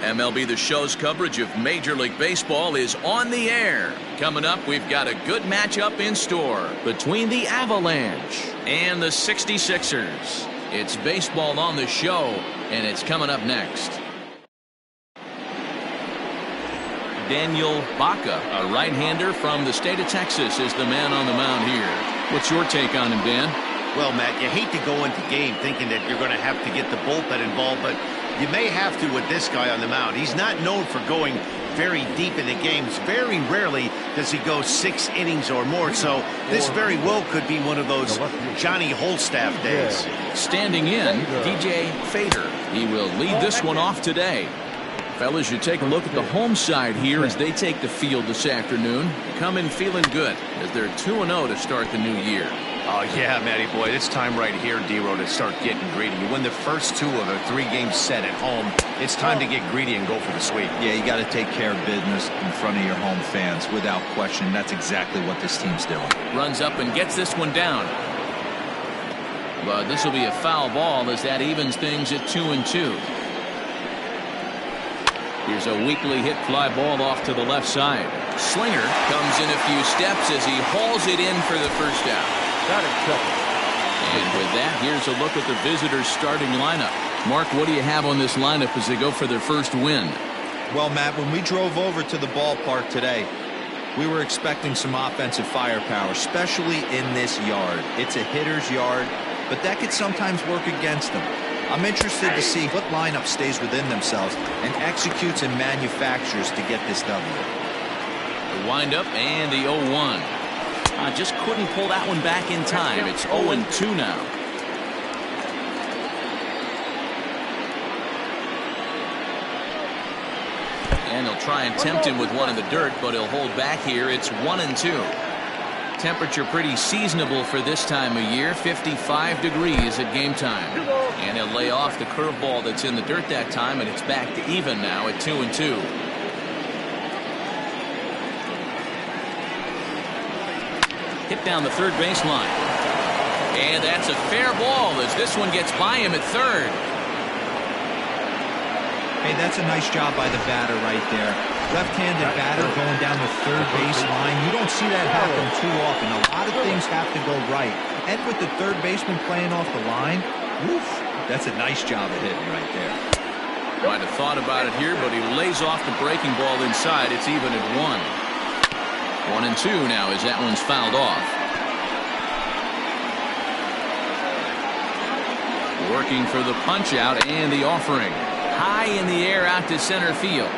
MLB The Show's coverage of Major League Baseball is on the air. Coming up, we've got a good matchup in store between the Avalanche and the 66ers. It's baseball on the show, and it's coming up next. Daniel Baca, a right-hander from the state of Texas, is the man on the mound here. What's your take on him, Dan? Well, Matt, you hate to go into game thinking that you're going to have to get the bullpen involved, but you may have to with this guy on the mound. He's not known for going very deep into games. Very rarely does he go 6 innings or more, so this very well could be one of those Johnny Holstaff days. Standing in, DJ Fader. He will lead this one off today. Fellas, you take a look at the home side here as they take the field this afternoon. Come in feeling good as they're 2-0 to start the new year. Oh, yeah, Matty boy, it's time right here, D-Row, to start getting greedy. You win the first 2 of a 3-game set at home. It's time to get greedy and go for the sweep. Yeah, you got to take care of business in front of your home fans without question. That's exactly what this team's doing. Runs up and gets this one down. But this will be a foul ball as that evens things at 2-2. Here's a weakly hit fly ball off to the left side. Slinger comes in a few steps as he hauls it in for the first out. And with that, here's a look at the visitors' starting lineup. Mark, what do you have on this lineup as they go for their first win? Well, Matt, when we drove over to the ballpark today, we were expecting some offensive firepower, especially in this yard. It's a hitter's yard, but that could sometimes work against them. I'm interested to see what lineup stays within themselves and executes and manufactures to get this W. The windup and the 0-1. Just couldn't pull that one back in time. It's 0-2 now. And he'll try and tempt him with one in the dirt, but he'll hold back here. It's 1-2. Temperature pretty seasonable for this time of year, 55 degrees at game time. And he'll lay off the curveball that's in the dirt that time, and it's back to even now at 2-2. Hit down the third baseline. And that's a fair ball as this one gets by him at third. Hey, that's a nice job by the batter right there. Left-handed batter going down the third baseline. You don't see that happen too often. A lot of things have to go right. And with the third baseman playing off the line, woof, that's a nice job of hitting right there. Might have thought about it here, but he lays off the breaking ball inside. It's even at 1. 1-2 now as that one's fouled off. Working for the punch out and the offering. High in the air out to center field.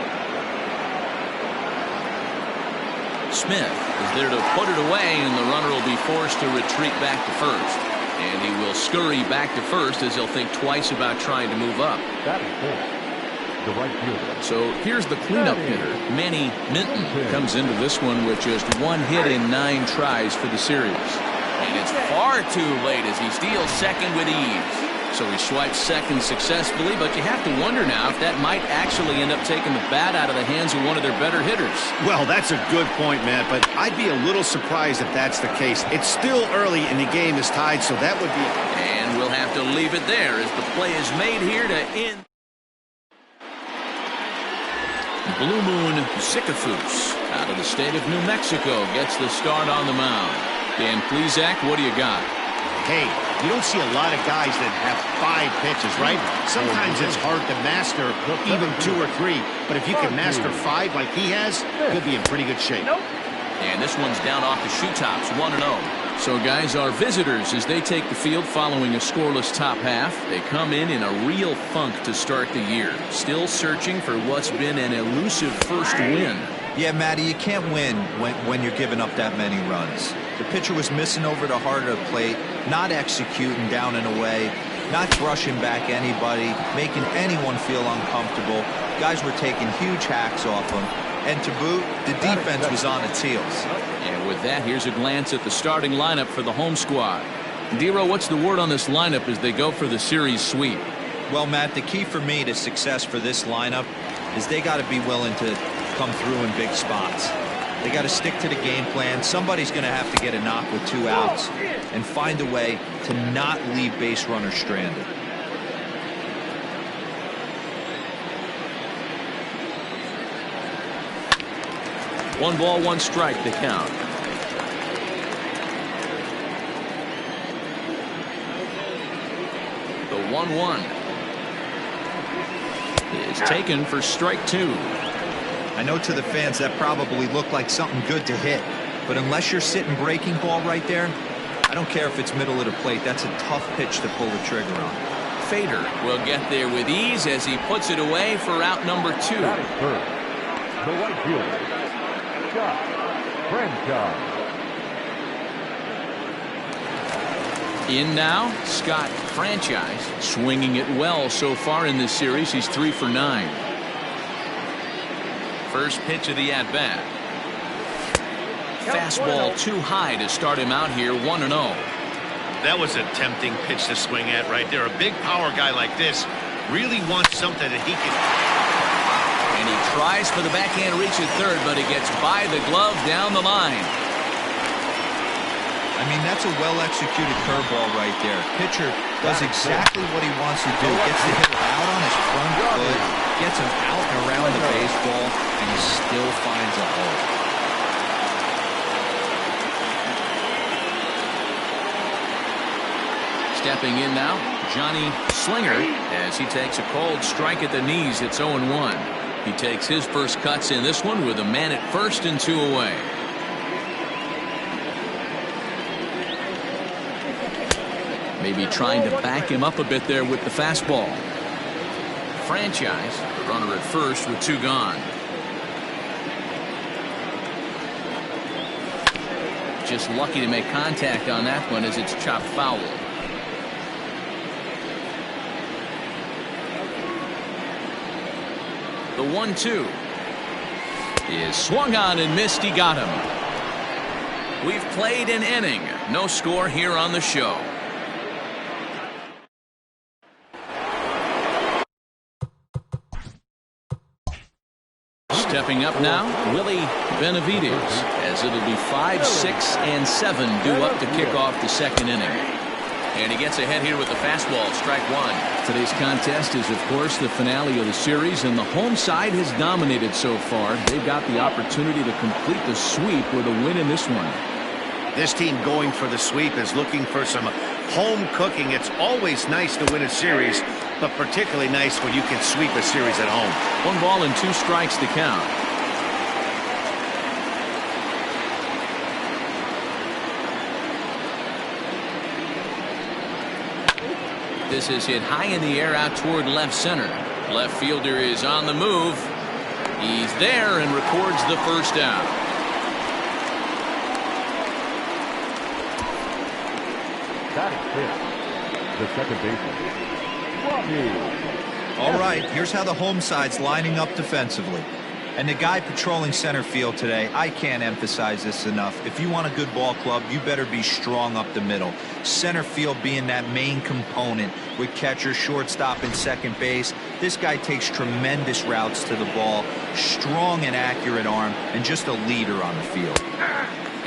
Smith is there to put it away, and the runner will be forced to retreat back to first. And he will scurry back to first as he'll think twice about trying to move up. That is cool. The right fielder. So here's the cleanup hitter. Manny Minton comes into this one with just 1 hit in 9 tries for the series. And it's far too late as he steals second with ease. So he swipes second successfully, but you have to wonder now if that might actually end up taking the bat out of the hands of one of their better hitters. Well, that's a good point, Matt, but I'd be a little surprised if that's the case. It's still early and the game is tied, so that would be... And we'll have to leave it there as the play is made here to end. Blue Moon Zicafus out of the state of New Mexico gets the start on the mound. Dan Plesac, what do you got? Hey, you don't see a lot of guys that have 5 pitches, right? Sometimes it's hard to master even 2 or 3, but if you can master 5 like he has, you'll be in pretty good shape. And this one's down off the shoe tops, 1-0. So, guys, our visitors, as they take the field following a scoreless top half, they come in a real funk to start the year. Still searching for what's been an elusive first win. Yeah, Matty, you can't win when you're giving up that many runs. The pitcher was missing over the heart of the plate, not executing down and away, not brushing back anybody, making anyone feel uncomfortable. Guys were taking huge hacks off him. And to boot, the defense was on its heels. And with that, here's a glance at the starting lineup for the home squad. D-Row, what's the word on this lineup as they go for the series sweep? Well, Matt, the key for me to success for this lineup is they got to be willing to come through in big spots. They got to stick to the game plan. Somebody's going to have to get a knock with 2 outs and find a way to not leave base runners stranded. 1 ball, 1 strike to count. The 1-1 is taken for strike 2. I know to the fans that probably looked like something good to hit, but unless you're sitting breaking ball right there, I don't care if it's middle of the plate. That's a tough pitch to pull the trigger on. Fader will get there with ease as he puts it away for out number 2. That is third. The right fielder, Scott Franchise. In now, Scott Franchise, swinging it well so far in this series. He's 3 for 9. First pitch of the at-bat. Fastball too high to start him out here, 1-0. That was a tempting pitch to swing at right there. A big power guy like this really wants something that he can. And he tries for the backhand reach at third, but he gets by the glove down the line. I mean, that's a well-executed curveball right there. Pitcher does exactly what he wants to do. Gets the hitter out on his front foot, gets him out and around the baseball, and he still finds a hole. Stepping in now, Johnny Slinger, as he takes a cold strike at the knees. It's 0-1. He takes his first cuts in this one with a man at first and 2 away. Maybe trying to back him up a bit there with the fastball. Franchise, the runner at first with 2 gone. Just lucky to make contact on that one as it's chopped foul. The 1-2 is swung on and missed. He got him. We've played an inning. No score here on the show. Stepping up now, Willie Benavides, as it'll be 5, 6, and 7 due up to kick off the second inning. And he gets ahead here with the fastball, strike 1. Today's contest is, of course, the finale of the series, and the home side has dominated so far. They've got the opportunity to complete the sweep with a win in this one. This team going for the sweep is looking for some home cooking. It's always nice to win a series, but particularly nice when you can sweep a series at home. 1 ball and 2 strikes to count. This is hit high in the air out toward left center. Left fielder is on the move. He's there and records the first out. That is fifth. The second baseman, Robbie. All right, here's how the home side's lining up defensively. And the guy patrolling center field today, I can't emphasize this enough. If you want a good ball club, you better be strong up the middle. Center field being that main component with catcher, shortstop, and second base. This guy takes tremendous routes to the ball, strong and accurate arm, and just a leader on the field.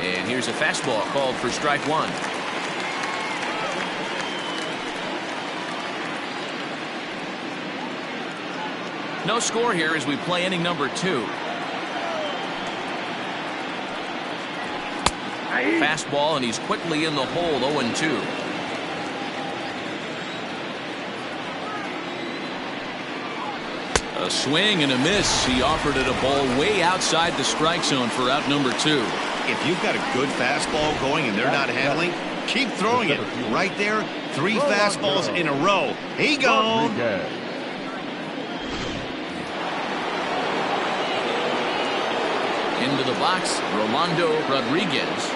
And here's a fastball called for strike 1. No score here as we play inning number 2. Fastball, and he's quickly in the hole, 0-2. A swing and a miss. He offered it a ball way outside the strike zone for out number 2. If you've got a good fastball going and they're not handling, keep throwing it. Right there, 3 fastballs in a row. He gone. Into the box, Rolando Rodriguez,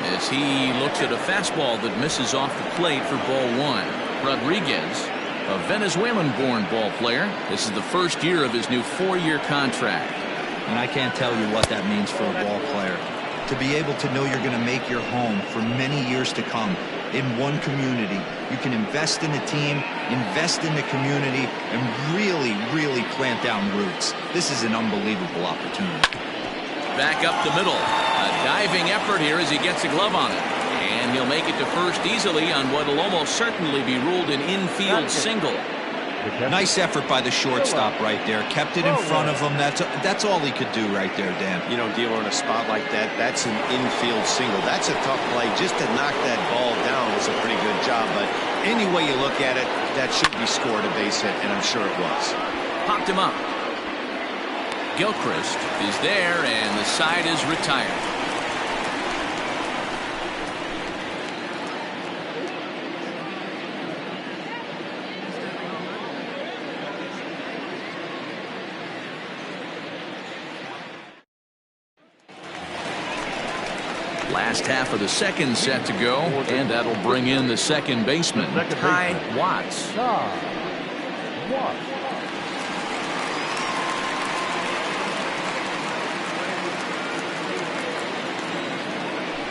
as he looks at a fastball that misses off the plate for ball 1. Rodriguez, a Venezuelan-born ball player. This is the first year of his new 4-year contract. And I can't tell you what that means for a ball player. To be able to know you're going to make your home for many years to come in one community. You can invest in the team, invest in the community, and really, really plant down roots. This is an unbelievable opportunity. Back up the middle. A diving effort here as he gets a glove on it. And he'll make it to first easily on what will almost certainly be ruled an infield single. Nice effort by the shortstop right there. Kept it in front of him. That's all he could do right there, Dan. You know, D'Lo, in a spot like that, that's an infield single. That's a tough play. Just to knock that ball down was a pretty good job. But any way you look at it, that should be scored a base hit, and I'm sure it was. Popped him up. Gilchrist is there, and the side is retired. Last half of the second set to go, and that'll bring in the second baseman, Ty Watts.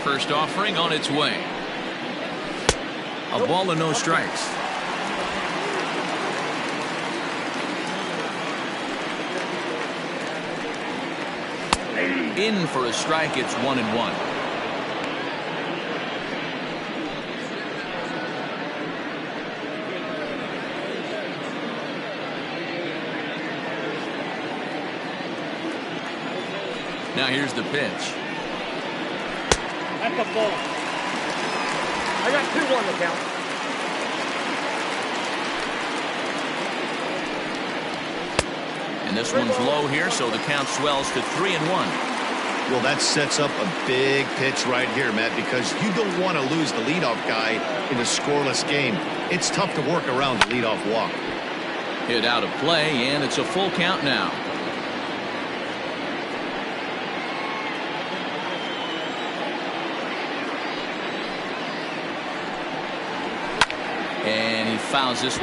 First offering on its way. A ball and no strikes. In for a strike. It's 1-1. Now here's the pitch. That's a ball. I got 2-1 to count. And this one's low here, so the count swells to 3-1. Well, that sets up a big pitch right here, Matt, because you don't want to lose the leadoff guy in a scoreless game. It's tough to work around the leadoff walk. Hit out of play, and it's a full count now. And he fouls this.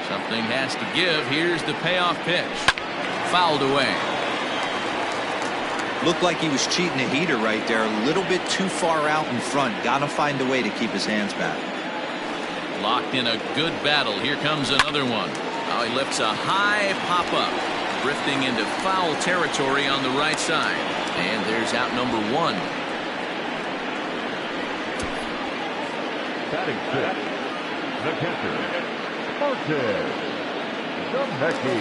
Something has to give. Here's the payoff pitch. Fouled away. Looked like he was cheating a heater right there. A little bit too far out in front. Got to find a way to keep his hands back. Locked in a good battle. Here comes another one. Oh, he lifts a high pop-up. Drifting into foul territory on the right side. And there's out number 1. Batting fifth, the catcher, Martin Zemecki.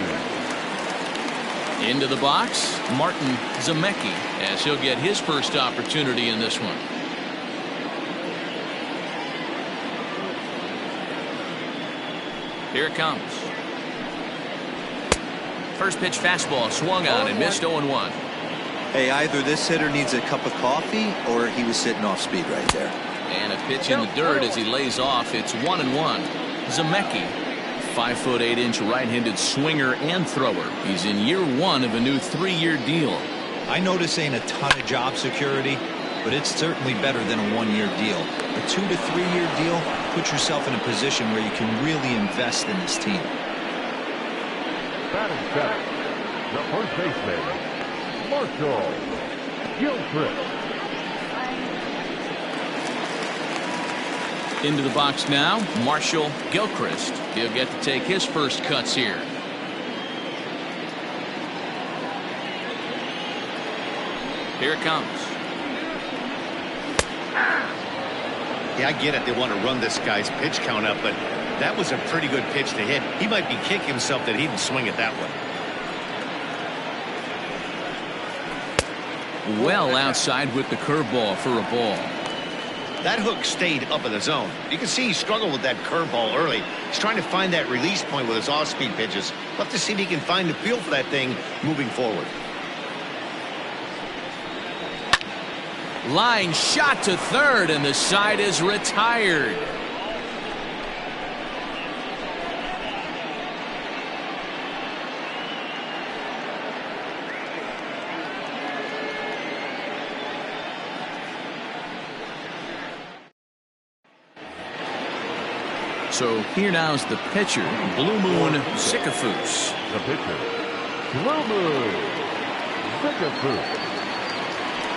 Into the box, Martin Zemecki, as he'll get his first opportunity in this one. Here it comes. First pitch fastball swung on and missed 0-1. Hey, either this hitter needs a cup of coffee or he was sitting off speed right there. And a pitch in the dirt as he lays off. It's 1-1. Zemecki, 5'8" right-handed swinger and thrower. He's in year 1 of a new 3-year deal. I know this ain't a ton of job security, but it's certainly better than a 1-year deal. A 2 to 3 year deal puts yourself in a position where you can really invest in this team. Batting seventh, the first baseman, Marshall Gilchrist. Into the box now, Marshall Gilchrist. He'll get to take his first cuts here. Here it comes. Yeah, I get it. They want to run this guy's pitch count up, but that was a pretty good pitch to hit. He might be kicking himself that he didn't swing it that way. Well outside with the curveball for a ball. That hook stayed up in the zone. You can see he struggled with that curveball early. He's trying to find that release point with his off-speed pitches. We'll have to see if he can find the feel for that thing moving forward. Line shot to third, and the side is retired. So here now's the pitcher, Blue Moon Sycophus. The pitcher, Blue Moon Sycophus.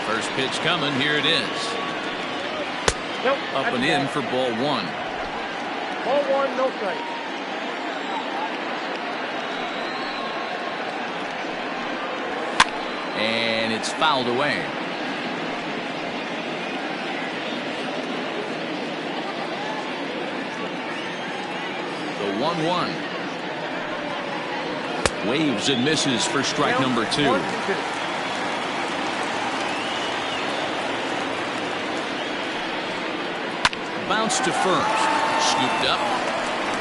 First pitch coming. Here it is. Nope, Up and in for ball 1. Ball 1, no strike. And it's fouled away. 1-1. Waves and misses for strike number 2. Bounce to first. Scooped up.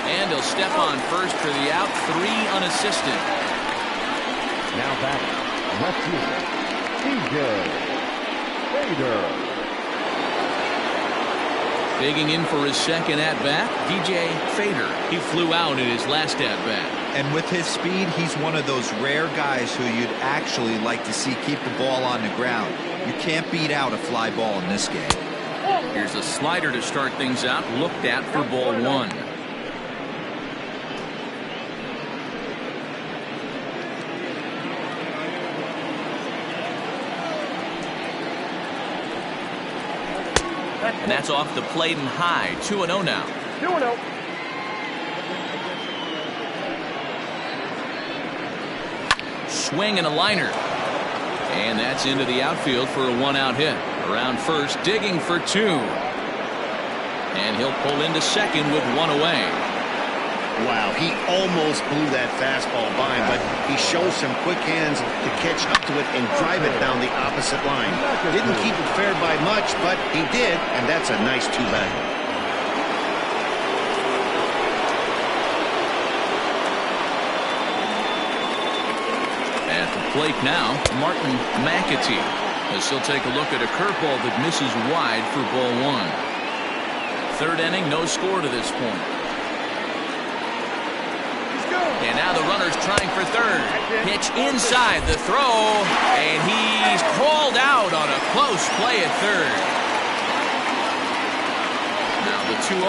And he'll step on first for the out. 3 unassisted. Now back, left fielder, DJ Fader. Digging in for his second at-bat, DJ Fader. He flew out in his last at-bat. And with his speed, he's one of those rare guys who you'd actually like to see keep the ball on the ground. You can't beat out a fly ball in this game. Here's a slider to start things out, looked at for ball 1. And that's off the plate and high. 2-0 now. 2-0. Swing and a liner. And that's into the outfield for a 1-out hit. Around first, digging for 2. And he'll pull into second with 1 away. Wow, he almost blew that fastball by him, but he shows some quick hands to catch up to it and drive it down the opposite line. Didn't keep it fair by much, but he did, and that's a nice 2-back. At the plate now, Martin McAtee, as he'll take a look at a curveball that misses wide for ball 1. Third inning, no score to this point. And now the runner's trying for third. Pitch inside the throw, and he's called out on a close play at third. Now the 2-0.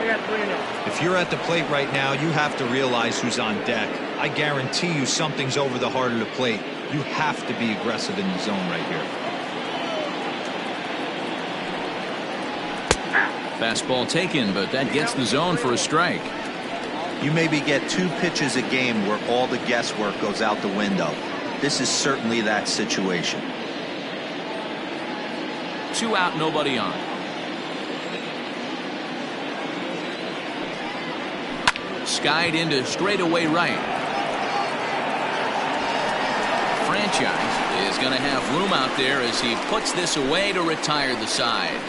I got 3-0. If you're at the plate right now, you have to realize who's on deck. I guarantee you something's over the heart of the plate. You have to be aggressive in the zone right here. Fastball taken, but that gets the zone for a strike. You maybe get 2 pitches a game where all the guesswork goes out the window. This is certainly that situation. 2 out, nobody on. Skied into straightaway right. Franchise is going to have room out there as he puts this away to retire the side.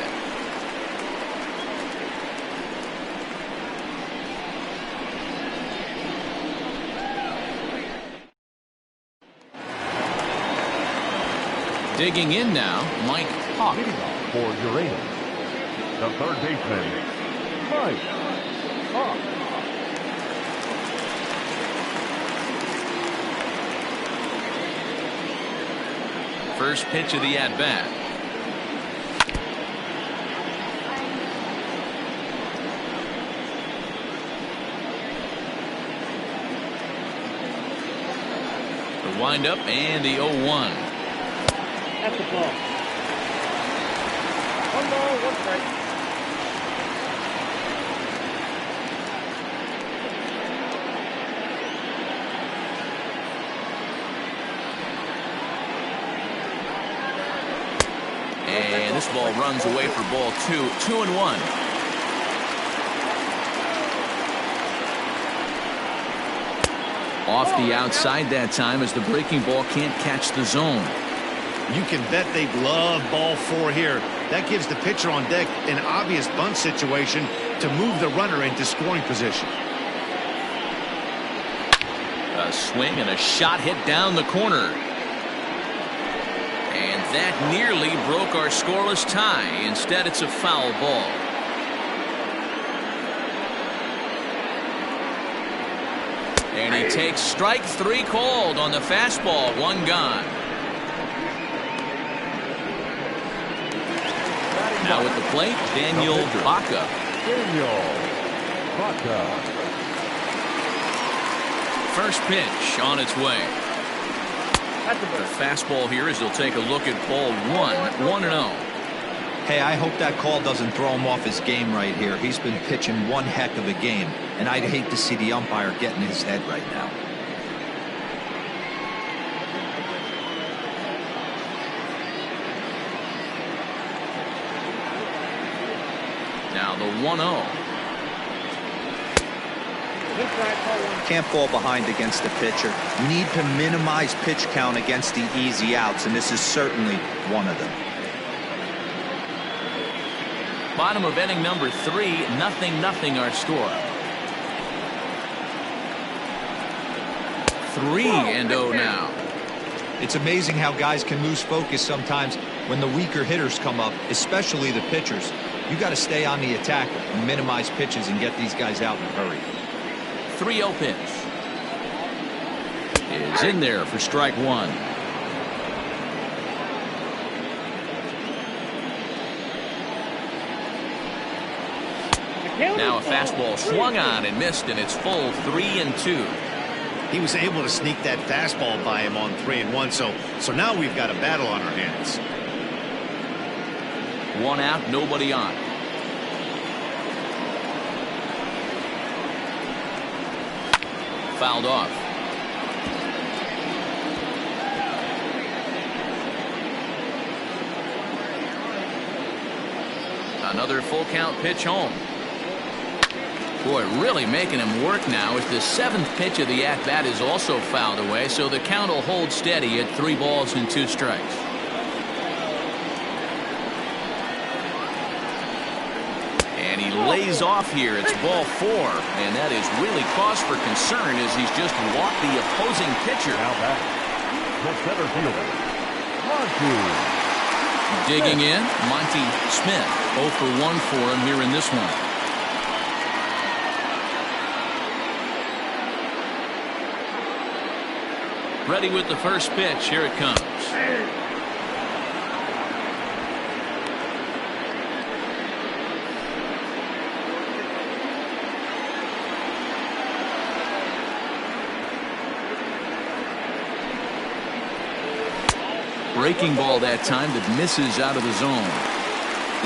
Digging in now, Mike Hawk. For Uranus, the third baseman, Mike Hawk. First pitch of the at-bat. The windup and the 0-1. That's the ball. 1 ball, 1 strike. And this ball runs away for ball 2. 2-1. Off the outside that time as the breaking ball can't catch the zone. You can bet they love ball 4 here. That gives the pitcher on deck an obvious bunt situation to move the runner into scoring position. A swing and a shot hit down the corner. And that nearly broke our scoreless tie. Instead, it's a foul ball. And he takes strike 3 called on the fastball. 1 gone. Now at the plate, Daniel Baca. First pitch on its way. The fastball here as he'll take a look at ball 1. 1-0. Hey, I hope that call doesn't throw him off his game right here. He's been pitching one heck of a game, and I'd hate to see the umpire get in his head right now. Now Now the 1-0. Can't fall behind against the pitcher. You need to minimize pitch count against the easy outs, and this is certainly one of them. Bottom of inning number 3, 0-0 our score. 3-0 now. It's amazing how guys can lose focus sometimes when the weaker hitters come up, especially the pitchers. You got to stay on the attack and minimize pitches and get these guys out in a hurry. 3-0 pitch is in there for strike 1. Now a fastball swung on and missed, and it's full 3-2. He was able to sneak that fastball by him on 3-1, so now we've got a battle on our hands. 1 out, nobody on. Fouled off. Another full count pitch home. Boy, really making him work now as the 7th pitch of the at-bat is also fouled away, so the count will hold steady at 3 balls and 2 strikes. And he lays off here. It's ball 4, and that is really cause for concern as he's just walked the opposing pitcher. Now back, the center fielder, Monty. Digging in, Monty Smith. 0 for 1 for him here in this one. Ready with the first pitch. Here it comes. Breaking ball that time that misses out of the zone.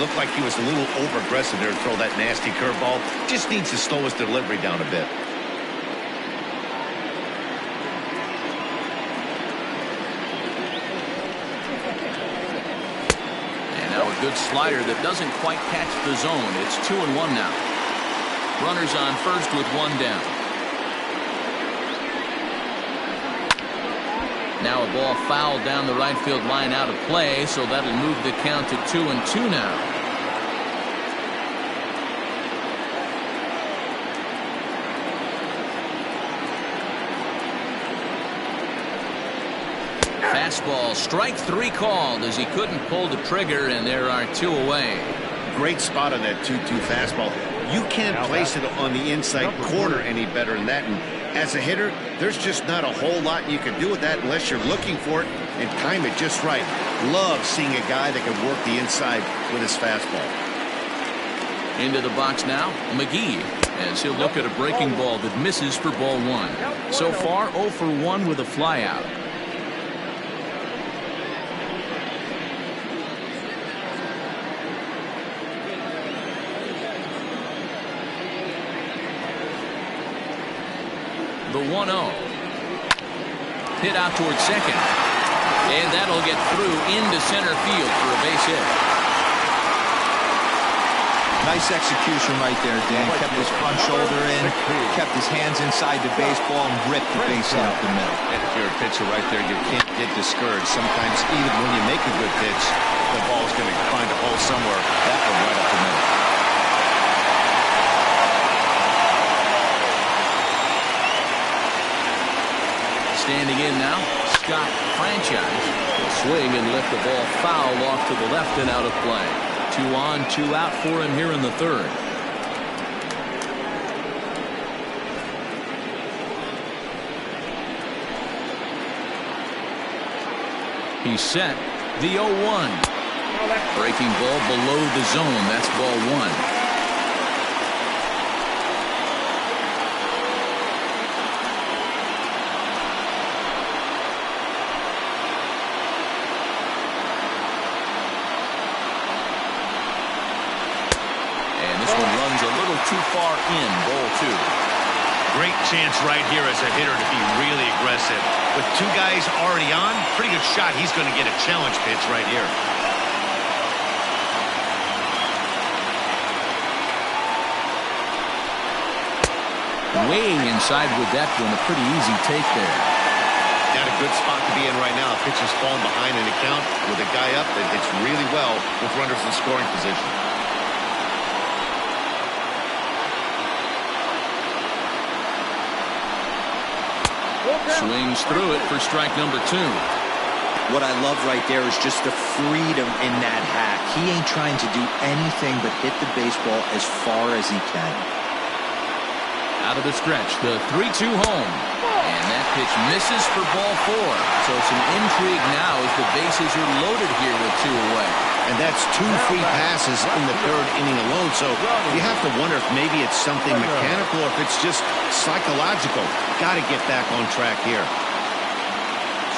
Looked like he was a little over-aggressive there to throw that nasty curveball. Just needs to slow his delivery down a bit. And now a good slider that doesn't quite catch the zone. It's 2-1 now. Runners on first with 1 down. Now a ball fouled down the right field line out of play, so that'll move the count to 2-2 now. Fastball, strike 3 called as he couldn't pull the trigger, and there are 2 away. Great spot on that 2-2 fastball. You can't place it on the inside corner any better than that. And as a hitter, there's just not a whole lot you can do with that unless you're looking for it and time it just right. Love seeing a guy that can work the inside with his fastball. Into the box now, McGee, as he'll look at a breaking ball that misses for ball 1. So far, 0 for 1 with a flyout. The 1-0. Hit out towards second. And that'll get through into center field for a base hit. Nice execution right there, Dan. Kept his front shoulder in, kept his hands inside the baseball, and ripped the base hit up the middle. And if you're a pitcher right there, you can't get discouraged. Sometimes even when you make a good pitch, the ball's going to find a hole somewhere. That one right up the middle. Standing in now, Scott Franchise will swing and lift the ball foul off to the left and out of play. 2 on, 2 out for him here in the 3rd. He's set. The 0-1. Breaking ball below the zone. That's ball 1. Too far in, ball 2. Great chance right here as a hitter to be really aggressive. With 2 guys already on, pretty good shot. He's going to get a challenge pitch right here. way inside with that one. A pretty easy take there. Got a good spot to be in right now. Pitcher's falling behind in the count with a guy up that hits really well with runners in scoring position. Swings through it for strike number 2. What I love right there is just the freedom in that hack. He ain't trying to do anything but hit the baseball as far as he can. Out of the stretch, the 3-2 home. And that pitch misses for ball 4. So some intrigue now as the bases are loaded here with 2 away. And that's 2 free passes in the 3rd inning alone. So you have to wonder if maybe it's something mechanical or if it's just psychological. Got to get back on track here.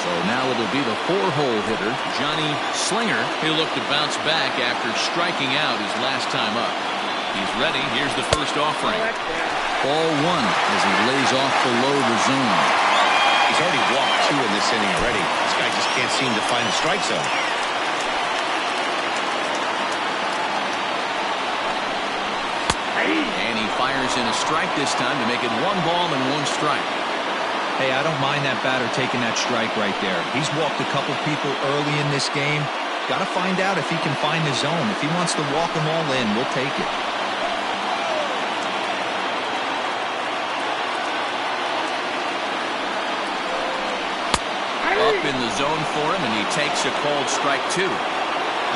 So now it'll be the 4-hole hitter, Johnny Slinger. He'll look to bounce back after striking out his last time up. He's ready. Here's the first offering. Ball 1 as he lays off below the zone. He's already walked 2 in this inning already. This guy just can't seem to find the strike zone. And he fires in a strike this time to make it 1 ball and 1 strike. Hey, I don't mind that batter taking that strike right there. He's walked a couple people early in this game. Got to find out if he can find the zone. If he wants to walk them all in, we'll take it. Up in the zone for him, and he takes a called strike 2.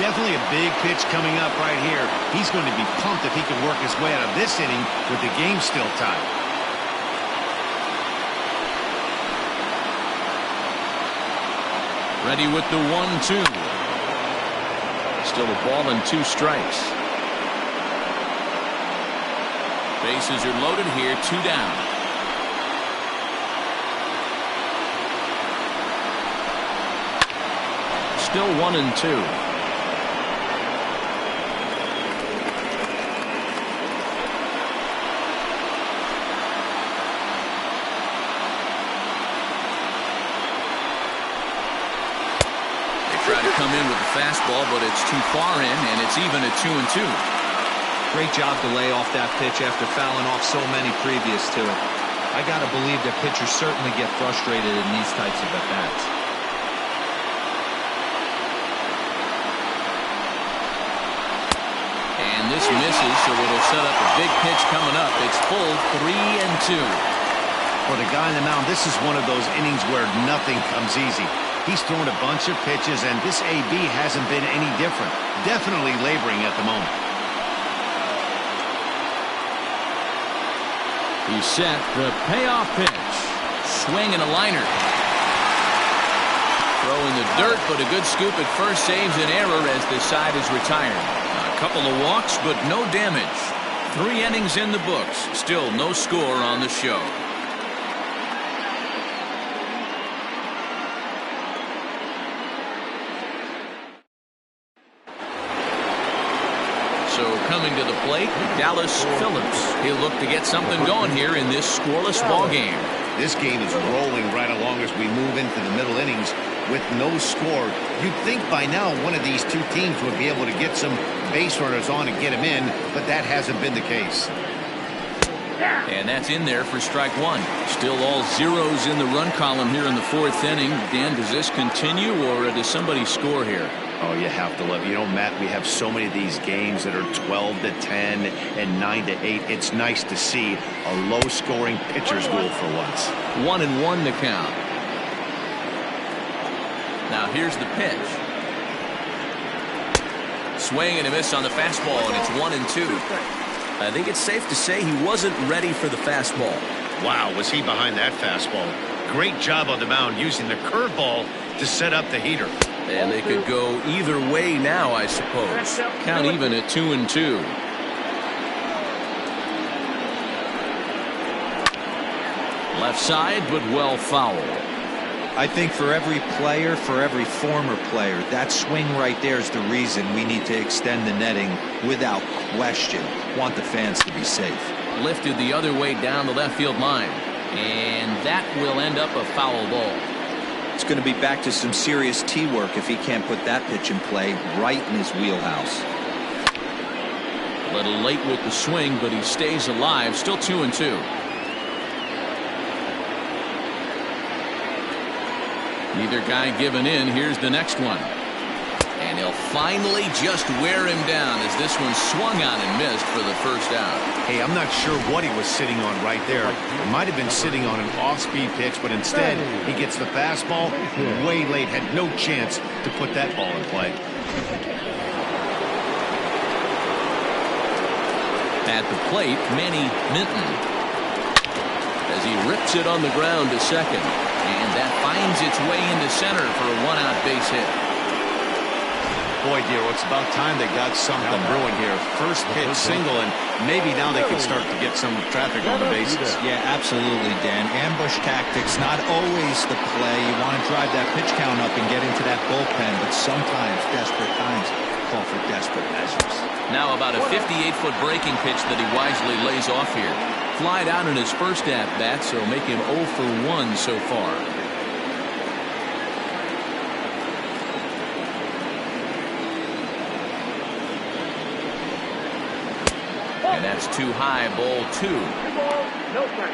Definitely a big pitch coming up right here. He's going to be pumped if he can work his way out of this inning with the game still tied. Ready with the 1-2. Still a ball and 2 strikes. Bases are loaded here, 2 down. Still 1-2. Try to come in with the fastball, but it's too far in, and it's even at 2-2. Great job to lay off that pitch after fouling off so many previous to it. I got to believe that pitchers certainly get frustrated in these types of at-bats. And this misses, so it'll set up a big pitch coming up. It's full 3-2. For the guy on the mound, this is one of those innings where nothing comes easy. He's thrown a bunch of pitches, and this AB hasn't been any different. Definitely laboring at the moment. He's set the payoff pitch. Swing and a liner. Throw in the dirt, but a good scoop at first saves an error as the side is retired. A couple of walks, but no damage. 3 innings in the books. Still no score on the show. So coming to the plate, Dallas Phillips. He'll look to get something going here in this scoreless ball game. This game is rolling right along as we move into the middle innings with no score. You'd think by now one of these 2 teams would be able to get some base runners on and get them in, but that hasn't been the case. And that's in there for strike 1. Still all zeros in the run column here in the 4th inning. Dan, does this continue, or does somebody score here? Oh, you have to love. You know, Matt, we have so many of these games that are 12-10 and 9-8. It's nice to see a low-scoring pitcher's duel for once. 1-1 the count. Now here's the pitch. Swing and a miss on the fastball, and it's 1-2. I think it's safe to say he wasn't ready for the fastball. Wow, was he behind that fastball. Great job on the mound using the curveball to set up the heater. And they could go either way now, I suppose. Count even at 2-2. Left side, but well foul. I think for every player, for every former player, that swing right there is the reason we need to extend the netting without question. Want the fans to be safe. Lifted the other way down the left field line. And that will end up a foul ball. It's going to be back to some serious tee work if he can't put that pitch in play right in his wheelhouse. A little late with the swing, but he stays alive. Still 2-2. Neither guy giving in. Here's the next one. And he'll finally just wear him down as this one swung on and missed for the first out. Hey, I'm not sure what he was sitting on right there. He might have been sitting on an off-speed pitch, but instead he gets the fastball way late. Had no chance to put that ball in play. At the plate, Manny Minton, as he rips it on the ground to second. And that finds its way into center for a one-out base hit. Boy, dear, it's about time they got something brewing here. First pitch single, and maybe now they can start to get some traffic on the bases. Yeah, absolutely, Dan. Ambush tactics, not always the play. You want to drive that pitch count up and get into that bullpen, but sometimes desperate times call for desperate measures. Now about a 58-foot breaking pitch that he wisely lays off here. Flied out in his first at-bat, so make him 0 for 1 so far. And that's too high, ball 2. No strike.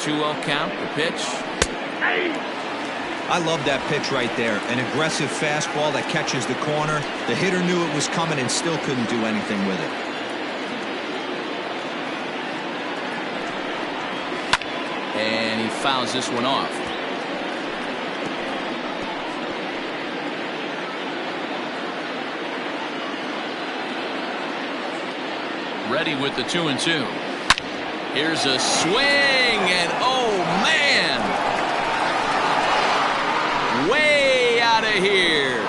2-0 count, the pitch. I love that pitch right there. An aggressive fastball that catches the corner. The hitter knew it was coming and still couldn't do anything with it. And he fouls this one off. Ready with the 2-2. Here's a swing, and oh man, way out of here.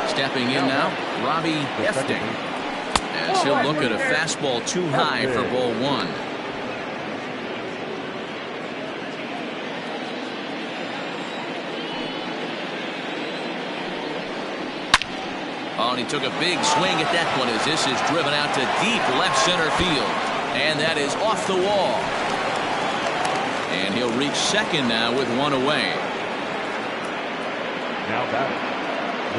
Stepping in now, Robbie Hefting, as he'll look at a fastball too high for ball 1. Oh, and he took a big swing at that one as this is driven out to deep left center field. And that is off the wall. And he'll reach second now with one away. Now batting.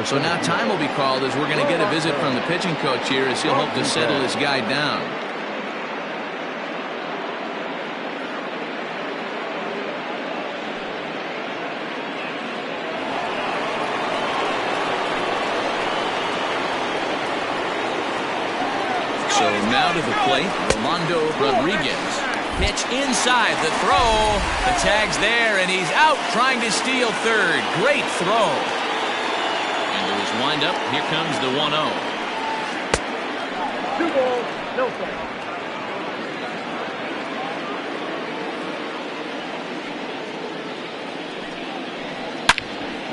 So now time will be called as we're going to get a visit from the pitching coach here as he'll hope to settle his guy down. So now to the plate, Rolando Rodriguez. Pitch inside, the throw. The tag's there, and he's out trying to steal third. Great throw. Wind up. Here comes the 1-0. 2 balls, no strike.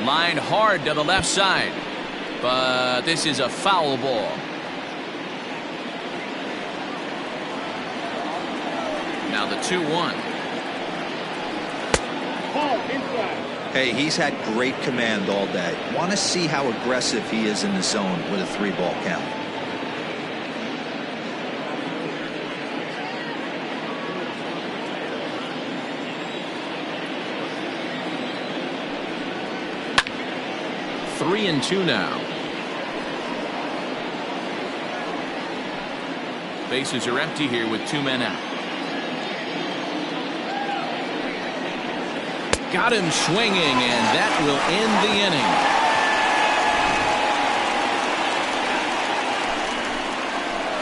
Lined hard to the left side, but this is a foul ball. Now the 2-1. Ball inside. Hey, he's had great command all day. Want to see how aggressive he is in the zone with a 3-ball count. Three and 2 now. Bases are empty here with 2 men out. Got him swinging, and that will end the inning.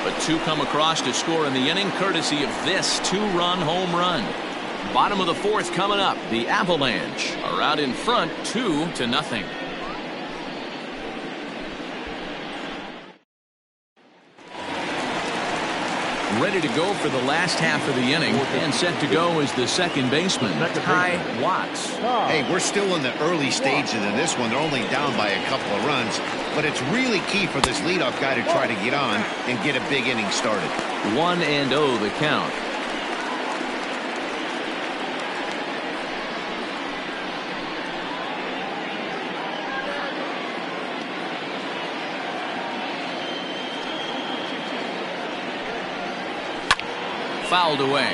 But 2 come across to score in the inning, courtesy of this 2-run home run. Bottom of the 4th coming up. The Avalanche are out in front 2-0. Ready to go for the last half of the inning, and set to go is the second baseman, Ty Watts. Hey, we're still in the early stages of this one. They're only down by a couple of runs, but it's really key for this leadoff guy to try to get on and get a big inning started. 1-0 the count. Fouled away.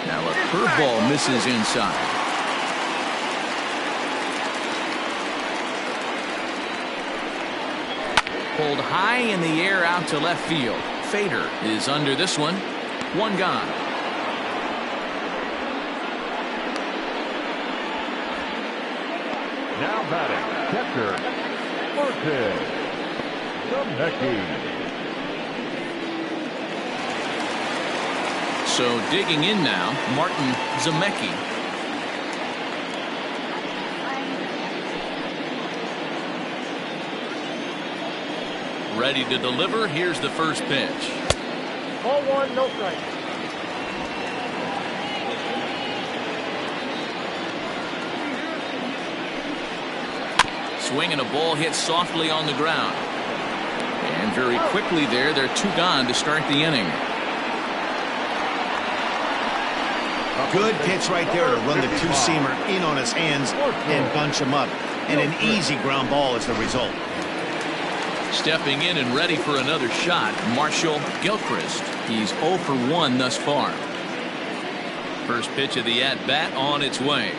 Now a curveball misses inside. Pulled high in the air out to left field. Fader is under this one. One gone. Now batting, catcher, Martin Zemecki. So digging in now, Martin Zemecki. Ready to deliver. Here's the first pitch. Ball one, no strike. Swing and a ball hit softly on the ground. And very quickly they're two gone to start the inning. Good pitch right there to run the two-seamer in on his hands and bunch him up. And an easy ground ball is the result. Stepping in and ready for another shot, Marshall Gilchrist. He's 0 for 1 thus far. First pitch of the at-bat on its way.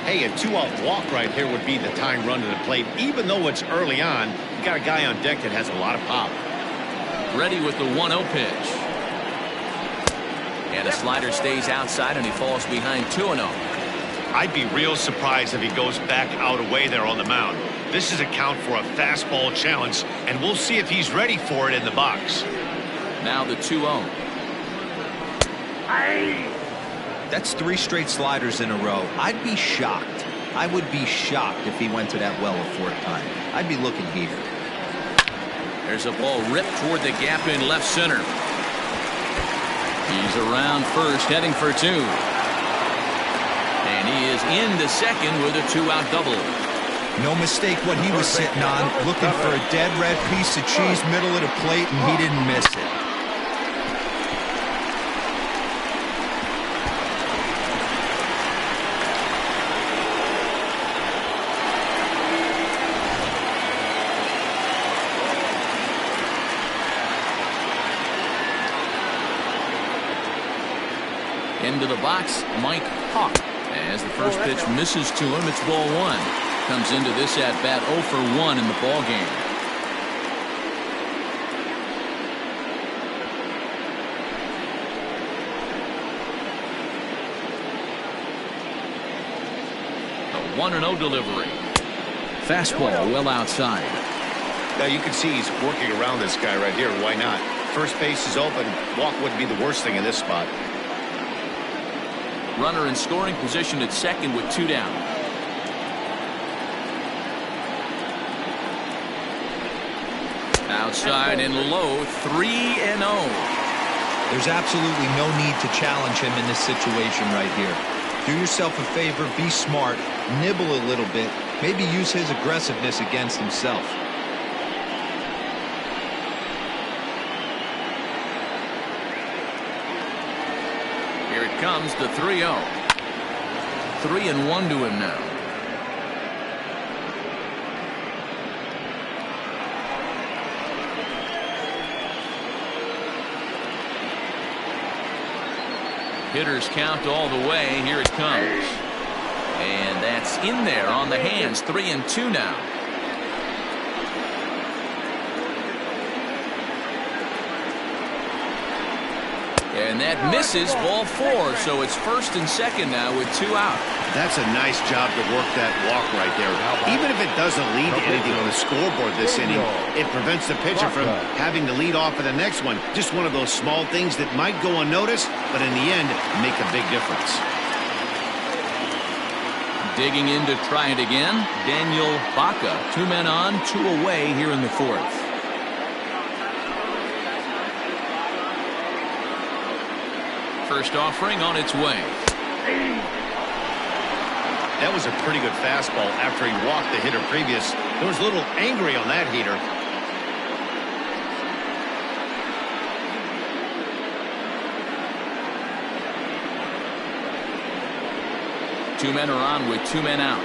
Hey, a two-out walk right here would be the tying run to the plate. Even though it's early on, you got a guy on deck that has a lot of pop. Ready with the 1-0 pitch. And a slider stays outside and he falls behind 2-0. I'd be real surprised if he goes back out away there on the mound. This is a count for a fastball challenge, and we'll see if he's ready for it in the box. Now the 2-0. That's 3 straight sliders in a row. I'd be shocked. I would be shocked if he went to that well a 4th time. I'd be looking here. There's a ball ripped toward the gap in left center. He's around first, heading for 2. And he is into second with a 2-out double. No mistake what he was sitting on, looking for a dead red piece of cheese middle of the plate, and he didn't miss it. Into the box, Mike Hawk. As the first pitch misses to him, it's ball 1. Comes into this at bat 0 for 1 in the ball game. A 1-0 delivery. Fastball well outside. Now you can see he's working around this guy right here. Why not? First base is open. Walk wouldn't be the worst thing in this spot. Runner in scoring position at second with 2 down. Outside and low, 3-0. There's absolutely no need to challenge him in this situation right here. Do yourself a favor, be smart, nibble a little bit, maybe use his aggressiveness against himself. Here it comes, the 3-0. 3-1 to him now. Hitters count all the way. Here it comes. And that's in there on the hands. 3-2 now. And that misses, ball 4, so it's 1st and 2nd now with 2 out. That's a nice job to work that walk right there. Even if it doesn't lead to anything on the scoreboard this inning, it prevents the pitcher from having to lead off in the next one. Just one of those small things that might go unnoticed, but in the end, make a big difference. Digging in to try it again, Daniel Baca. 2 men on, 2 away here in the 4th. First offering on its way. That was a pretty good fastball after he walked the hitter previous. There was a little angry on that heater. Two men are on with 2 men out.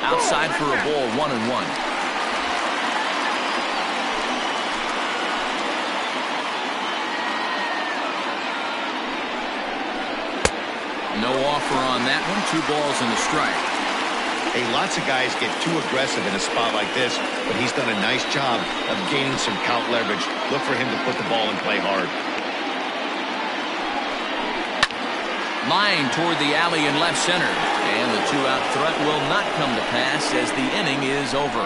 Outside for a ball, 1-1. No offer on that one. 2 balls and a strike. Hey, lots of guys get too aggressive in a spot like this, but he's done a nice job of gaining some count leverage. Look for him to put the ball in play hard. Line toward the alley in left center. And the 2-out threat will not come to pass as the inning is over.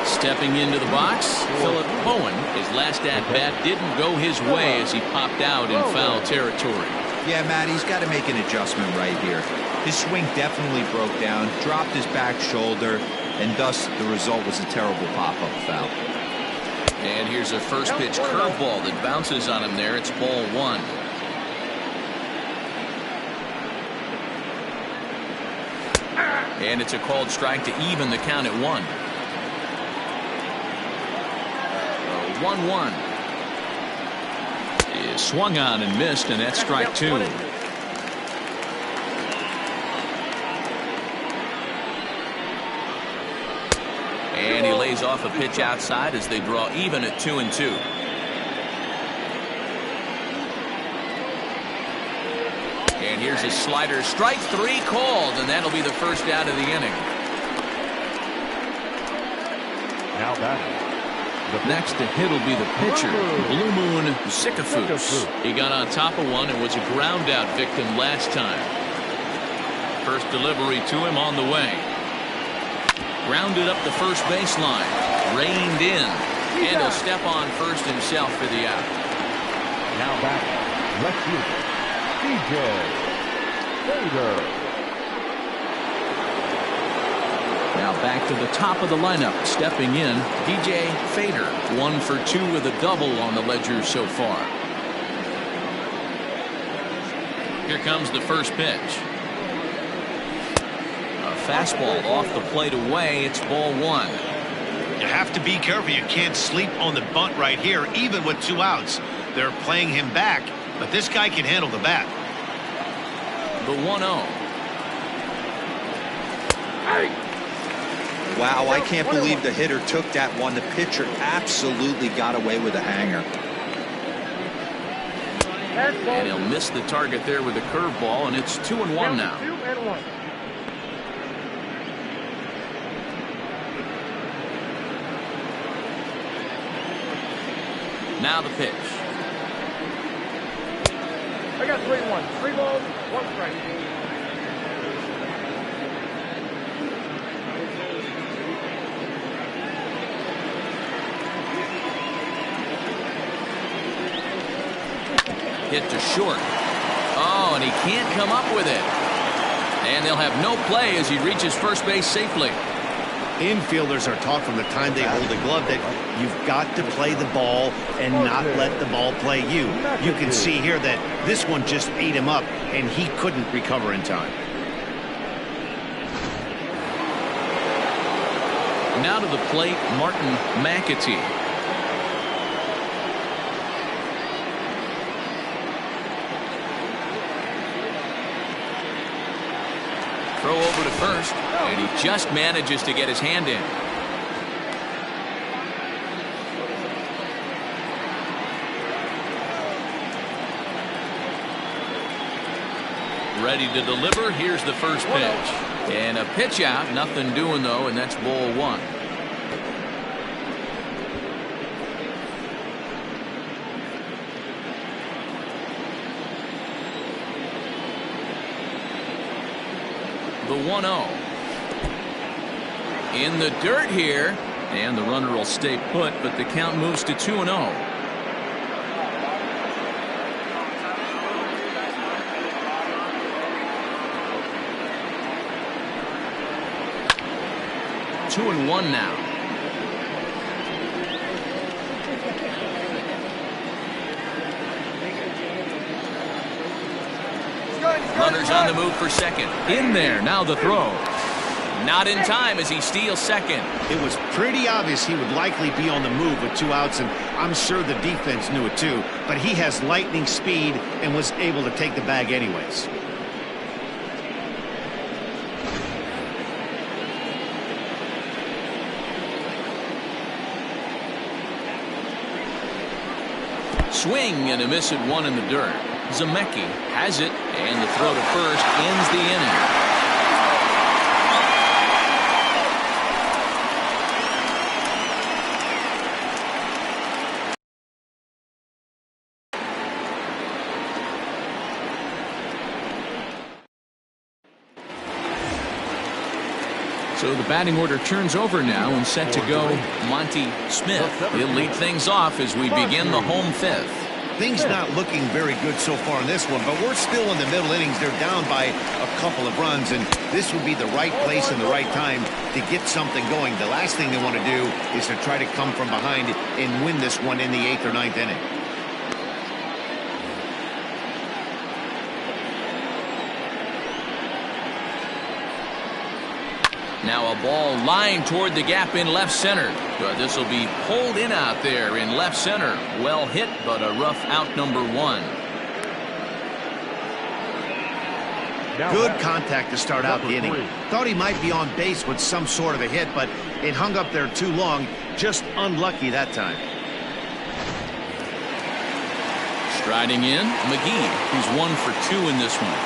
Stepping into the box, Philip Bowen. His last at-bat didn't go his way as he popped out in foul territory. Yeah, Matt, he's got to make an adjustment right here. His swing definitely broke down, dropped his back shoulder, and thus the result was a terrible pop-up foul. And here's a first pitch curveball that bounces on him there. It's ball 1. And it's a called strike to even the count at 1. 1-1 is swung on and missed, and that's strike 2. And he lays off a pitch outside as they draw even at 2-2. And here's a slider, strike 3 called, and that'll be the first out of the inning. Now batting. Next to hit will be the pitcher, Blue Moon Sikafus. He got on top of one and was a ground out victim last time. First delivery to him on the way. Grounded up the first baseline. Reined in. And he'll step on first himself for the out. Now back. Left fielder, DJ Fader. Now back to the top of the lineup. Stepping in, DJ Fader. 1 for 2 with a double on the ledger so far. Here comes the first pitch. A fastball off the plate away. It's ball 1. You have to be careful. You can't sleep on the bunt right here, even with 2 outs. They're playing him back, but this guy can handle the bat. The 1-0. Wow, I can't believe the hitter took that one. The pitcher absolutely got away with a hanger. And he'll miss the target there with a curveball, and it's 2-1 now. 2-1. Now the pitch. I got 3-1. 3 balls, 1 strike. Hit to short. Oh, and he can't come up with it. And they'll have no play as he reaches first base safely. Infielders are taught from the time they hold the glove that you've got to play the ball and not let the ball play you. You can see here that this one just ate him up, and he couldn't recover in time. Now to the plate, Martin McAtee. Throw over to first, and he just manages to get his hand in. Ready to deliver. Here's the first pitch. And a pitch out. Nothing doing, though, and that's ball one. The 1-0. In the dirt here. And the runner will stay put, but the count moves to 2-0. Two and one now. Runners on the move for second. In there. Now the throw. Not in time as he steals second. It was pretty obvious he would likely be on the move with 2 outs, and I'm sure the defense knew it too. But he has lightning speed and was able to take the bag anyways. Swing and a miss at one in the dirt. Zemecki has it, and the throw to first ends the inning. So the batting order turns over now and set to go Monty Smith. He'll lead things off as we begin the home fifth. Things not looking very good so far in this one, but we're still in the middle innings. They're down by a couple of runs, and this would be the right place and the right time to get something going. The last thing they want to do is to try to come from behind and win this one in the 8th or 9th inning. Now a ball lined toward the gap in left center. But this will be pulled in out there in left center. Well hit, but a rough out number one. Good contact to start out the inning. Thought he might be on base with some sort of a hit, but it hung up there too long. Just unlucky that time. Striding in, McGee. He's 1 for 2 in this one.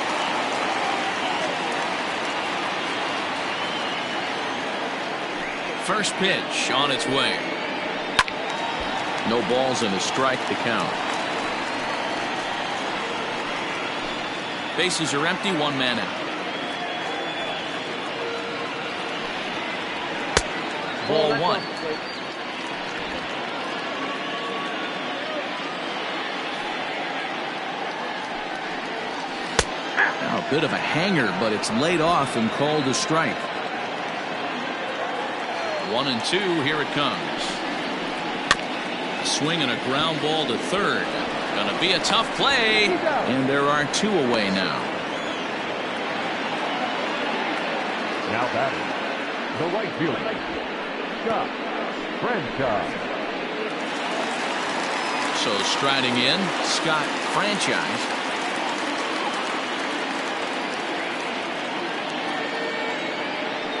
First pitch on its way. No balls and a strike to count. Bases are empty, 1 man out. Ball 1. Now a bit of a hanger, but it's laid off and called a strike. 1 and 2, here it comes. A swing and a ground ball to third. Gonna be a tough play, and there are 2 away now. Now batting, the right fielder, Scott Franchise. So striding in, Scott Franchise.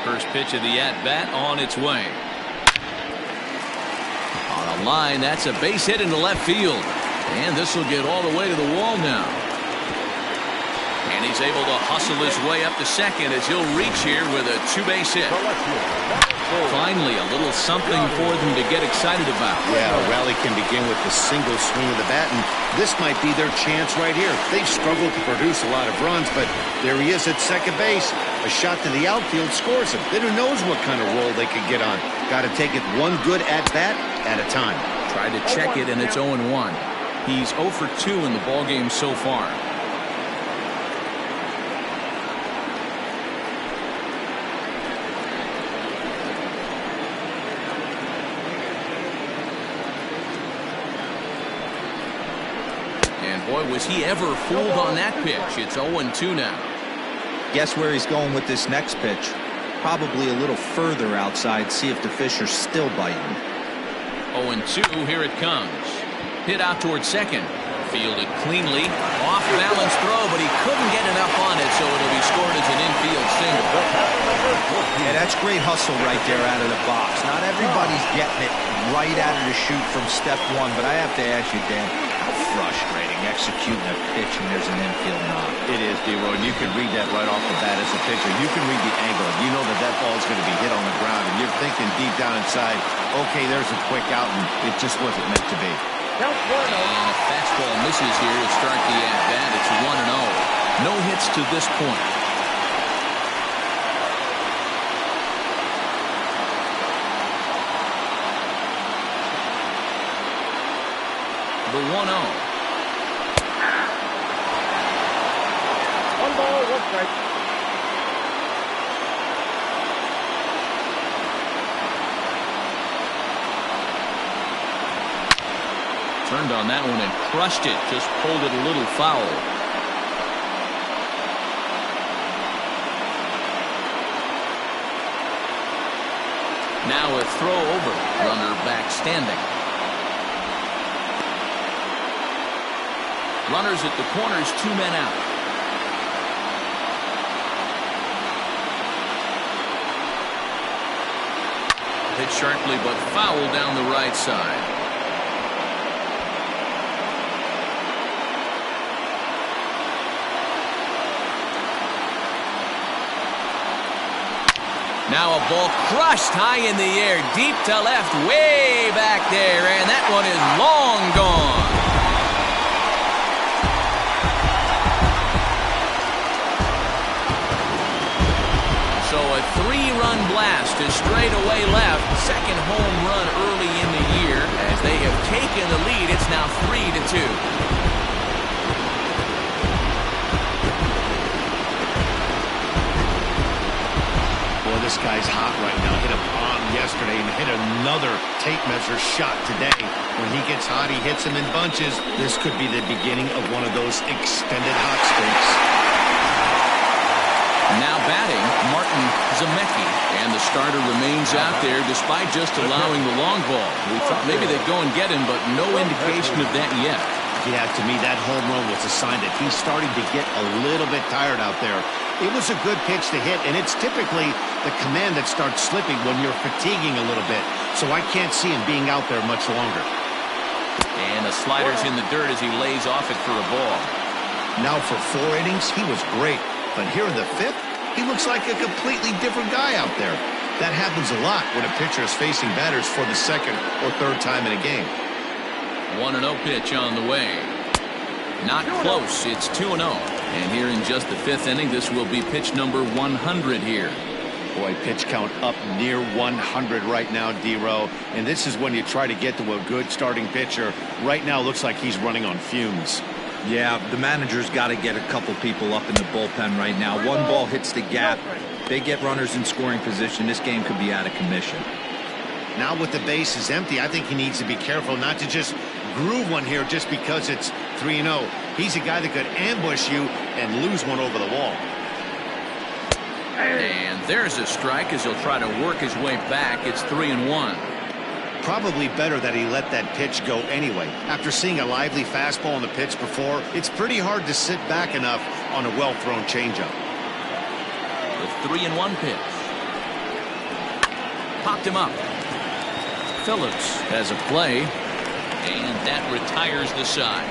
First pitch of the at-bat on its way. On a line, that's a base hit into left field. And this will get all the way to the wall now. And he's able to hustle his way up to second as he'll reach here with a 2-base hit. Finally, a little something for them to get excited about. Yeah, a rally can begin with a single swing of the bat, and this might be their chance right here. They've struggled to produce a lot of runs, but there he is at second base. A shot to the outfield scores him. Then who knows what kind of roll they could get on. Got to take it one good at-bat at a time. Tried to check it, and it's 0-1. He's 0 for 2 in the ballgame so far. Boy, was he ever fooled on that pitch. It's 0-2 now. Guess where he's going with this next pitch? Probably a little further outside. See if the fish are still biting. 0-2. Here it comes. Hit out towards second. Fielded cleanly. Off balance throw, but he couldn't get enough on it, so it'll be scored as an infield single. Yeah, that's great hustle right there out of the box. Not everybody's getting it right out of the chute from step one, but I have to ask you, Dan, how frustrating executing a pitch when there's an infield knock. It is, D-Roy, and you can read that right off the bat as a pitcher. You can read the angle. You know that that ball is going to be hit on the ground, and you're thinking deep down inside, okay, there's a quick out, and it just wasn't meant to be. And a fastball misses here to start the at-bat. It's 1-0. No hits to this point. The 1-0. 1 ball, 1 strike. Turned on that one and crushed it. Just pulled it a little foul. Now a throw over. Runner back standing. Runners at the corners, 2 men out. Hit sharply but foul down the right side. Now a ball crushed high in the air, deep to left, way back there, and that one is long gone. So a 3-run blast to straightaway left. Second home run early in the year. As they have taken the lead, it's now 3-2. Boy, this guy's hot right now. Hit a bomb yesterday and hit another tape measure shot today. When he gets hot, he hits them in bunches. This could be the beginning of one of those extended hot streaks. Now batting, Martin Zemecki, and the starter remains out there despite just allowing the long ball. We thought maybe they'd go and get him, but no indication of that yet. Yeah, to me, that home run was a sign that he's starting to get a little bit tired out there. It was a good pitch to hit, and it's typically the command that starts slipping when you're fatiguing a little bit. So I can't see him being out there much longer. And the slider's in the dirt as he lays off it for a ball. Now for 4 innings, he was great. But here in the 5th, he looks like a completely different guy out there. That happens a lot when a pitcher is facing batters for the 2nd or 3rd time in a game. 1-0 pitch on the way. Not close. It's 2-0. And here in just the 5th inning, this will be pitch number 100 here. Boy, pitch count up near 100 right now, D-Row. And this is when you try to get to a good starting pitcher. Right now, looks like he's running on fumes. Yeah, the manager's got to get a couple people up in the bullpen right now. One ball hits the gap. They get runners in scoring position. This game could be out of commission. Now with the bases empty, I think he needs to be careful not to just groove one here just because it's 3-0. He's a guy that could ambush you and lose one over the wall. And there's a strike as he'll try to work his way back. It's 3-1. Probably better that he let that pitch go anyway. After seeing a lively fastball on the pitch before, it's pretty hard to sit back enough on a well-thrown changeup. The 3-1 pitch. Popped him up. Phillips has a play, and that retires the side.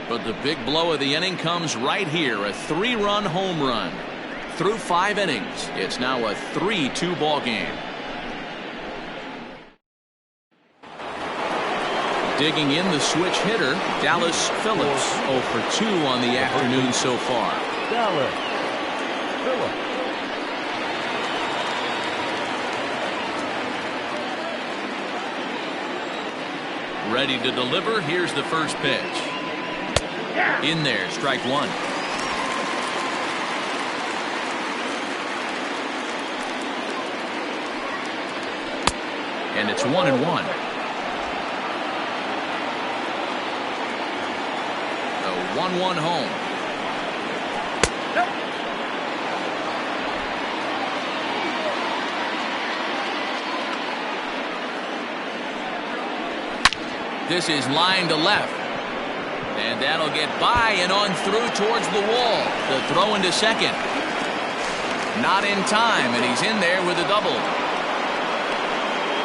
But the big blow of the inning comes right here, a 3-run home run. Through 5 innings, it's now a 3-2 ball game. Digging in the switch hitter, Dallas Phillips, 0 for 2 on the afternoon so far. Dallas Phillips. Ready to deliver. Here's the first pitch. In there, strike 1. And it's 1-1. The 1-1 home. This is line to left. And that'll get by and on through towards the wall. The throw into second. Not in time, and he's in there with a double.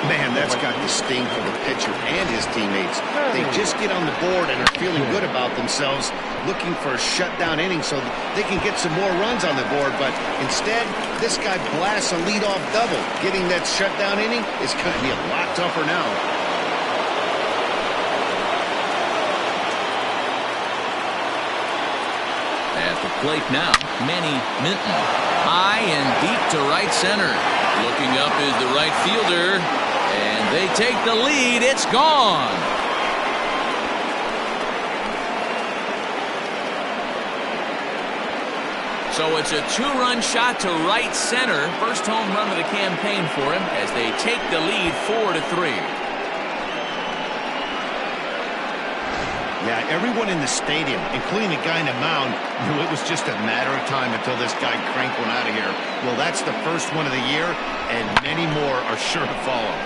Man, that's got to sting for the pitcher and his teammates. They just get on the board and are feeling good about themselves, looking for a shutdown inning so they can get some more runs on the board. But instead, this guy blasts a leadoff double. Getting that shutdown inning is going to be a lot tougher now. At the plate now, Manny Minton. High and deep to right center. Looking up is the right fielder. And they take the lead. It's gone. So it's a two-run shot to right center. First home run of the campaign for him as they take the lead 4-3. Yeah, everyone in the stadium, including the guy in the mound, knew it was just a matter of time until this guy cranked one out of here. Well, that's the first one of the year, and many more are sure to follow.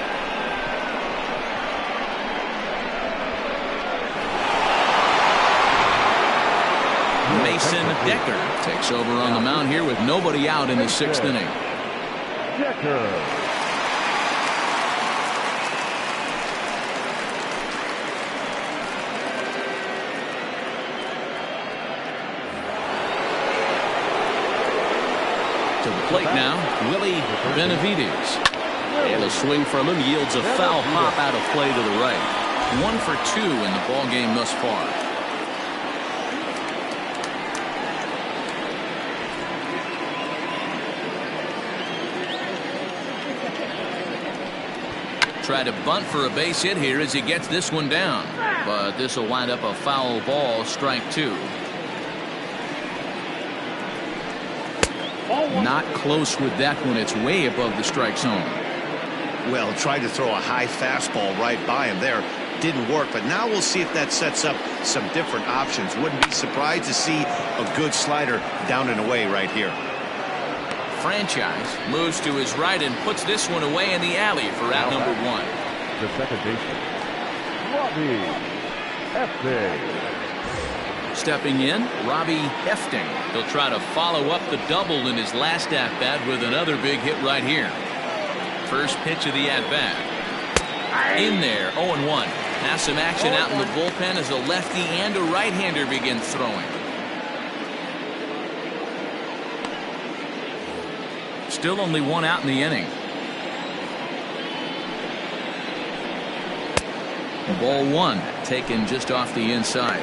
Mason Decker takes over on the mound here with nobody out in the sixth inning. Decker. To the plate now, Willie Benavides. And a swing from him yields a foul pop out of play to the right. 1 for 2 in the ball game thus far. Try to bunt for a base hit here as he gets this one down. But this will wind up a foul ball, strike 2. Not close with that one. It's way above the strike zone. Well, tried to throw a high fastball right by him there. Didn't work, but now we'll see if that sets up some different options. Wouldn't be surprised to see a good slider down and away right here. Franchise moves to his right and puts this one away in the alley for out number 1. The second baseman, Robbie Hefting. Stepping in, Robbie Hefting. He'll try to follow up the double in his last at-bat with another big hit right here. First pitch of the at-bat. In there, 0-1. Now some action out in the bullpen as a lefty and a right-hander begins throwing. Still only 1 out in the inning. Ball 1 taken just off the inside.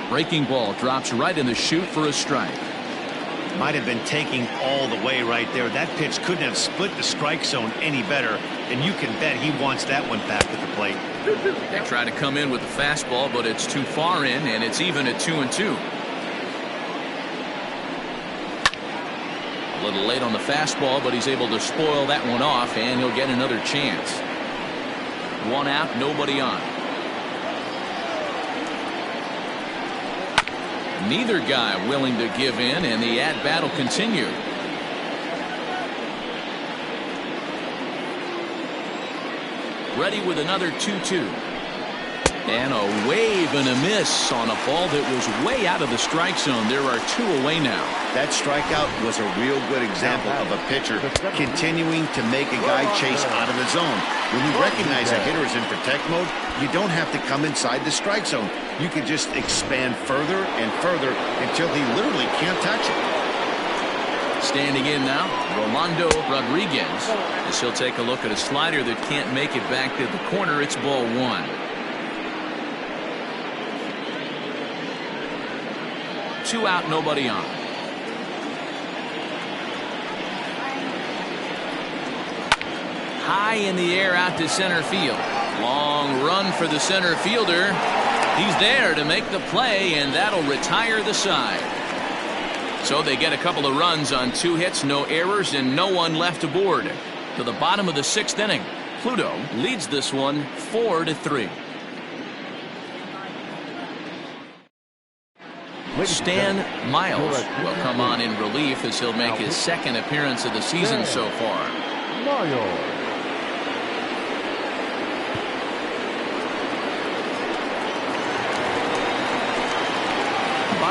Breaking ball drops right in the chute for a strike. Might have been taking all the way right there. That pitch couldn't have split the strike zone any better, and you can bet he wants that one back at the plate. They try to come in with the fastball, but it's too far in, and it's even at 2-2. A little late on the fastball, but he's able to spoil that one off, and he'll get another chance. 1 out, nobody on. Neither guy willing to give in, and the at-bat will continue. Ready with another 2-2. And a wave and a miss on a ball that was way out of the strike zone. There are 2 away now. That strikeout was a real good example of a pitcher continuing to make a guy chase out of the zone. When you recognize a hitter is in protect mode, you don't have to come inside the strike zone. You can just expand further and further until he literally can't touch it. Standing in now, Rolando Rodriguez. As he'll take a look at a slider that can't make it back to the corner. It's ball 1. 2 out, nobody on. High in the air out to center field. Long run for the center fielder. He's there to make the play, and that'll retire the side. So they get a couple of runs on 2 hits, no errors, and no one left aboard. To the bottom of the 6th inning, Pluto leads this one 4-3. Stan Miles will come on in relief as he'll make his 2nd appearance of the season so far.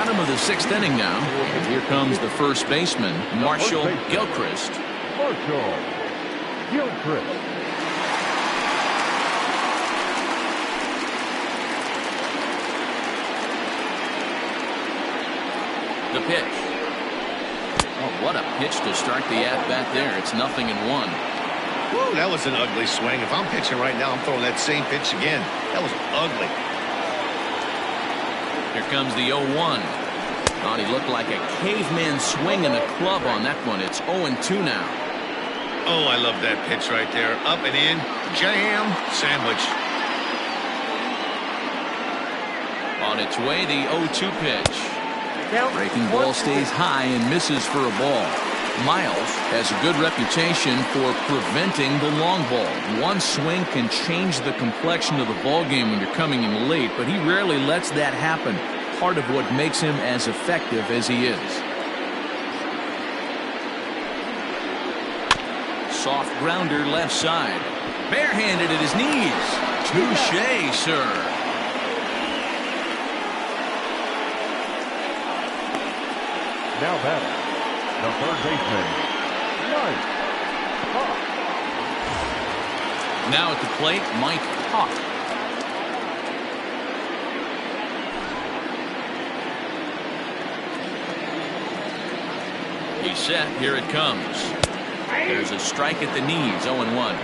Bottom of the 6th inning now. And here comes the first baseman, Marshall Gilchrist. Marshall Gilchrist. The pitch. Oh, what a pitch to start the at-bat there. It's 0-1. Woo, that was an ugly swing. If I'm pitching right now, I'm throwing that same pitch again. That was ugly. Here comes the 0-1. Thought he looked like a caveman swinging a club on that one. It's 0-2 now. Oh, I love that pitch right there. Up and in, jam, sandwich. On its way, the 0-2 pitch. Breaking ball stays high and misses for a ball. Miles has a good reputation for preventing the long ball. One swing can change the complexion of the ball game when you're coming in late, but he rarely lets that happen. Part of what makes him as effective as he is. Soft grounder left side. Barehanded at his knees. Touché, sir. Now batting, the third baseman, Mike Hawk. Now at the plate, Mike Hawk. He's set. Here it comes. There's a strike at the knees. 0-1.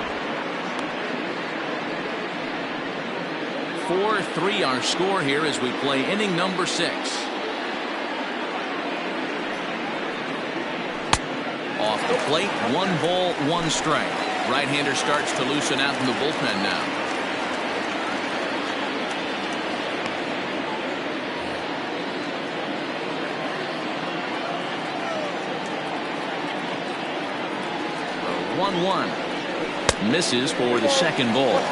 4-3 our score here as we play inning number 6. Off the plate, 1 ball, 1 strike. Right-hander starts to loosen out in the bullpen now. The 1-1. Misses for the second ball.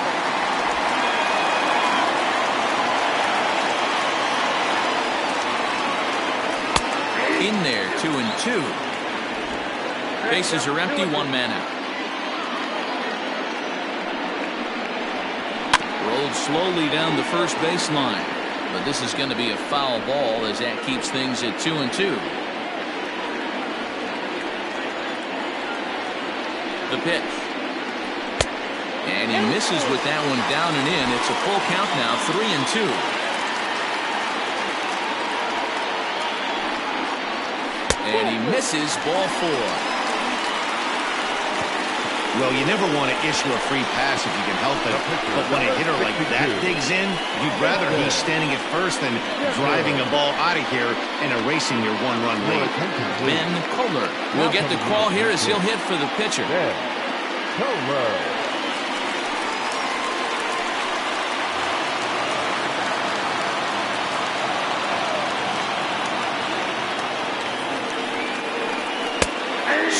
In there, 2-2. Bases are empty, 1 man out. Rolled slowly down the first baseline, but this is going to be a foul ball as that keeps things at 2-2. The pitch. And he misses with that one down and in. It's a full count now, 3-2. And he misses, ball 4. Well, you never want to issue a free pass if you can help it, but when a hitter like that digs in, you'd rather he's standing at first than driving a ball out of here and erasing your 1-run lead. Ben Kohler will get the call here as he'll hit for the pitcher. Ben Kohler.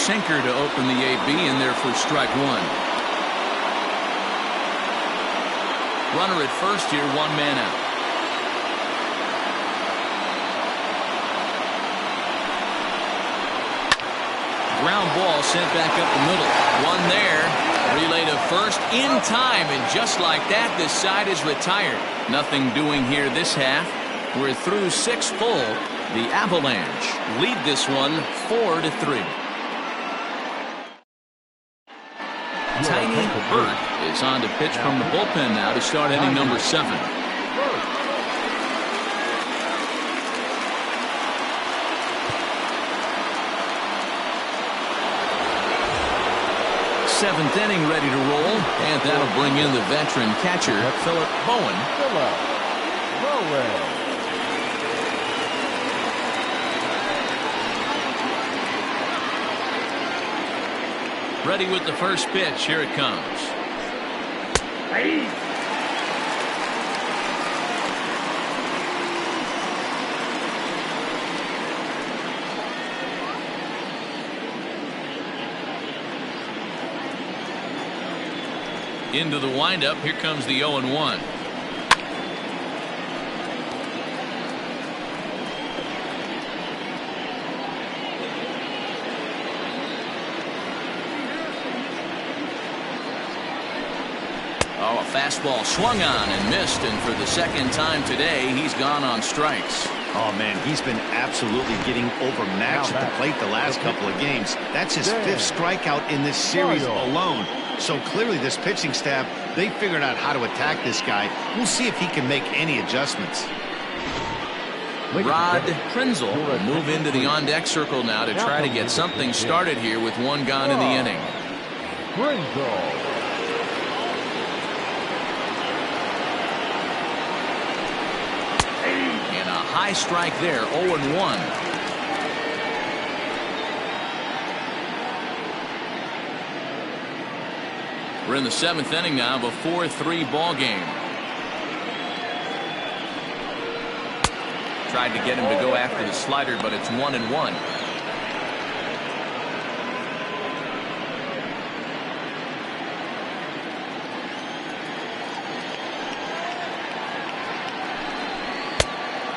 Sinker to open the AB in there for strike 1. Runner at first here, 1 man out. Ground ball sent back up the middle. 1 there. Relay to first in time, and just like that, this side is retired. Nothing doing here this half. We're through 6 full. The Avalanche lead this one 4-3. Tiny Burt is on to pitch from the bullpen now to start inning number 7. 7th inning ready to roll, and that'll bring in the veteran catcher, Philip Bowen. Ready with the first pitch. Here it comes. Into the windup. Here comes the 0-1. Oh, a fastball swung on and missed, and for the second time today, he's gone on strikes. Oh, man, he's been absolutely getting overmatched at the plate the last couple of games. That's his 5th strikeout in this series alone. So clearly this pitching staff, they figured out how to attack this guy. We'll see if he can make any adjustments. Rod Prinzel will move into the on-deck circle now to try to get something started here with 1 gone in the inning. Prinzel. And a high strike there, 0-1. We're in the 7th inning now of a 4-3 ball game. Tried to get him to go after the slider, but it's 1-1.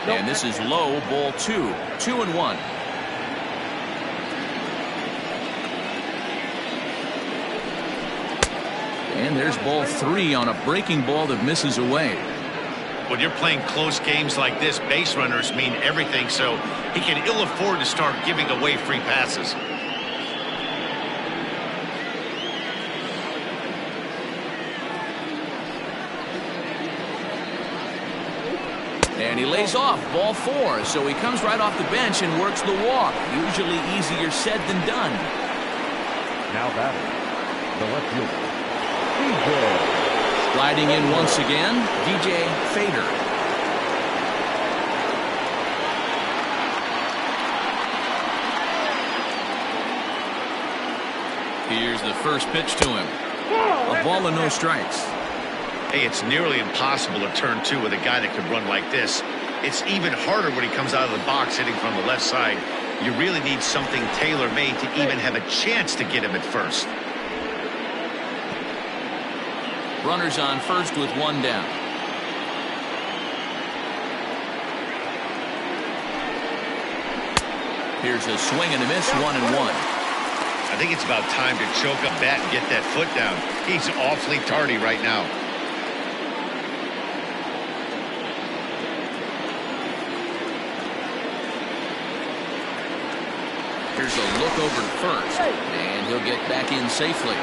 And this is low, ball 2, 2-1. And there's ball 3 on a breaking ball that misses away. When you're playing close games like this, base runners mean everything, so he can ill afford to start giving away free passes. And he lays off, ball 4, so he comes right off the bench and works the walk. Usually easier said than done. Now batting, the left fielder, DJ. Riding in once again, DJ Fader. Here's the first pitch to him. A ball and no strikes. Hey, it's nearly impossible to turn 2 with a guy that could run like this. It's even harder when he comes out of the box hitting from the left side. You really need something tailor-made to even have a chance to get him at first. Runners on first with 1 down. Here's a swing and a miss, 1-1. I think it's about time to choke a bat and get that foot down. He's awfully tardy right now. Here's a look over to first, and he'll get back in safely.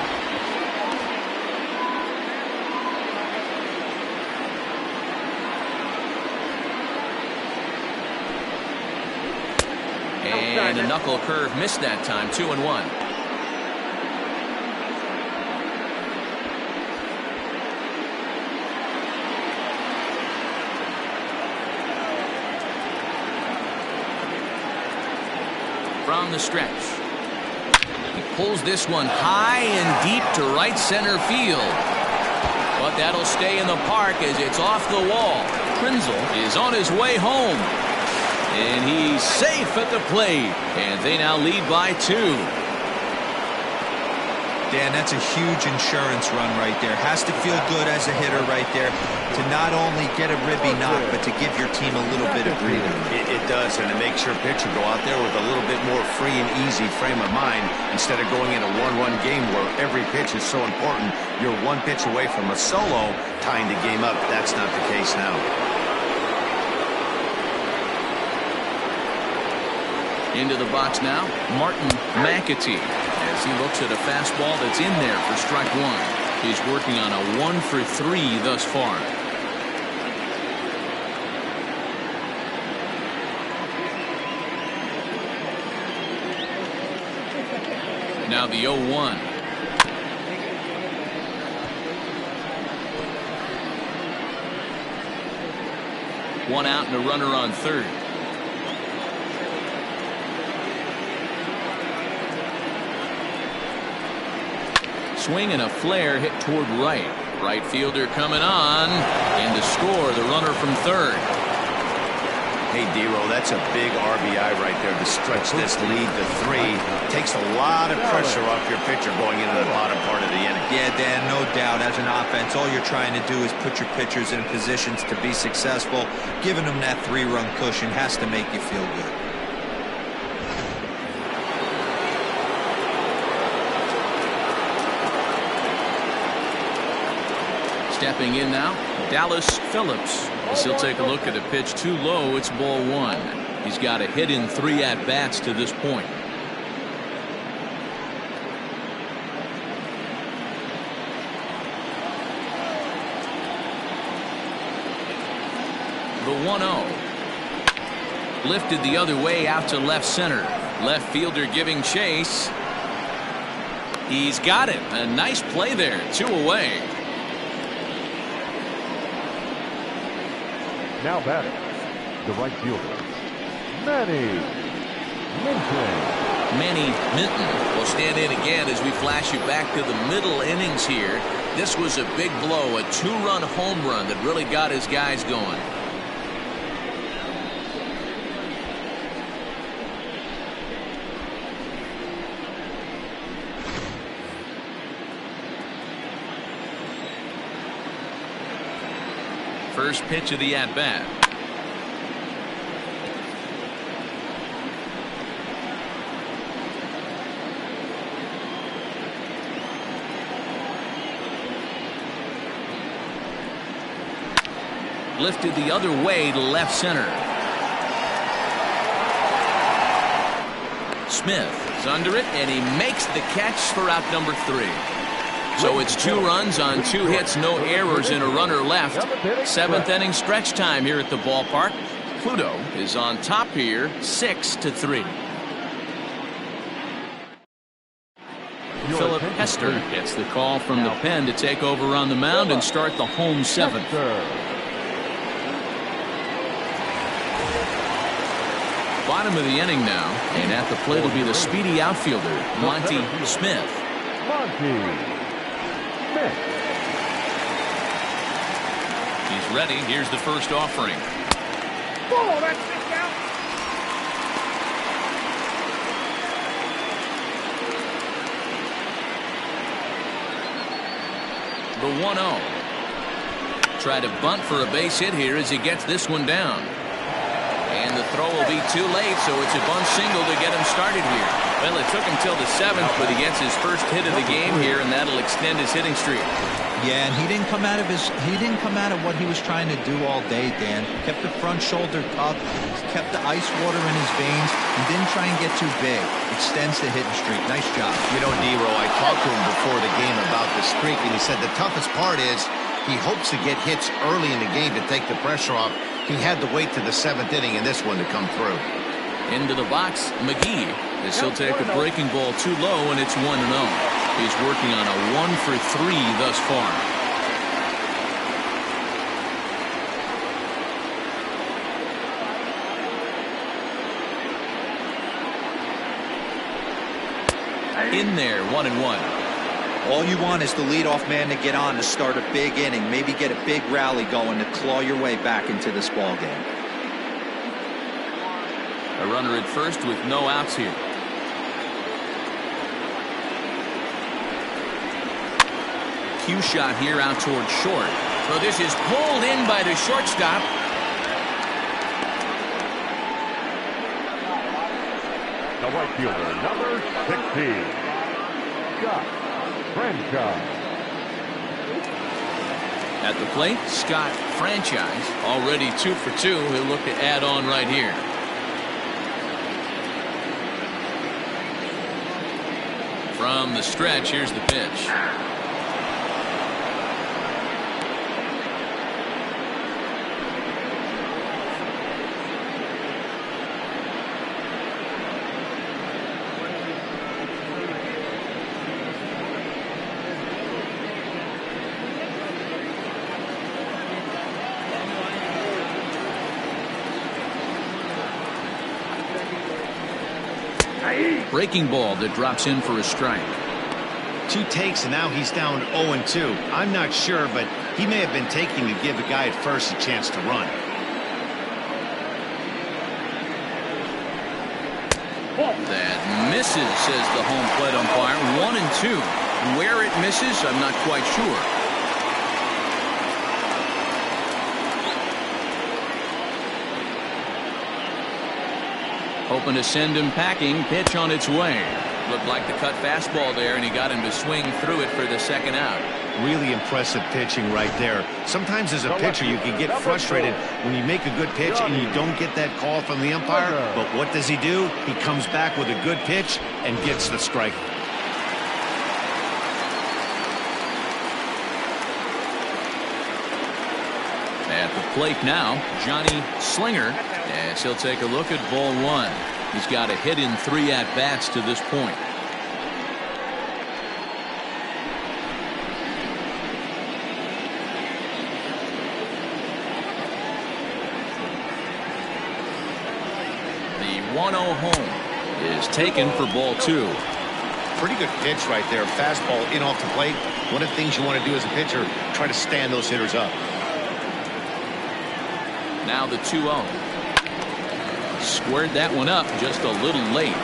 And a knuckle curve missed that time, 2-1. From the stretch. He pulls this one high and deep to right center field. But that'll stay in the park as it's off the wall. Prinzel is on his way home. And he's safe at the plate. And they now lead by 2. Dan, that's a huge insurance run right there. Has to feel good as a hitter right there to not only get a ribby knock, but to give your team a little bit of breathing. It does, and it makes your pitcher go out there with a little bit more free and easy frame of mind instead of going in a one-run game where every pitch is so important. You're 1 pitch away from a solo tying the game up. That's not the case now. Into the box now, Martin McAtee, as he looks at a fastball that's in there for strike 1. He's working on a 1 for 3 thus far. Now the 0-1. One out and a runner on third. Swing and a flare hit toward right. Right fielder coming on. And to score, the runner from third. Hey, D-Roll, that's a big RBI right there to stretch this lead to 3. Takes a lot of pressure off your pitcher going into the bottom part of the inning. Yeah, Dan, no doubt. As an offense, all you're trying to do is put your pitchers in positions to be successful. Giving them that 3-run cushion has to make you feel good. Stepping in now, Dallas Phillips. As he'll take a look at a pitch too low. It's ball one. He's got a hit in 3 at-bats to this point. The 1-0. Lifted the other way out to left center. Left fielder giving chase. He's got it. A nice play there. 2 away. Now batting, the right fielder, Manny Minton will stand in again as we flash you back to the middle innings here. This was a big blow, a 2-run home run that really got his guys going. First pitch of the at-bat. Lifted the other way to left center. Smith is under it, and he makes the catch for out number 3. So it's 2 runs on 2 hits, no errors, and a runner left. 7th inning stretch time here at the ballpark. Pluto is on top here, 6-3. Philip Hester gets the call from the pen to take over on the mound and start the home 7th. Bottom of the inning now, and at the plate will be the speedy outfielder, Monty Smith. He's ready. Here's the first offering. Whoa, that's it out. The 1-0. Try to bunt for a base hit here as he gets this one down. And the throw will be too late, so it's a bunt single to get him started here. Well, it took him till the 7th, but he gets his first hit of the game here, and that'll extend his hitting streak. Yeah, and he didn't come out of what he was trying to do all day, Dan. Kept the front shoulder up, kept the ice water in his veins, and didn't try and get too big. Extends the hitting streak. Nice job. You know, D-Row, I talked to him before the game about the streak, and he said the toughest part is he hopes to get hits early in the game to take the pressure off. He had to wait to the 7th inning in this one to come through. Into the box, McGee, as he'll take a breaking ball too low, and it's 1-0. He's working on a 1-for-3 thus far. In there, 1-1. All you want is the leadoff man to get on to start a big inning, maybe get a big rally going to claw your way back into this ball game. A runner at first with no outs here. Cue shot here out towards short. So this is pulled in by the shortstop. The right fielder, number 16, Scott Franchise. At the plate, Scott Franchise, already 2 for 2. He'll look to add on right here. From the stretch, here's the pitch. Breaking ball that drops in for a strike. 2 takes, and now he's down 0-2. I'm not sure, but he may have been taking to give the guy at first a chance to run. That misses, says the home plate umpire. 1-2. Where it misses, I'm not quite sure. Hoping to send him packing. Pitch on its way. Looked like the cut fastball there, and he got him to swing through it for the second out. Really impressive pitching right there. Sometimes as a pitcher you can get frustrated when you make a good pitch and you don't get that call from the umpire. But what does he do? He comes back with a good pitch and gets the strike. At the plate now, Johnny Slinger, as he'll take a look at ball one. He's got a hit in 3 at-bats to this point. The 1-0 home is taken for ball 2. Pretty good pitch right there. Fastball in off the plate. One of the things you want to do as a pitcher, try to stand those hitters up. Now the 2-0. Squared that one up just a little late.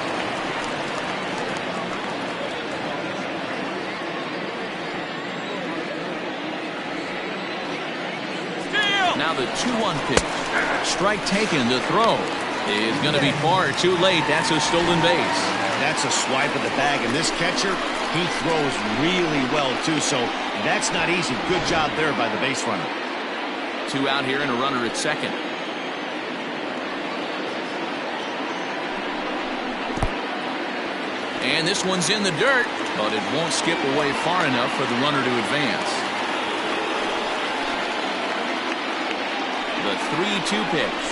Now the 2-1 pitch. Strike taken. To throw is going to be far too late. That's a stolen base. That's a swipe of the bag, and this catcher, he throws really well too, so that's not easy. Good job there by the base runner. 2 out here and a runner at second. And this one's in the dirt, but it won't skip away far enough for the runner to advance. The 3-2 pitch.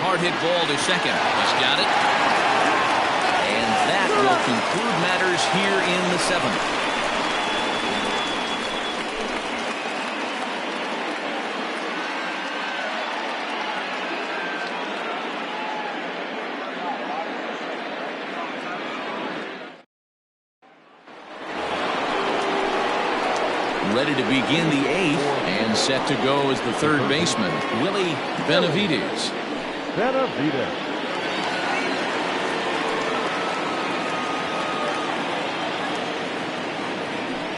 Hard hit ball to second. He's got it. And that will conclude matters here in the 7th. Ready to begin the 8th and set to go as the third baseman, Willie Benavides.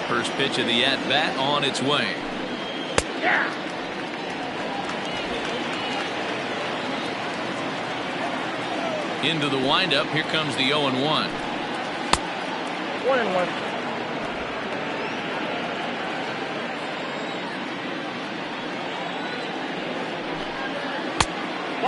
First pitch of the at-bat on its way. Into the windup. Here comes the 0-1. 1-1.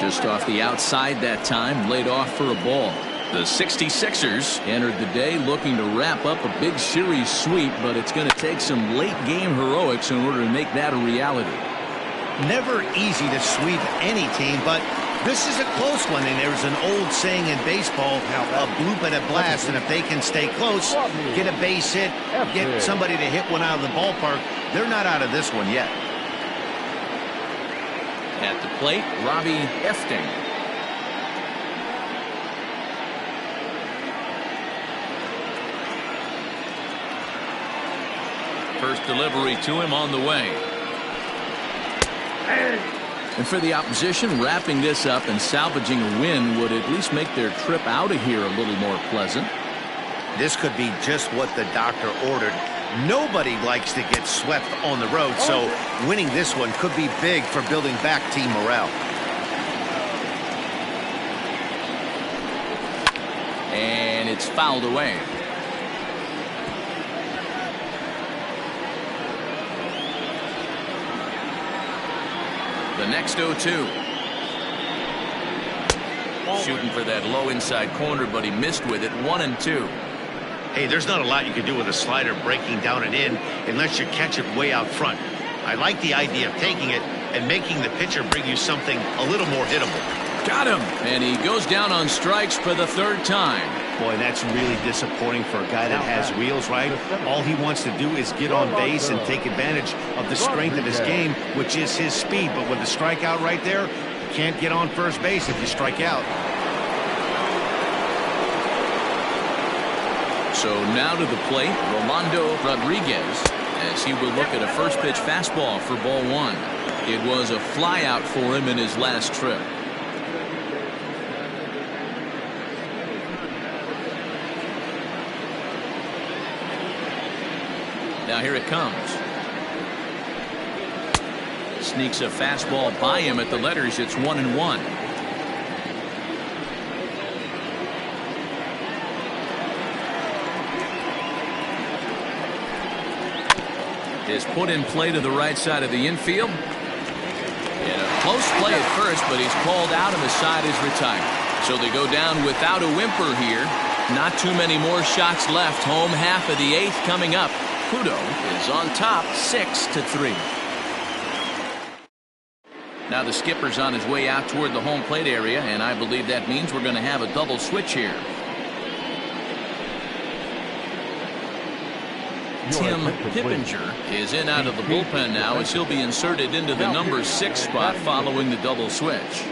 Just off the outside that time, laid off for a ball. The 66ers entered the day looking to wrap up a big series sweep, but it's going to take some late game heroics in order to make that a reality. Never easy to sweep any team, but this is a close one, and there's an old saying in baseball, a bloop and a blast, and if they can stay close, get a base hit, get somebody to hit one out of the ballpark, they're not out of this one yet. At the plate, Robbie Efting. First delivery to him on the way. And for the opposition, wrapping this up and salvaging a win would at least make their trip out of here a little more pleasant. This could be just what the doctor ordered. Nobody likes to get swept on the road, so winning this one could be big for building back team morale. And it's fouled away. The next 0-2. Shooting for that low inside corner, but he missed with it. 1-2. Hey, there's not a lot you can do with a slider breaking down and in unless you catch it way out front. I like the idea of taking it and making the pitcher bring you something a little more hittable. Got him. And he goes down on strikes for the 3rd time. Boy, that's really disappointing for a guy that has wheels, right? All he wants to do is get on base and take advantage of the strength of his game, which is his speed. But with the strikeout right there, you can't get on first base if you strike out. So now to the plate, Rolando Rodriguez, as he will look at a first pitch fastball for ball 1. It was a flyout for him in his last trip. Now here it comes. Sneaks a fastball by him at the letters. It's 1-1. is put in play to the right side of the infield. And a close play at first, but he's called out and the side is retired. So they go down without a whimper here. Not too many more shots left. Home half of the 8th coming up. Kudo is on top 6-3. Now the skipper's on his way out toward the home plate area, and I believe that means we're going to have a double switch here. Tim Pippinger is in out of the bullpen now as he'll be inserted into the number 6 spot following the double switch.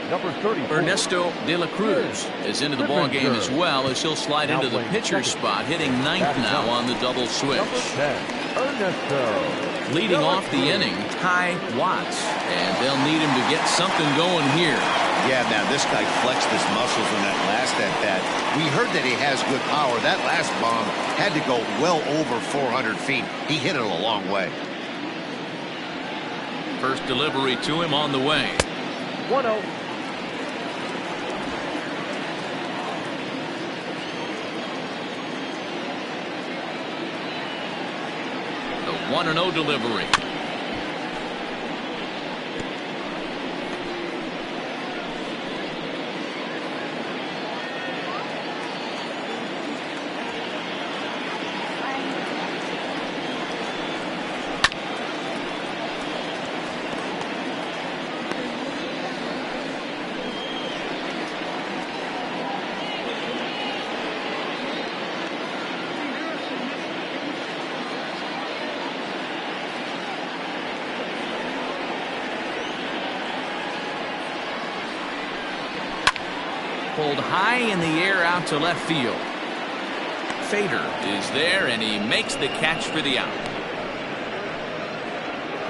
Ernesto De La Cruz is into the ball game as well as he'll slide into the pitcher spot, hitting 9th now on the double switch. Leading off the inning, Ty Watts, and they'll need him to get something going here. Yeah, man, this guy flexed his muscles in that last at-bat. We heard that he has good power. That last bomb had to go well over 400 feet. He hit it a long way. First delivery to him on the way. 1-0. The 1-0 delivery. Pulled high in the air out to left field. Fader is there, and he makes the catch for the out.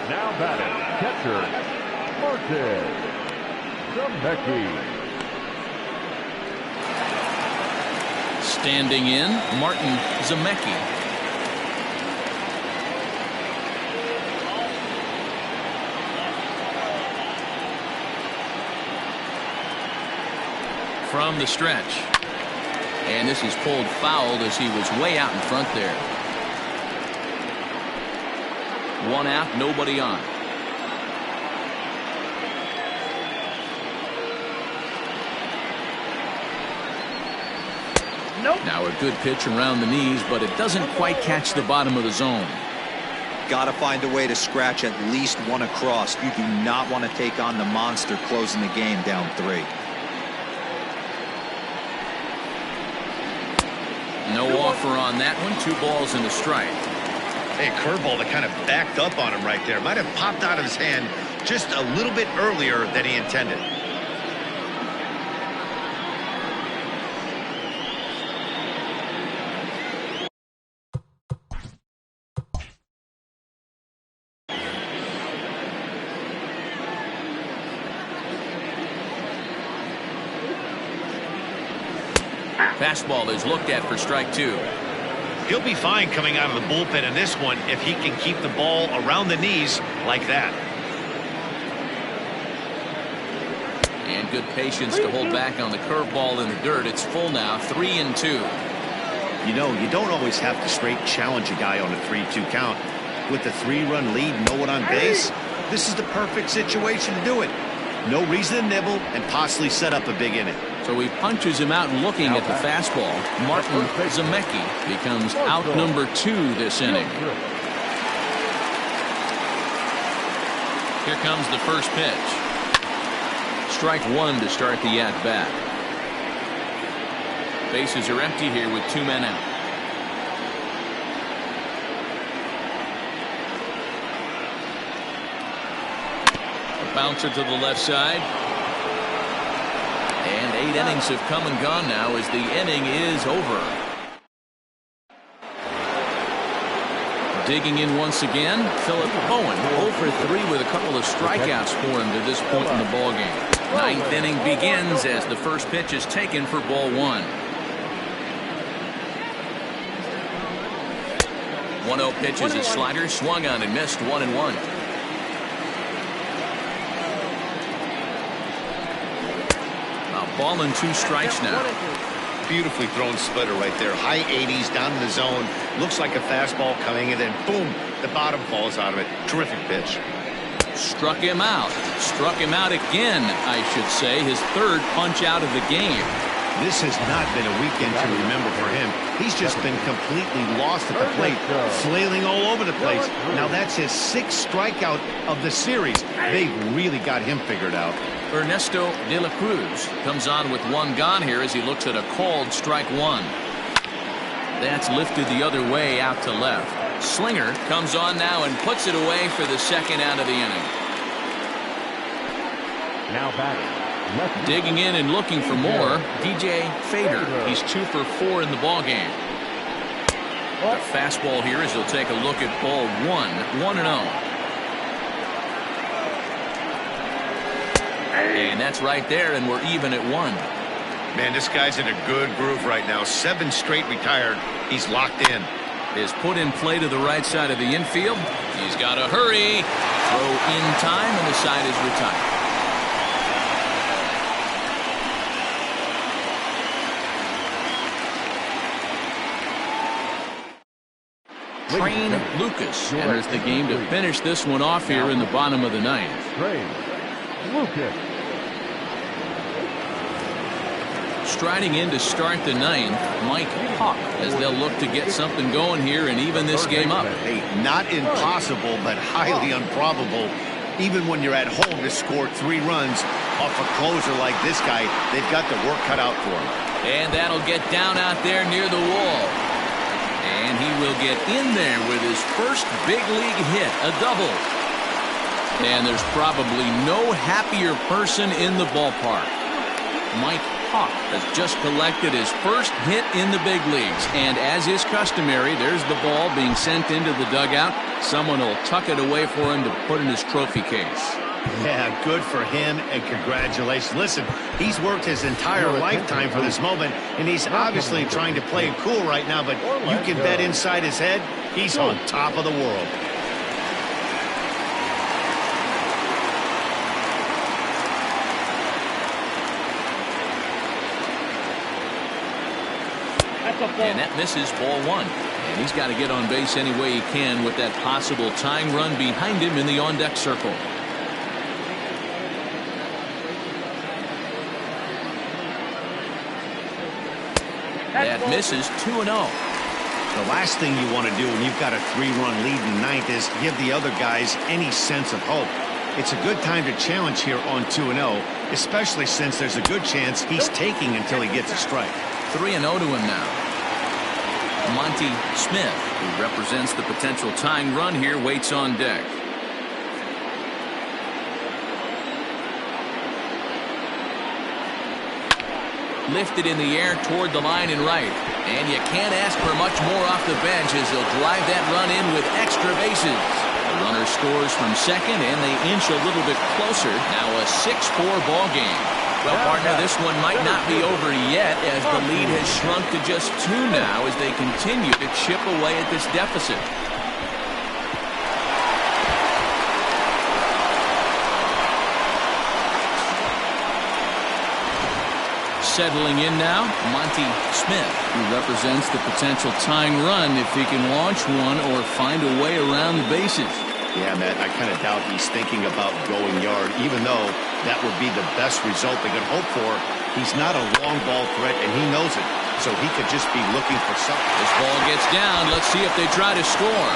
Now batting, catcher, Martin Zemecki. Standing in, Martin Zemecki. From the stretch. And this is pulled fouled as he was way out in front there. 1 out, nobody on. Nope. Now a good pitch around the knees, but it doesn't quite catch the bottom of the zone. Got to find a way to scratch at least one across. You do not want to take on the monster closing the game down 3. No offer on that one. 2 balls and a strike. Hey, curveball that kind of backed up on him right there. Might have popped out of his hand just a little bit earlier than he intended. Fastball is looked at for strike 2. He'll be fine coming out of the bullpen in this one if he can keep the ball around the knees like that. And good patience to hold back on the curveball in the dirt. It's full now, 3-2. You know, you don't always have to straight challenge a guy on a 3-2 count. With the 3-run lead, no one on base, this is the perfect situation to do it. No reason to nibble and possibly set up a big inning. So he punches him out looking at the fastball. Martin Zemecki becomes out number 2 this inning. Here comes the first pitch. Strike 1 to start the at-bat. Bases are empty here with 2 men out. A bouncer to the left side. And 8 innings have come and gone now as the inning is over. Digging in once again, Philip Bowen, 0 for 3 with a couple of strikeouts for him to this point in the ballgame. 9th inning begins as the first pitch is taken for ball 1. 1-0 pitch is a slider, swung on and missed, 1-1. Ball and 2 strikes now. Beautifully thrown splitter right there. High 80s down in the zone. Looks like a fastball coming, and then boom, The bottom falls out of it. Terrific pitch. Struck him out. Struck him out again, I should say. His third punch out of the game. This has not been a weekend to remember for him. He's just been completely lost at the plate, flailing all over the place. Now that's his 6th strikeout of the series. They've really got him figured out. Ernesto de la Cruz comes on with 1 gone here as he looks at a called strike 1. That's lifted the other way out to left. Slinger comes on now and puts it away for the 2nd out of the inning. Now batting. Digging in and looking for more, DJ Fader. He's 2 for 4 in the ballgame. The fastball here as he'll take a look at ball 1, 1-0. And that's right there, and we're even at 1. Man, this guy's in a good groove right now. 7 straight retired. He's locked in. Is put in play to the right side of the infield. He's got to hurry. Throw in time, and the side is retired. Train Lucas enters the game to finish this one off here in the bottom of the 9th. Train Lucas. Striding in to start the 9th, Mike Hawk, as they'll look to get something going here and even this game up. Hey, not impossible, but highly improbable. Even when you're at home to score 3 runs off a closer like this guy, they've got the work cut out for him. And that'll get down out there near the wall. And he will get in there with his first big league hit, a double. And there's probably no happier person in the ballpark. Mike Hawk has just collected his first hit in the big leagues. And as is customary, there's the ball being sent into the dugout. Someone will tuck it away for him to put in his trophy case. Yeah, good for him, and congratulations. Listen, he's worked his entire lifetime for this moment, and he's obviously trying to play it cool right now, but you can bet inside his head, he's on top of the world. And that misses ball 1. And he's got to get on base any way he can with that possible tying run behind him in the on-deck circle. That misses 2-0. The last thing you want to do when you've got a 3-run lead in the 9th is give the other guys any sense of hope. It's a good time to challenge here on 2-0, especially since there's a good chance he's taking until he gets a strike. 3-0 to him now. Monty Smith, who represents the potential tying run here, waits on deck. Lifted in the air toward the line and right. And you can't ask for much more off the bench as he'll drive that run in with extra bases. The runner scores from second, and they inch a little bit closer. Now a 6-4 ball game. Well, partner, this one might not be over yet as the lead has shrunk to just 2 now as they continue to chip away at this deficit. Settling in now, Monty Smith, who represents the potential tying run if he can launch one or find a way around the bases. Yeah, Matt, I kind of doubt he's thinking about going yard, even though that would be the best result they could hope for. He's not a long ball threat, and he knows it, so he could just be looking for something. This ball gets down. Let's see if they try to score.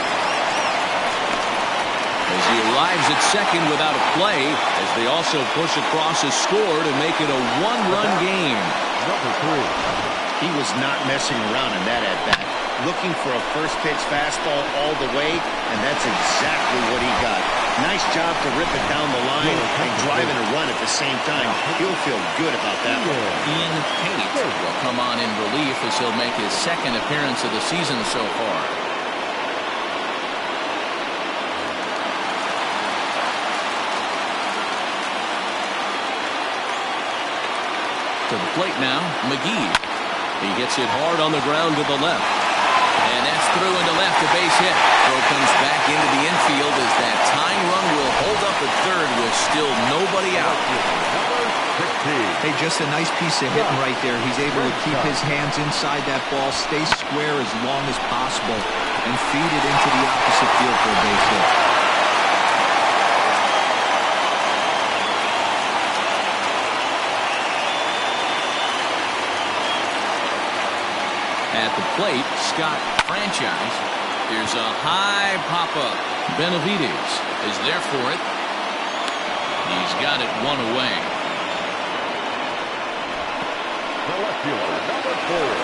As he arrives at second without a play, as they also push across a score to make it a 1-run game. Number 3. He was not messing around in that at-bat. Looking for a first-pitch fastball all the way, and that's exactly what he got. Nice job to rip it down the line and driving a run at the same time. He'll feel good about that one. Ian Pate will come on in relief as he'll make his second appearance of the season so far. To the plate now, McGee. He hits it hard on the ground to the left. And that's through into left, a base hit. Throw comes back into the infield as that tying run will hold up at third with still nobody out. Number 16. Hey, just a nice piece of hitting right there. He's able to keep his hands inside that ball, stay square as long as possible, and feed it into the opposite field for a base hit. At the plate, Scott Franchise. Here's a high pop-up. Benavides is there for it. He's got it one away.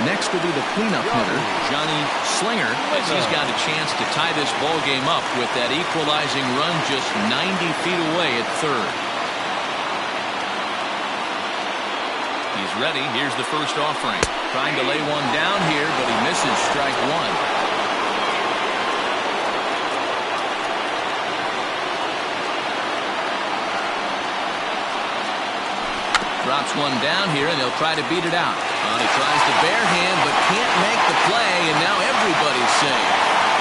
Next will be the cleanup hitter, Johnny Slinger, as he's got a chance to tie this ball game up with that equalizing run just 90 feet away at third. He's ready. Here's the first offering. Trying to lay one down here, but he misses strike one. Drops one down here, and they'll try to beat it out. He tries the bare hand, but can't make the play, and now everybody's safe.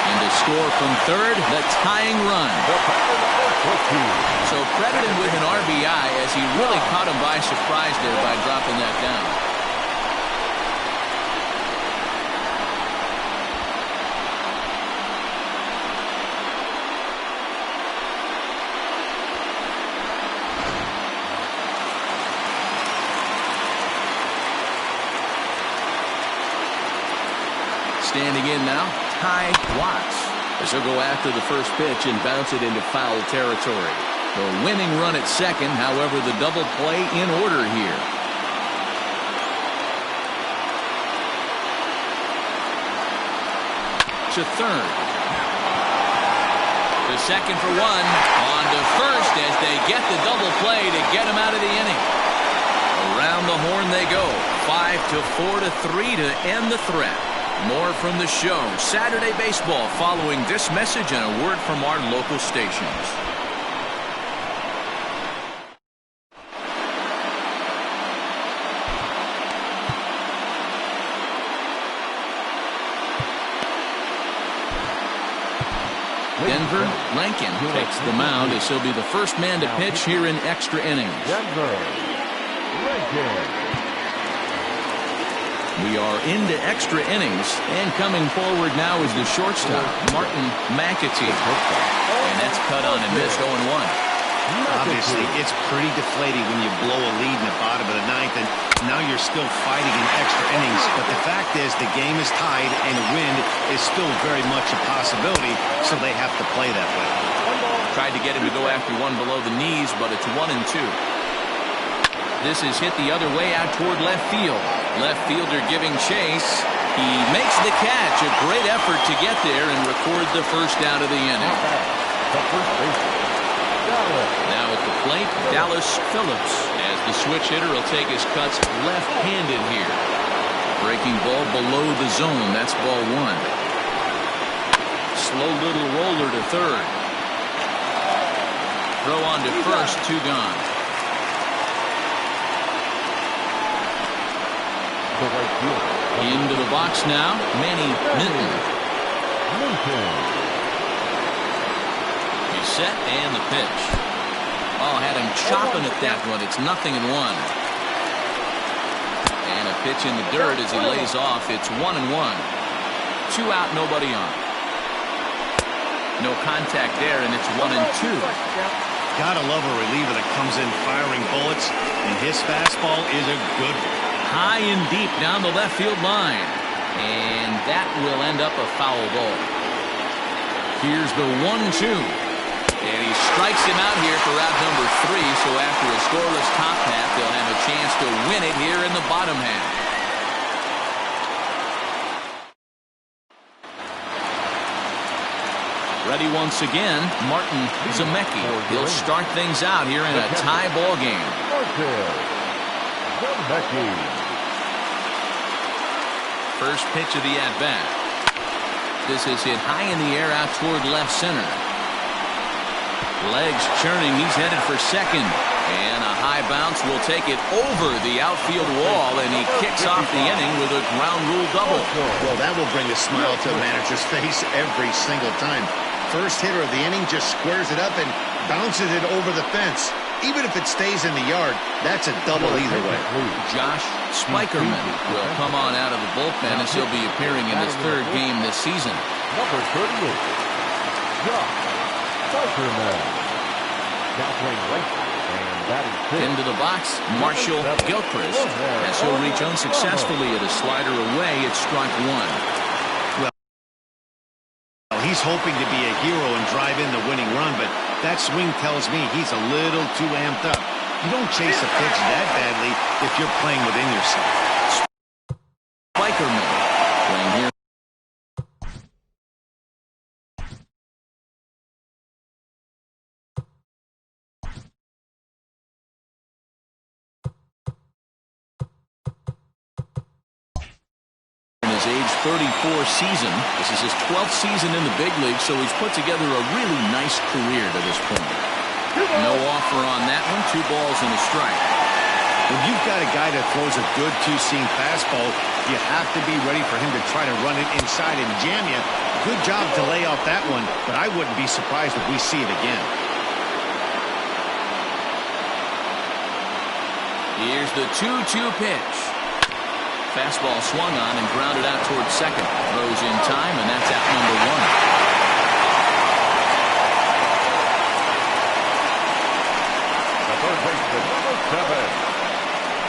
And to score from third, the tying run. So credit him with an RBI, as he really caught him by surprise there by dropping that down. Standing in now, Ty Watts, as he'll go after the first pitch and bounce it into foul territory. The winning run at second, however, the double play in order here. To third. To second for one. On to first as they get the double play to get him out of the inning. Around the horn they go. 5-4 to 3 to end the threat. More from the show. Saturday Baseball following this message and a word from our local stations. Denver Rankin takes the mound as he'll be the first man to pitch here in extra innings. Denver Rankin. We are into extra innings, and coming forward now is the shortstop, Martin McAtee. And that's cut on and missed 0-1. Obviously, it's pretty deflating when you blow a lead in the bottom of the ninth, and now you're still fighting in extra innings. But the fact is, the game is tied, and a win is still very much a possibility, so they have to play that way. Tried to get him to go after one below the knees, but it's 1-2. This is hit the other way out toward left field. Left fielder giving chase. He makes the catch. A great effort to get there and record the first out of the inning. Now at the plate, Dallas Phillips, as the switch hitter will take his cuts left-handed here. Breaking ball below the zone. That's ball one. Slow little roller to third. Throw on to first, 2 gone. Into the box now, Manny Minton. He's set and the pitch. Oh, had him chopping at that one. It's 0-1. And a pitch in the dirt as he lays off. It's 1-1. 2 out, nobody on. No contact there, and it's 1-2. Gotta love a reliever that comes in firing bullets, and his fastball is a good one. High and deep down the left field line. And that will end up a foul ball. Here's the 1-2. And he strikes him out here for out number 3. So after a scoreless top half, they'll have a chance to win it here in the bottom half. Ready once again, Martin Zemecki. He'll start things out here in a tie ball game. First pitch of the at-bat. This is hit high in the air out toward left center. Legs churning. He's headed for second. And a high bounce will take it over the outfield wall, and he kicks off the inning with a ground rule double. Well, that will bring a smile to a manager's face every single time. First hitter of the inning just squares it up and bounces it over the fence. Even if it stays in the yard, that's a double either way. Josh Spikerman will come on out of the bullpen as he'll be appearing in his third game this season. Number 38, Josh Spikerman. Countering right, and batting fifth. Into the box, Marshall Gilchrist, as he'll reach unsuccessfully at a slider away at strike one. Well, he's hoping to be a hero and drive in the winning run, but that swing tells me he's a little too amped up. You don't chase a pitch that badly if you're playing within yourself. Spikerman playing here. Age 34 season. This is his 12th season in the big league, so he's put together a really nice career to this point. No offer on that one. 2 balls and a strike. When you've got a guy that throws a good two-seam fastball, you have to be ready for him to try to run it inside and jam you. Good job to lay off that one, but I wouldn't be surprised if we see it again. Here's the 2-2 pitch. Fastball swung on and grounded out towards second. Throws in time, and that's out number 1. The third baseman, number 7,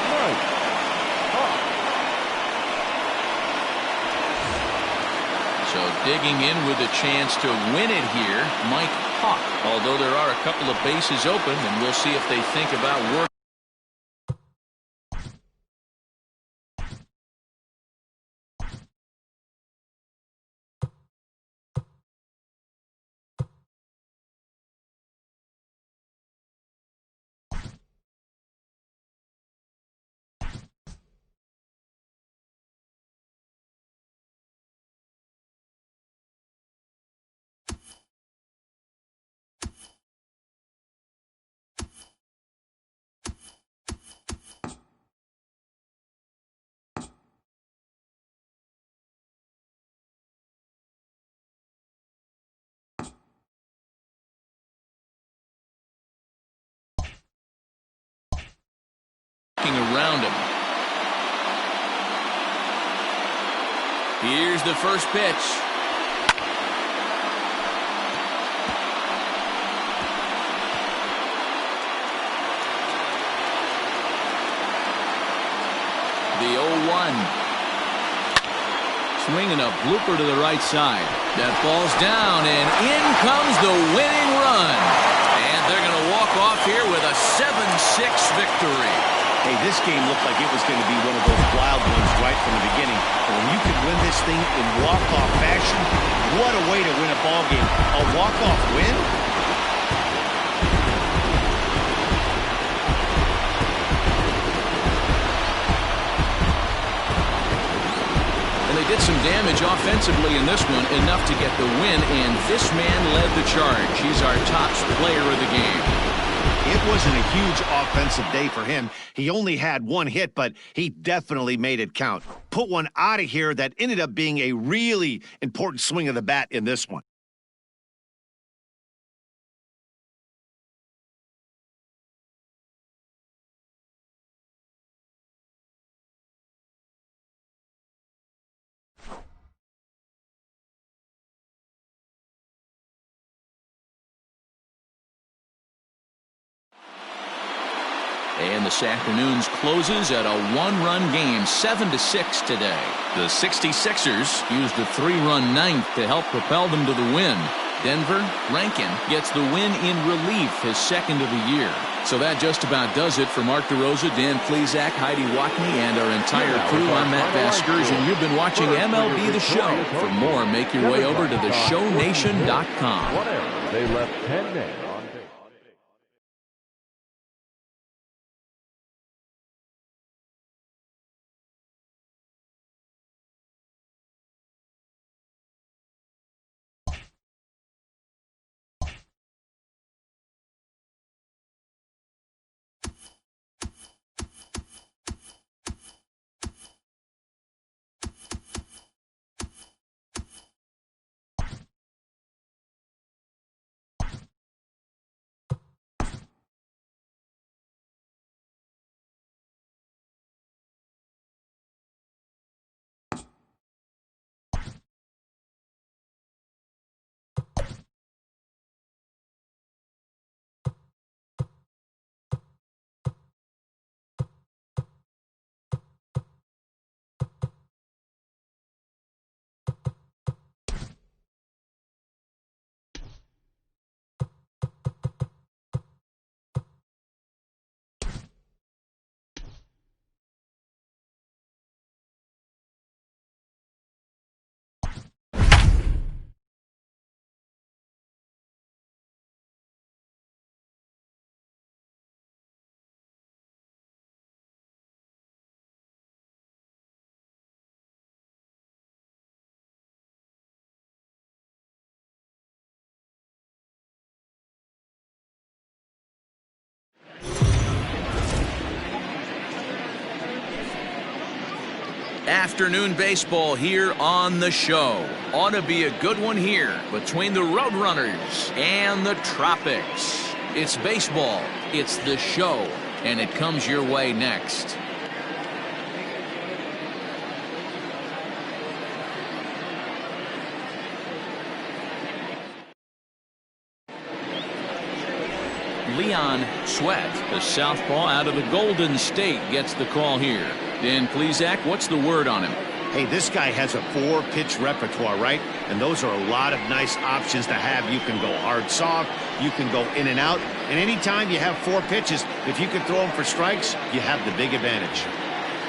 Mike Hawk. So digging in with a chance to win it here, Mike Hawk. Although there are a couple of bases open, and we'll see if they think about working. Around him. Here's the first pitch. The 0-1. Swinging a blooper to the right side. That ball's down, and in comes the winning run. And they're going to walk off here with a 7-6 victory. Hey, this game looked like it was going to be one of those wild ones right from the beginning. But when you can win this thing in walk-off fashion, what a way to win a ball game. A walk-off win? And they did some damage offensively in this one, enough to get the win, and this man led the charge. He's our top player of the game. It wasn't a huge offensive day for him. He only had 1 hit, but he definitely made it count. Put one out of here that ended up being a really important swing of the bat in this one. And this afternoon's closes at a 1-run game, 7-6 today. The 66ers used a 3-run ninth to help propel them to the win. Denver, Rankin gets the win in relief, his second of the year. So that just about does it for Mark DeRosa, Dan Plesac, Heidi Watney, and our entire crew. I'm Matt Vasgersian. You've been watching MLB The Show. For more, make your way over to theshownation.com. Whatever. They left 10 men. Afternoon baseball here on the show. Ought to be a good one here between the Roadrunners and the Tropics. It's baseball, it's the show, and it comes your way next. Leon Sweat, the southpaw out of the Golden State, gets the call here. Dan Plesac, what's the word on him? Hey, this guy has a 4-pitch repertoire, right? And those are a lot of nice options to have. You can go hard soft, you can go in and out, and anytime you have 4 pitches, if you can throw them for strikes, you have the big advantage.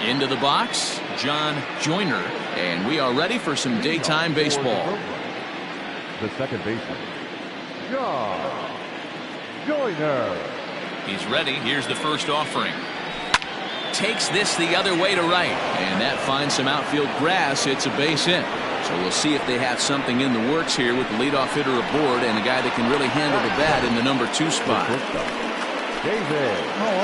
Into the box, John Joyner, and we are ready for some daytime baseball. The second baseman, John Joyner. He's ready. Here's the first offering. Takes this the other way to right, and that finds some outfield grass. It's a base hit. So we'll see if they have something in the works here with the leadoff hitter aboard and a guy that can really handle the bat in the number 2 spot. Oh,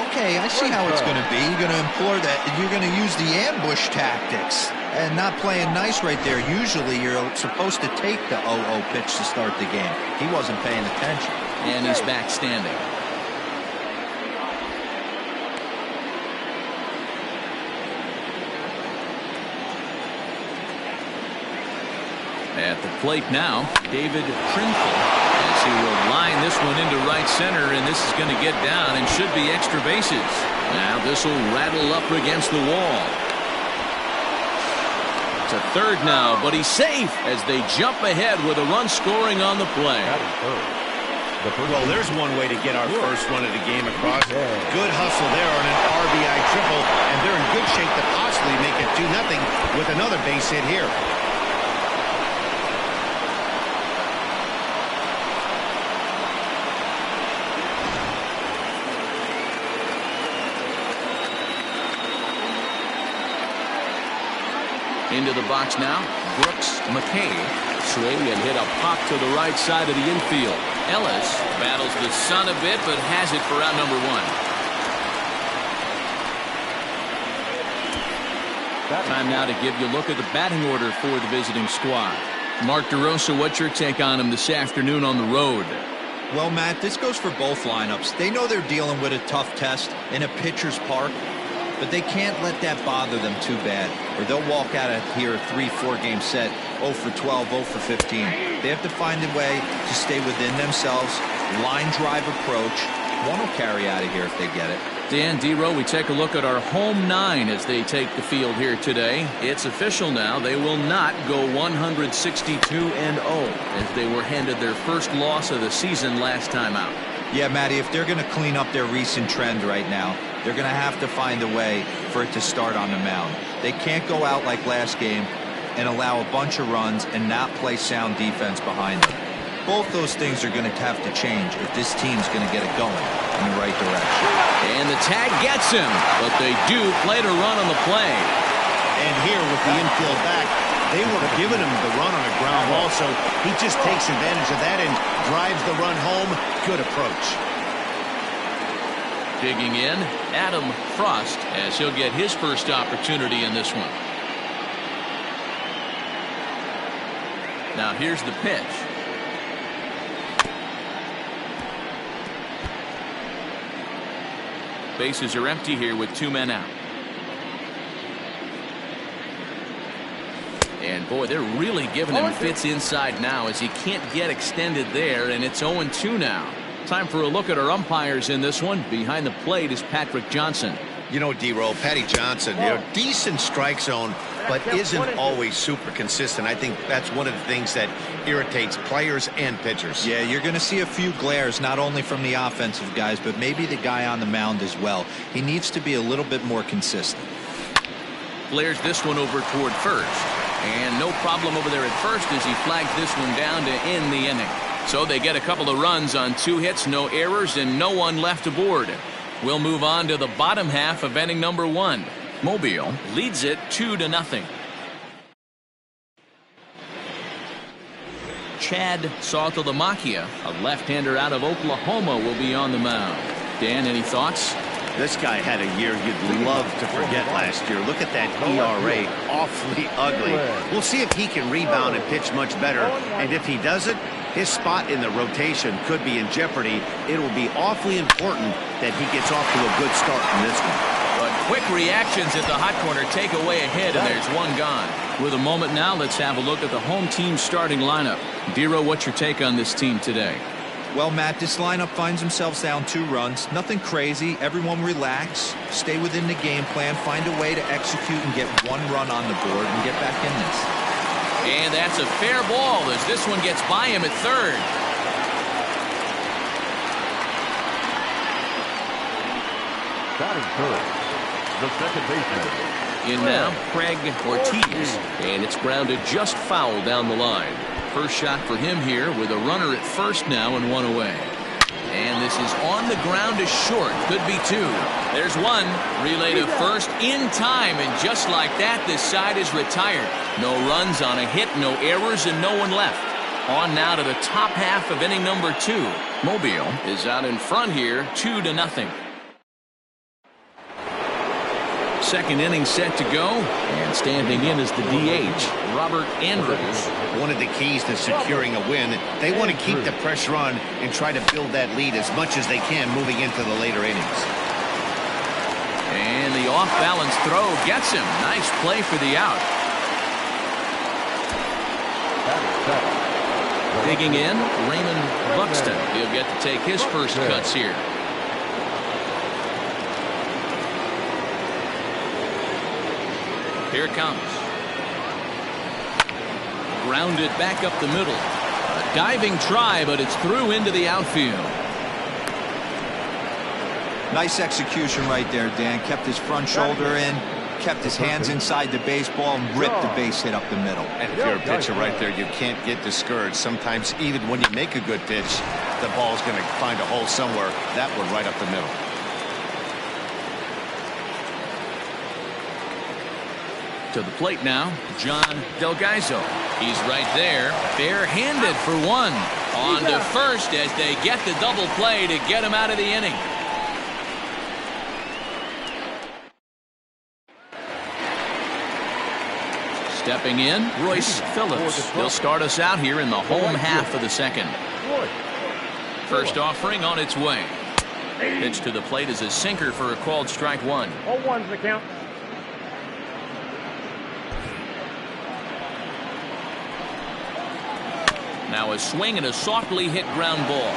okay. I see how it's going to be. You're going to implore that. You're going to use the ambush tactics and not playing nice right there. Usually you're supposed to take the 0-0 pitch to start the game. He wasn't paying attention. And he's back standing. At the plate now, David Trimble, as he will line this one into right center, and this is going to get down and should be extra bases. Now this will rattle up against the wall. To third now, but he's safe as they jump ahead with a run scoring on the play. Well, there's one way to get our first run of the game across. Good hustle there on an RBI triple, and they're in good shape to possibly make it 2-0 with another base hit here. Into the box now, Brooks McKay. Swing and hit a pop to the right side of the infield. Ellis battles the sun a bit, but has it for out number 1. Time now to give you a look at the batting order for the visiting squad. Mark DeRosa, what's your take on him this afternoon on the road? Well, Matt, this goes for both lineups. They know they're dealing with a tough test in a pitcher's park, but they can't let that bother them too bad, or they'll walk out of here a 3-4 game set 0 for 12, 0 for 15. They have to find a way to stay within themselves. Line drive approach. One will carry out of here if they get it. Dan Dero, we take a look at our home 9 as they take the field here today. It's official now. They will not go 162-0 as they were handed their first loss of the season last time out. Yeah, Matty, if they're going to clean up their recent trend right now, they're going to have to find a way for it to start on the mound. They can't go out like last game and allow a bunch of runs and not play sound defense behind them. Both those things are going to have to change if this team's going to get it going in the right direction. And the tag gets him, but they do play to run on the play. And here with the infield back, they were giving him the run on a ground ball, so he just takes advantage of that and drives the run home. Good approach. Digging in, Adam Frost, as he'll get his first opportunity in this one. Now here's the pitch. Bases are empty here with 2 men out. And boy, they're really giving him fits inside now as he can't get extended there, and it's 0-2 now. Time for a look at our umpires in this one. Behind the plate is Patrick Johnson. You know, D-Roll, Patty Johnson, decent strike zone, but isn't always super consistent. I think that's one of the things that irritates players and pitchers. Yeah, you're going to see a few glares, not only from the offensive guys, but maybe the guy on the mound as well. He needs to be a little bit more consistent. Flares this one over toward first. And no problem over there at first as he flags this one down to end the inning. So they get a couple of runs on 2 hits, no errors, and no one left aboard. We'll move on to the bottom half of inning number 1. Mobile leads it 2-0. Chad Saltalamacchia, a left-hander out of Oklahoma, will be on the mound. Dan, any thoughts? This guy had a year you'd love to forget last year. Look at that ERA, awfully ugly. We'll see if he can rebound and pitch much better. And if he doesn't, his spot in the rotation could be in jeopardy. It will be awfully important that he gets off to a good start in this one. But quick reactions at the hot corner take away a hit, and there's one gone. With a moment now, let's have a look at the home team starting lineup. Dero, what's your take on this team today? Well, Matt, this lineup finds themselves down 2 runs. Nothing crazy. Everyone relax. Stay within the game plan. Find a way to execute and get 1 run on the board and get back in this. And that's a fair ball as this one gets by him at third. Batting third, the second baseman. In now, Craig Ortiz. And it's grounded just foul down the line. First shot for him here with a runner at first now and 1 away. And this is on the ground to short. Could be 2. There's 1. Relay to first in time. And just like that, this side is retired. No runs on a hit, no errors, and no one left. On now to the top half of inning number 2. Mobile is out in front here, 2-0. Second inning set to go, and standing in is the DH, Robert Andrews. One of the keys to securing a win, they want to keep the pressure on and try to build that lead as much as they can moving into the later innings. And the off-balance throw gets him. Nice play for the out. Digging in, Raymond Buxton. He'll get to take his first cuts here. Here it comes. Grounded back up the middle. A diving try, but it's through into the outfield. Nice execution right there, Dan. Kept his front shoulder in, kept his hands inside the baseball, and ripped the base hit up the middle. And if you're a pitcher right there, you can't get discouraged. Sometimes even when you make a good pitch, the ball's going to find a hole somewhere. That one right up the middle. To the plate now, John Delgaizo. He's right there, bare-handed for 1. On to first as they get the double play to get him out of the inning. Stepping in, Royce Phillips. He'll start us out here in the home half of the second. First offering on its way. Pitch to the plate is a sinker for a called strike 1. 0-1's the count. Now a swing and a softly hit ground ball.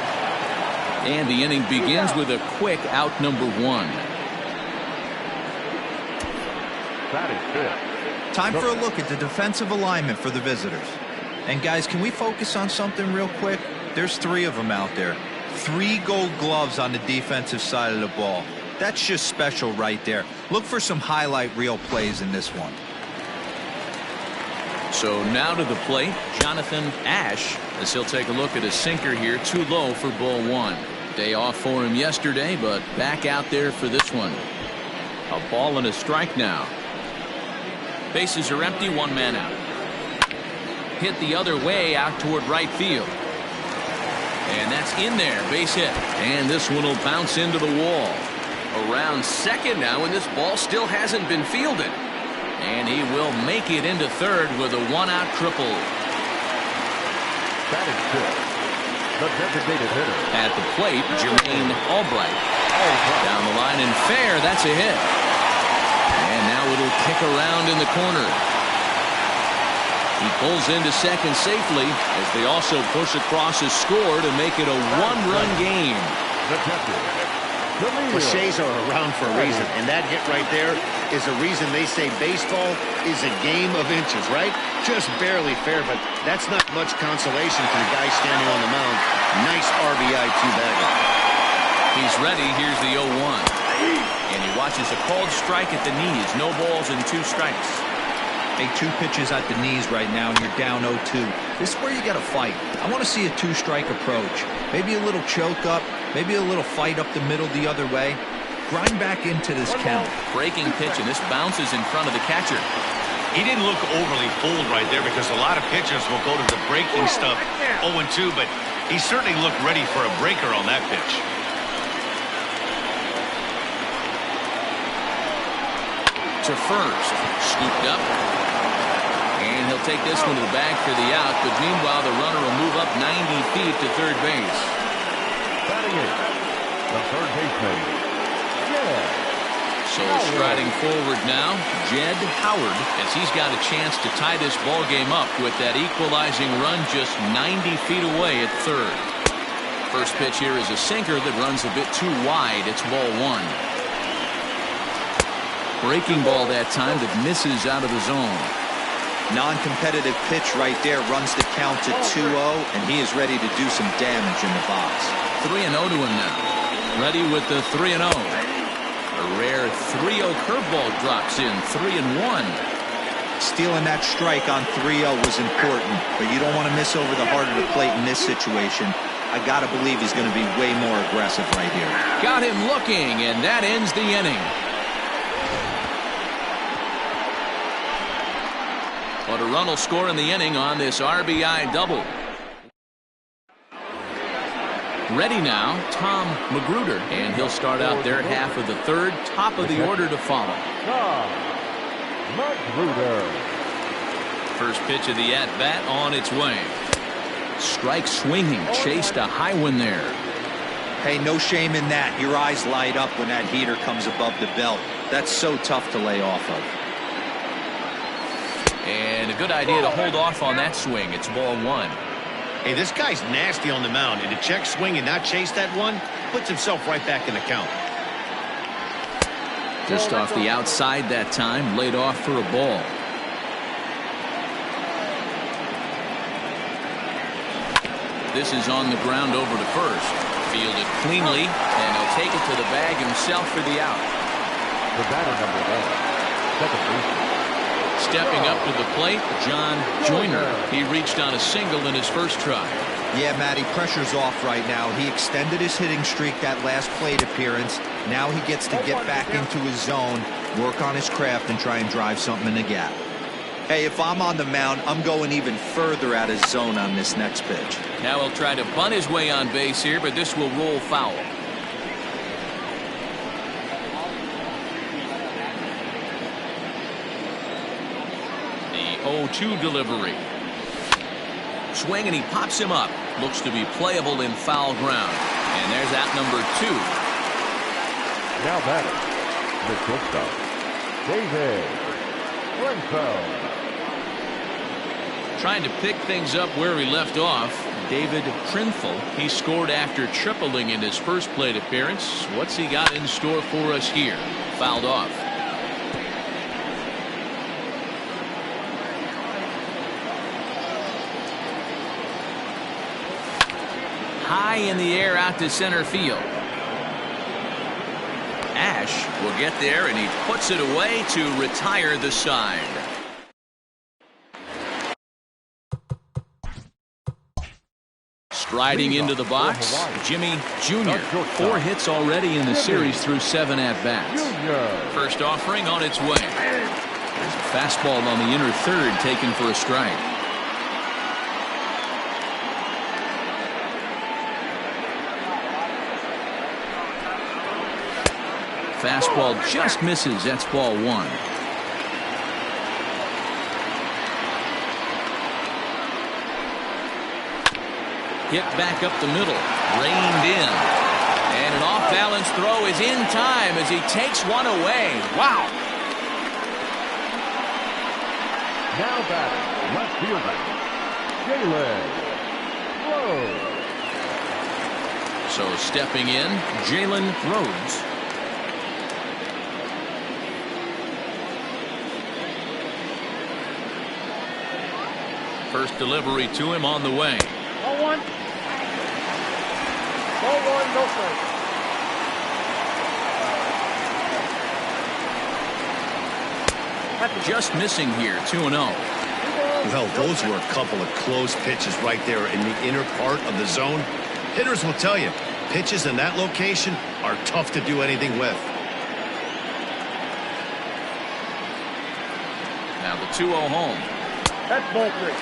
And the inning begins with a quick out number 1. Time for a look at the defensive alignment for the visitors. And guys, can we focus on something real quick? There's 3 of them out there. 3 gold gloves on the defensive side of the ball. That's just special right there. Look for some highlight reel plays in this one. So now to the plate, Jonathan Ash, as he'll take a look at a sinker here, too low for ball 1. Day off for him yesterday, but back out there for this one. A ball and a strike now. Bases are empty, 1 man out. Hit the other way out toward right field. And that's in there, base hit. And this one will bounce into the wall. Around second now, and this ball still hasn't been fielded. And he will make it into third with a 1-out triple. Batting fifth, the designated hitter. At the plate, Jermaine Albright. Down the line and fair, that's a hit. And now it'll kick around in the corner. He pulls into second safely as they also push across his score to make it a 1-run game. Cliches are around for a reason, and that hit right there is a reason they say baseball is a game of inches, right? Just barely fair, but that's not much consolation for the guy standing on the mound. Nice RBI two-bagger. He's ready. Here's the 0-1. And he watches a called strike at the knees. No balls and 2 strikes. Hey, 2 pitches at the knees right now, and you're down 0-2. This is where you got to fight. I want to see a 2-strike approach. Maybe a little choke up, maybe a little fight up the middle the other way. Grind back into this count. Breaking pitch, and this bounces in front of the catcher. He didn't look overly fooled right there because a lot of pitchers will go to the breaking stuff 0-2, but he certainly looked ready for a breaker on that pitch. to first. Scooped up. And he'll take this one to the bag for the out. But meanwhile, the runner will move up 90 feet to third base. Batting it, the third baseman, Jed. So striding forward now, Jed Howard, as he's got a chance to tie this ball game up with that equalizing run just 90 feet away at third. First pitch here is a sinker that runs a bit too wide. It's ball one. Breaking ball that time that misses out of the zone. Non-competitive pitch right there, runs the count to 2-0, and he is ready to do some damage in the box. 3-0 to him now. Ready with the 3-0. A rare 3-0 curveball drops in. 3-1. Stealing that strike on 3-0 was important, but you don't want to miss over the heart of the plate in this situation. I got to believe he's going to be way more aggressive right here. Got him looking, and that ends the inning. But a run will score in the inning on this RBI double. Ready now, Tom Magruder, and he'll start out their half of the third, top of the order to follow. Tom Magruder. First pitch of the at-bat on its way. Strike swinging, chased a high one there. Hey, no shame in that. Your eyes light up when that heater comes above the belt. That's so tough to lay off of. And a good idea to hold off on that swing. It's ball one. Hey, this guy's nasty on the mound, and to check swing and not chase that one puts himself right back in the count. Just off the outside that time, laid off for a ball. This is on the ground over to first. Fielded cleanly, and he'll take it to the bag himself for the out. The batter number 1, second baseman. Stepping up to the plate, John Joyner. He reached on a single in his first try. Yeah, Matty, pressure's off right now. He extended his hitting streak that last plate appearance. Now he gets to get back into his zone, work on his craft, and try and drive something in the gap. Hey, if I'm on the mound, I'm going even further out of zone on this next pitch. Now he'll try to bunt his way on base here, but this will roll foul. The 0-2 delivery. Swing, and he pops him up. Looks to be playable in foul ground. And there's out number 2. Now batting, the shortstop, David Renfro. Trying to pick things up where he left off, David Trinfel. He scored after tripling in his first plate appearance. What's he got in store for us here? Fouled off. High in the air out to center field. Ash will get there, and he puts it away to retire the side. Striding into the box, Jimmy Jr. 4 hits already in the series through 7 at-bats. First offering on its way. There's a fastball on the inner third taken for a strike. Fastball just misses. That's ball 1. Hit back up the middle, reined in, and an off-balance throw is in time as he takes one away. Wow! Now batting, left fielder, Jalen Rhodes. So stepping in, Jalen Rhodes. First delivery to him on the way. Ball 1. Ball 1, no strike. Just missing here, 2-0. Well, those were a couple of close pitches right there in the inner part of the zone. Hitters will tell you, pitches in that location are tough to do anything with. Now the 2-0 home. That's ball 3.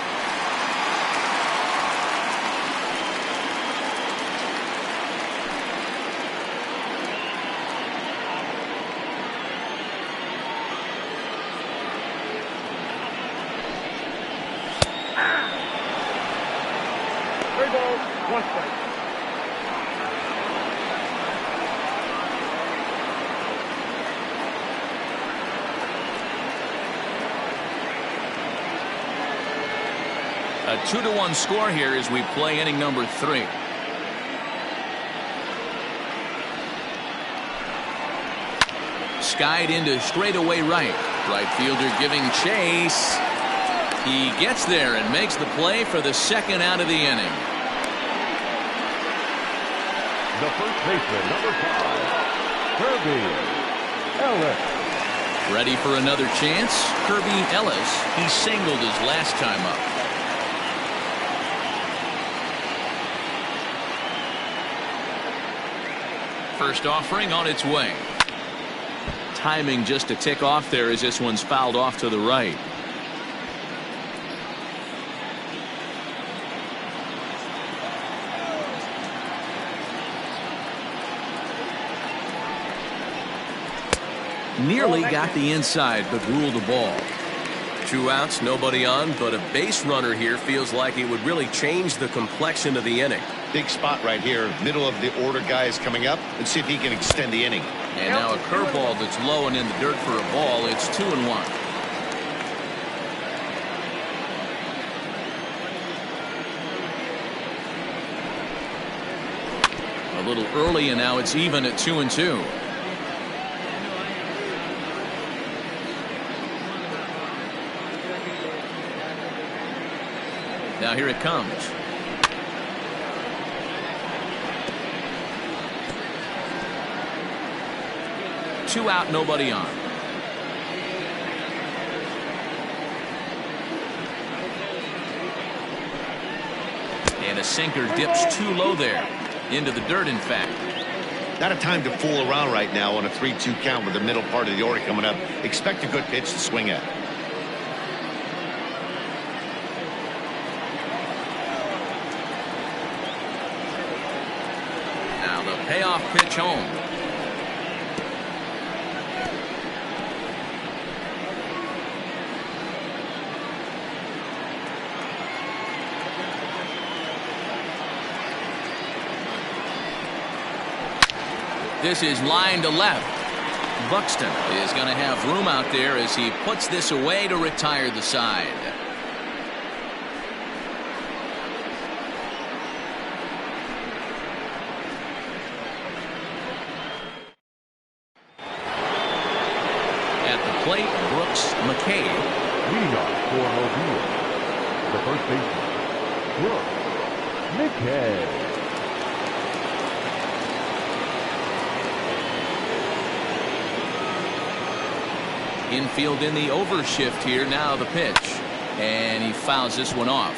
A 2-1 score here as we play inning number 3. Skied into straightaway right. Right fielder giving chase. He gets there and makes the play for the second out of the inning. The first baseman, number 5, Kirby Ellis. Ready for another chance? Kirby Ellis. He singled his last time up. First offering on its way. Timing just a tick off there as this one's fouled off to the right. Nearly got the inside, but ruled a ball. 2 outs, nobody on, but a base runner here feels like it would really change the complexion of the inning. Big spot right here. Middle of the order guy is coming up. Let's see if he can extend the inning. And now a curveball that's low and in the dirt for a ball. It's 2-1. A little early, and now it's even at 2-2. Now here it comes. Two out, nobody on. And a sinker dips too low there. Into the dirt, in fact. Not a time to fool around right now on a 3-2 count with the middle part of the order coming up. Expect a good pitch to swing at. Now the payoff pitch home. This is line to left. Buxton is going to have room out there as he puts this away to retire the side. At the plate, Brooks McKay. Leading off for Mobile, the first baseman, Brooks McKay. Infield in the overshift here. Now the pitch. And he fouls this one off.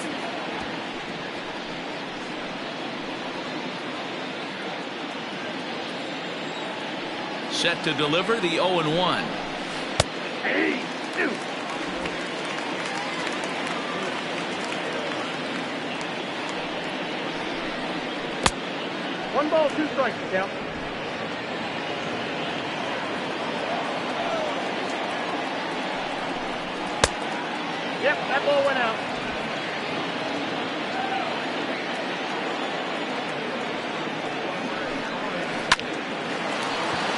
Set to deliver the 0-1. One ball, 2 strikes, count. Yep, that ball went out.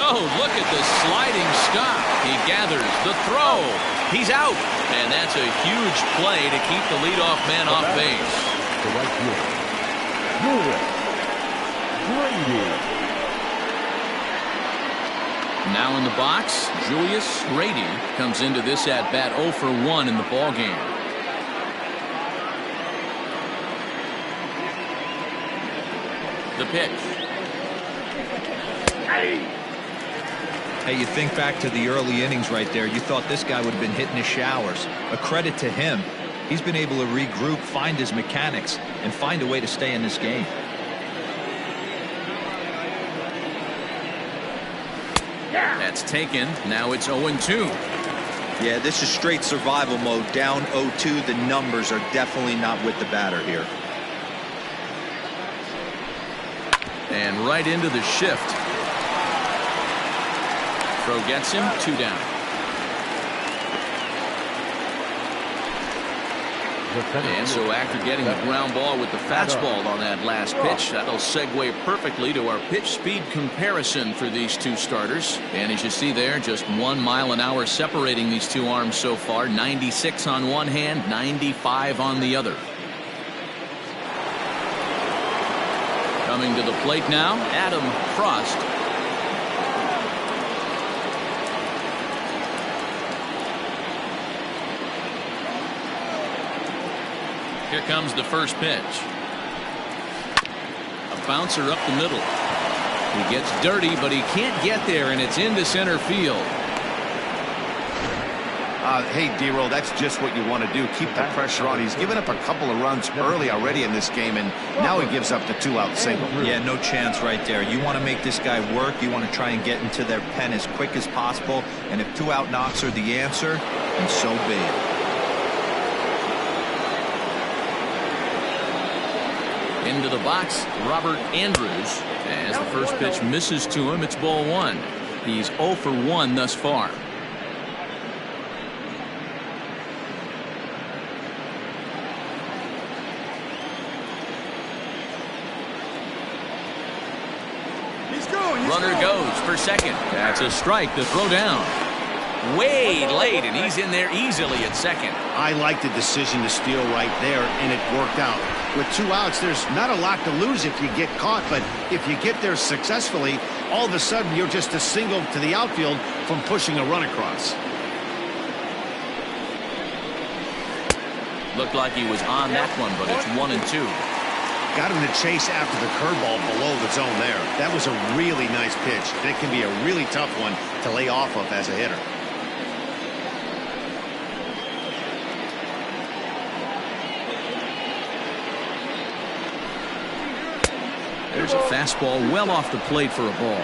Oh, look at the sliding stop. He gathers the throw. He's out. And that's a huge play to keep the leadoff man off base. The right fielder, Julius Brady. Now in the box, Julius Brady comes into this at bat 0 for 1 in the ball game. The pitch. Hey, you think back to the early innings right there. You thought this guy would have been hitting his showers. A credit to him. He's been able to regroup, find his mechanics, and find a way to stay in this game. That's taken. Now it's 0-2. Yeah, this is straight survival mode. Down 0-2. The numbers are definitely not with the batter here. And right into the shift. Throw gets him. 2 down. And so after getting the ground ball with the fastball on that last pitch, that'll segue perfectly to our pitch speed comparison for these two starters. And as you see there, just 1 mile an hour separating these two arms so far. 96 on one hand, 95 on the other. Coming to the plate now, Adam Frost. Here comes the first pitch. A bouncer up the middle. He gets dirty, but he can't get there, and it's into center field. Hey, D-Roll, that's just what you want to do. Keep the pressure on. He's given up a couple of runs early already in this game, and now he gives up the 2-out single. Yeah, no chance right there. You want to make this guy work. You want to try and get into their pen as quick as possible, and if 2-out knocks are the answer, then so be it. Into the box, Robert Andrews. As the first pitch misses to him, it's ball 1. He's 0 for 1 thus far. Runner goes for second. That's a strike to throw down. Way late, and he's in there easily at second. I like the decision to steal right there, and it worked out. With 2 outs, there's not a lot to lose if you get caught, but if you get there successfully, all of a sudden you're just a single to the outfield from pushing a run across. Looked like he was on that one, but it's 1-2. Got him to chase after the curveball below the zone there. That was a really nice pitch. That can be a really tough one to lay off of as a hitter. There's a fastball well off the plate for a ball.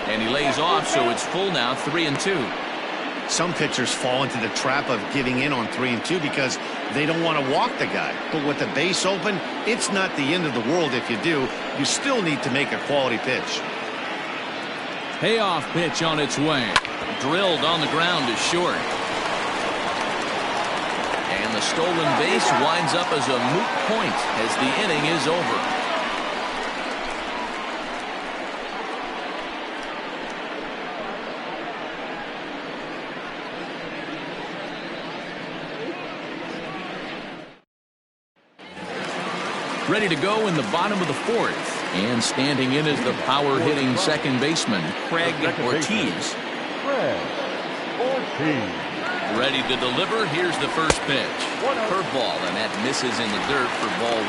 And he lays off, so it's full now, 3-2. Some pitchers fall into the trap of giving in on 3-2 because they don't want to walk the guy. But with the base open, it's not the end of the world if you do. You still need to make a quality pitch. Payoff pitch on its way. Drilled on the ground is short. And the stolen base winds up as a moot point as the inning is over. Ready to go in the bottom of the 4th. And standing in is the power-hitting second baseman, Craig Ortiz. Ready to deliver. Here's the first pitch. Curveball, and that misses in the dirt for ball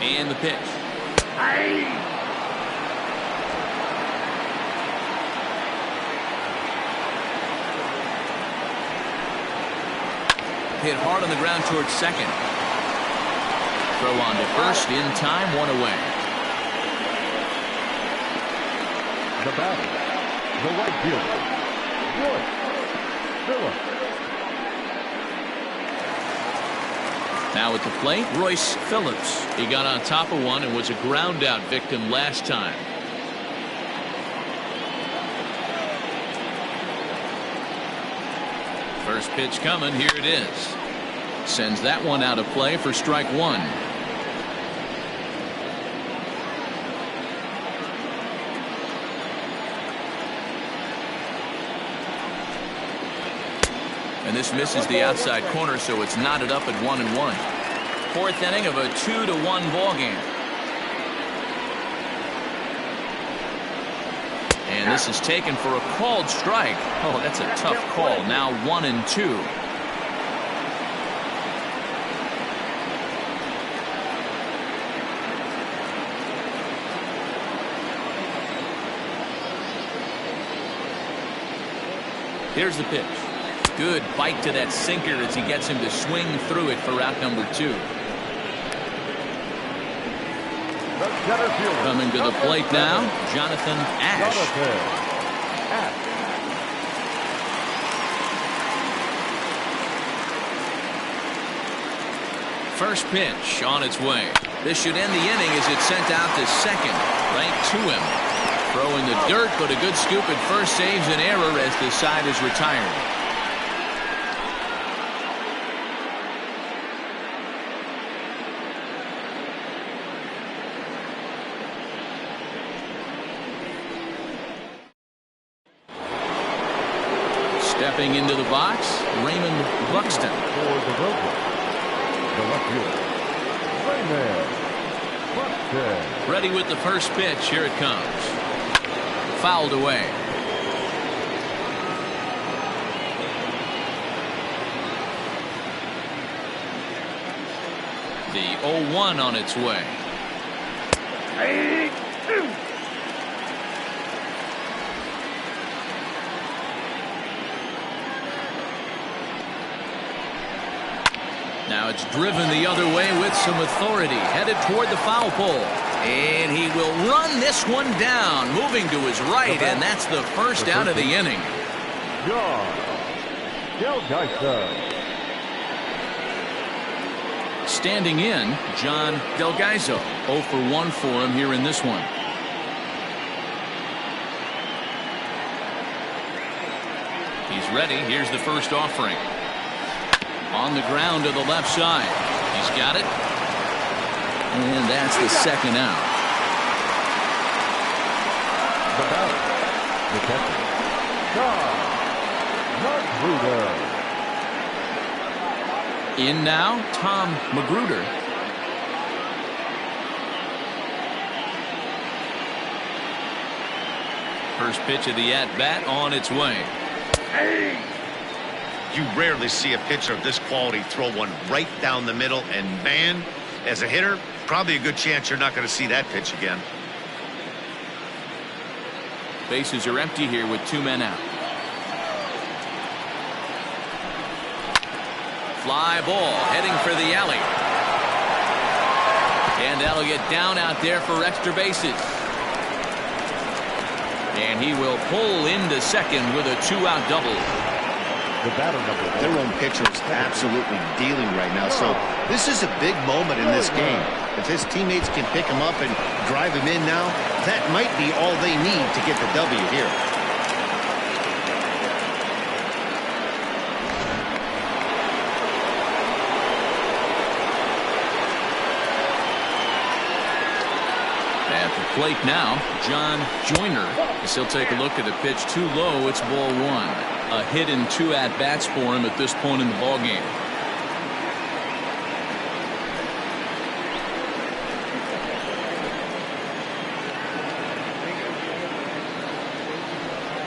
1. And the pitch. Hit hard on the ground towards second. Throw on to first in time, 1 away. The batter, the right fielder, Royce Phillips. Now at the plate, Royce Phillips. He got on top of one and was a ground out victim last time. First pitch coming. Here it is. Sends that one out of play for strike 1. And this misses the outside corner, so it's knotted up at 1-1. 4th inning of a 2-1 ball game. And this is taken for a called strike. Oh, that's a tough call. Now 1-2. Here's the pitch. Good bite to that sinker as he gets him to swing through it for out number 2. Coming to the plate now, Jonathan Ash. First pitch on its way. This should end the inning as it's sent out to second, right to him. Throw in the dirt, but a good scoop at first saves an error as the side is retired. Stepping into the box, Raymond Buxton. For the Brooklyn, the left fielder, Raymond Buxton. Ready with the first pitch. Here it comes. Fouled away. The 0-1 on its way. Now it's driven the other way with some authority, headed toward the foul pole. And he will run this one down, moving to his right, and that's the first out of the inning. John Delgaiso. Standing in, John Delgaiso. 0 for 1 for him here in this one. He's ready. Here's the first offering. On the ground to the left side. He's got it. And that's the second out. The batter, the catcher, Tom Magruder. In now, Tom Magruder. First pitch of the at-bat on its way. You rarely see a pitcher of this quality throw one right down the middle, and man, as a hitter, probably a good chance you're not going to see that pitch again. Bases are empty here with 2 men out. Fly ball heading for the alley. And that'll get down out there for extra bases. And he will pull into second with a 2-out double. The batter number 1. Their own pitcher is absolutely dealing right now, so this is a big moment in this game. If his teammates can pick him up and drive him in now, that might be all they need to get the W here. At the plate now, John Joyner. As he'll take a look at a pitch too low. It's ball 1. A hit in 2 at-bats for him at this point in the ballgame.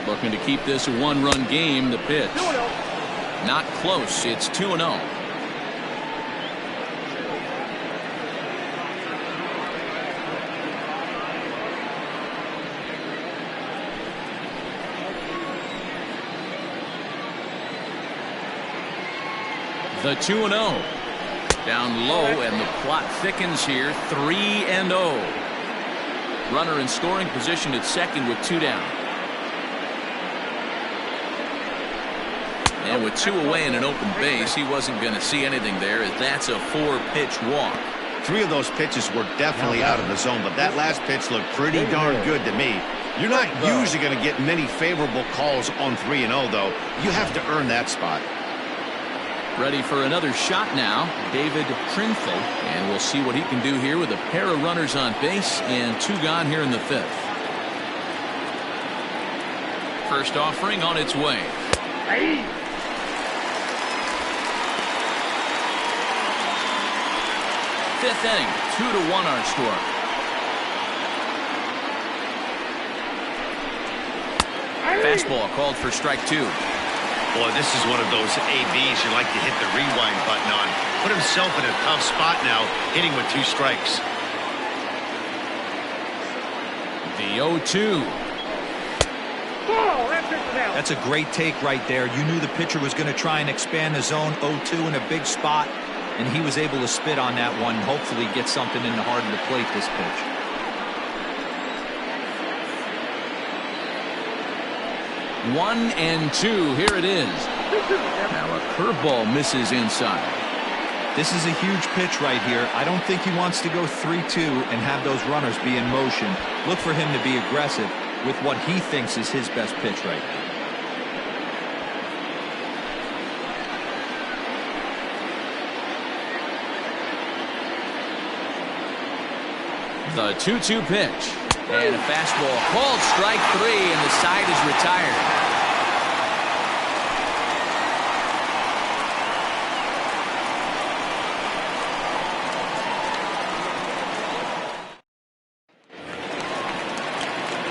Looking to keep this a 1-run game. The pitch. Not close. It's 2-0. The 2-0. Down low, and the plot thickens here. 3-0. Runner in scoring position at second with 2 down. And with 2 away and an open base, he wasn't going to see anything there, as that's a 4-pitch walk. 3 of those pitches were definitely out of the zone, but that last pitch looked pretty darn good to me. You're not usually going to get many favorable calls on 3-0, though. You have to earn that spot. Ready for another shot now, David Trinfel, and we'll see what he can do here with a pair of runners on base and 2 gone here in the 5th. First offering on its way. 5th inning, 2-1 our score. Fastball called for strike 2. Boy, this is one of those ABs you like to hit the rewind button on. Put himself in a tough spot now, hitting with 2 strikes. The 0-2. That's a great take right there. You knew the pitcher was going to try and expand the zone. 0-2 in a big spot, and he was able to spit on that one. Hopefully get something in the heart of the plate this pitch. 1-2. Here it is. Now a curveball misses inside. This is a huge pitch right here. I don't think he wants to go 3-2 and have those runners be in motion. Look for him to be aggressive with what he thinks is his best pitch right now. The 2-2 pitch. And a fastball called strike 3, and the side is retired.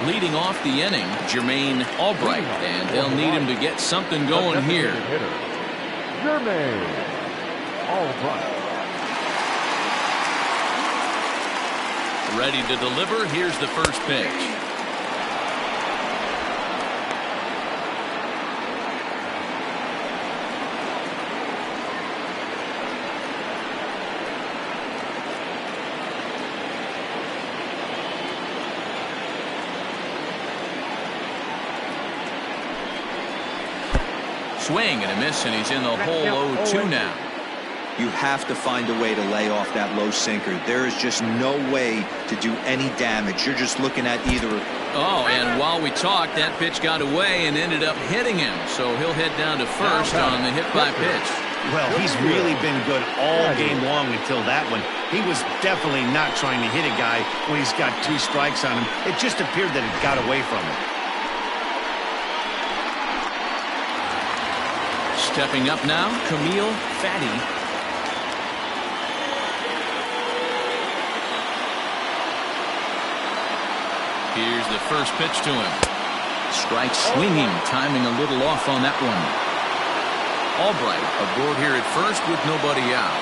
leading off the inning, Jermaine Albright, and they'll need him to get something going here. Jermaine Albright. Ready to deliver. Here's the first pitch. Swing and a miss, and he's in the hole 0-2 now. You have to find a way to lay off that low sinker. There is just no way to do any damage. You're just looking at either. Oh, and while we talked, that pitch got away and ended up hitting him. So he'll head down to first on the hit by pitch. Well, he's really been good all game long until that one. He was definitely not trying to hit a guy when he's got 2 strikes on him. It just appeared that it got away from him. Stepping up now, Camille Fatty. Here's the first pitch to him. Strike swinging, timing a little off on that one. Albright aboard here at first with nobody out.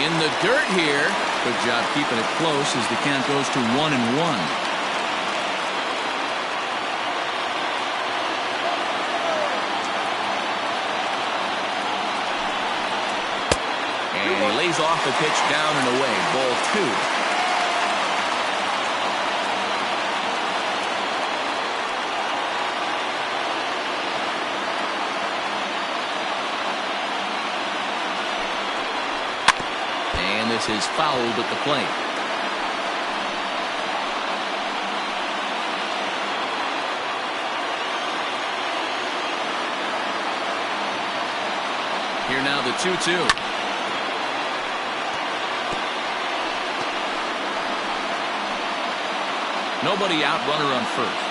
In the dirt here. Good job keeping it close as the count goes to 1-1. Lays off the pitch down and away. Ball 2. And this is fouled at the plate. Here now the 2-2. Nobody out, runner on first.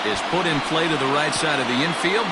Is put in play to the right side of the infield.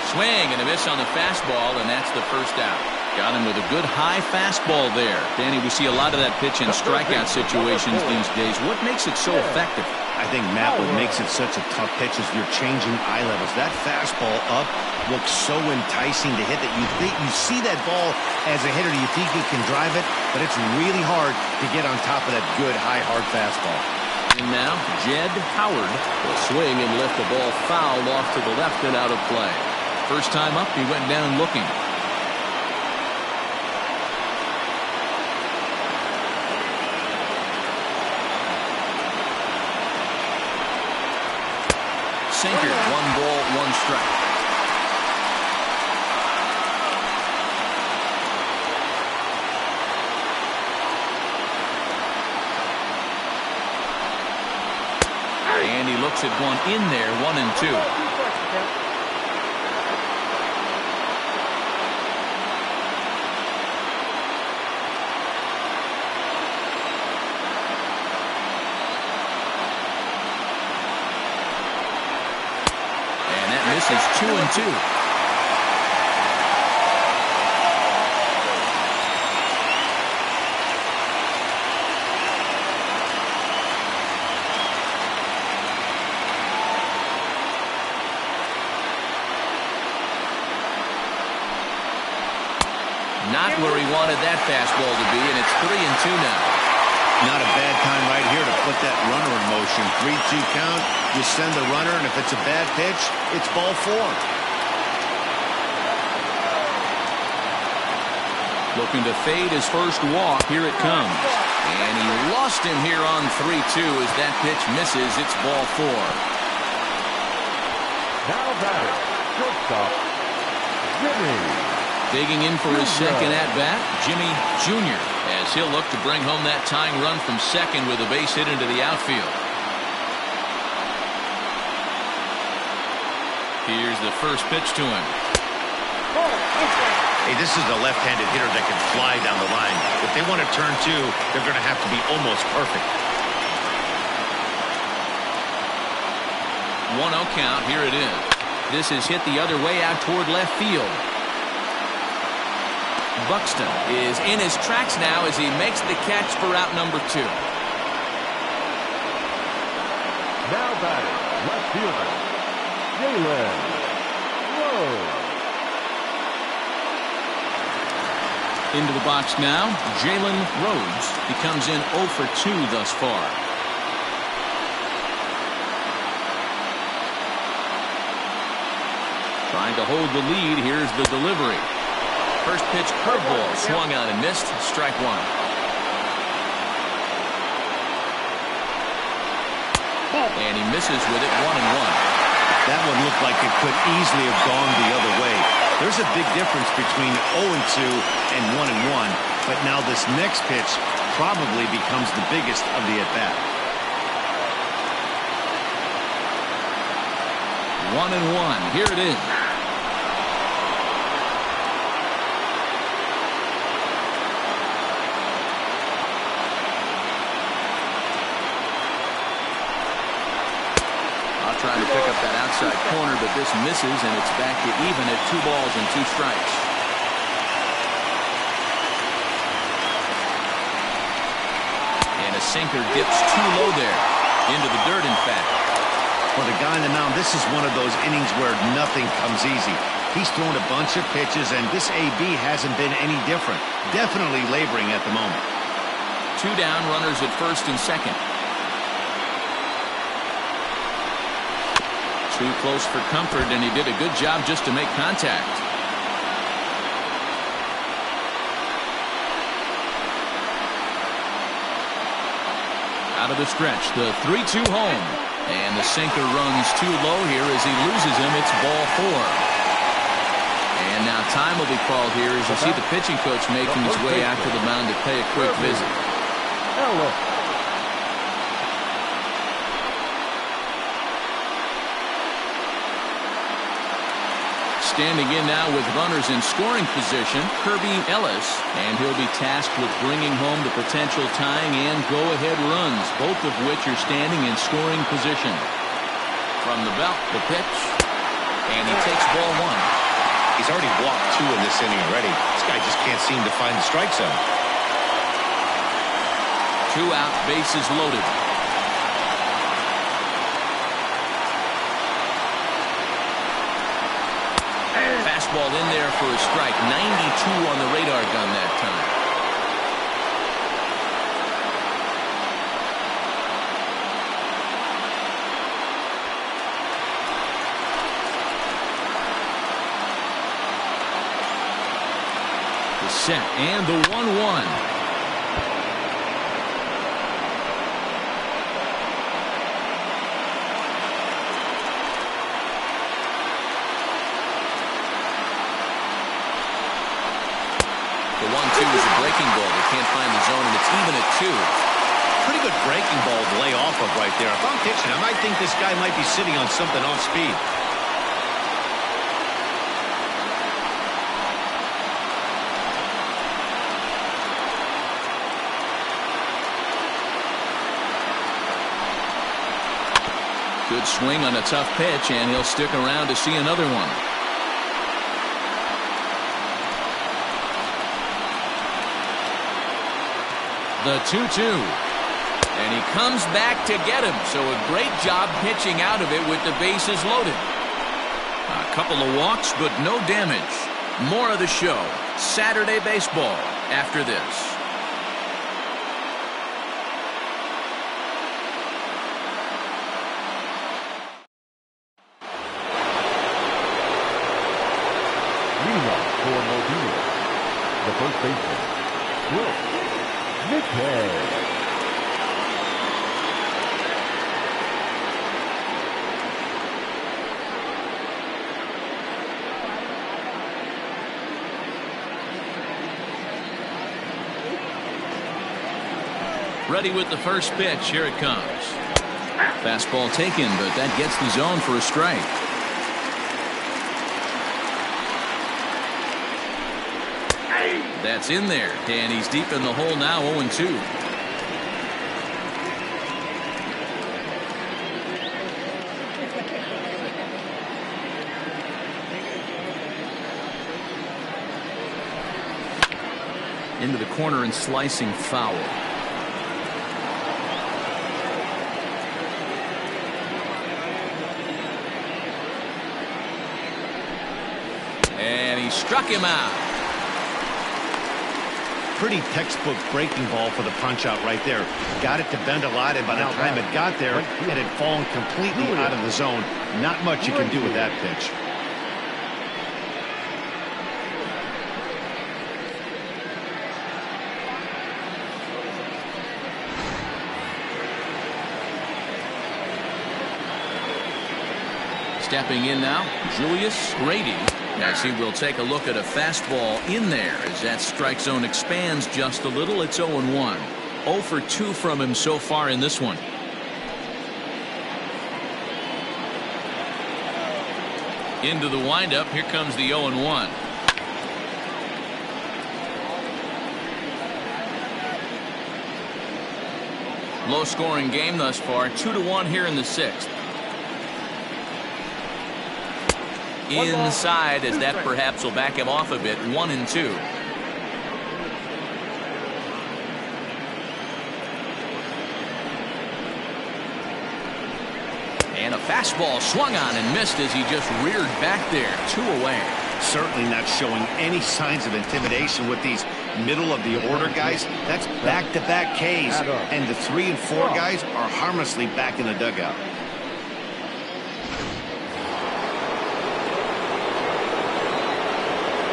Swing and a miss on the fastball, and that's the first out. Got him with a good high fastball there. Danny, we see a lot of that pitch in strikeout situations these days. What makes it so effective? I think, Matt, what makes it such a tough pitch is you're changing eye levels. That fastball up looks so enticing to hit that you see that ball as a hitter. You think you can drive it, but it's really hard to get on top of that good, high, hard fastball. And now, Jed Howard will swing and lift the ball foul off to the left and out of play. First time up, he went down looking. Sinker, 1 ball, 1 strike. And he looks at one in there, 1-2. This is 2-2. Not where he wanted that fastball to be, and it's 3-2 now. Not a bad time right here to put that runner in motion. 3-2 count. You send the runner, and if it's a bad pitch, it's ball 4. Looking to fade his first walk. Here it comes. And he lost him here on 3-2 as that pitch misses. It's ball 4. Now batter, shortstop, Jimmy. Digging in for his second at-bat, Jimmy Jr., as he'll look to bring home that tying run from second with a base hit into the outfield. Here's the first pitch to him. Hey, this is a left-handed hitter that can fly down the line. If they want to turn two, they're going to have to be almost perfect. 1-0 count. Here it is. This is hit the other way out toward left field. Buxton is in his tracks now as he makes the catch for out number 2. Now batting, left fielder, Jalen Rose. Into the box now, Jalen Rhodes. He comes in 0 for 2 thus far. Trying to hold the lead. Here's the delivery. First pitch curveball swung on and missed. Strike 1. And he misses with it. 1-1. That one looked like it could easily have gone the other way. There's a big difference between 0-2 and 1-1, but now this next pitch probably becomes the biggest of the at-bat. 1-1. Here it is. Trying to pick up that outside corner, but this misses, and it's back to even at 2 balls and 2 strikes. And a sinker dips too low there. Into the dirt, in fact. For the guy on the mound, this is one of those innings where nothing comes easy. He's thrown a bunch of pitches, and this AB hasn't been any different. Definitely laboring at the moment. 2 down, runners at first and second. Too close for comfort, and he did a good job just to make contact. Out of the stretch, the 3-2 home. And the sinker runs too low here as he loses him. It's ball 4. And now time will be called here as you see the pitching coach making his way out to the mound to pay a quick visit. Standing in now with runners in scoring position, Kirby Ellis, and he'll be tasked with bringing home the potential tying and go-ahead runs, both of which are standing in scoring position. From the belt, the pitch, and he takes ball 1. He's already walked 2 in this inning already. This guy just can't seem to find the strike zone. 2 out, bases loaded. Fastball in there for a strike. 92 on the radar gun that time. The set and the 1-1. The 1-2 is a breaking ball. They can't find the zone, and it's even at 2. Pretty good breaking ball to lay off of right there. If I'm pitching, I might think this guy might be sitting on something off speed. Good swing on a tough pitch, and he'll stick around to see another one. The 2-2. And he comes back to get him. So a great job pitching out of it with the bases loaded. A couple of walks, but no damage. More of the show. Saturday baseball after this. Leading up for Mobile, the first baseman, Will McKay. Ready with the first pitch. Here it comes. Fastball taken, but that gets the zone for a strike. That's in there, and he's deep in the hole now, 0-2. Into the corner and slicing foul. And he struck him out. Pretty textbook breaking ball for the punch out right there. Got it to bend a lot, and by the time it got there, it had fallen completely out of the zone. Not much you can do with that pitch. Stepping in now, Julius Grady, as he will take a look at a fastball in there as that strike zone expands just a little. It's 0-1. 0 for 2 from him so far in this one. Into the windup. Here comes the 0-1. Low scoring game thus far. 2-1 here in the 6th. Inside, as that perhaps will back him off a bit. 1-2. And a fastball swung on and missed as he just reared back there. 2 away. Certainly not showing any signs of intimidation with these middle of the order guys. That's back-to-back Ks, and the 3 and 4 guys are harmlessly back in the dugout.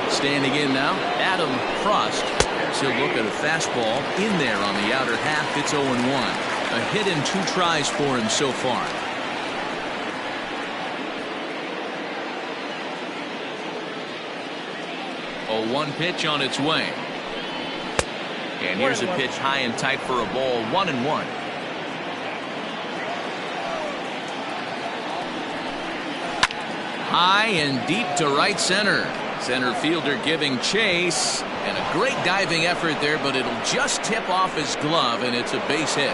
Standing in now, Adam Frost. He'll look at a fastball in there on the outer half. It's 0-1. A hit in 2 tries for him so far. A 1 pitch on its way. And here's a pitch high and tight for a ball. 1-1. High and deep to right center. Center fielder giving chase, and a great diving effort there, but it'll just tip off his glove, and it's a base hit.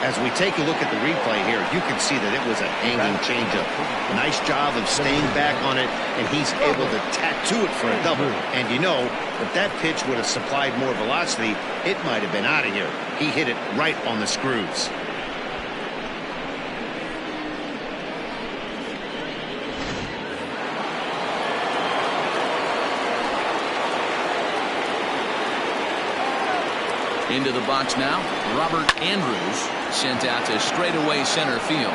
As we take a look at the replay here, you can see that it was a hanging changeup. Nice job of staying back on it, and he's able to tattoo it for a double. And you know, if that pitch would have supplied more velocity, it might have been out of here. He hit it right on the screws. Into the box now, Robert Andrews sent out to straightaway center field.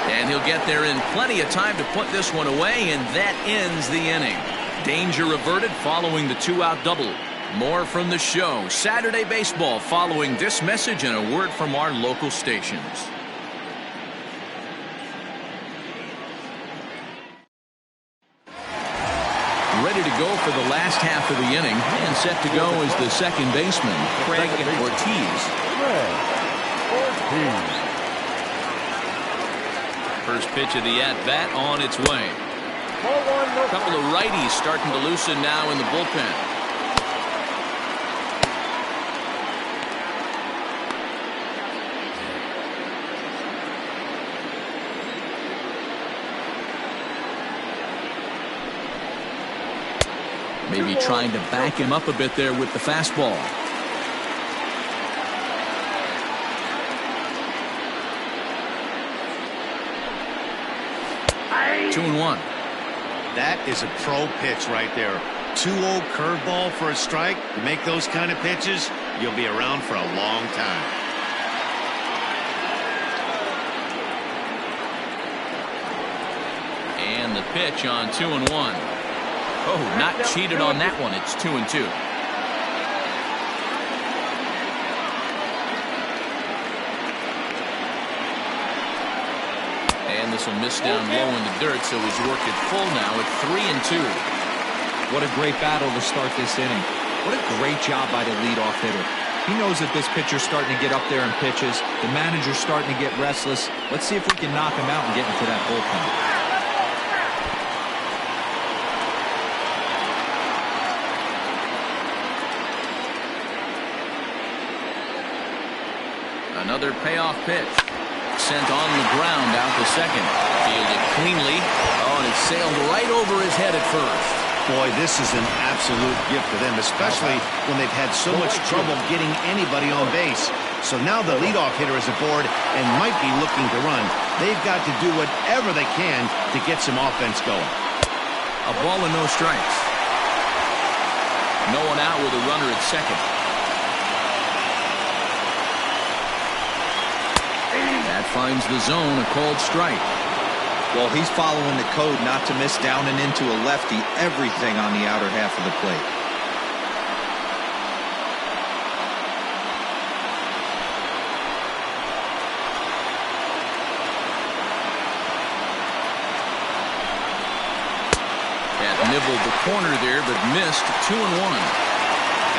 And he'll get there in plenty of time to put this one away, and that ends the inning. Danger averted following the 2-out double. More from the show. Saturday Baseball following this message and a word from our local stations. Ready to go for the last half of the inning, and set to go is the second baseman, Craig Ortiz. First pitch of the at-bat on its way. A couple of righties starting to loosen now in the bullpen. Maybe trying to back him up a bit there with the fastball. 2-1. That is a pro pitch right there. 2-0 curveball for a strike. You make those kind of pitches, you'll be around for a long time. And the pitch on 2-1. Oh, not cheated on that one. It's 2-2. And this will miss down low in the dirt, so he's worked it full now at 3-2. What a great battle to start this inning. What a great job by the leadoff hitter. He knows that this pitcher's starting to get up there in pitches. The manager's starting to get restless. Let's see if we can knock him out and get into that bullpen. Another payoff pitch. Sent on the ground out to second. Fielded cleanly. Oh, and it sailed right over his head at first. Boy, this is an absolute gift for them, especially when they've had so much trouble getting anybody on base. So now the leadoff hitter is aboard and might be looking to run. They've got to do whatever they can to get some offense going. A ball and no strikes. No one out with a runner at second. That finds the zone, a called strike. Well, he's following the code not to miss down and into a lefty, everything on the outer half of the plate. That nibbled the corner there, but missed 2-1.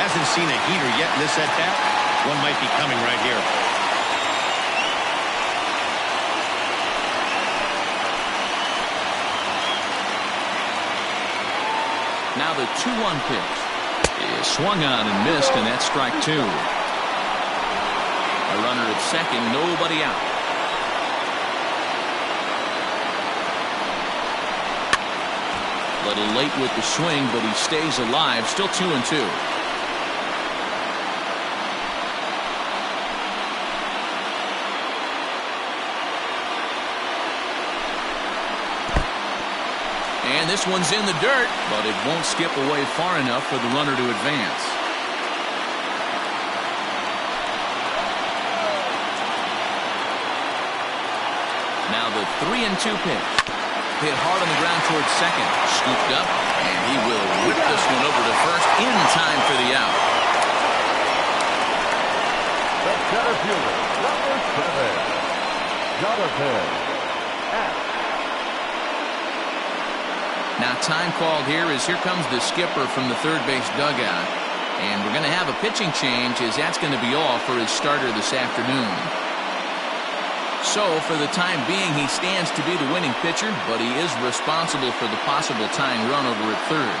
Hasn't seen a heater yet in this at-bat. One might be coming right here. Now the 2-1 pitch is swung on and missed, and that's strike 2. A runner at second, nobody out. A little late with the swing, but he stays alive. Still 2-2. And this one's in the dirt, but it won't skip away far enough for the runner to advance. Now the 3-2 pitch. Hit hard on the ground towards second. Scooped up, and he will whip this one over to first in time for the out. The center fielder, number 7, Jonathan Ash. Now time called here as here comes the skipper from the third base dugout. And we're going to have a pitching change as that's going to be all for his starter this afternoon. So for the time being, he stands to be the winning pitcher, but he is responsible for the possible tying run over at third.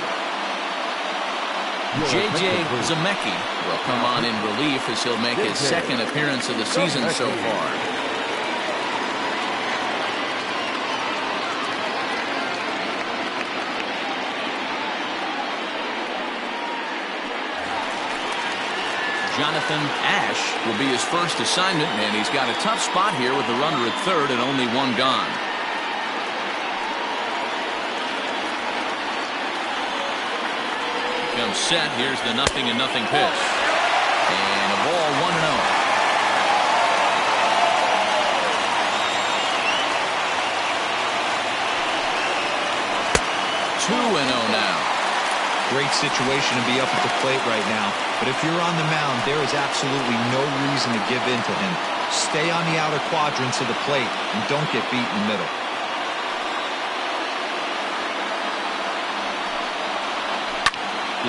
J.J. Zemecki will come on in relief as he'll make his second appearance of the season so far. Jonathan Ash will be his first assignment, and he's got a tough spot here with the runner at third and only one gone. Comes set. Here's the 0-0 pitch. And a ball 1-0. 2-0 now. Great situation to be up at the plate right now. But if you're on the mound, there is absolutely no reason to give in to him. Stay on the outer quadrants of the plate and don't get beat in the middle.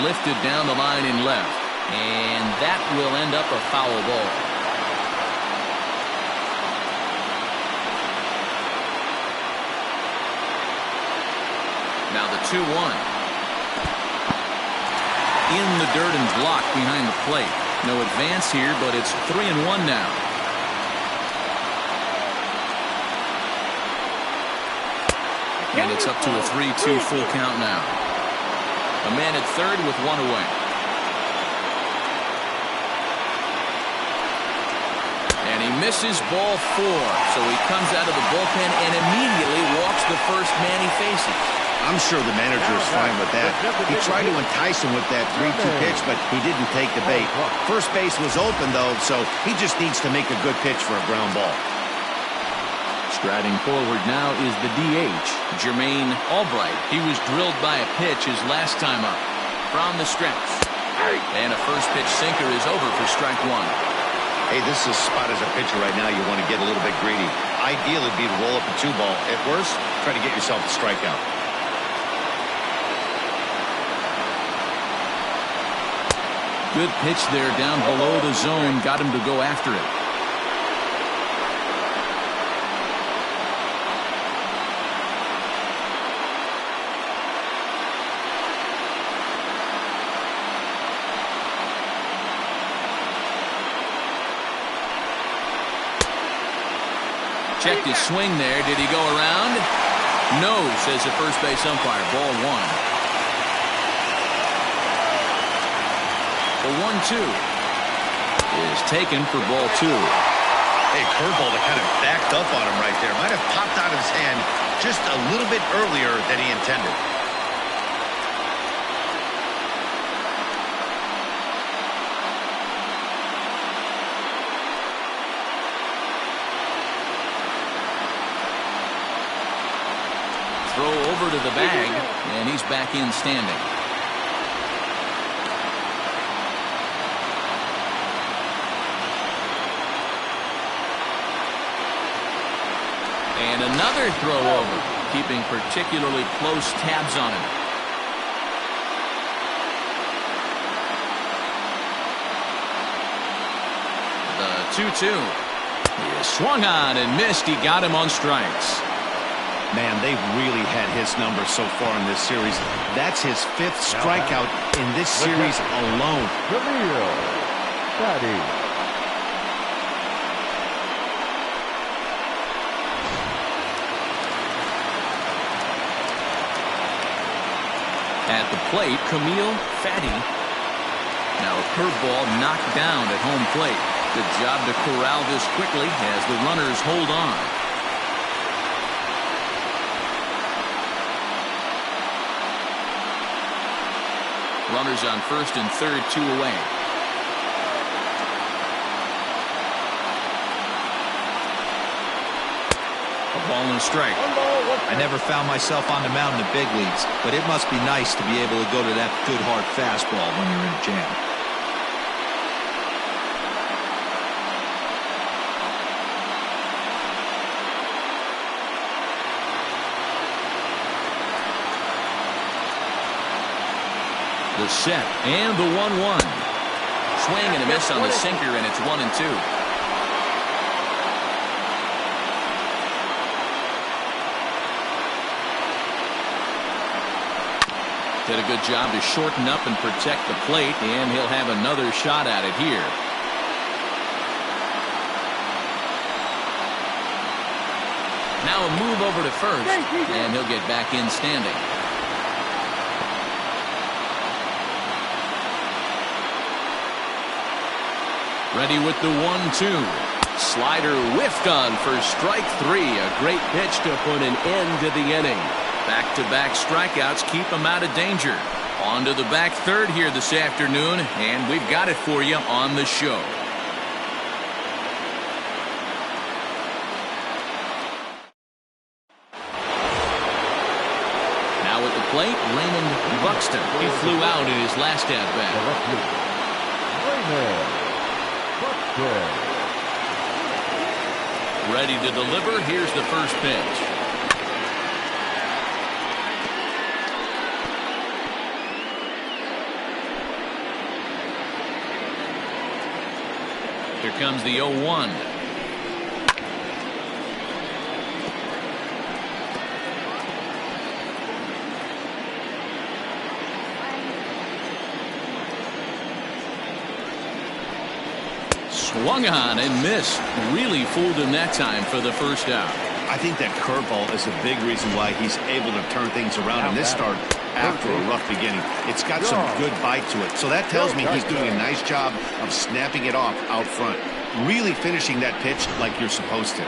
Lifted down the line in left. And that will end up a foul ball. Now the 2-1. In the dirt and blocked behind the plate. No advance here, but it's 3-1 now. And it's up to a 3-2 full count now. A man at third with one away. And he misses ball 4. So he comes out of the bullpen and immediately walks the first man he faces. I'm sure the manager is fine with that. He tried to entice him with that 3-2 pitch, but he didn't take the bait. First base was open, though, so he just needs to make a good pitch for a ground ball. Striding forward now is the DH, Jermaine Albright. He was drilled by a pitch his last time up. From the stretch. And a first pitch sinker is over for strike 1. Hey, this is a spot as a pitcher right now you want to get a little bit greedy. Ideal would be to roll up a 2-ball. At worst, try to get yourself a strikeout. Good pitch there down below the zone. Got him to go after it. Checked his swing there. Did he go around? No, says the first base umpire. Ball one. The 1-2 is taken for ball two. Hey, curveball that kind of backed up on him right there. Might have popped out of his hand just a little bit earlier than he intended. Throw over to the bag, and he's back in standing. And another throw over, keeping particularly close tabs on him. The 2-2. He is swung on and missed. He got him on strikes. Man, they've really had his number so far in this series. That's his 5th strikeout in this series alone. At the plate, Camille Fatty. Now a curveball knocked down at home plate. Good job to corral this quickly as the runners hold on. Runners on first and third, 2 away. A ball and a strike. I never found myself on the mound in the big leagues, but it must be nice to be able to go to that good hard fastball when you're in a jam. The set and the 1-1. Swing and a miss on the sinker, and it's 1-2. Did a good job to shorten up and protect the plate, and he'll have another shot at it here. Now a move over to first, and he'll get back in standing. Ready with the 1-2. Slider whiffed on for strike 3. A great pitch to put an end to the inning. Back-to-back strikeouts keep him out of danger. On to the back third here this afternoon, and we've got it for you on the show. Now at the plate, Raymond Buxton. He flew out in his last at-bat. Ready to deliver. Here's the first pitch. Here comes the 0-1. Swung on and missed. Really fooled him that time for the first out. I think that curveball is a big reason why he's able to turn things around in this start after a rough beginning. It's got some good bite to it. So that tells me he's doing a nice job of snapping it off out front. Really finishing that pitch like you're supposed to.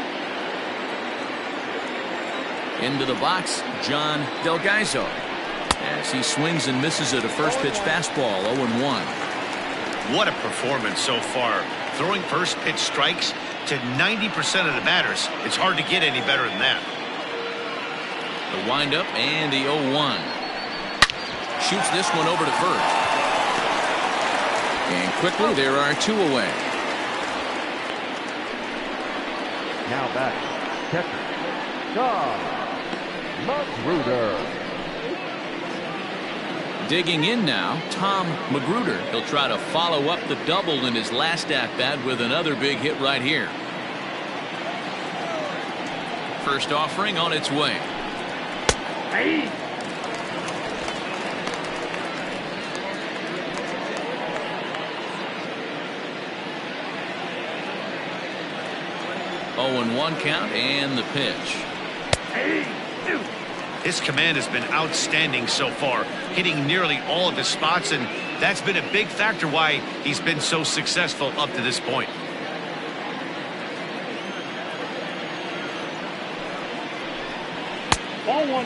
Into the box, John Delgaizo. As he swings and misses at a first pitch fastball, 0-1. What a performance so far. Throwing first pitch strikes to 90% of the batters. It's hard to get any better than that. The windup and the 0-1. Shoots this one over to first. And quickly there are 2 away. Now back, catcher, John Magruder. Digging in now, Tom Magruder. He'll try to follow up the double in his last at-bat with another big hit right here. First offering on its way. Hey. 0-1 count and the pitch. His command has been outstanding so far, hitting nearly all of his spots, and that's been a big factor why he's been so successful up to this point.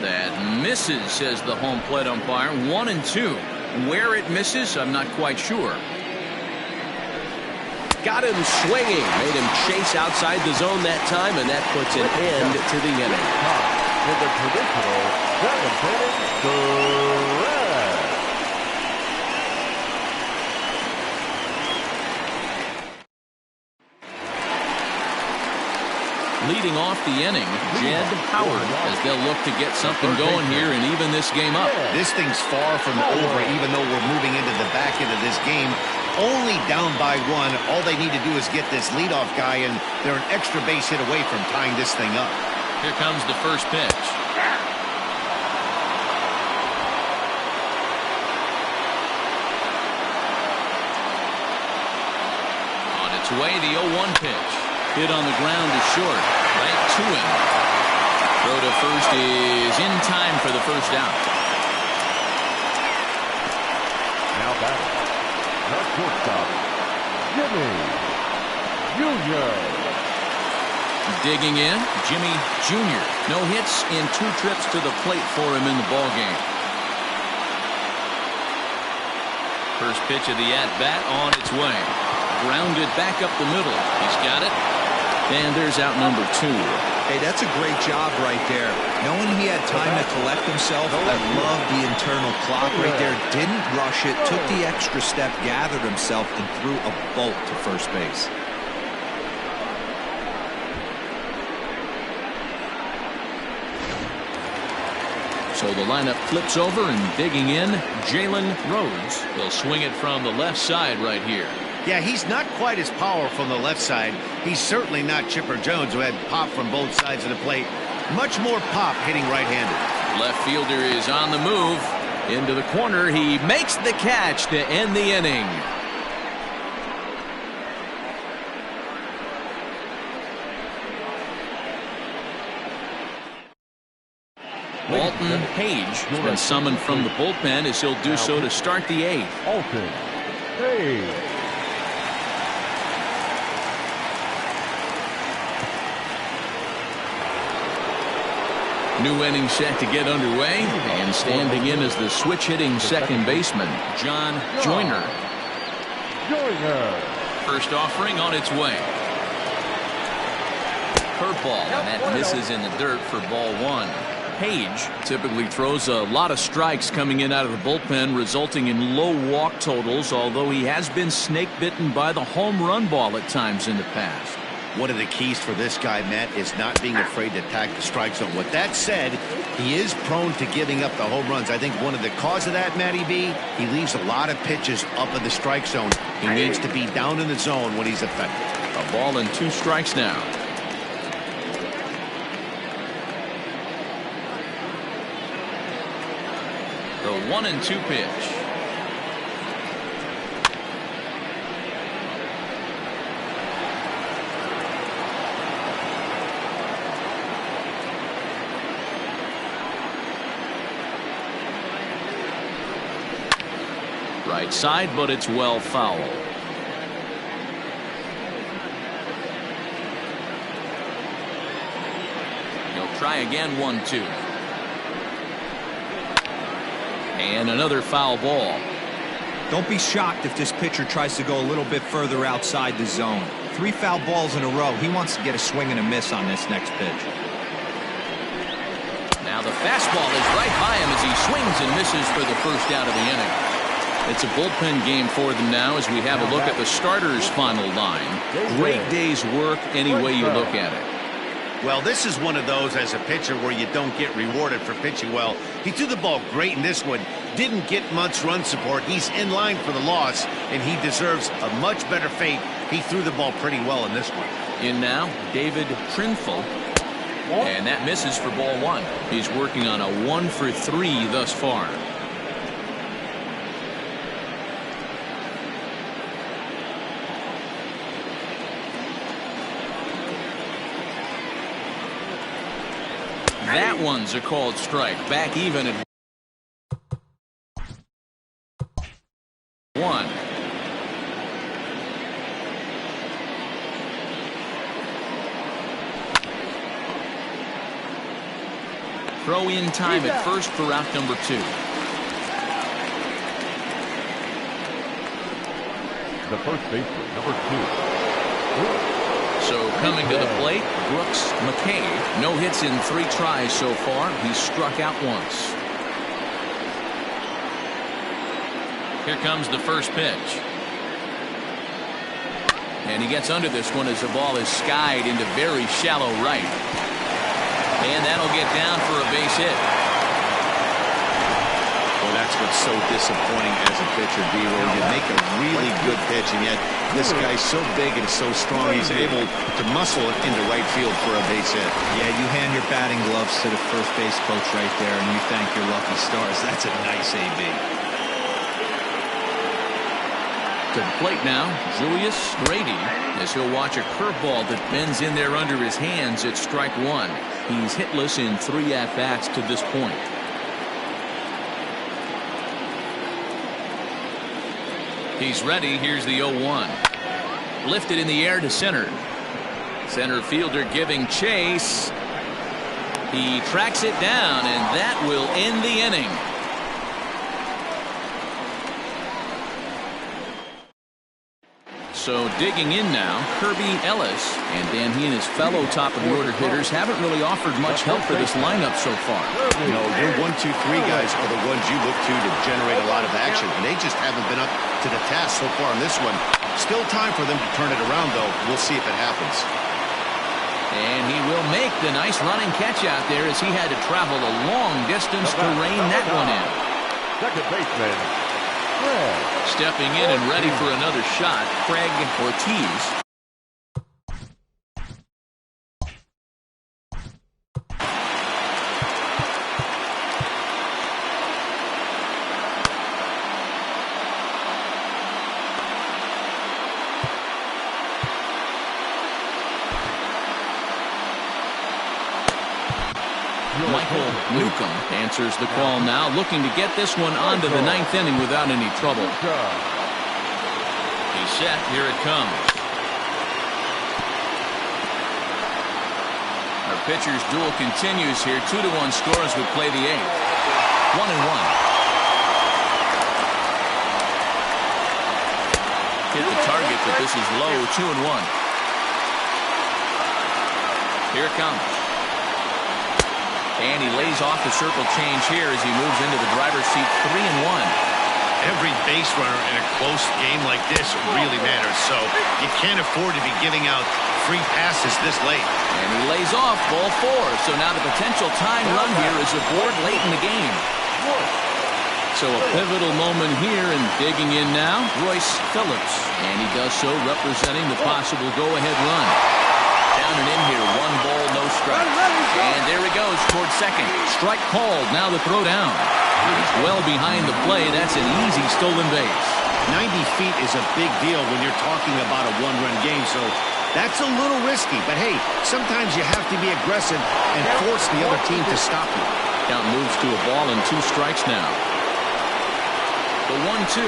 That misses, says the home plate umpire. 1-2. Where it misses, I'm not quite sure. Got him swinging. Made him chase outside the zone that time, and that puts an end to the inning. In the traditional 7th inning, correct. Leading off the inning, Jed Howard, as they'll look to get something going here and even this game up. This thing's far from over, even though we're moving into the back end of this game. Only down by 1. All they need to do is get this leadoff guy, and they're an extra base hit away from tying this thing up. Here comes the first pitch. On its way, the 0-1 pitch. Hit on the ground is short. Right to him. Throw to first is in time for the first out. Now batting, the shortstop, Jimmy Jr. Digging in, Jimmy Jr. No hits in 2 trips to the plate for him in the ballgame. First pitch of the at-bat on its way. Grounded back up the middle. He's got it. And there's out number 2. Hey, that's a great job right there. Knowing he had time to collect himself, I love the internal clock right there. Didn't rush it, took the extra step, gathered himself, and threw a bolt to first base. So the lineup flips over, and digging in, Jalen Rhodes. He'll swing it from the left side right here. Yeah, he's not quite as powerful on the left side. He's certainly not Chipper Jones, who had pop from both sides of the plate. Much more pop hitting right-handed. Left fielder is on the move. Into the corner. He makes the catch to end the inning. Walton Page has been summoned from the bullpen, as he'll do so to start the 8th. Alton Page. New inning set to get underway, and standing in is the switch-hitting second baseman, John Joyner. First offering on its way. Curveball, and that misses in the dirt for ball 1. Page typically throws a lot of strikes coming in out of the bullpen, resulting in low walk totals, although he has been snake-bitten by the home run ball at times in the past. One of the keys for this guy, Matt, is not being afraid to attack the strike zone. With that said, he is prone to giving up the home runs. I think one of the cause of that, Matty B, he leaves a lot of pitches up in the strike zone. He needs to be down in the zone when he's effective. A ball and 2 strikes now. The 1-2 pitch. Right side, but it's well foul. He'll try again. 1-2. And another foul ball. Don't be shocked if this pitcher tries to go a little bit further outside the zone. 3 foul balls in a row. He wants to get a swing and a miss on this next pitch. Now the fastball is right by him as he swings and misses for the first out of the inning. It's a bullpen game for them now as we have a look at the starters' final line. Great day's work any way you look at it. Well, this is one of those as a pitcher where you don't get rewarded for pitching well. He threw the ball great in this one. Didn't get much run support. He's in line for the loss, and he deserves a much better fate. He threw the ball pretty well in this one. In now, David Trinfel. And that misses for ball 1. He's working on a 1-for-3 thus far. one's a called strike. Back even at 1. Throw in time at first for out number 2. The first baseman, number 2. So coming to the plate, Brooks McCabe. No hits in 3 tries so far. He's struck out once. Here comes the first pitch. And he gets under this one as the ball is skied into very shallow right. And that'll get down for a base hit. Well, that's what's so disappointing as a pitcher, D, where you make a really good pitch, and yet this guy's so big and so strong, he's able to muscle it into right field for a base hit. Yeah, you hand your batting gloves to the first base coach right there, and you thank your lucky stars. That's a nice AB. To the plate now, Julius Grady, as he'll watch a curveball that bends in there under his hands at strike 1. He's hitless in 3 at-bats to this point. He's ready. Here's the 0-1. Lifted in the air to center. Center fielder giving chase. He tracks it down, and that will end the inning. So digging in now, Kirby Ellis, and Dan, he and his fellow top-of-the-order hitters haven't really offered much help for this lineup so far. No, your 1, 2, 3 guys are the ones you look to generate a lot of action, and they just haven't been up to the task so far on this one. Still time for them to turn it around, though. We'll see if it happens. And he will make the nice running catch out there as he had to travel a long distance to rein that one in. Second baseman, Stepping in and ready for another shot, Craig Ortiz. Michael Newcomb answers the call now, looking to get this one onto the 9th inning without any trouble. He's set. Here it comes. Our pitcher's duel continues here. 2-1 scores would play the 8th. 1-1. Hit the target, but this is low. 2-1. Here it comes. And he lays off the circle change here as he moves into the driver's seat. 3-1. Every base runner in a close game like this really matters, so you can't afford to be giving out free passes this late. And he lays off ball 4. So now the potential tying run here is aboard late in the game. So a pivotal moment here, and digging in now, Royce Phillips. And he does so representing the possible go-ahead run. Down and in here, 1 ball, no strike. And there he goes towards second. Strike called, now the throw down. He's well behind the play. That's an easy stolen base. 90 feet is a big deal when you're talking about a 1-run game, so that's a little risky. But hey, sometimes you have to be aggressive and force the other team to stop you. Count moves to a ball and 2 strikes now. The 1-2.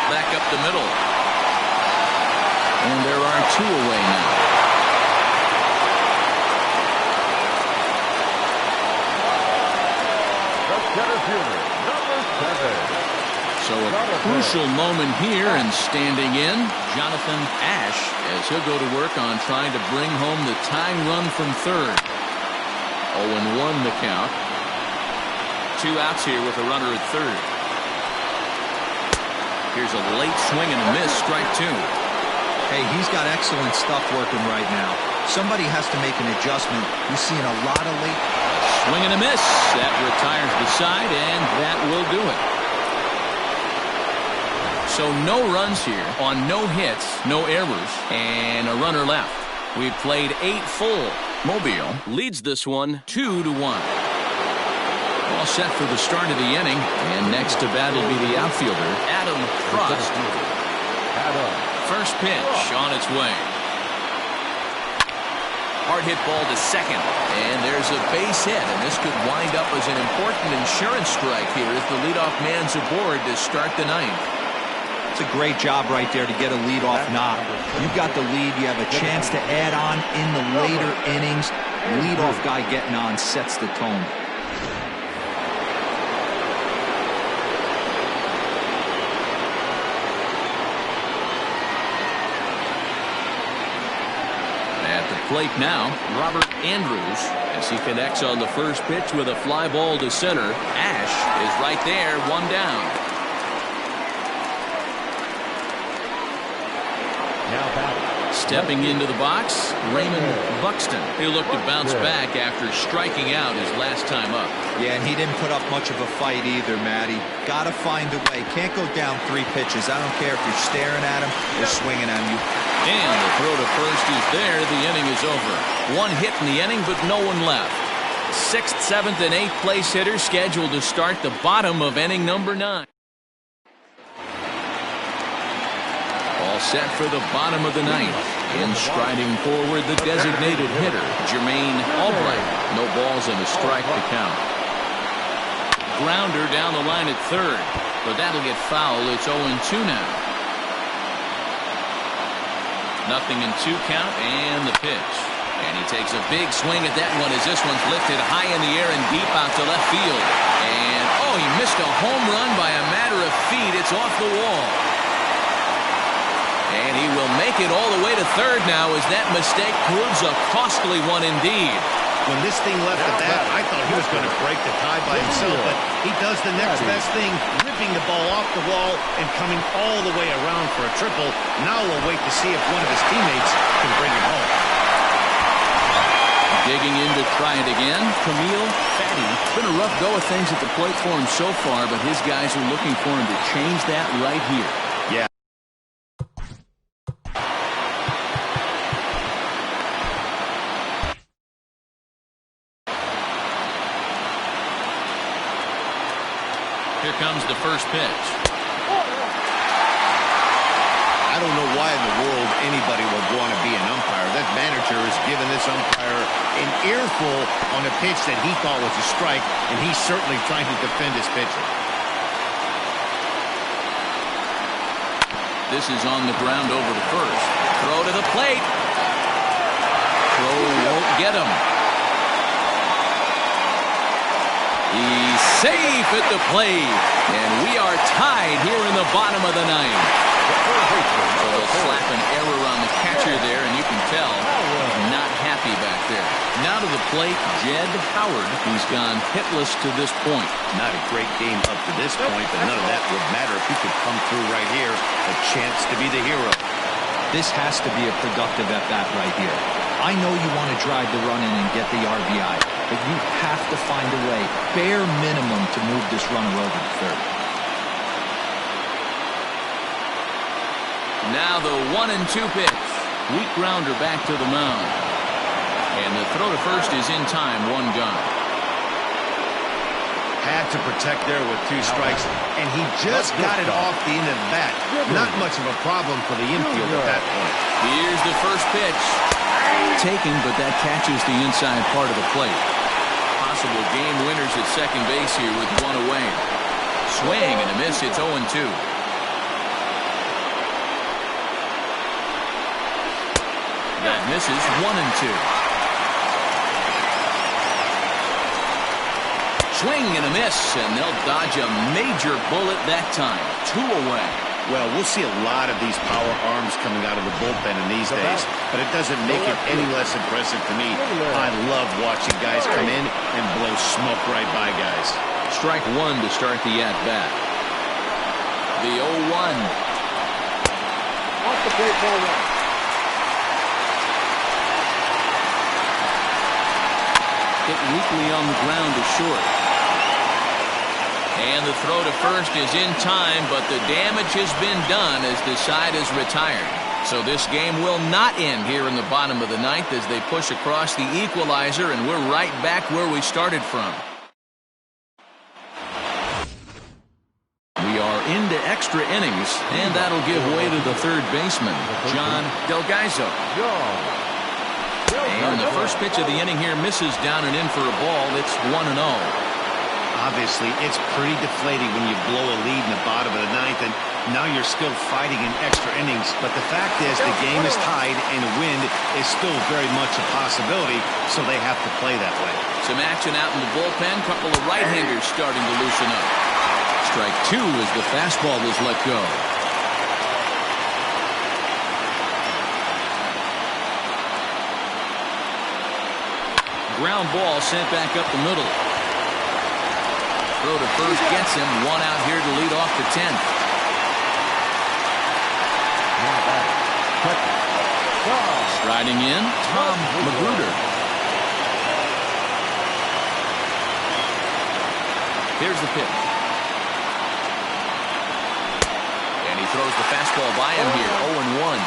Back up the middle. And there are 2 away now. the center fielder, number 7. So a crucial moment here, and standing in, Jonathan Ash, as he'll go to work on trying to bring home the tying run from third. 0-1 the count. 2 outs here with a runner at third. Here's a late swing and a miss, strike 2. Hey, he's got excellent stuff working right now. Somebody has to make an adjustment. We've seen a lot of late. Swing and a miss. That retires the side, and that will do it. So no runs here on no hits, no errors, and a runner left. We've played 8 full. Mobile leads this one 2-1. All set for the start of the inning, and next to bat will be the outfielder, Adam Frost. First pitch on its way. Hard hit ball to second. And there's a base hit, and this could wind up as an important insurance strike here as the leadoff man's aboard to start the ninth. It's a great job right there to get a leadoff knock. You've got the lead. You have a chance to add on in the later innings. Leadoff guy getting on sets the tone. At the plate now, Robert Andrews, as he connects on the first pitch with a fly ball to center. Ash is right there, one down. Stepping into the box, Raymond Buxton. He'll look to bounce back after striking out his last time up. Yeah, and he didn't put up much of a fight either, Matty. Got to find a way. Can't go down 3 pitches. I don't care if you're staring at him or swinging at you. And the throw to first is there. The inning is over. 1 hit in the inning, but no one left. 6th, 7th, and 8th place hitters scheduled to start the bottom of inning number 9. All set for the bottom of the 9th. In striding forward, the designated hitter, Jermaine Albright. No balls and a strike to count. Grounder down the line at third, but that'll get foul. It's 0-2 now. 0-2 count, and the pitch. And he takes a big swing at that one as this one's lifted high in the air and deep out to left field. And, oh, he missed a home run by a matter of feet. It's off the wall. And he will make it all the way to third now as that mistake proves a costly one indeed. When this thing left the bat, I thought he was going to break the tie by himself, but he does the next best thing, ripping the ball off the wall and coming all the way around for a triple. Now we'll wait to see if one of his teammates can bring it home. Digging in to try it again, Camille Fatty. It's been a rough go of things at the plate for him so far, but his guys are looking for him to change that right here. Yeah. Here comes the first pitch. I don't know why in the world anybody would want to be an umpire. That manager has given this umpire an earful on a pitch that he thought was a strike, and he's certainly trying to defend his pitcher. This is on the ground over to first. Throw to the plate. Throw won't get him. He's safe at the plate. And we are tied here in the bottom of the 9th. So they'll slap an error on the catcher there, and you can tell he's not happy back there. Now to the plate, Jed Howard. He's gone hitless to this point. Not a great game up to this point, but none of that would matter if he could come through right here. A chance to be the hero. This has to be a productive at-bat right here. I know you want to drive the run in and get the RBI, but you have to find a way, bare minimum, to move this runner over to third. Now the 1-2 pitch. Weak grounder back to the mound. And the throw to first is in time, 1 gone. Had to protect there with 2 strikes, and he just got it off the end of the bat. Not much of a problem for the infield at that point. Here's the first pitch. Taken, but that catches the inside part of the plate. Possible game winners at second base here with 1 away. Swing and a miss. It's 0-2. That misses. 1-2. Swing and a miss, and they'll dodge a major bullet that time. 2 away. Well, we'll see a lot of these power arms coming out of the bullpen in these days, but it doesn't make it any less impressive to me. I love watching guys come in and blow smoke right by guys. Strike 1 to start the at-bat. The 0-1. Off the plate, ball 1. Hit weakly on the ground to short. And the throw to first is in time, but the damage has been done as the side is retired. So this game will not end here in the bottom of the 9th as they push across the equalizer, and we're right back where we started from. We are into extra innings, and that'll give way to the third baseman, John Delgaizo. And the first pitch of the inning here misses down and in for a ball. It's 1-0. Obviously, it's pretty deflating when you blow a lead in the bottom of the ninth, and now you're still fighting in extra innings. But the fact is, the game is tied, and a win is still very much a possibility, so they have to play that way. Some action out in the bullpen. Couple of right-handers starting to loosen up. Strike two as the fastball is let go. Ground ball sent back up the middle. Throw to first gets him. One out here to lead off the 10th. Striding in, Tom Magruder. Here's the pitch. And he throws the fastball by him here. 0-1.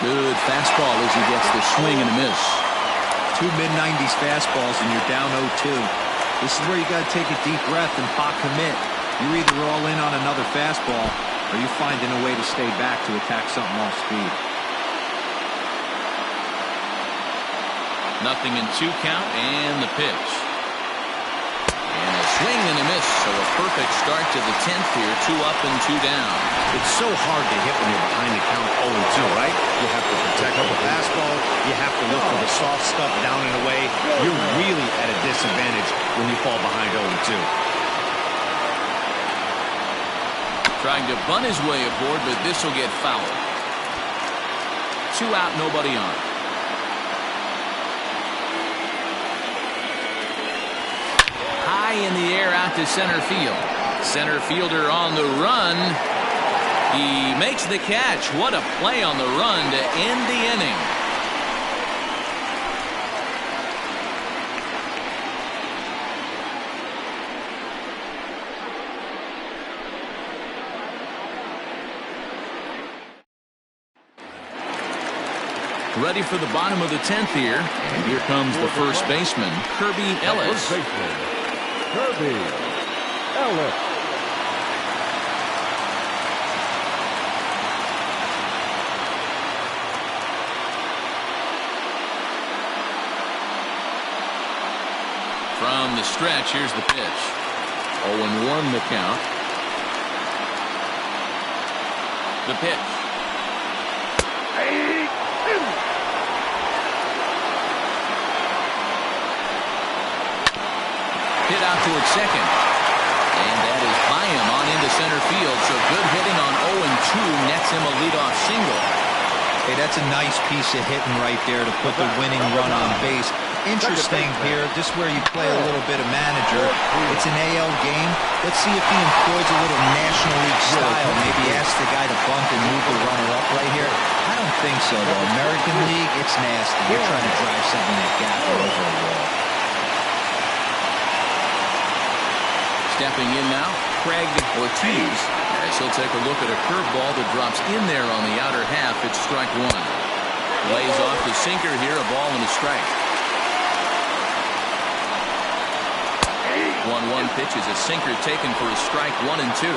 Good fastball as he gets the swing and a miss. Two mid-90s fastballs and you're down 0-2. This is where you got to take a deep breath and pot commit. You're either all in on another fastball or you finding a way to stay back to attack something off speed. Nothing in 2 count and the pitch. And a swing and a miss. So a perfect start to the 10th here. 2 up and 2 down. It's so hard to hit when you're behind the count 0-2, right? You have to protect the fastball. You have to look for the soft stuff down and away. You're really at a disadvantage when you fall behind 0-2. Trying to bunt his way aboard, but this will get fouled. 2 out, nobody on. High in the air out to center field. Center fielder on the run. He makes the catch. What a play on the run to end the inning. Ready for the bottom of the 10th here. And here comes the first baseman, Kirby Ellis. Kirby Ellis. From the stretch, here's the pitch. 0-1 the count. The pitch. Hit out towards second. And that is by him on into center field. So good hitting on 0-2 nets him a leadoff single. Hey, that's a nice piece of hitting right there to put the winning run on base. Interesting here, just where you play a little bit of manager. It's an AL game. Let's see if he employs a little National League style. Maybe ask the guy to bunt and move the runner up right here. I don't think so, though. American League, it's nasty. You're trying to drive something that gap over a wall. Stepping in now, Craig Ortiz. As he'll take a look at a curveball that drops in there on the outer half. It's strike 1. Lays off the sinker here, a ball and a strike. 1-1 pitch is a sinker taken for a strike. 1-2.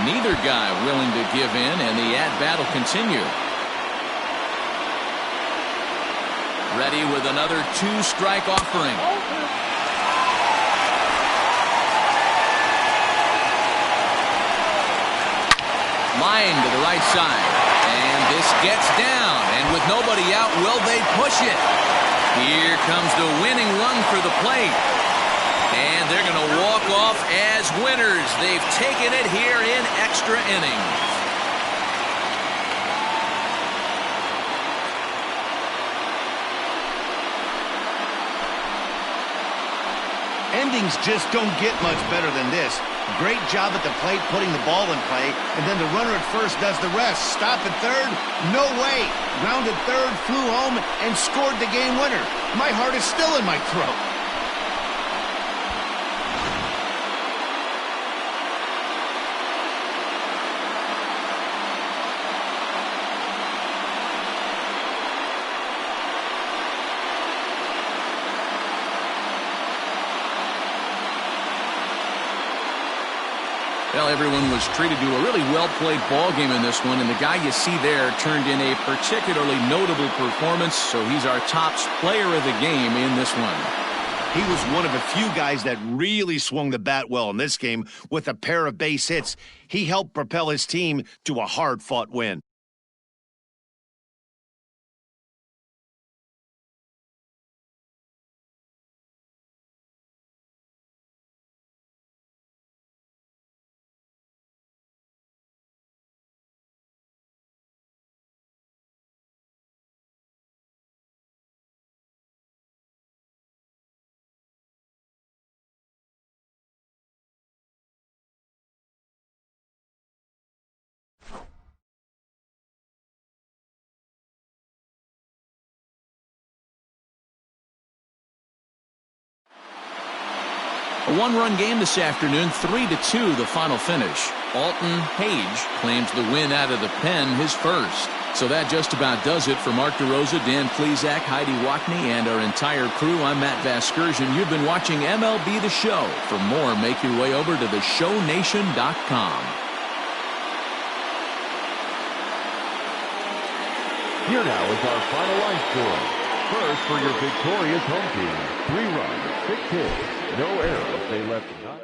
Neither guy willing to give in, and the at-bat will continue. Ready with another 2-strike offering. Line to the right side. And this gets down. And with nobody out, will they push it? Here comes the winning run for the plate. And they're going to walk off as winners. They've taken it here in extra innings. Endings just don't get much better than this. Great job at the plate putting the ball in play, and then the runner at first does the rest. Stop at third? No way. Grounded third, flew home, and scored the game winner. My heart is still in my throat. Well, everyone was treated to a really well-played ball game in this one, and the guy you see there turned in a particularly notable performance, so he's our top player of the game in this one. He was one of a few guys that really swung the bat well in this game with a pair of base hits. He helped propel his team to a hard-fought win. A one-run game this afternoon, 3-2 the final finish. Alton Page claims the win out of the pen, his first. So that just about does it for Mark DeRosa, Dan Plesac, Heidi Wackney, and our entire crew. I'm Matt Vasgersian. You've been watching MLB The Show. For more, make your way over to theshownation.com. Here now is our final line score. First for your victorious home team. 3 runs, 6 hits, no errors. They left none.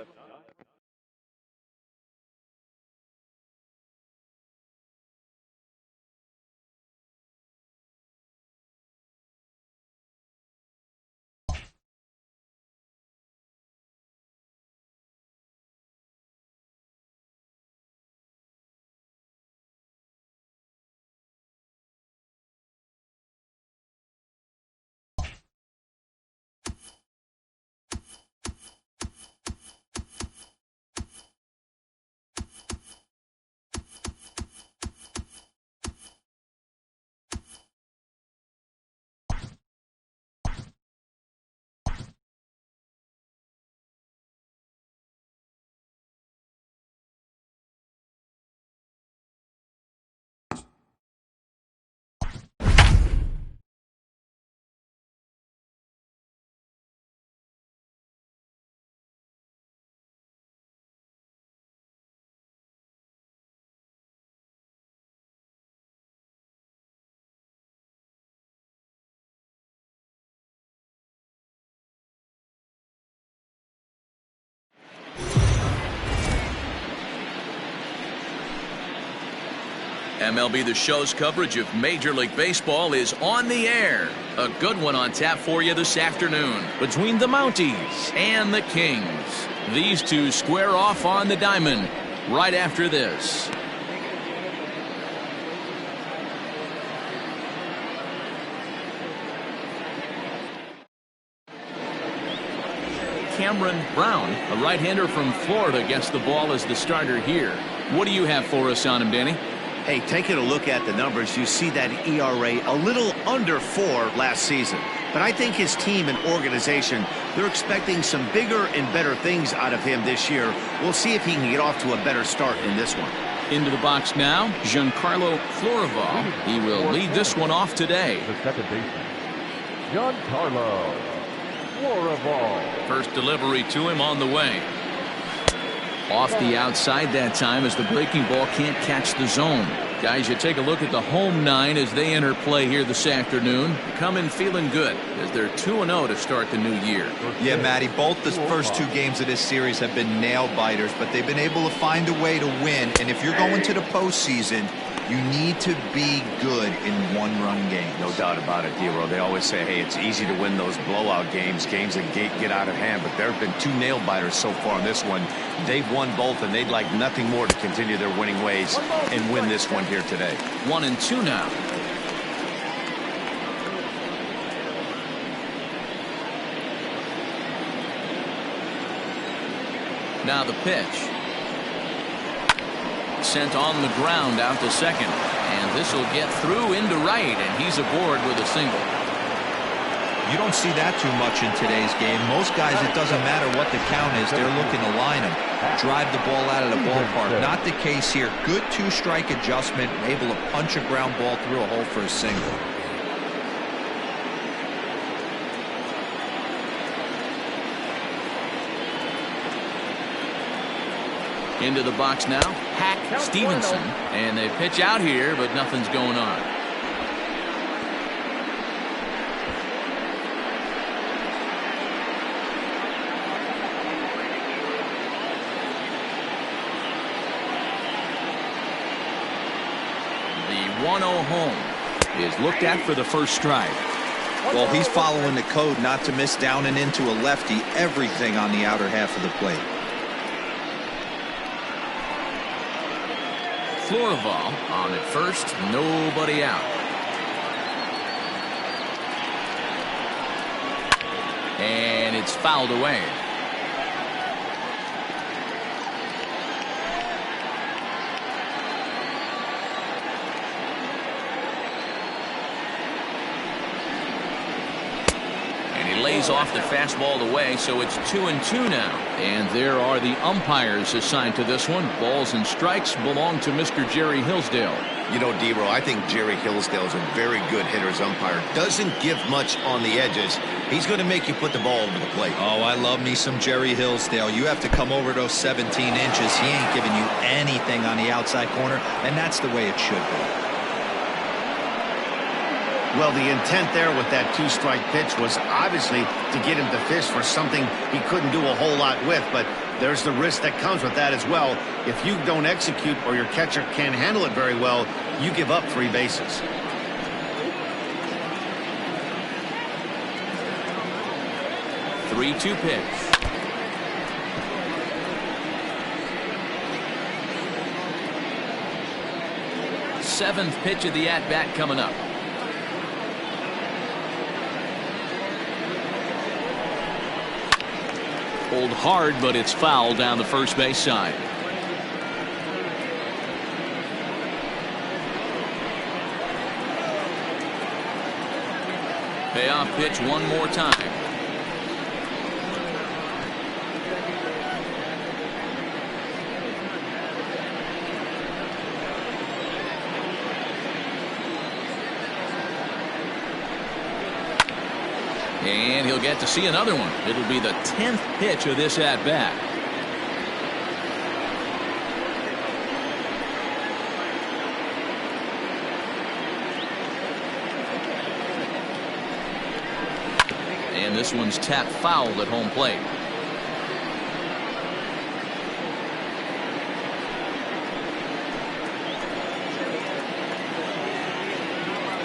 MLB The Show's coverage of Major League Baseball is on the air. A good one on tap for you this afternoon between the Mounties and the Kings. These two square off on the diamond right after this. Cameron Brown, a right-hander from Florida, gets the ball as the starter here. What do you have for us on him, Danny? Hey, taking a look at the numbers, you see that ERA a little under 4 last season. But I think his team and organization, they're expecting some bigger and better things out of him this year. We'll see if he can get off to a better start in this one. Into the box now, Giancarlo Florival. He will lead this one off today. The second baseman, Giancarlo Florival. First delivery to him on the way. Off the outside that time as the breaking ball can't catch the zone. Guys, you take a look at the home 9 as they enter play here this afternoon. Come in feeling good as they're 2-0 to start the new year. Yeah, Matty, both the first 2 games of this series have been nail-biters, but they've been able to find a way to win. And if you're going to the postseason, you need to be good in one-run games. No doubt about it, D-Row. They always say, hey, it's easy to win those blowout games that get out of hand, but there have been 2 nail-biters so far in this one. They've won both, and they'd like nothing more to continue their winning ways and win this one here today. 1-2 now. Now the pitch. Sent on the ground out to second. And this will get through into right, and he's aboard with a single. You don't see that too much in today's game. Most guys, it doesn't matter what the count is. They're looking to line them, drive the ball out of the ballpark. Not the case here. Good 2-strike adjustment, able to punch a ground ball through a hole for a single. Into the box now, Hack Stevenson. And they pitch out here, but nothing's going on. The 1-0 home is looked at for the first strike. Well, he's following the code not to miss down and into a lefty, everything on the outer half of the plate. Florival on at first, nobody out. And it's fouled away. Lays off the fastball away, so it's 2-2 now. And there are the umpires assigned to this one. Balls and strikes belong to Mr. Jerry Hillsdale. You know, D-Row, I think Jerry Hillsdale is a very good hitter's umpire. Doesn't give much on the edges. He's going to make you put the ball over the plate. Oh, I love me some Jerry Hillsdale. You have to come over those 17 inches. He ain't giving you anything on the outside corner, and that's the way it should be. Well, the intent there with that two-strike pitch was obviously to get him to fish for something he couldn't do a whole lot with, but there's the risk that comes with that as well. If you don't execute or your catcher can't handle it very well, you give up 3 bases. Three-two pitch. Seventh pitch of the at-bat coming up. Pulled hard, but it's foul down the first base side. Payoff pitch one more time. And he'll get to see another one. It'll be the 10th pitch of this at-bat. And this one's tapped foul at home plate.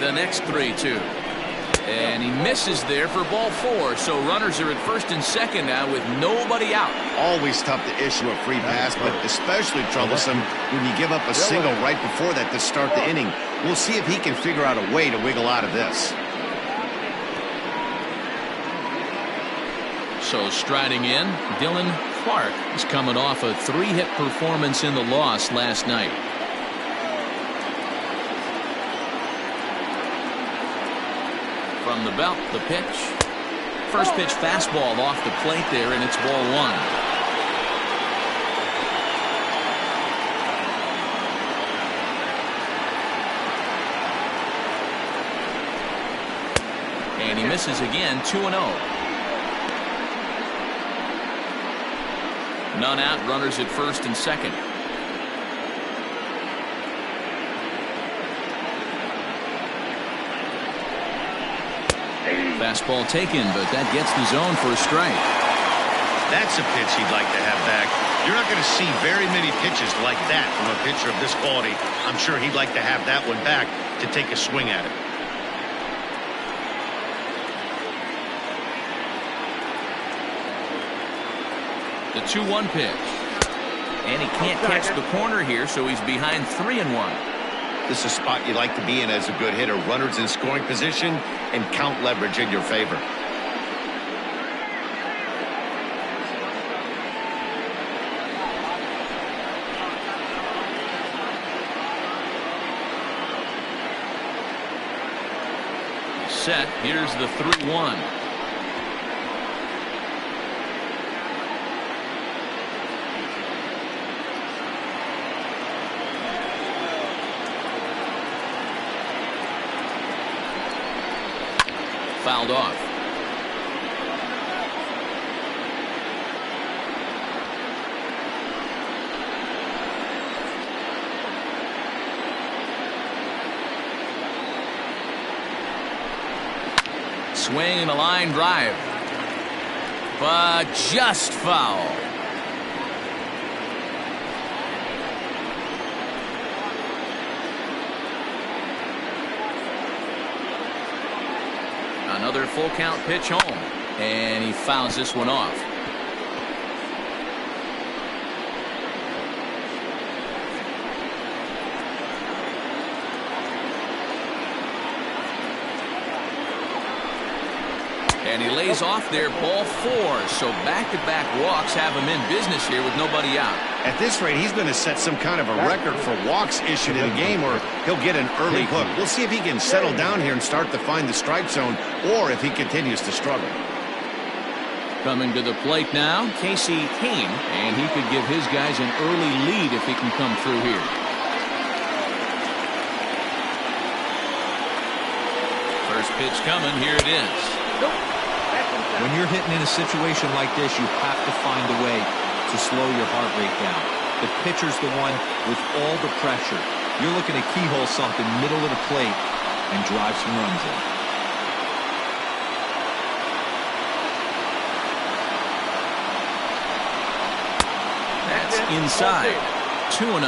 The next 3-2. And he misses there for ball 4. So runners are at first and second now with nobody out. Always tough to issue a free pass, but especially troublesome when you give up a single right before that to start the inning. We'll see if he can figure out a way to wiggle out of this. So striding in, Dylan Clark is coming off a 3-hit performance in the loss last night. From the belt, the pitch. First pitch fastball off the plate there, and it's ball 1. And he misses again, 2-0. None out, runners at first and second. Fastball taken, but that gets the zone for a strike. That's a pitch he'd like to have back. You're not going to see very many pitches like that from a pitcher of this quality. I'm sure he'd like to have that one back to take a swing at it. The 2-1 pitch. And he can't catch the corner here, so he's behind 3-1. This is a spot you like to be in as a good hitter. Runners in scoring position and count leverage in your favor. Set. Here's the 3-1. Fouled off. swing and a line drive. But just foul. Another full count pitch home. And he fouls this one off. And he lays off there, ball 4. So back-to-back walks have him in business here with nobody out. At this rate, he's going to set some kind of a record for walks issued in a game, or he'll get an early hook. We'll see if he can settle down here and start to find the strike zone, or if he continues to struggle. Coming to the plate now, Casey Kane, and he could give his guys an early lead if he can come through here. First pitch coming, here it is. When you're hitting in a situation like this, you have to find a way to slow your heart rate down. The pitcher's the one with all the pressure. You're looking to keyhole something middle of the plate and drive some runs in. That's inside. 2-0.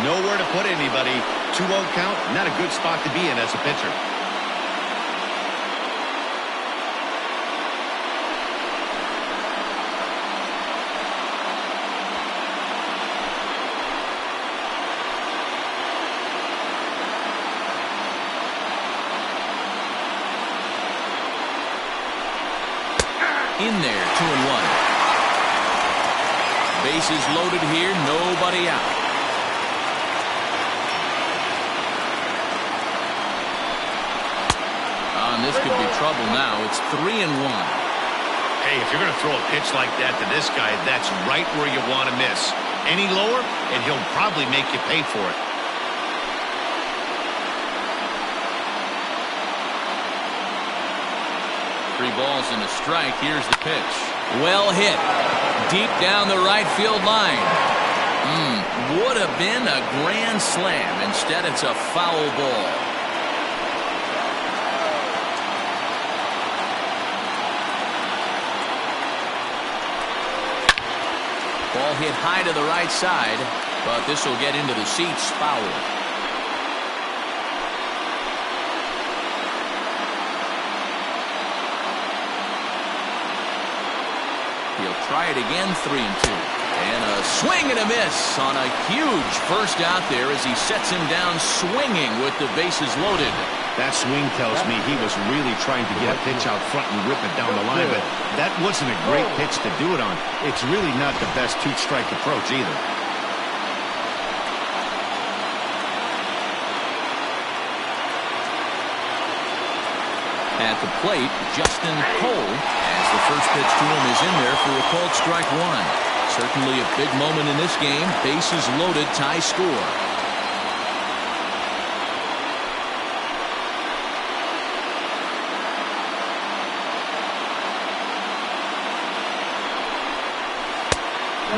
Nowhere to put anybody. 2-0 count, not a good spot to be in as a pitcher. In there, 2-1. Bases loaded here, nobody out. And this could be trouble now. It's 3-1. Hey, if you're going to throw a pitch like that to this guy, that's right where you want to miss. Any lower, and he'll probably make you pay for it. 3 balls and a strike. Here's the pitch. Well hit. Deep down the right field line. Would have been a grand slam. Instead, it's a foul ball. Ball hit high to the right side, but this will get into the seats. Foul. He'll try it again, 3-2. And a swing and a miss on a huge first out there as he sets him down swinging with the bases loaded. That swing tells me he was really trying to get a pitch out front and rip it down the line, but that wasn't a great pitch to do it on. It's really not the best two-strike approach either. At the plate, Justin Cole, as the first pitch to him is in there for a called strike 1. Certainly a big moment in this game. Bases loaded, tie score.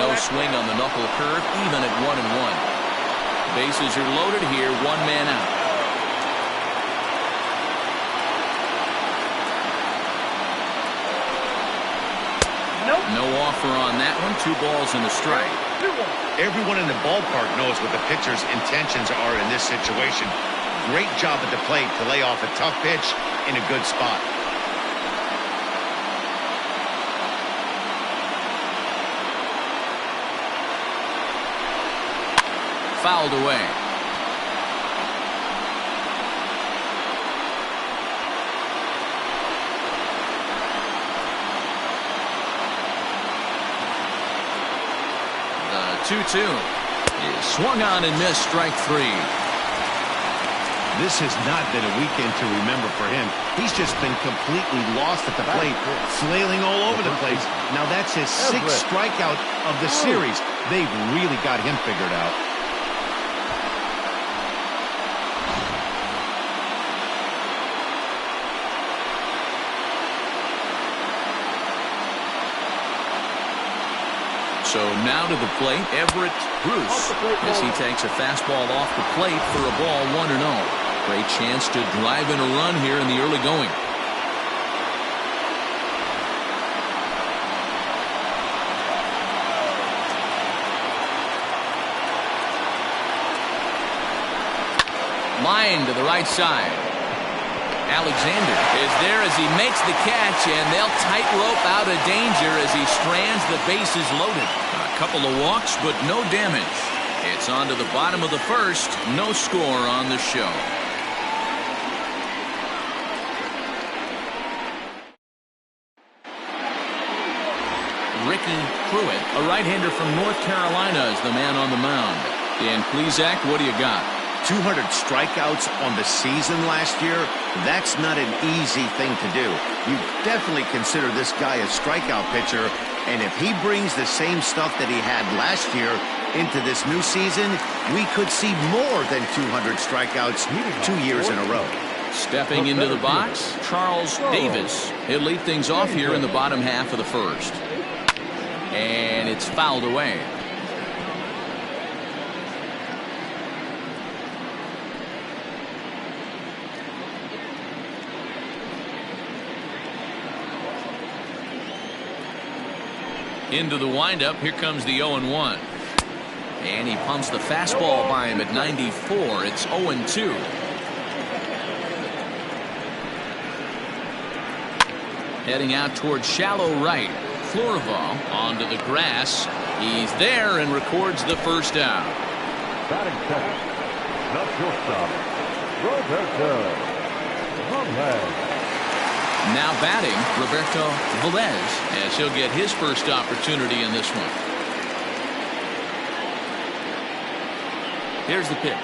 No swing on the knuckle curve, even at 1-1. Bases are loaded here, 1 man out. No offer on that one. 2 balls and a strike. Everyone in the ballpark knows what the pitcher's intentions are in this situation. Great job at the plate to lay off a tough pitch in a good spot. Fouled away. The 2-2 is swung on and missed. Strike 3. This has not been a weekend to remember for him. He's just been completely lost at the plate, flailing all over the place. Now that's his 6th strikeout of the series. They've really got him figured out. So now to the plate, Everett Bruce, as he takes a fastball off the plate for a ball 1-0. Great chance to drive in a run here in the early going. Line to the right side. Alexander is there as he makes the catch, and they'll tightrope out of danger as he strands the bases loaded. A couple of walks, but no damage. It's on to the bottom of the first. No score on the show. Ricky Pruitt, a right-hander from North Carolina, is the man on the mound. And please, Zach, what do you got? 200 strikeouts on the season last year. That's not an easy thing to do. You definitely consider this guy a strikeout pitcher, and if he brings the same stuff that he had last year into this new season, we could see more than 200 strikeouts 2 years in a row. Stepping into the box, Charles Davis. He'll lead things off here in the bottom half of the first. And it's fouled away. Into the windup, here comes the 0-1. And he pumps the fastball by him at 94. It's 0-2. Heading out towards shallow right. Florival onto the grass. He's there and records the first out. Batting second, the shortstop, Roberto Velez. Now batting, Roberto Velez, as he'll get his first opportunity in this one. Here's the pitch.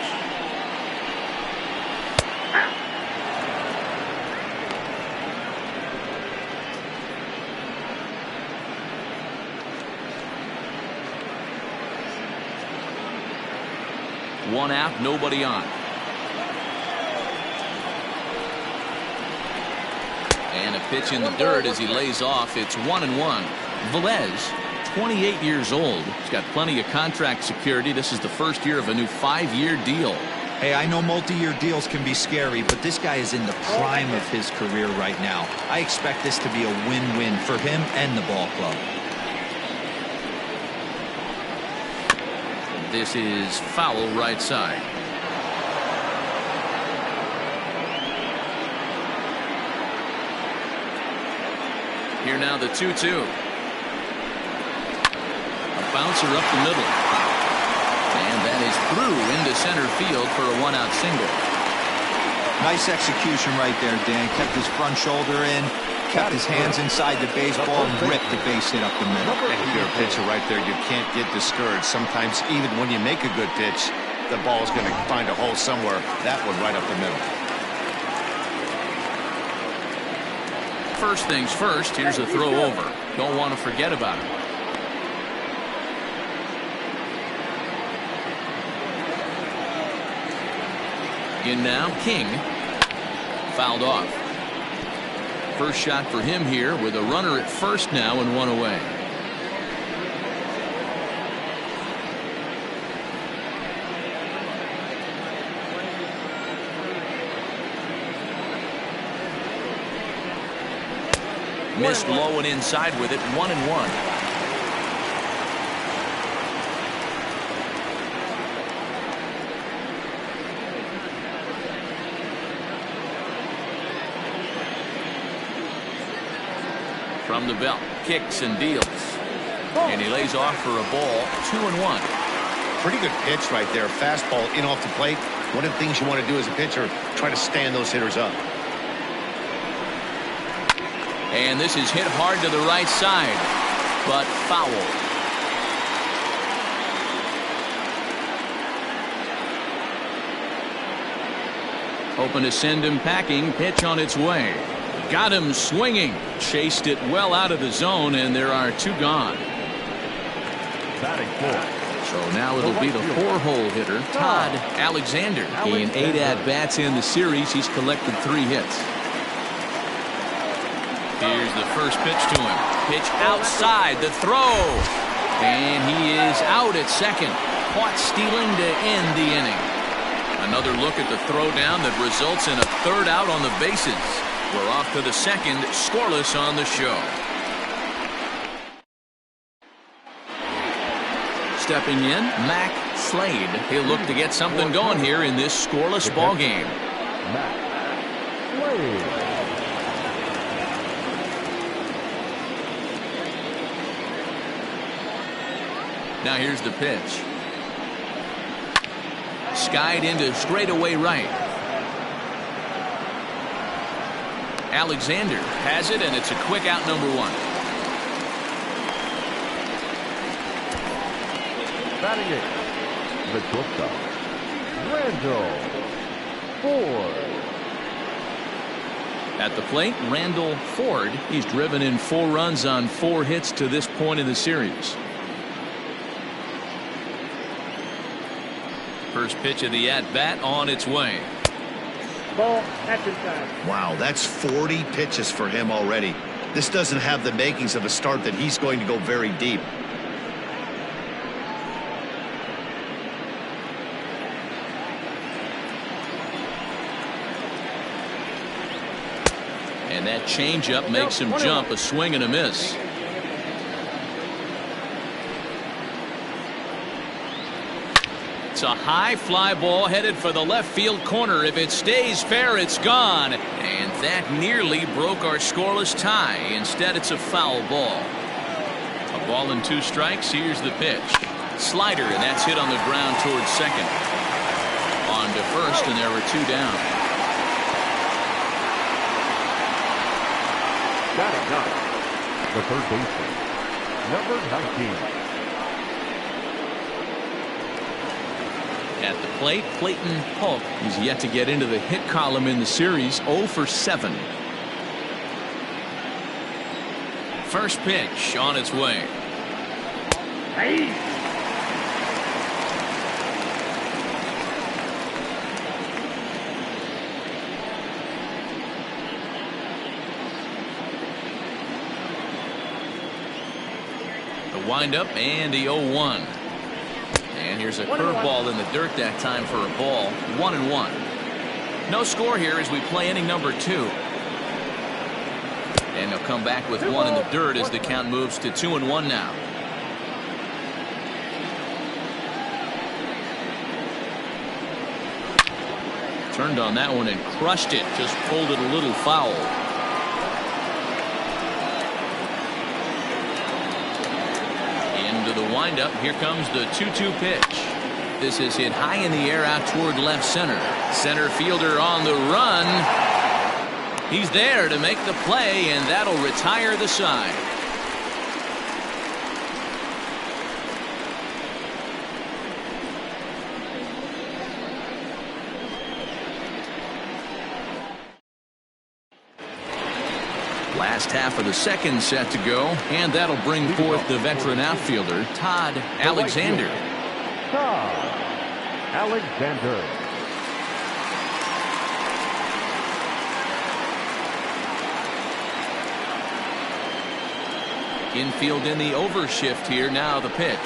One out, nobody on. And a pitch in the dirt as he lays off. It's 1-1. Velez, 28 years old. He's got plenty of contract security. This is the first year of a new 5-year deal. Hey, I know multi-year deals can be scary, but this guy is in the prime of his career right now. I expect this to be a win-win for him and the ball club. This is foul right side. Here now the 2-2. A bouncer up the middle. And that is through into center field for a 1-out single. Nice execution right there, Dan. Kept his front shoulder in, kept his hands inside the baseball, and ripped the base hit up the middle. And if you're a pitcher right there, you can't get discouraged. Sometimes even when you make a good pitch, the ball is going to find a hole somewhere. That one right up the middle. First things first, here's a throw over. Don't want to forget about it. In now, King. Fouled off. First shot for him here with a runner at first now and one away. Missed low and inside with it. 1-1. From the belt, kicks and deals. And he lays off for a ball. 2-1. Pretty good pitch right there. Fastball in off the plate. One of the things you want to do as a pitcher, try to stand those hitters up. And this is hit hard to the right side, but foul. Hoping to send him packing. Pitch on its way. Got him swinging. Chased it well out of the zone, and there are two gone. Batting fourth. So now it'll be the 4-hole hitter, Todd Alexander. In 8 at-bats in the series, he's collected 3 hits. Here's the first pitch to him. Pitch outside, the throw. And he is out at second. Caught stealing to end the inning. Another look at the throw down that results in a 3rd out on the bases. We're off to the second, scoreless on the show. Stepping in, Mac Slade. He'll look to get something going here in this scoreless ball game. Now here's the pitch. Skied into straightaway right. Alexander has it, and it's a quick out, number 1. Batting it, the shortstop, Randall Ford. At the plate, Randall Ford. He's driven in 4 runs on 4 hits to this point in the series. First pitch of the at-bat on its way. Ball, that's inside. Wow, that's 40 pitches for him already. This doesn't have the makings of a start that he's going to go very deep. And that changeup makes him jump, a swing and a miss. It's a high fly ball headed for the left field corner. If it stays fair, it's gone. And that nearly broke our scoreless tie. Instead, it's a foul ball. A ball and 2 strikes. Here's the pitch. Slider, and that's hit on the ground towards second. On to first, and there were 2 down. Batting up, the third baseman, number 19. At the plate, Clayton Polk. He's yet to get into the hit column in the series. 0 for 7. First pitch on its way. Hey. The windup and the 0-1. And here's a curveball in the dirt that time for a ball. 1-1. No score here as we play inning number 2. And they'll come back with 1 in the dirt as the count moves to 2-1 now. Turned on that one and crushed it. Just pulled it a little foul. Into the windup. Here comes the 2-2 pitch. This is hit high in the air out toward left center. Center fielder on the run. He's there to make the play, and that'll retire the side. Last half of the second set to go, and that'll bring forth the veteran outfielder, Todd Alexander. Todd Alexander. Infield in the overshift here. Now the pitch.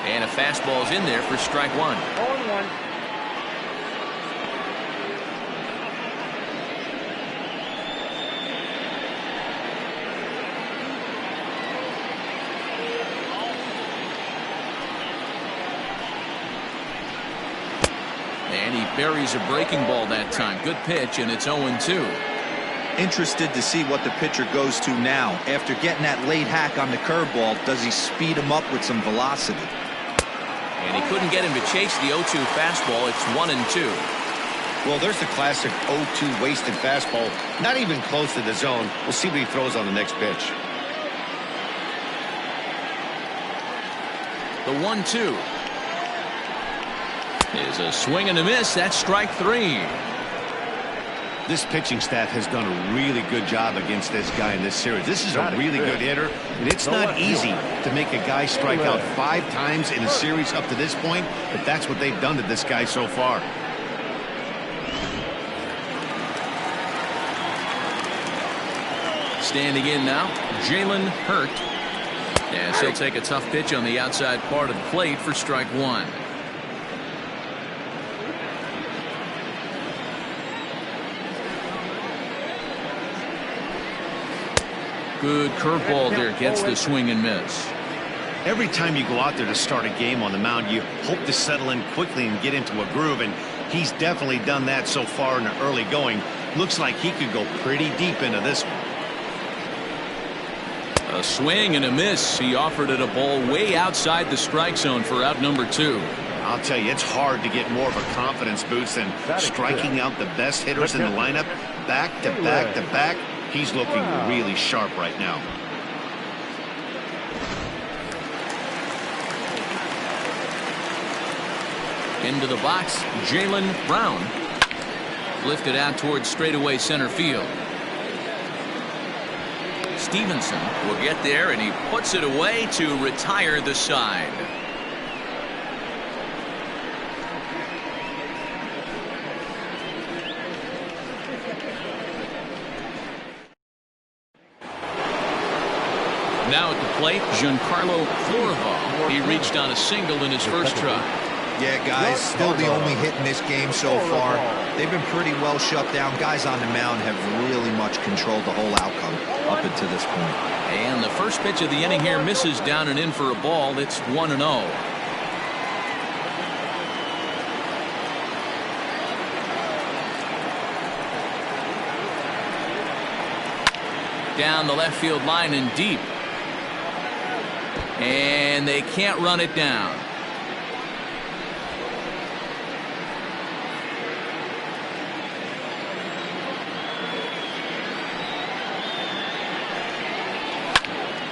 And a fastball's in there for strike 1. 0-1. And he buries a breaking ball that time. Good pitch, and it's 0-2. Interested to see what the pitcher goes to now. After getting that late hack on the curveball, does he speed him up with some velocity? And he couldn't get him to chase the 0-2 fastball. It's 1-2. Well, there's the classic 0-2 wasted fastball. Not even close to the zone. We'll see what he throws on the next pitch. The 1-2 is a swing and a miss. That's strike 3. This pitching staff has done a really good job against this guy in this series. This is a really good hitter, and it's not easy to make a guy strike out 5 times in a series up to this point, but that's what they've done to this guy so far. Standing in now, Jalen Hurt. Yes, he'll take a tough pitch on the outside part of the plate for strike 1. Good curveball there, gets the swing and miss. Every time you go out there to start a game on the mound, you hope to settle in quickly and get into a groove, and he's definitely done that so far in the early going. Looks like he could go pretty deep into this one. A swing and a miss. He offered it a ball way outside the strike zone for out number 2. I'll tell you, it's hard to get more of a confidence boost than striking out the best hitters in the lineup back to back to back. He's looking really sharp right now. Into the box, Jaylen Brown. Lifted out towards straightaway center field. Stevenson will get there, and he puts it away to retire the side. Now at the plate, Giancarlo Florival. He reached on a single in his first try. Yeah, guys, still the only hit in this game so far. They've been pretty well shut down. Guys on the mound have really much controlled the whole outcome up until this point. And the first pitch of the inning here misses down and in for a ball. It's 1-0. Down the left field line and deep. And they can't run it down.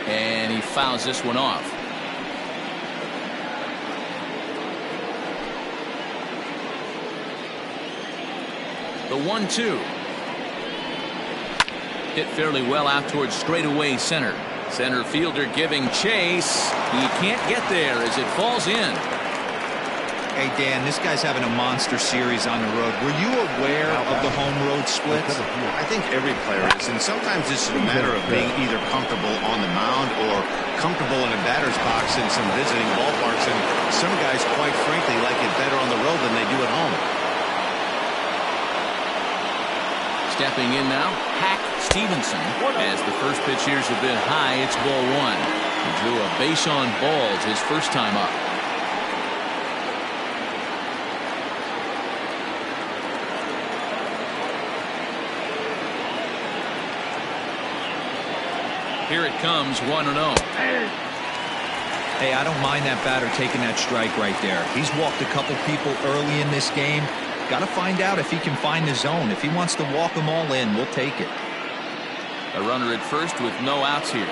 And he fouls this one off. The 1-2. Hit fairly well out towards straightaway center. Center fielder giving chase. He can't get there as it falls in. Hey, Dan, this guy's having a monster series on the road. Were you aware of the home road splits? I think every player is, and sometimes it's a matter of being either comfortable on the mound or comfortable in a batter's box in some visiting ballparks, and some guys, quite frankly, like it better on the road than they do at home. Stepping in now, Hack Stevenson. As the first pitch here's a bit high, it's ball 1. He drew a base on balls his first time up. Here it comes, 1-0. Hey, I don't mind that batter taking that strike right there. He's walked a couple people early in this game. Got to find out if he can find the zone. If he wants to walk them all in, we'll take it. A runner at first with no outs here.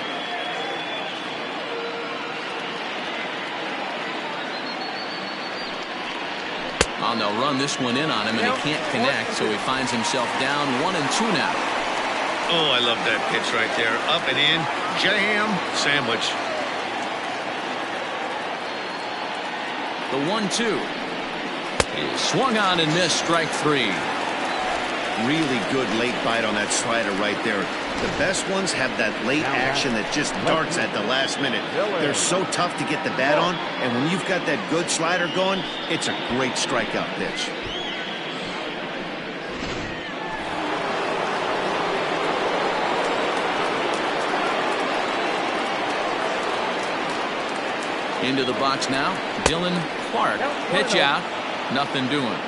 And they'll run this one in on him, and he can't connect, so he finds himself down 1-2 now. Oh, I love that pitch right there. Up and in, jam, sandwich. The 1-2 is swung on and missed, strike 3. Really good late bite on that slider right there. The best ones have that late action that just darts at the last minute. They're so tough to get the bat on, and when you've got that good slider going, it's a great strikeout pitch. Into the box now, Dylan Clark. Pitch out, nothing doing.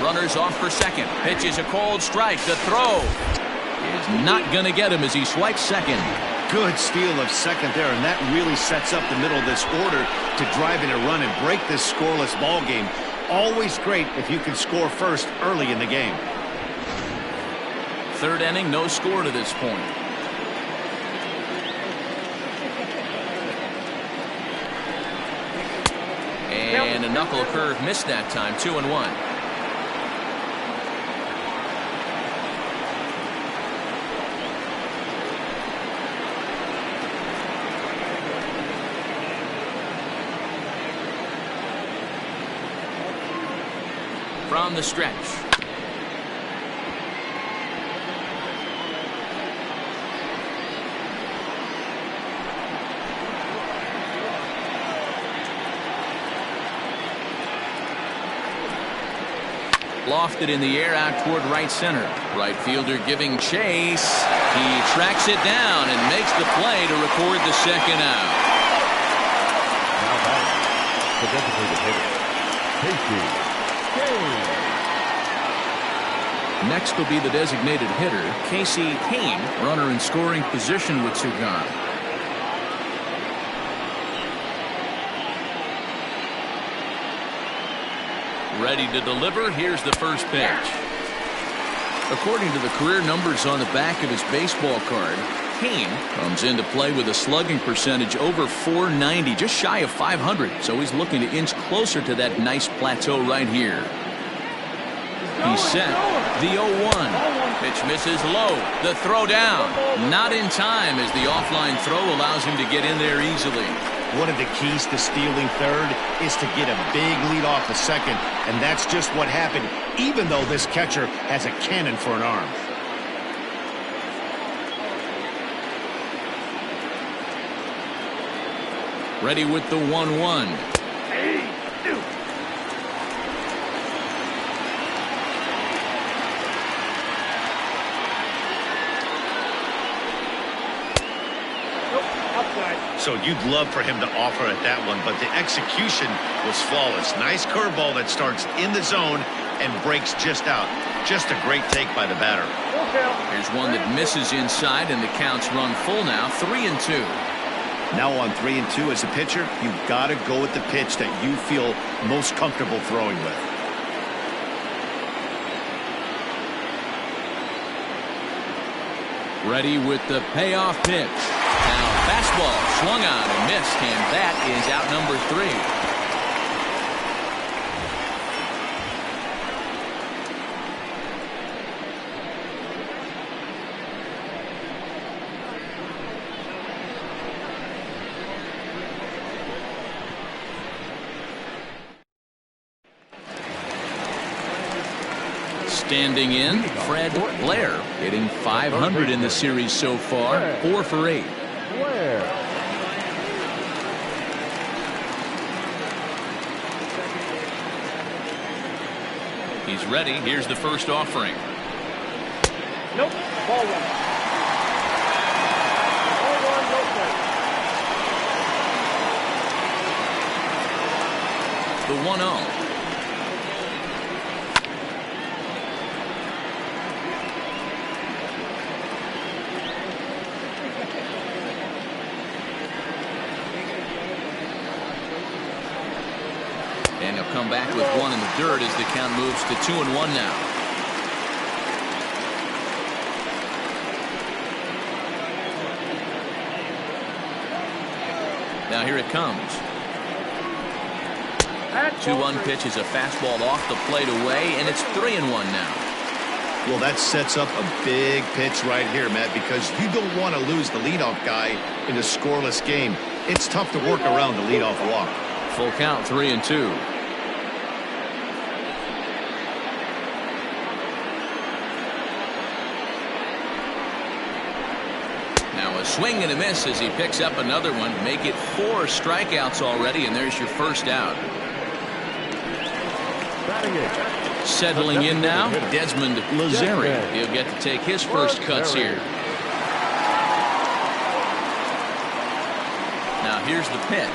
Runners off for second. Pitch is a cold strike. The throw is not going to get him as he swipes second. Good steal of second there, and that really sets up the middle of this order to drive in a run and break this scoreless ball game. Always great if you can score first early in the game. Third inning, no score to this point. And a knuckle curve missed that time, 2-1. From the stretch. lofted in the air out toward right center. Right fielder giving chase. He tracks it down and makes the play to record the second out. Now batting, the designated hitter, Casey Kane. Next will be the designated hitter, Casey Kane, runner in scoring position with two gone. Ready to deliver. Here's the first pitch. According to the career numbers on the back of his baseball card, Kane comes into play with a slugging percentage over .490, just shy of .500. So he's looking to inch closer to that nice plateau right here. He's set. The 0-1. Pitch misses low. The throw down. Not in time as the offline throw allows him to get in there easily. One of the keys to stealing third is to get a big lead off the second, and that's just what happened, even though this catcher has a cannon for an arm. Ready with the 1-1. So you'd love for him to offer at that one, but the execution was flawless. Nice curveball that starts in the zone and breaks just out. Just a great take by the batter. Here's one that misses inside, and the count's run full now, 3-2. Now on 3-2 as a pitcher, you've got to go with the pitch that you feel most comfortable throwing with. Ready with the payoff pitch. Now fastball swung on and missed, and that is out number 3. Standing in, Fred Blair, hitting .500 in the series so far, 4 for 8. Blair. He's ready. Here's the first offering. Nope. Ball one. Ball one, no play. The 1-0. And he'll come back with one in the dirt as the count moves to 2-1 now. Now here it comes. 2-1 pitch is a fastball off the plate away, and it's 3-1 now. Well, that sets up a big pitch right here, Matt, because you don't want to lose the leadoff guy in a scoreless game. It's tough to work around the leadoff walk. Full count, 3-2. Now a swing and a miss as he picks up another one. Make it 4 strikeouts already, and there's your first out. Settling in now, Desmond Lazeri. He'll get to take his first cuts here. Now here's the pitch.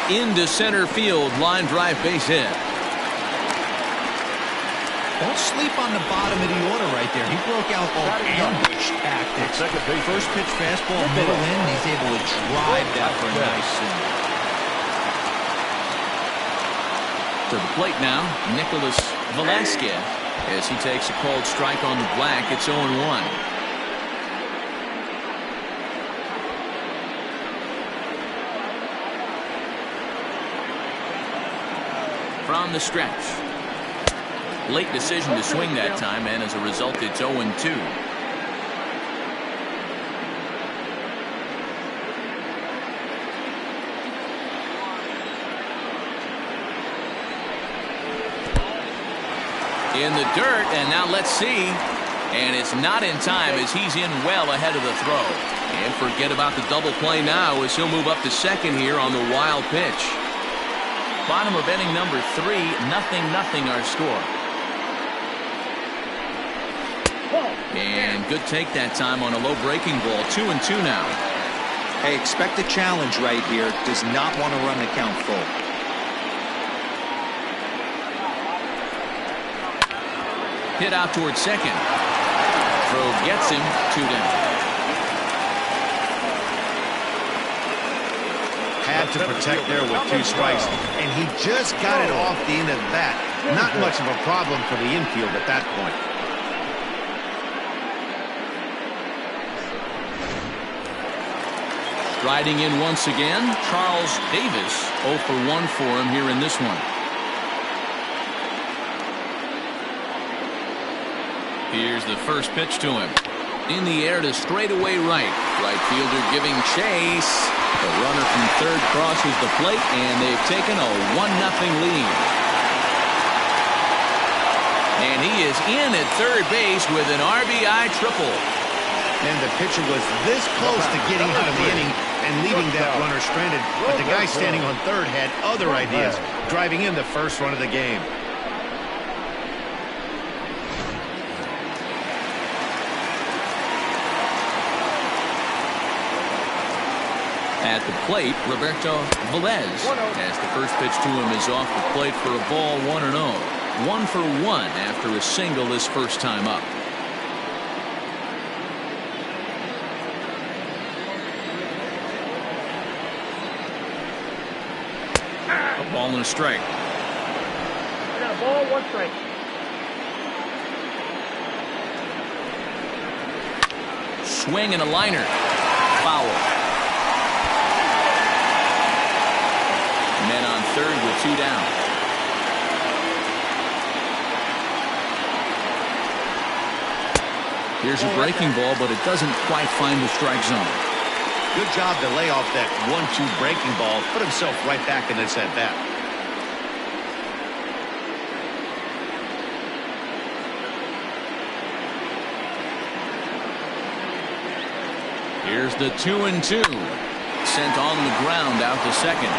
Into center field, line drive, base hit. Don't sleep on the bottom of the order right there. He broke out all ambush tactics. First pitch fastball, middle in. He's able to drive that for a nice swing. To the plate now, Nicholas Velasquez as he takes a called strike on the black. It's 0-1. From the stretch. Late decision to swing that time, and as a result, it's 0-2. In the dirt, and now let's see. And it's not in time as he's in well ahead of the throw. And forget about the double play now as he'll move up to second here on the wild pitch. Bottom of inning number 3, 0-0 our score. And good take that time on a low breaking ball. 2-2 now. Hey, expect a challenge right here. Does not want to run the count full. Hit out towards second. Throw gets him. 2 down. Had to protect there with 2 strikes, and he just got it off the end of that. Not much of a problem for the infield at that point. Riding in once again, Charles Davis. 0 for 1 for him here in this one. Here's the first pitch to him. In the air to straightaway right. Right fielder giving chase. The runner from third crosses the plate, and they've taken a 1-0 lead. And he is in at third base with an RBI triple. And the pitcher was this close to getting out of the inning and leaving that runner stranded. But the guy standing on third had other ideas, driving in the first run of the game. At the plate, Roberto Velez, as the first pitch to him is off the plate for a ball. 1-0. 1 for 1 after a single his first time up. A ball and a strike. I got a ball, 1 strike. Swing and a liner. Foul. Men on third with 2 down. Here's a breaking ball, but it doesn't quite find the strike zone. Good job to lay off that 1-2 breaking ball. Put himself right back in this at bat. Here's the 2-2. Sent on the ground out to second.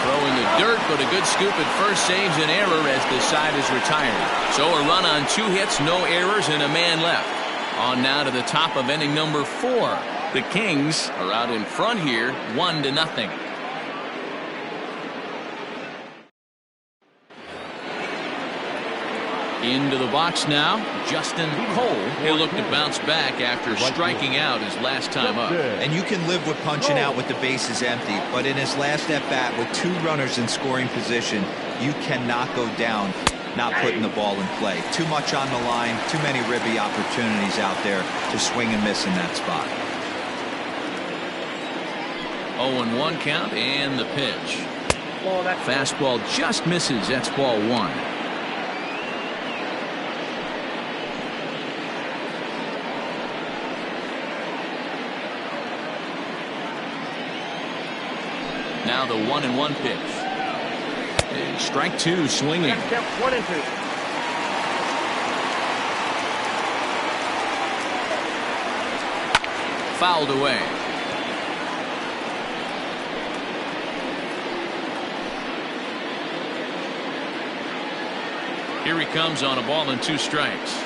Throw in the dirt, but a good scoop at first saves an error as the side is retired. So a run on 2 hits, no errors, and a man left. On now to the top of inning number 4. The Kings are out in front here, 1-0. Into the box now, Justin Cole. He'll look to bounce back after striking out his last time up. And you can live with punching out with the bases empty, but in his last at-bat with 2 runners in scoring position, you cannot go down not putting the ball in play. Too much on the line, too many ribby opportunities out there to swing and miss in that spot. 0-1 count and the pitch. Fastball just misses. That's ball 1. Now the 1-1 pitch. And strike 2 swinging. 1-2. Fouled away. Here he comes on a ball and 2 strikes.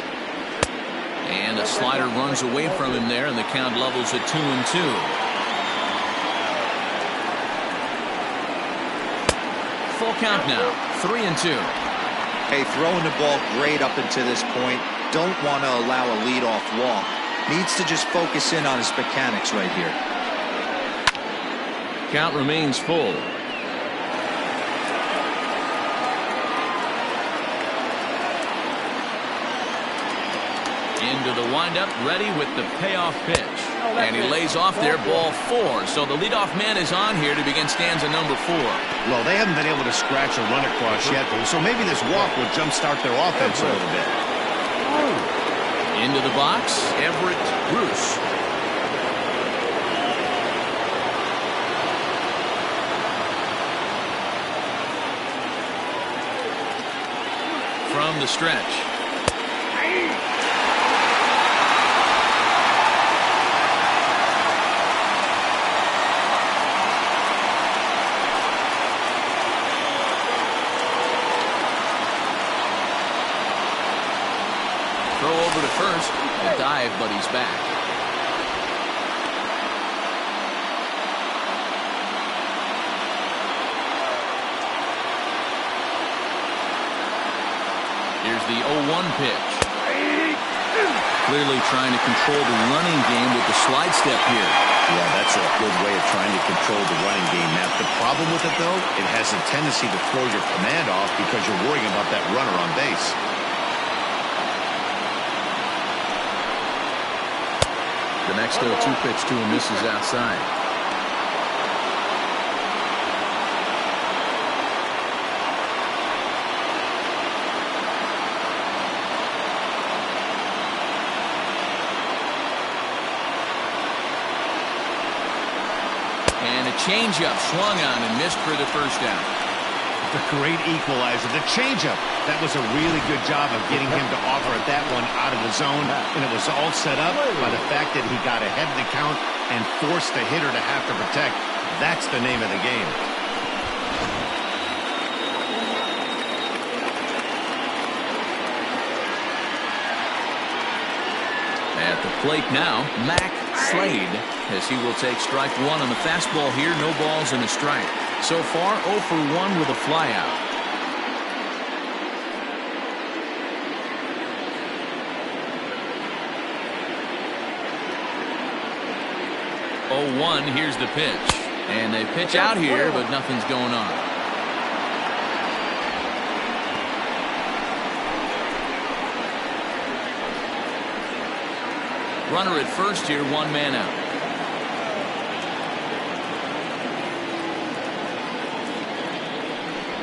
And a slider runs away from him there, and the count levels at 2-2. Full count now, 3-2. Hey, throwing the ball great up until this point. Don't want to allow a leadoff walk. Needs to just focus in on his mechanics right here. Count remains full. Into the windup, ready with the payoff pitch. And he lays off there, ball 4. So the leadoff man is on here to begin stanza number 4. Well, they haven't been able to scratch a run across yet, so maybe this walk will jumpstart their offense a little bit. Into the box, Everett Bruce. From the stretch. a dive, but he's back. Here's the 0-1 pitch. Clearly trying to control the running game with the slide step here. Yeah, that's a good way of trying to control the running game, Matt. The problem with it, though, it has a tendency to throw your command off because you're worrying about that runner on base. The next 0-2 pitch to him misses outside. Changeup swung on and missed for the first down. The great equalizer, the changeup. That was a really good job of getting him to offer at that one out of the zone, and it was all set up by the fact that he got ahead of the count and forced the hitter to have to protect. That's the name of the game. At the plate now, Mac Slade, as he will take strike one on the fastball here. No balls and a strike. So far, 0 for 1 with a flyout. Oh, 0-1, here's the pitch. And they pitch out here, but nothing's going on. Runner at first here, 1 man out.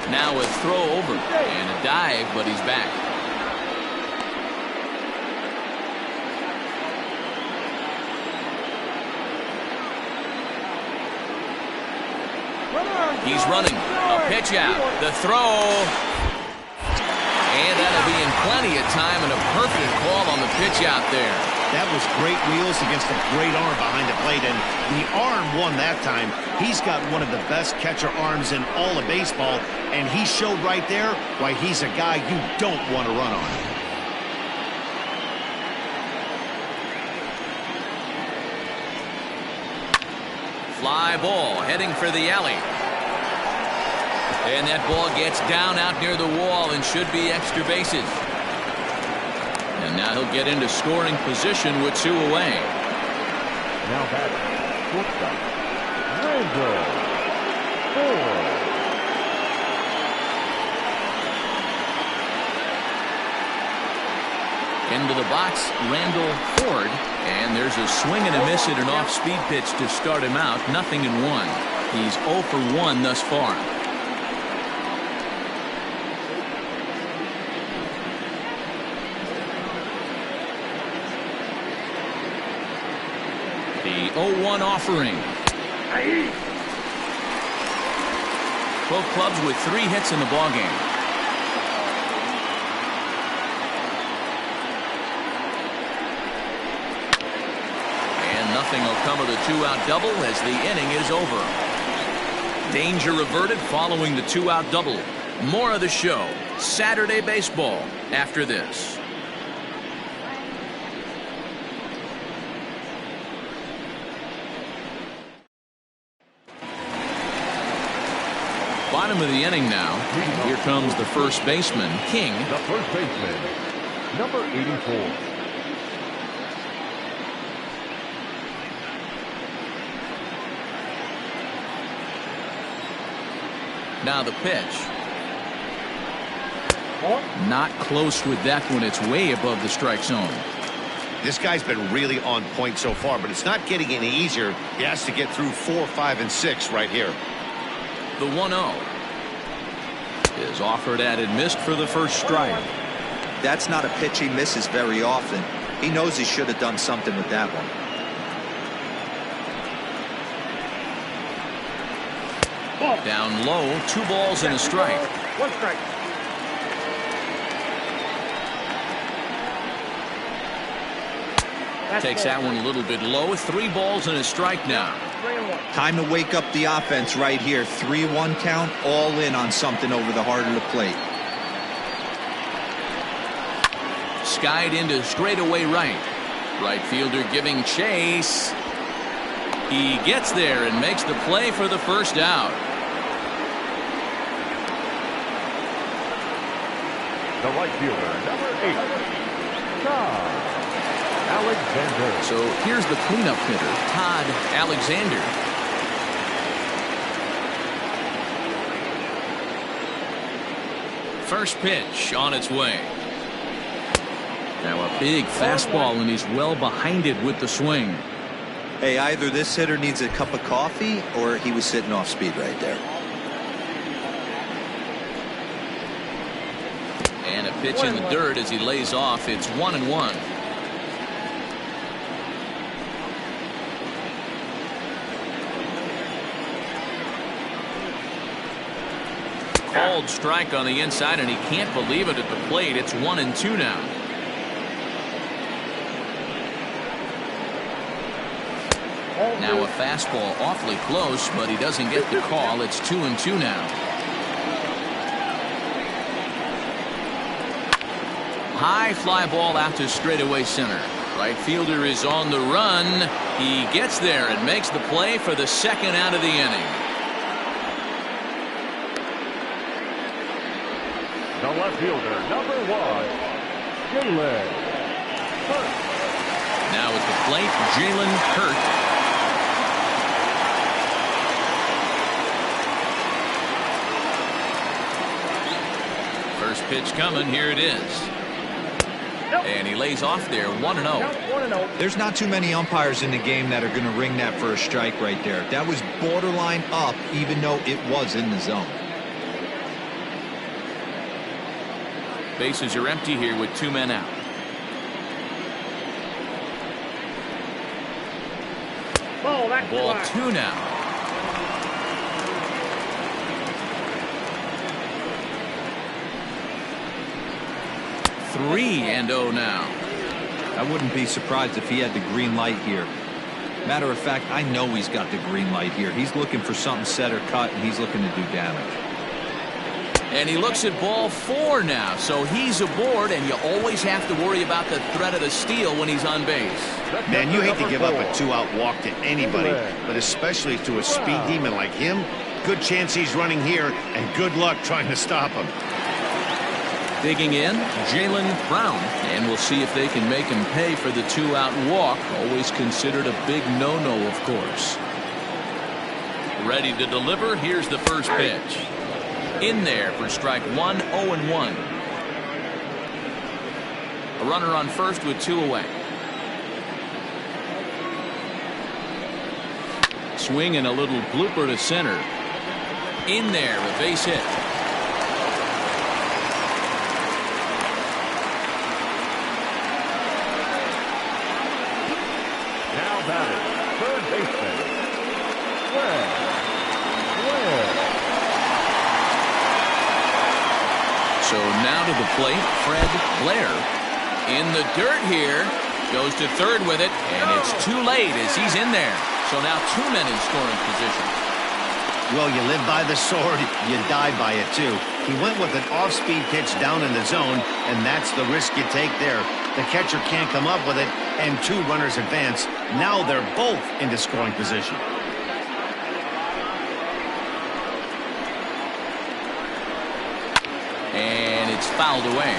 Now a throw over and a dive, but he's back. He's running. A pitch out. The throw. And that'll be in plenty of time, and a perfect call on the pitch out there. That was great wheels against a great arm behind the plate, and the arm won that time. He's got one of the best catcher arms in all of baseball, and he showed right there why he's a guy you don't want to run on. Fly ball heading for the alley. And that ball gets down out near the wall and should be extra bases. And now he'll get into scoring position with 2 away. Now batting, shortstop, Randall Ford. Into the box, Randall Ford. And there's a swing and a miss at an off-speed pitch to start him out. 0-1. He's 0 for 1 thus far. The 0-1 offering. Both clubs with 3 hits in the ballgame. And nothing will come of the 2-out double as the inning is over. Danger averted following the 2-out double. More of the show, Saturday Baseball, after this. Bottom of the inning now. Here comes the first baseman, King. The first baseman, number 84. Now the pitch. Not close with that one. It's way above the strike zone. This guy's been really on point so far, but it's not getting any easier. He has to get through 4, 5, and 6 right here. The 1-0 is offered at and missed for the first strike. That's not a pitch he misses very often. He knows he should have done something with that one. Down low, 2 balls and a strike. 1 strike. Takes that one a little bit low. 3 balls and a strike now. 3-1. Time to wake up the offense right here. 3-1 count, all in on something over the heart of the plate. Skied into straightaway right. Right fielder giving chase. He gets there and makes the play for the first out. The right fielder, number 8, Todd Alexander. So here's the cleanup hitter, Todd Alexander. First pitch on its way. Now a big fastball, and he's well behind it with the swing. Hey, either this hitter needs a cup of coffee or he was sitting off speed right there. And a pitch in the dirt as he lays off. It's 1-1. Called strike on the inside, and he can't believe it at the plate. It's 1-2 now. Now a fastball awfully close, but he doesn't get the call. It's 2-2 now. High fly ball out to straightaway center. Right fielder is on the run. He gets there and makes the play for the second out of the inning. The left fielder, number 1, Jalen Hurt. Now at the plate, Jalen Hurt. First pitch coming. Here it is. And he lays off there. 1-0. There's not too many umpires in the game that are going to ring that for a strike right there. That was borderline up, even though it was in the zone. Bases are empty here with 2 men out. Ball 2 now. Three and 0 now. I wouldn't be surprised if he had the green light here. Matter of fact, I know he's got the green light here. He's looking for something set or cut, and he's looking to do damage. And he looks at ball 4 now, so he's aboard, and you always have to worry about the threat of the steal when he's on base. Man, you hate to give up a 2-out walk to anybody, but especially to a speed demon like him. Good chance he's running here, and good luck trying to stop him. Digging in, Jalen Brown, and we'll see if they can make him pay for the 2-out walk. Always considered a big no-no, of course. Ready to deliver. Here's the first pitch. In there for strike 1, 0-1. A runner on first with 2 away. Swing and a little blooper to center. In there, a base hit. Now batting, third baseman, Fred Blair. So now to the plate, Fred Blair. In the dirt here. Goes to third with it, and it's too late as he's in there. So now 2 men in scoring position. Well, you live by the sword, you die by it too. He went with an off-speed pitch down in the zone, and that's the risk you take there. The catcher can't come up with it, and 2 runners advance. Now they're both into scoring position. And it's fouled away.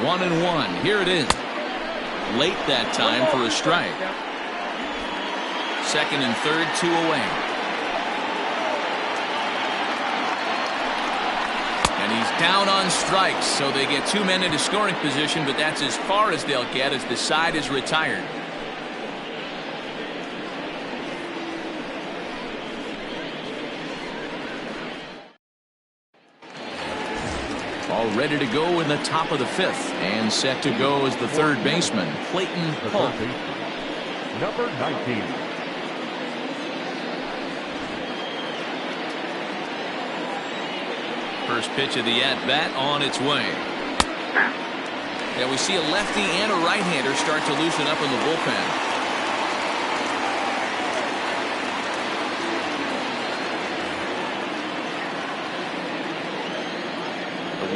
One and 1. Here it is. Late that time for a strike. Second and third, 2 away. And he's down on strikes, so they get 2 men into scoring position, but that's as far as they'll get as the side is retired. All ready to go in the top of the 5th, and set to go as the third baseman, Clayton Polk. Number 19. First pitch of the at-bat on its way. Now we see a lefty and a right-hander start to loosen up in the bullpen.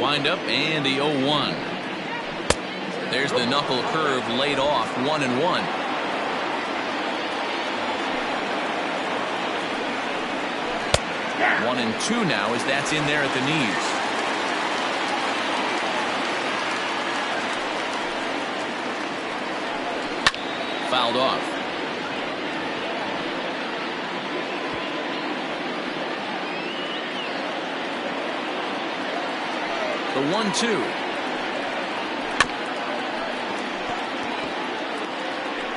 Wind up and the 0-1. There's the knuckle curve laid off, 1-1. One and two now as that's in there at the knees. Fouled off. The 1-2.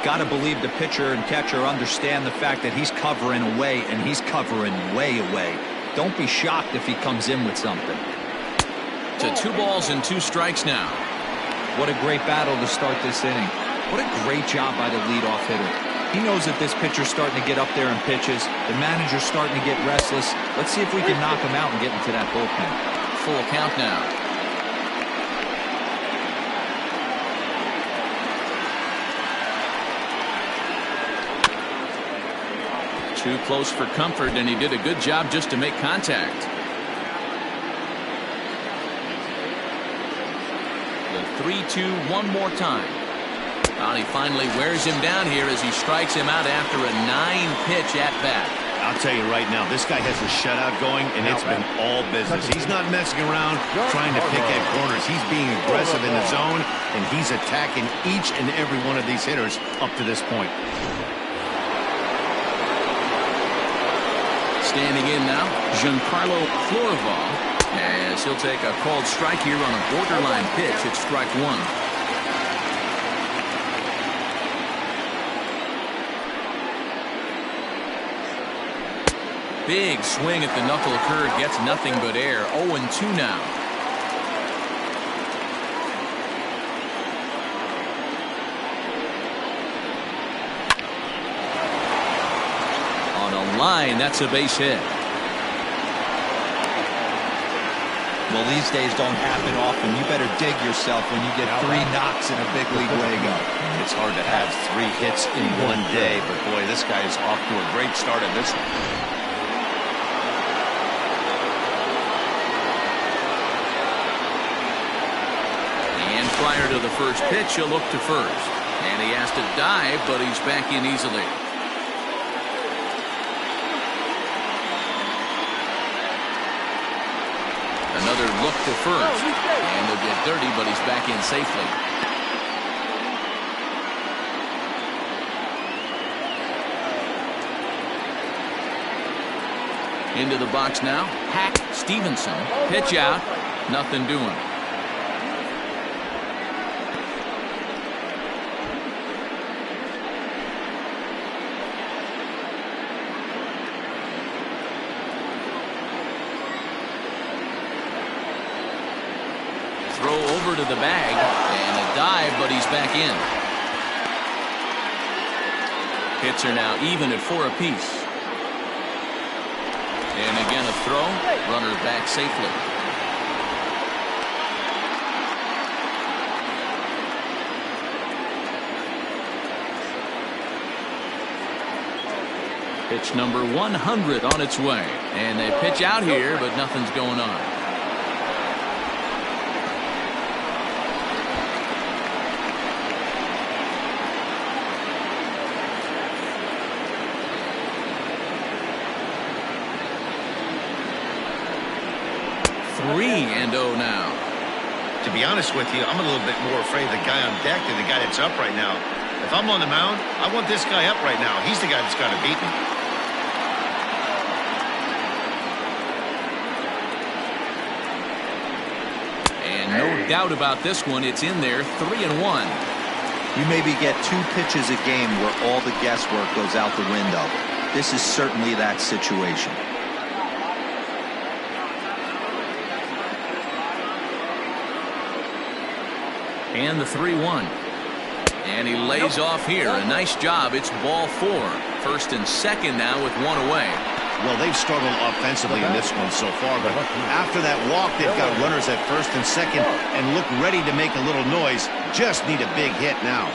Got to believe the pitcher and catcher understand the fact that he's covering away, and he's covering way away. Don't be shocked if he comes in with something. To 2 balls and 2 strikes now. What a great battle to start this inning. What a great job by the leadoff hitter. He knows that this pitcher's starting to get up there in pitches. The manager's starting to get restless. Let's see if we can knock him out and get into that bullpen. Full count now. Too close for comfort, and he did a good job just to make contact. The 3-2 one more time. And he finally wears him down here as he strikes him out after a 9-pitch at bat. I'll tell you right now, this guy has a shutout going, and it's been all business. He's not messing around trying to pick at corners. He's being aggressive in the zone, and he's attacking each and every one of these hitters up to this point. Standing in now, Giancarlo Florival, as he'll take a called strike here on a borderline pitch. It's strike 1. Big swing at the knuckle curve, gets nothing but air. 0-2 now. Line, that's a base hit. Well, these days don't happen often. You better dig yourself when you get 3 knocks in a big league Wago. It's hard to have 3 hits in one day, but boy, this guy is off to a great start in this one. And prior to the first pitch, he'll look to first. And he has to dive, but he's back in easily. Another look to first, and he'll get dirty, but he's back in safely. Into the box now, Hack Stevenson. Pitch out, nothing doing. Throw over to the bag, and a dive, but he's back in. Hits are now even at 4 apiece. And again a throw, runner back safely. Pitch number 100 on its way, and they pitch out here, but nothing's going on. Three and 0 now. To be honest with you, I'm a little bit more afraid of the guy on deck than the guy that's up right now. If I'm on the mound, I want this guy up right now. He's the guy that's got to beat me. And no doubt about this one, it's in there, 3-1. You maybe get 2 pitches a game where all the guesswork goes out the window. This is certainly that situation. And the 3-1. And he lays off here. A nice job. It's ball 4. First and second now with 1 away. Well, they've struggled offensively in this one so far, but after that walk, they've got runners at first and second and look ready to make a little noise. Just need a big hit now.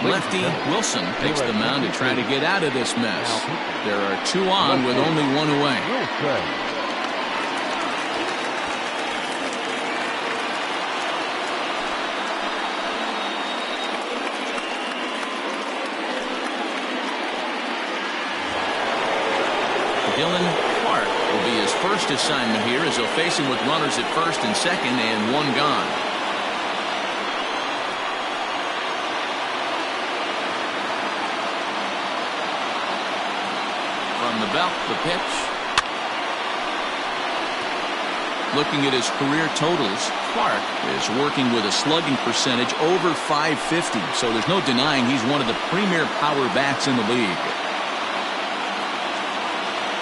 Lefty Wilson takes the mound to try to get out of this mess. There are 2 on with only 1 away. first assignment here as they'll face him with runners at first and second and one gone. From the belt, the pitch. Looking at his career totals, Clark is working with a slugging percentage over .550, so there's no denying he's one of the premier power bats in the league.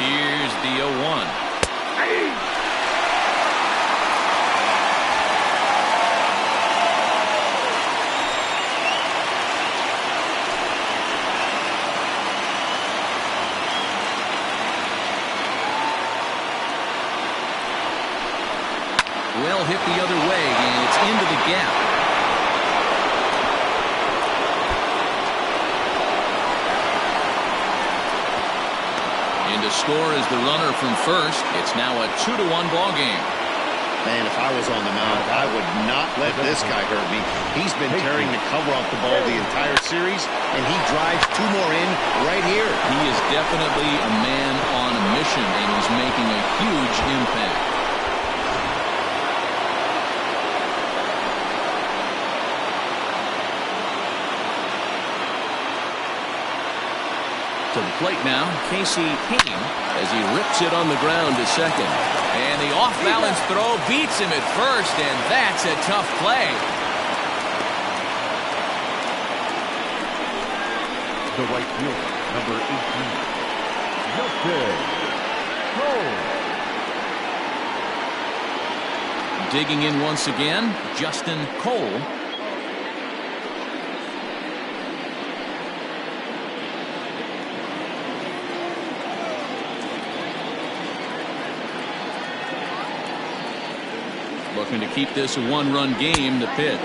Here's the 0-1. Well hit the other way, and it's into the gap. In to score is the runner from first. It's now a 2-1 ball game. Man, if I was on the mound, I would not let this guy hurt me. He's been tearing the cover off the ball the entire series, and he drives two more in right here. He is definitely a man on a mission, and he's making a huge impact. To the plate now, Casey Payne as he rips it on the ground to second. And the off-balance throw beats him at first, and that's a tough play. The right fielder, number 18, Justin Cole. Digging in once again, Justin Cole. Looking to keep this a one-run game. The pitch.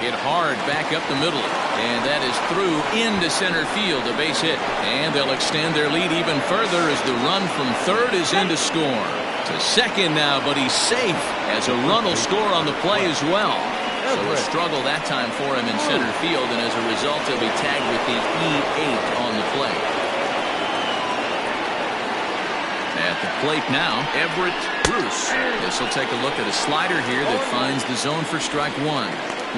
Hit hard back up the middle, and that is through into center field, a base hit, and they'll extend their lead even further as the run from third is in to score. To second now, but he's safe as a run will score on the play as well. So a struggle that time for him in center field, and as a result he'll be tagged with the E8 on the play. At the plate now, Everett Bruce. This will take a look at a slider here that finds the zone for strike one.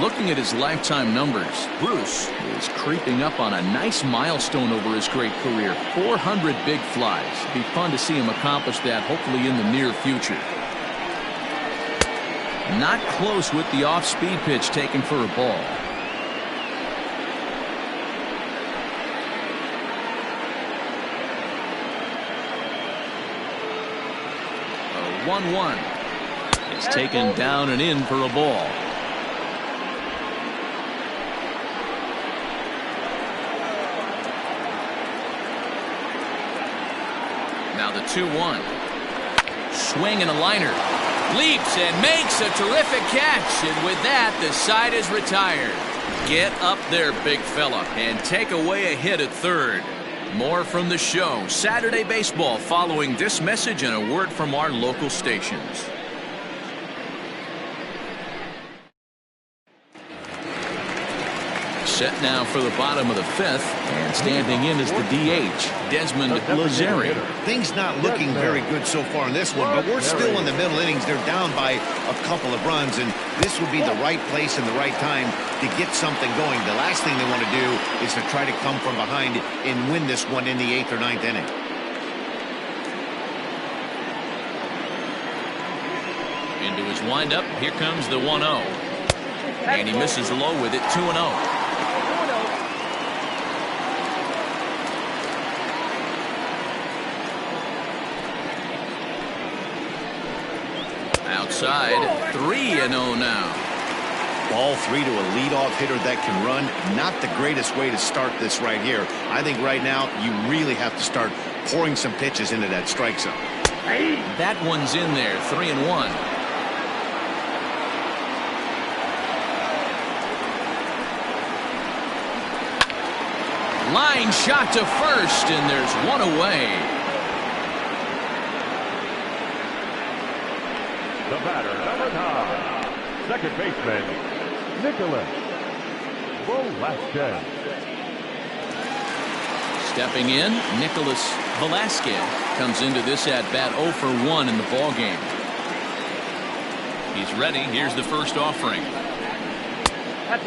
Looking at his lifetime numbers, Bruce is creeping up on a nice milestone over his great career. 400 big flies. It'd be fun to see him accomplish that, hopefully in the near future. Not close with the off-speed pitch taken for a ball. A 1-1. It's taken down and in for a ball. Now the 2-1. Swing and a liner. Leaps and makes a terrific catch. And with that, the side is retired. Get up there, big fella, and take away a hit at third. More from the show. Saturday Baseball following this message and a word from our local stations. Set now for the bottom of the fifth, and standing in is the DH, Desmond Lazari. Things not looking very good so far in this one, but we're still in the middle innings. They're down by a couple of runs, and this would be the right place and the right time to get something going. The last thing they want to do is to try to come from behind and win this one in the 8th or 9th inning. Into his windup, here comes the 1-0. And he misses low with it, 2-0. Outside, 3-0 now. Ball 3 to a leadoff hitter that can run. Not the greatest way to start this right here. I think right now you really have to start pouring some pitches into that strike zone. That one's in there, 3-1. Line shot to first, and there's one away. The batter, number 9, second baseman, Nicholas Velasquez. Stepping in, Nicholas Velasquez comes into this at-bat 0 for 1 in the ball game. He's ready. Here's the first offering.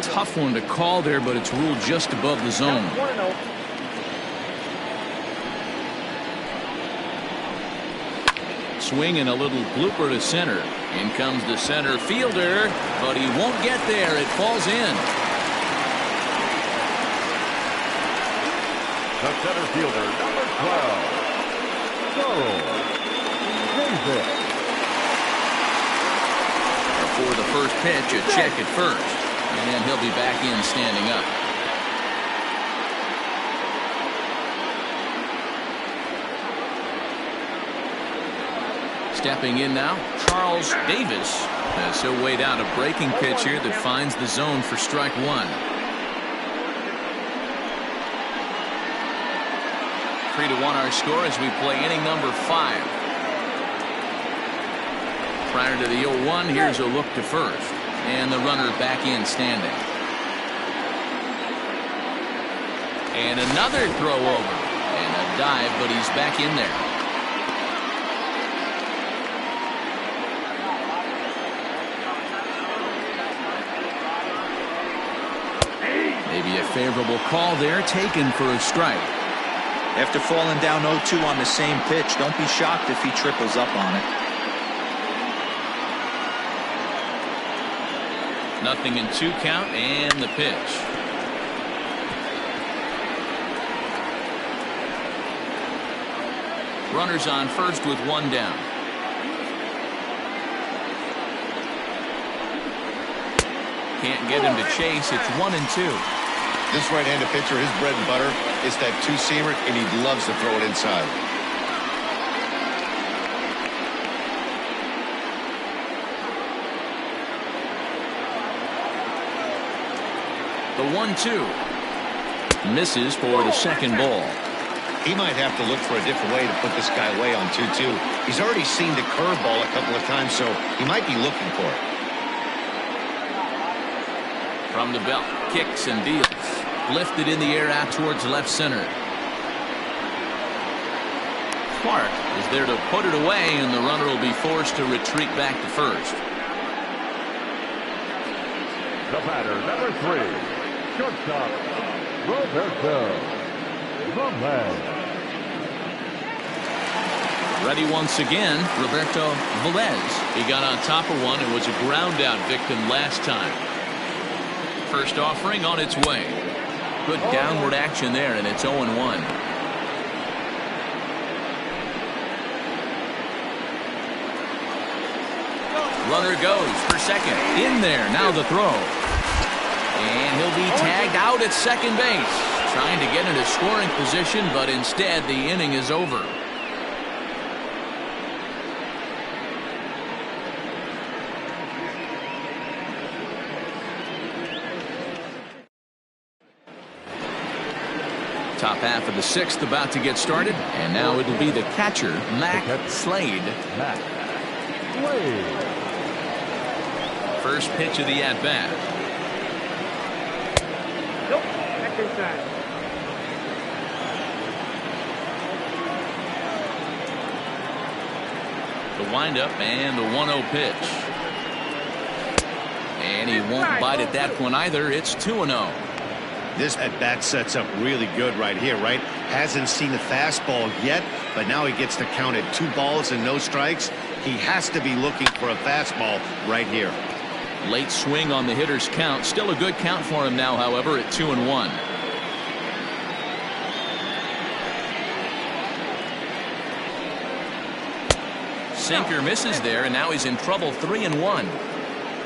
Tough one to call there, but it's ruled just above the zone. Swing and a little blooper to center. In comes the center fielder, but he won't get there. It falls in. The center fielder, number 12, David. For the first pitch, a check at first. And he'll be back in standing up. Stepping in now, Charles Davis, as he'll wait out a breaking pitch here that finds the zone for strike 1. 3-1 our score as we play inning number 5. Prior to the 0-1, here's a look to first. And the runner back in standing. And another throw over. And a dive, but he's back in there. Maybe a favorable call there, taken for a strike. After falling down 0-2 on the same pitch, don't be shocked if he triples up on it. Nothing in 2 count, and the pitch. Runners on first with 1 down. Can't get him to chase. It's 1-2. This right-handed pitcher, his bread and butter is that two-seamer, and he loves to throw it inside. The 1-2 misses for the second ball. He might have to look for a different way to put this guy away on 2-2. He's already seen the curveball a couple of times, so he might be looking for it. From the belt, kicks and deals. Lifted in the air out towards left center. Clark is there to put it away, and the runner will be forced to retreat back to first. The batter, number 3, shortstop, Roberto Velez. Ready once again, Roberto Velez. He got on top of one and was a ground out victim last time. First offering on its way. Good downward action there, and it's 0-1. Runner goes for second. In there, now the throw. And he'll be tagged out at second base. Trying to get into scoring position, but instead the inning is over. Top half of the 6th about to get started, and now it'll be the catcher, Mac Slade. First pitch of the at-bat. Nope, back inside. The windup and the 1-0 pitch. And he won't bite at that one either. It's 2-0. This at-bat sets up really good right here, right? Hasn't seen the fastball yet, but now he gets to count at 2 balls and no strikes. He has to be looking for a fastball right here. Late swing on the hitter's count. Still a good count for him now, however, at 2-1. Sinker misses there, and now he's in trouble. 3-1.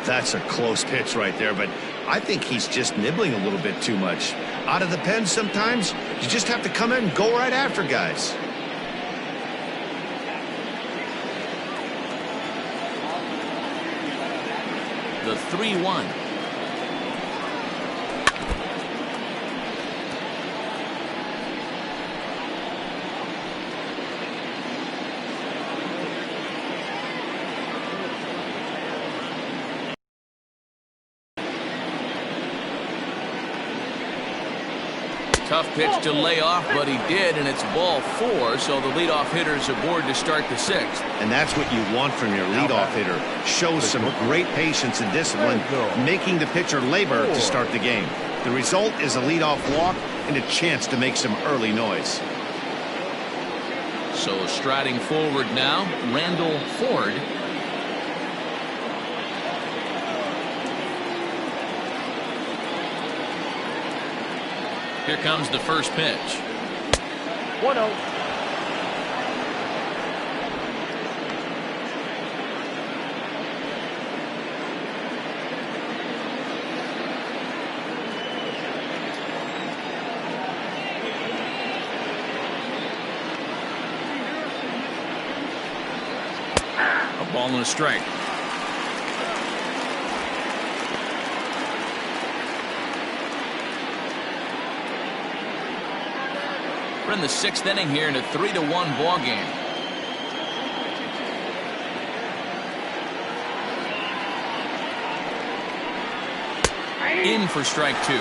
That's a close pitch right there, but I think he's just nibbling a little bit too much. Out of the pen sometimes, you just have to come in and go right after guys. The 3-1. Tough pitch to lay off, but he did, and it's ball 4, so the leadoff hitter's aboard to start the 6th. And that's what you want from your leadoff hitter. Shows some great patience and discipline, making the pitcher labor to start the game. The result is a leadoff walk and a chance to make some early noise. So striding forward now, Randall Ford. Here comes the first pitch. 1-0. A ball and a strike. We're in the 6th inning here in a 3-1 ball game. In for strike 2.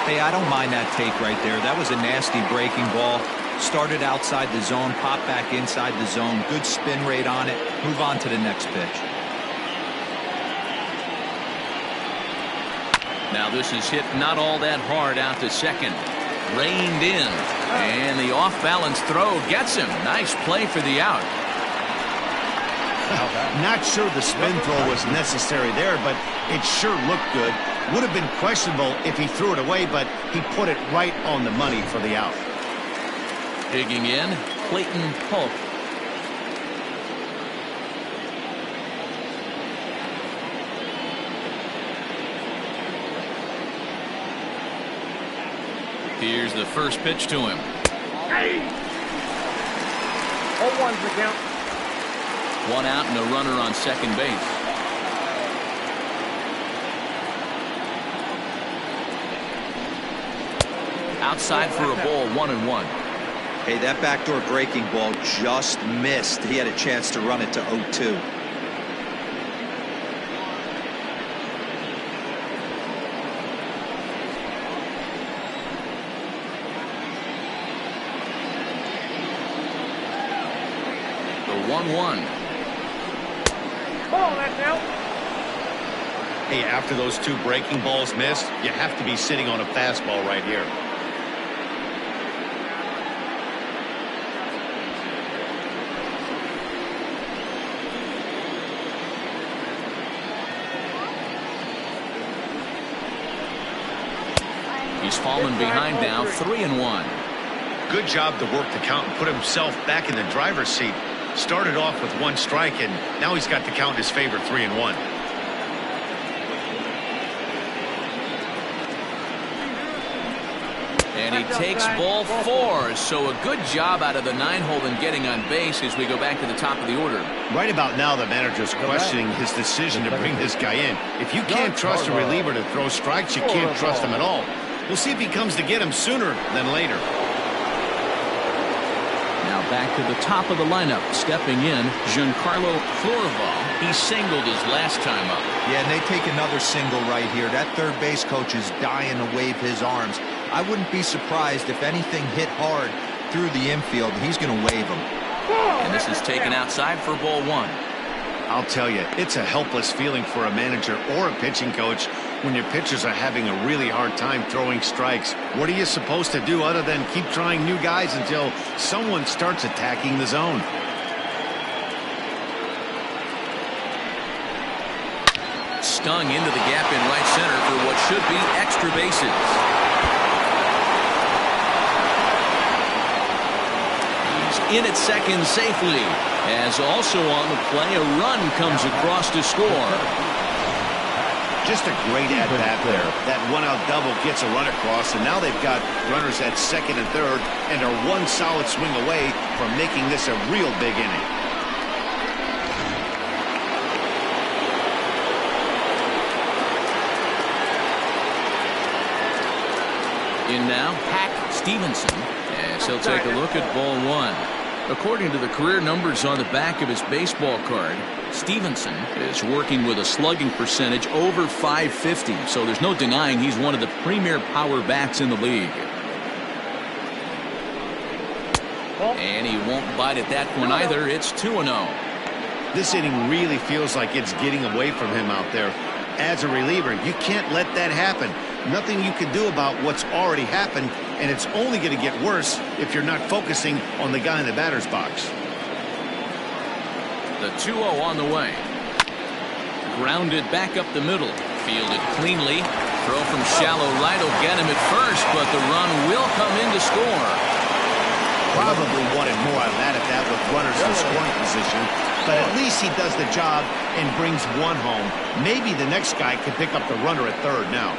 Hey, I don't mind that take right there. That was a nasty breaking ball. Started outside the zone, popped back inside the zone. Good spin rate on it. Move on to the next pitch. Now this is hit not all that hard out to second. Reined in. And the off-balance throw gets him. Nice play for the out. Not sure the spin throw was necessary there, but it sure looked good. Would have been questionable if he threw it away, but he put it right on the money for the out. Digging in, Clayton Polk. Here's the first pitch to him. 0-1's the count. 1 out and a runner on second base. Outside for a ball, 1-1. Hey, that backdoor breaking ball just missed. He had a chance to run it to 0-2. The 1-1. Ball, that's out. Hey, after those 2 breaking balls missed, you have to be sitting on a fastball right here. He's fallen behind now, 3-1. Good job to work the count and put himself back in the driver's seat. Started off with 1 strike, and now he's got the count in his favor, 3-1. And he takes ball 4, so a good job out of the 9-hole in getting on base as we go back to the top of the order. Right about now, the manager's questioning his decision to bring this guy in. If you can't trust a reliever to throw strikes, you can't trust him at all. We'll see if he comes to get him sooner than later. Now back to the top of the lineup. Stepping in, Giancarlo Florival. He singled his last time up. Yeah, and they take another single right here. That third base coach is dying to wave his arms. I wouldn't be surprised if anything hit hard through the infield. He's going to wave them. And this is taken outside for ball 1. I'll tell you, it's a helpless feeling for a manager or a pitching coach when your pitchers are having a really hard time throwing strikes. What are you supposed to do other than keep trying new guys until someone starts attacking the zone? Stung into the gap in right center for what should be extra bases. He's in at second safely, as also on the play a run comes across to score. Just a great at-bat there. That one-out double gets a run across, and now they've got runners at second and third and are one solid swing away from making this a real big inning. In now, Hack Stevenson, as he'll take a look at ball 1. According to the career numbers on the back of his baseball card, Stevenson is working with a slugging percentage over .550, so there's no denying he's one of the premier power bats in the league. And he won't bite at that one either. It's 2-0. This inning really feels like it's getting away from him out there. As a reliever, you can't let that happen. Nothing you can do about what's already happened, and it's only going to get worse if you're not focusing on the guy in the batter's box. The 2-0 on the way. Grounded back up the middle. Fielded cleanly. Throw from shallow right will get him at first, but the run will come in to score. Probably wanted more out of that with runners in scoring position, but at least he does the job and brings one home. Maybe the next guy can pick up the runner at third now.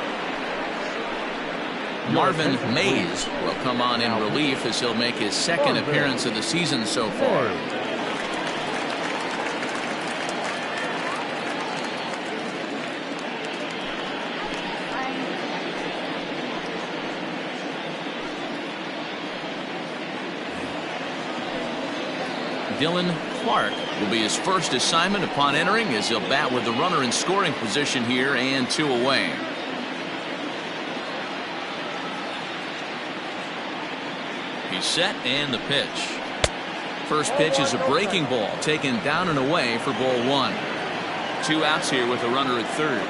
Marvin Mays will come on in relief as he'll make his second appearance of the season so far. Dylan Clark will be his first assignment upon entering as he'll bat with the runner in scoring position here and 2 away. He's set and the pitch. First pitch is a breaking ball taken down and away for ball 1. 2 outs here with a runner at third.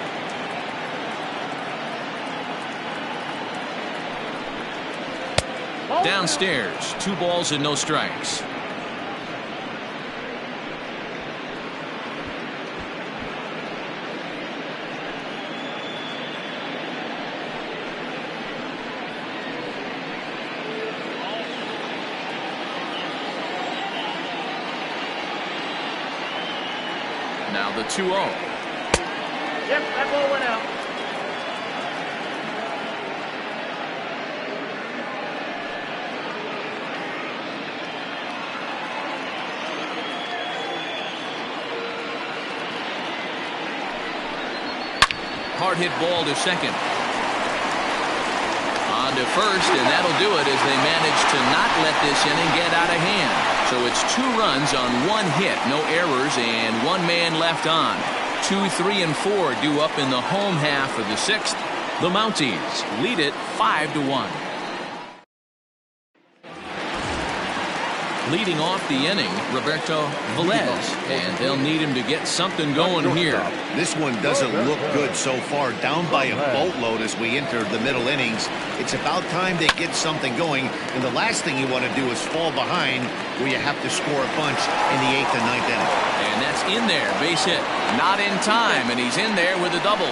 Downstairs, 2 balls and no strikes. Now the 2-0. Yep, that ball went out. Hard hit ball to second. On to first, and that'll do it as they manage to not let this inning get out of hand. So it's 2 runs on 1 hit, no errors, and 1 man left on. 2, 3, and 4 due up in the home half of the 6th. The Mounties lead it 5-1. Leading off the inning, Roberto Velez, and they'll need him to get something going here. This one doesn't look good so far. Down by a boatload as we enter the middle innings. It's about time they get something going, and the last thing you want to do is fall behind where you have to score a bunch in the 8th and 9th inning. And that's in there, base hit. Not in time, and he's in there with a double.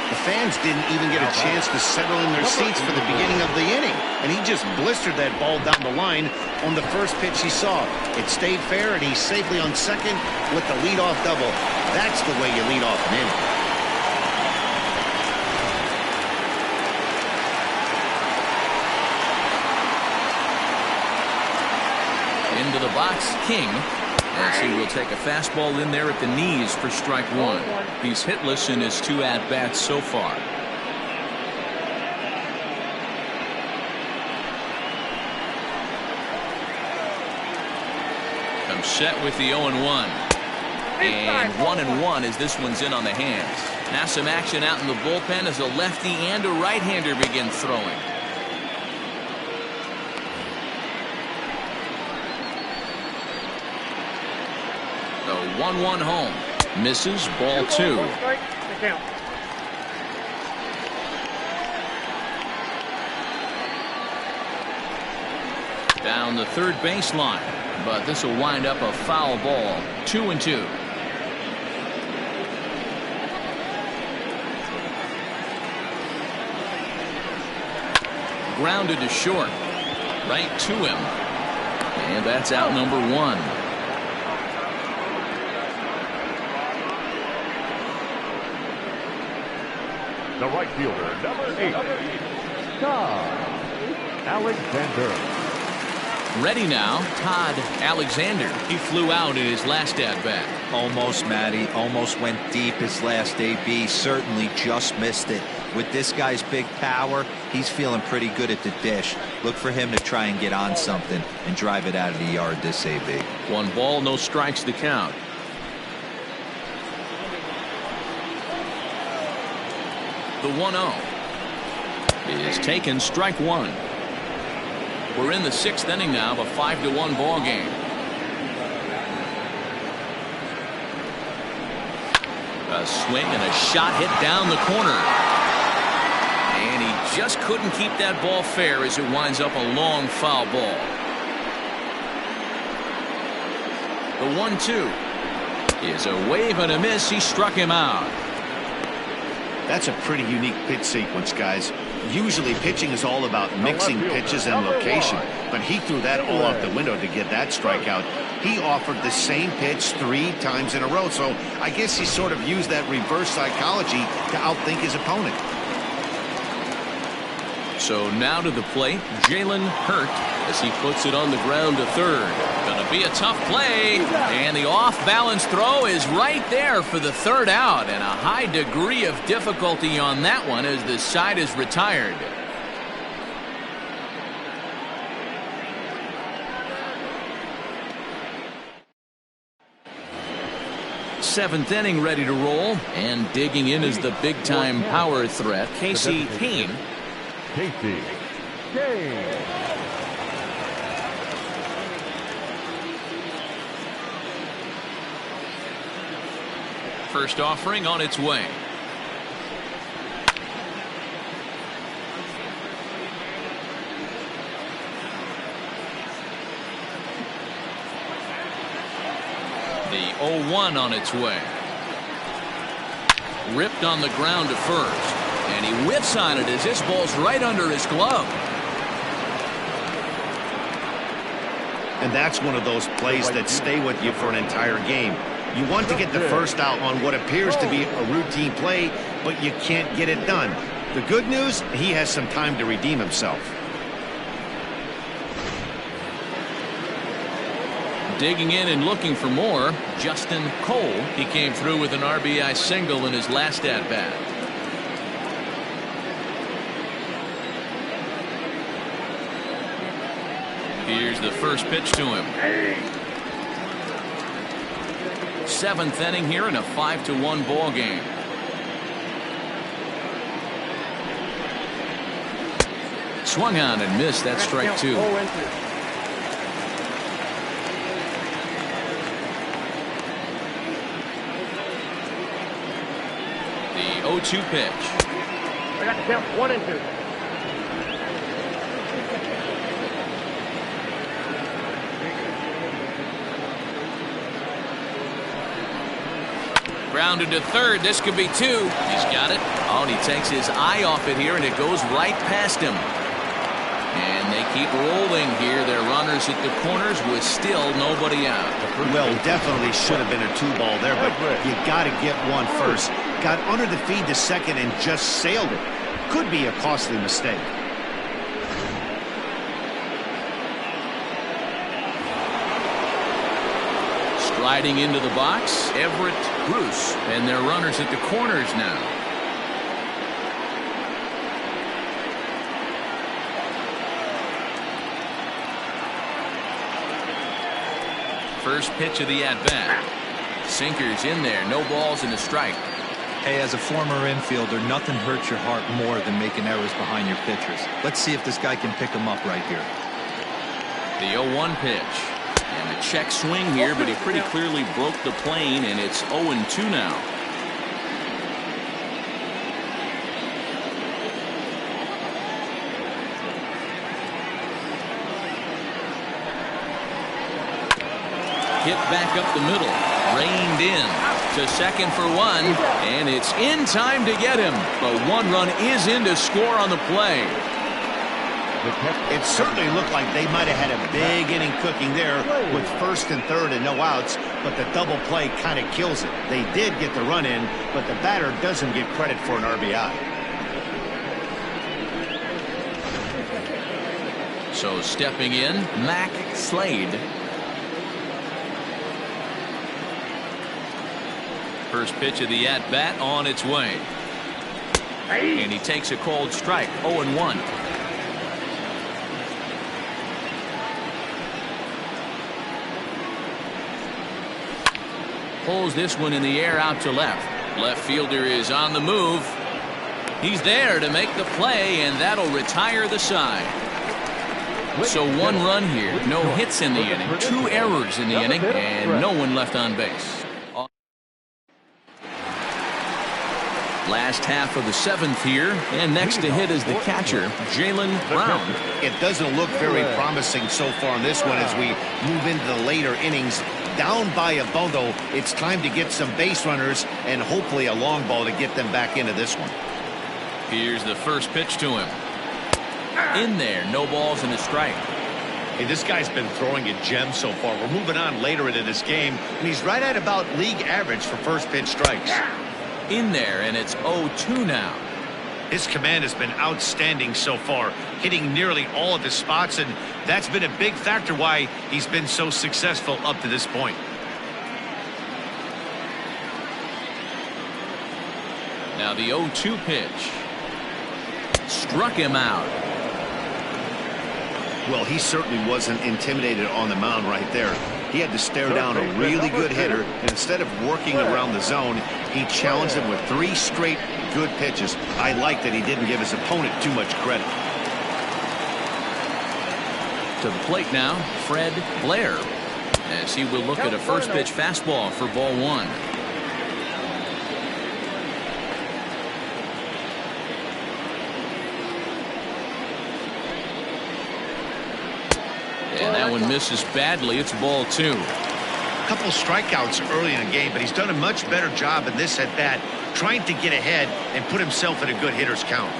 The fans didn't even get a chance to settle in their seats for the beginning of the inning, and he just blistered that ball down the line on the first pitch he saw. It stayed fair, and he's safely on second with the leadoff double. That's the way you lead off an inning. Into the box, King. As he will take a fastball in there at the knees for strike 1. He's hitless in his 2 at-bats so far. Comes set with the 0-1. And 1-1 as this one's in on the hands. Now some action out in the bullpen as a lefty and a right-hander begin throwing. The 1-1 home. Misses, ball 2. Down the third baseline, but this will wind up a foul ball. 2-2. Grounded to short. Right to him. And that's out number 1. The right fielder, number 8, Todd Alexander. Ready now, Todd Alexander. He flew out in his last at-bat. Almost, Matty. Almost went deep his last AB. Certainly just missed it. With this guy's big power, he's feeling pretty good at the dish. Look for him to try and get on something and drive it out of the yard this AB. 1 ball, no strikes to count. The 1-0 is taken, strike 1. We're in the 6th inning now of a 5-1 ball game. A swing and a shot hit down the corner. And he just couldn't keep that ball fair as it winds up a long foul ball. The 1-2 is a wave and a miss. He struck him out. That's a pretty unique pitch sequence, guys. Usually pitching is all about mixing pitches and location, but he threw that all out the window to get that strikeout. He offered the same pitch 3 times in a row, so I guess he sort of used that reverse psychology to outthink his opponent. So now to the plate, Jalen Hurt as he puts it on the ground to third. Gonna be a tough play, and the off-balance throw is right there for the 3rd out, and a high degree of difficulty on that one as the side is retired. Seventh inning ready to roll, and digging in is the big-time power threat, Casey Kane. Casey Kane. First offering on its way. The 0-1 on its way. Ripped on the ground to first. And he whiffs on it as this ball's right under his glove. And that's one of those plays that stay with you for an entire game. You want to get the first out on what appears to be a routine play, but you can't get it done. The good news, he has some time to redeem himself. Digging in and looking for more, Justin Cole. He came through with an RBI single in his last at-bat. Here's the first pitch to him. 7th inning here in a 5-1 ball game. Swung on and missed. That's strike 2. The 0-2 pitch. I got the count 1-2. Grounded to third. This could be 2. He's got it. Oh, and he takes his eye off it here, and it goes right past him. And they keep rolling here. Their runners at the corners with still nobody out. Well, definitely should have been a 2-ball there, but you got to get one first. Got under the feed to second and just sailed it. Could be a costly mistake. Sliding into the box, Everett Bruce, and their runners at the corners now. First pitch of the at-bat. Sinkers in there, no balls and a strike. Hey, as a former infielder, nothing hurts your heart more than making errors behind your pitchers. Let's see if this guy can pick them up right here. The 0-1 pitch. And a check swing here, but he pretty clearly broke the plane, and it's 0-2 now. Hit back up the middle, reined in to second for 1, and it's in time to get him. But 1 run is in to score on the play. It certainly looked like they might have had a big inning cooking there with first and third and no outs, but the double play kind of kills it. They did get the run in, but the batter doesn't get credit for an RBI. So stepping in, Mac Slade. First pitch of the at-bat on its way. And he takes a cold strike, 0-1. Pulls this one in the air out to left. Left fielder is on the move. He's there to make the play, and that'll retire the side. So 1 run here, no hits in the inning, 2 errors in the inning, and no one left on base. Last half of the 7th here, and next to hit is the catcher, Jaylen Brown. It doesn't look very promising so far in this one as we move into the later innings. Down by a bundle, it's time to get some base runners and hopefully a long ball to get them back into this one. Here's the first pitch to him. In there, no balls and a strike. Hey, this guy's been throwing a gem so far. We're moving on later into this game, and he's right at about league average for first pitch strikes. In there, and it's 0-2 now. His command has been outstanding so far, hitting nearly all of his spots, and that's been a big factor why he's been so successful up to this point. Now the 0-2 pitch. Struck him out. Well, he certainly wasn't intimidated on the mound right there. He had to stare down a really good hitter, and instead of working around the zone, he challenged him with 3 straight good pitches. I like that he didn't give his opponent too much credit. To the plate now, Fred Blair, as he will look at a first pitch fastball for ball 1. And that one misses badly. It's ball 2. A couple strikeouts early in the game, but he's done a much better job in this at bat, trying to get ahead and put himself in a good hitter's count.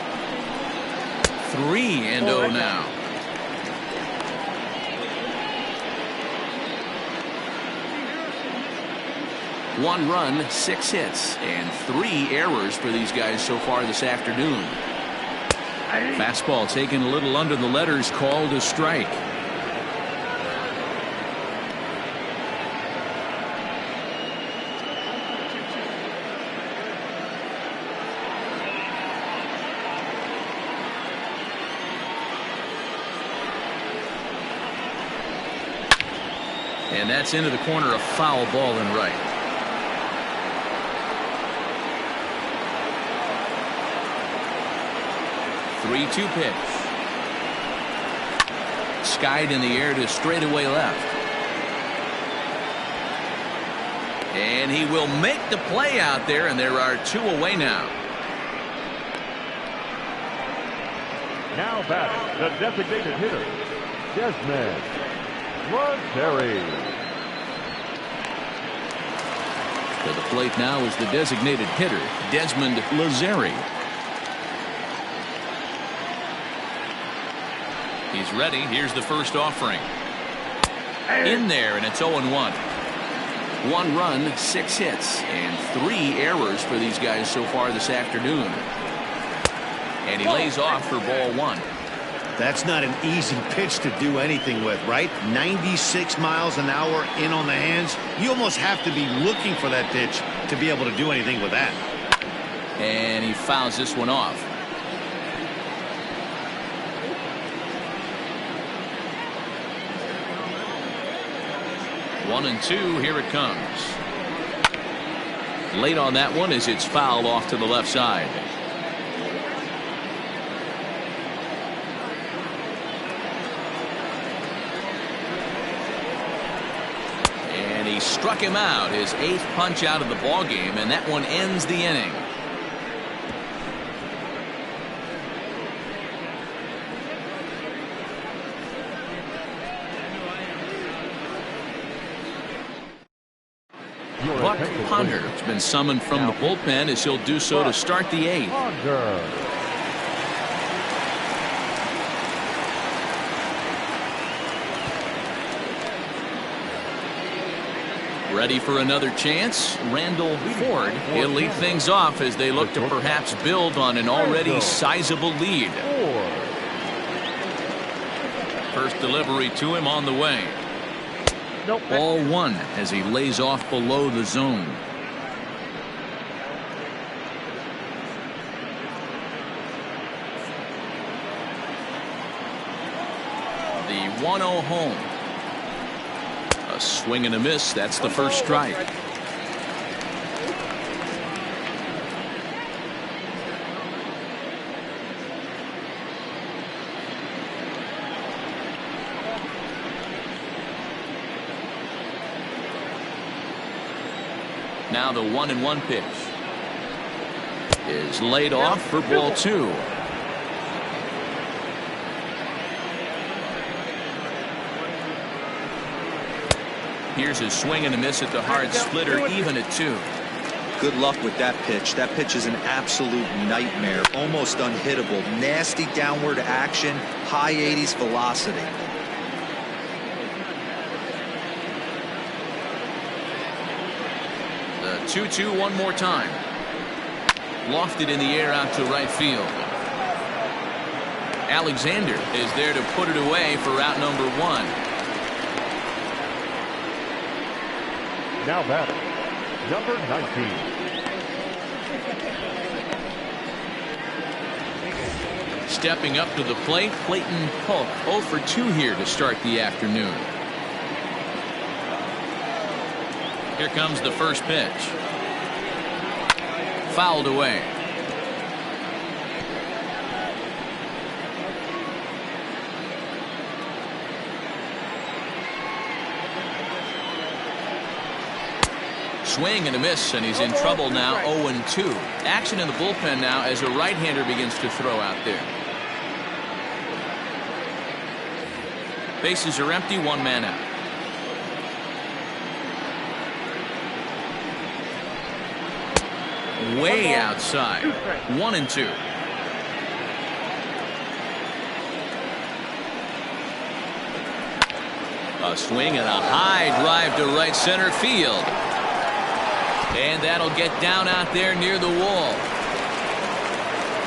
3-0 now. One run, 6 hits, and 3 errors for these guys so far this afternoon. Fastball taken a little under the letters, called a strike. And that's into the corner, a foul ball and right. Three-two pitch. Skied in the air to straightaway left. And he will make the play out there, and there are 2 away now. Now batting, the designated hitter, Desmond Lazeri. To the plate now is the designated hitter, Desmond Lazeri. He's ready. Here's the first offering. In there, and it's 0-1. 1 run, 6 hits, and 3 errors for these guys so far this afternoon. And he lays off for ball 1. That's not an easy pitch to do anything with, right? 96 miles an hour in on the hands. You almost have to be looking for that pitch to be able to do anything with that. And he fouls this one off. One and 2, here it comes. Late on that one as it's fouled off to the left side. And he struck him out, his 8th punch out of the ball game, and that one ends the inning. Buck Ponder has been summoned from the bullpen as he'll do so to start the 8th. Ready for another chance? Randall Ford. He'll lead things off as they look to perhaps build on an already sizable lead. First delivery to him on the way. Ball 1 as he lays off below the zone. The 1-0 home. A swing and a miss. That's the first strike. Now the 1-1 pitch is laid off for ball 2. Here's a swing and a miss at the hard splitter, even at 2. Good luck with that pitch. That pitch is an absolute nightmare. Almost unhittable. Nasty downward action. High 80s velocity. The 2-2 one more time. Lofted in the air out to right field. Alexander is there to put it away for out number 1. Now batter, number 19. Stepping up to the plate, Clayton Polk 0 for 2 here to start the afternoon. Here comes the first pitch. Fouled away. Swing and a miss, and he's in trouble now. 0-2. Action in the bullpen now as a right-hander begins to throw out there. Bases are empty, 1 man out. Way outside. 1-2. A swing and a high drive to right center field. And that'll get down out there near the wall.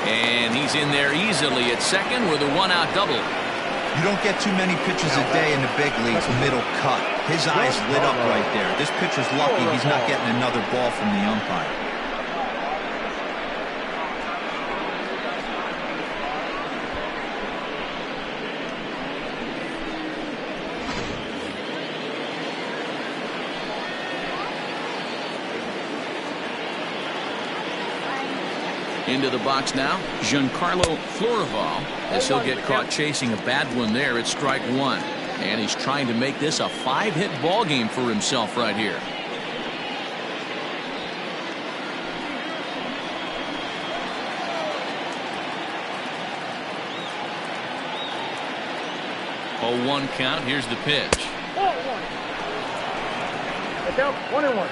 And he's in there easily at second with a 1-out double. You don't get too many pitches a day in the big leagues middle cut. His eyes lit up right there. This pitcher's lucky he's not getting another ball from the umpire. Into the box now, Giancarlo Florival, as he'll get caught chasing a bad one there at strike 1. And he's trying to make this a 5-hit ball game for himself right here. A 1 count. Here's the pitch. 1-1.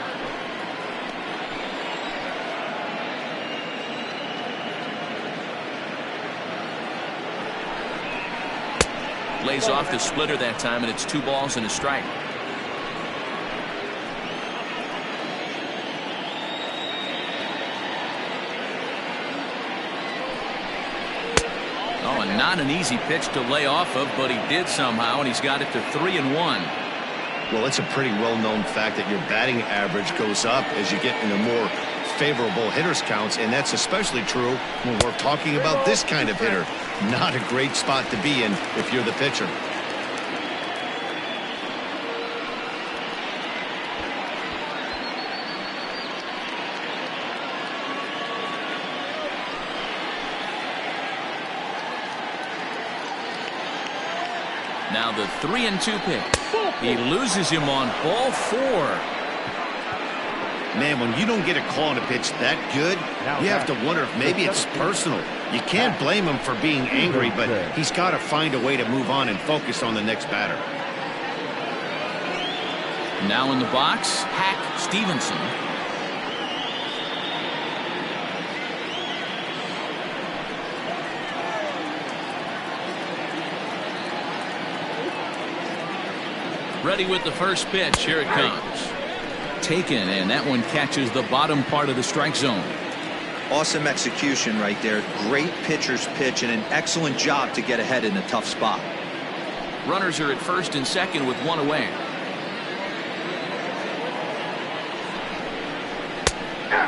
Lays off the splitter that time, and it's 2 balls and a strike. Oh, and not an easy pitch to lay off of, but he did somehow, and he's got it to 3-1. Well, it's a pretty well-known fact that your batting average goes up as you get into more favorable hitters counts, and that's especially true when we're talking about this kind of hitter. Not a great spot to be in if you're the pitcher. Now the 3-2 pitch. He loses him on ball 4. Man, when you don't get a call on a pitch that good, you have to wonder if maybe it's personal. You can't blame him for being angry, but he's got to find a way to move on and focus on the next batter. Now in the box, Hack Stevenson. Ready with the first pitch. Here it comes. Taken, and that one catches the bottom part of the strike zone. Awesome execution right there. Great pitcher's pitch and an excellent job to get ahead in a tough spot. Runners are at first and second with 1 away.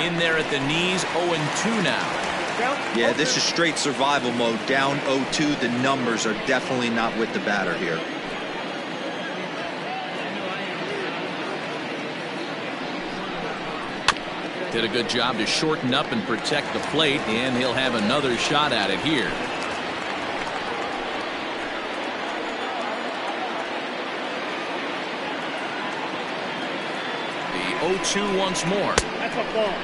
In there at the knees, 0-2 now. Yeah, this is straight survival mode. Down 0-2. The numbers are definitely not with the batter here. Did a good job to shorten up and protect the plate, and he'll have another shot at it here. The 0-2 once more. That's a ball.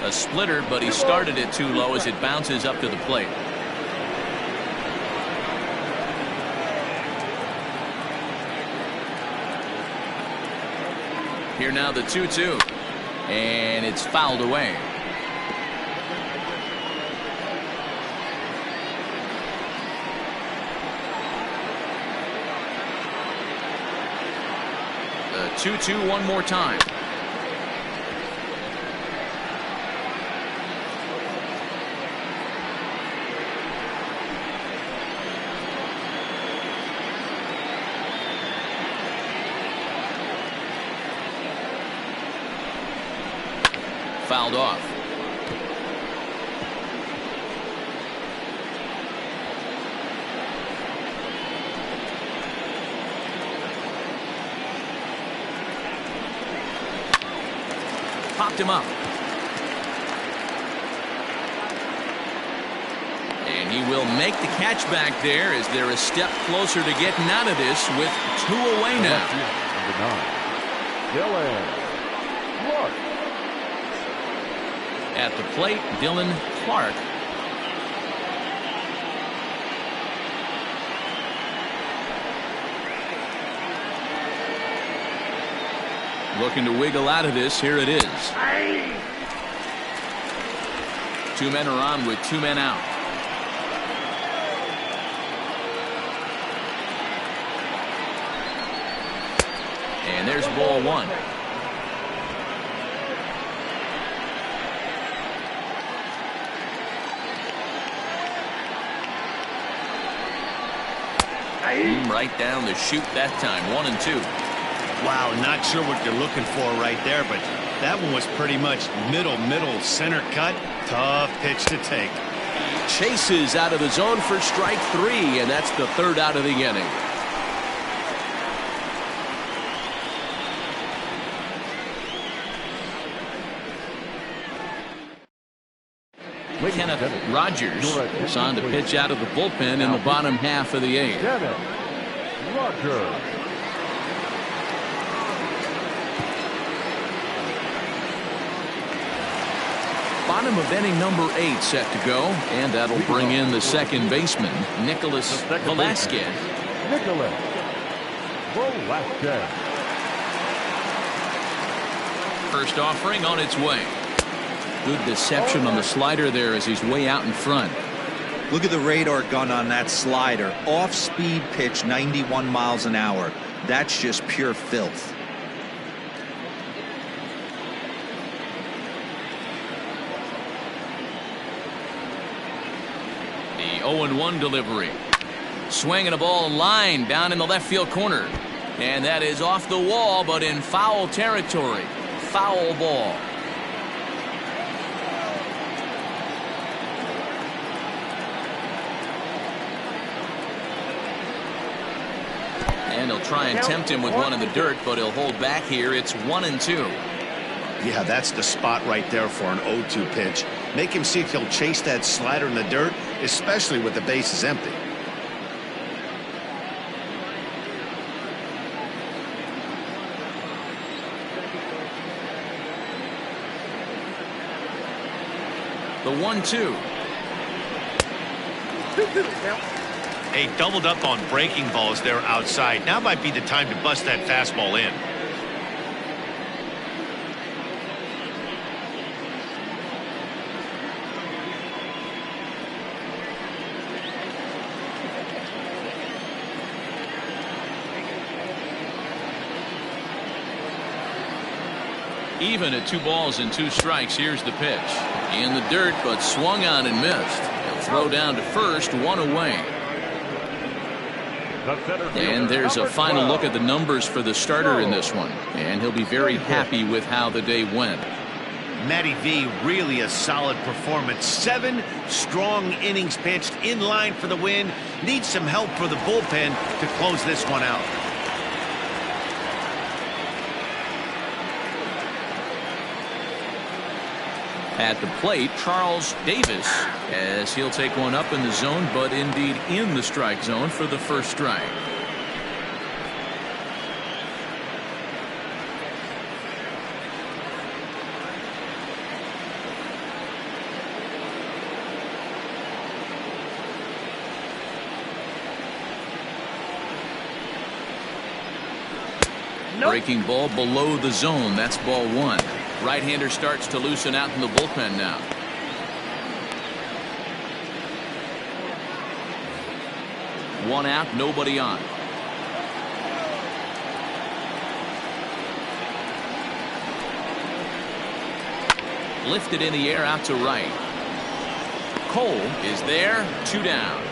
A splitter, but he started it too low as it bounces up to the plate. Here now the 2-2. And it's fouled away. The 2-2 one more time. Fouled off. Popped him up. And he will make the catch back there as they're a step closer to getting out of this with 2 away now. Number 9, Dylan Clark. At the plate, Dylan Clark. Looking to wiggle out of this. Here it is. 2 men are on with 2 men out. And there's ball 1. Right down the chute that time. 1-2. Wow, not sure what you're looking for right there, but that one was pretty much middle center cut. Tough pitch to take. Chases out of the zone for strike 3, and that's the 3rd out of the inning. Kenneth Rogers is on to pitch out of the bullpen in the bottom half of the 8th. Kenneth Rogers. Bottom of inning number 8 set to go, and that'll bring in the second baseman, Nicholas Velasquez. Nicholas Velasquez. First offering on its way. Good deception on the slider there as he's way out in front. Look at the radar gun on that slider. Off-speed pitch, 91 miles an hour. That's just pure filth. The 0-1 delivery. Swinging a ball line down in the left field corner. And that is off the wall, but in foul territory. Foul ball. And he'll try and tempt him with one in the dirt, but he'll hold back here. It's 1-2. Yeah, that's the spot right there for an 0-2 pitch. Make him see if he'll chase that slider in the dirt, especially with the bases empty. The 1-2. Hey, doubled up on breaking balls there outside. Now might be the time to bust that fastball in. Even at 2 balls and 2 strikes. Here's the pitch. In the dirt, but swung on and missed. He'll throw down to first, 1 away. And there's a final look at the numbers for the starter in this one. And he'll be very happy with how the day went. Matty V, really a solid performance. 7 strong innings pitched, in line for the win. Needs some help for the bullpen to close this one out. At the plate, Charles Davis, as he'll take one up in the zone, but indeed in the strike zone for the first strike. Breaking ball below the zone. That's ball one. Right-hander starts to loosen out in the bullpen now. One out, nobody on. Lifted in the air out to right. Cole is there, 2 down.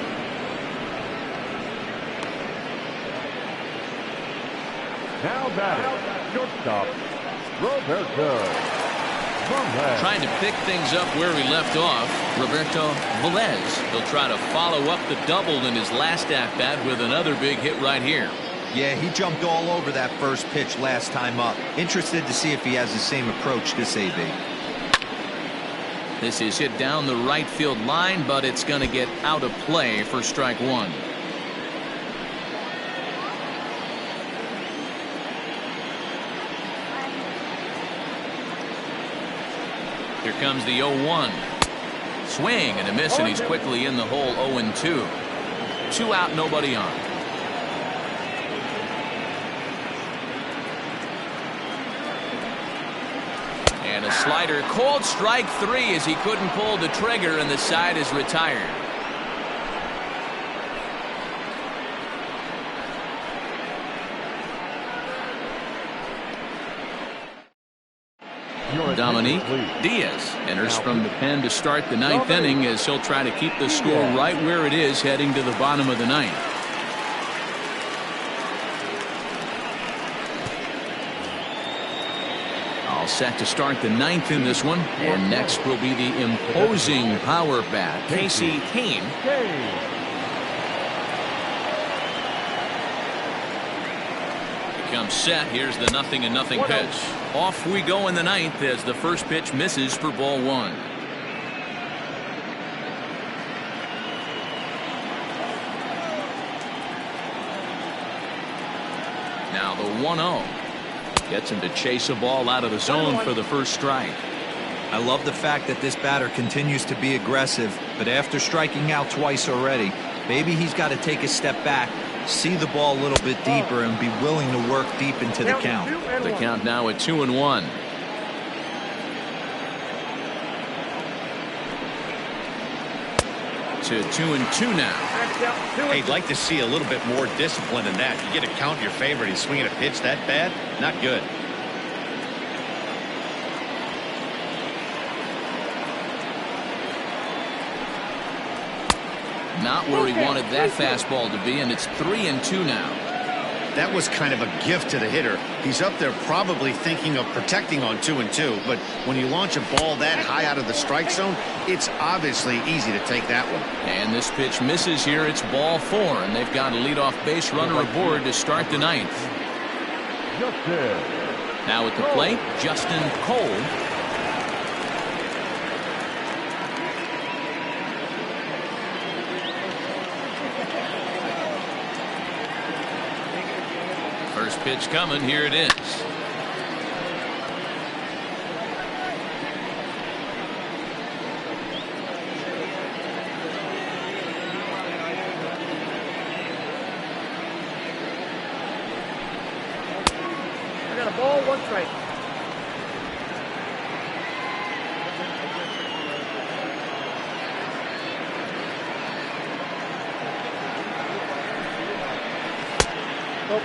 Now batting, shortstop, Roberto Velez. Trying to pick things up where he left off, Roberto Velez. He'll try to follow up the double in his last at-bat with another big hit right here. Yeah, he jumped all over that first pitch last time up. Interested to see if he has the same approach this AB. This is hit down the right field line, but it's going to get out of play for strike one. Here comes the 0-1. Swing and a miss, and he's quickly in the hole. 0-2. 2 out, nobody on. And a slider called strike 3 as he couldn't pull the trigger, and the side is retired. Dominique Diaz enters from the pen to start the 9th inning, as he'll try to keep the score right where it is heading to the bottom of the 9th. All set to start the 9th in this one, and next will be the imposing power bat, Casey Kane. Comes set. Here's the 0-0 pitch. Off we go in the 9th as the first pitch misses for ball 1. Now the 1-0 gets him to chase a ball out of the zone for the first strike. I love the fact that this batter continues to be aggressive, but after striking out twice already, maybe he's got to take a step back, see the ball a little bit deeper, and be willing to work deep into the count. The count now at 2-1. To 2-2 now. Hey, I'd like to see a little bit more discipline in that. You get a count in your favor, and he's swinging a pitch that bad? Not good. Not where he wanted that fastball to be, and it's 3-2 now. That was kind of a gift to the hitter. He's up there probably thinking of protecting on 2-2, but when you launch a ball that high out of the strike zone, it's obviously easy to take that one. And this pitch misses here. It's ball 4, and they've got a leadoff base runner aboard to start the 9th. Now at the plate, Justin Cole. First pitch coming. Here it is. I got a ball, 1 strike.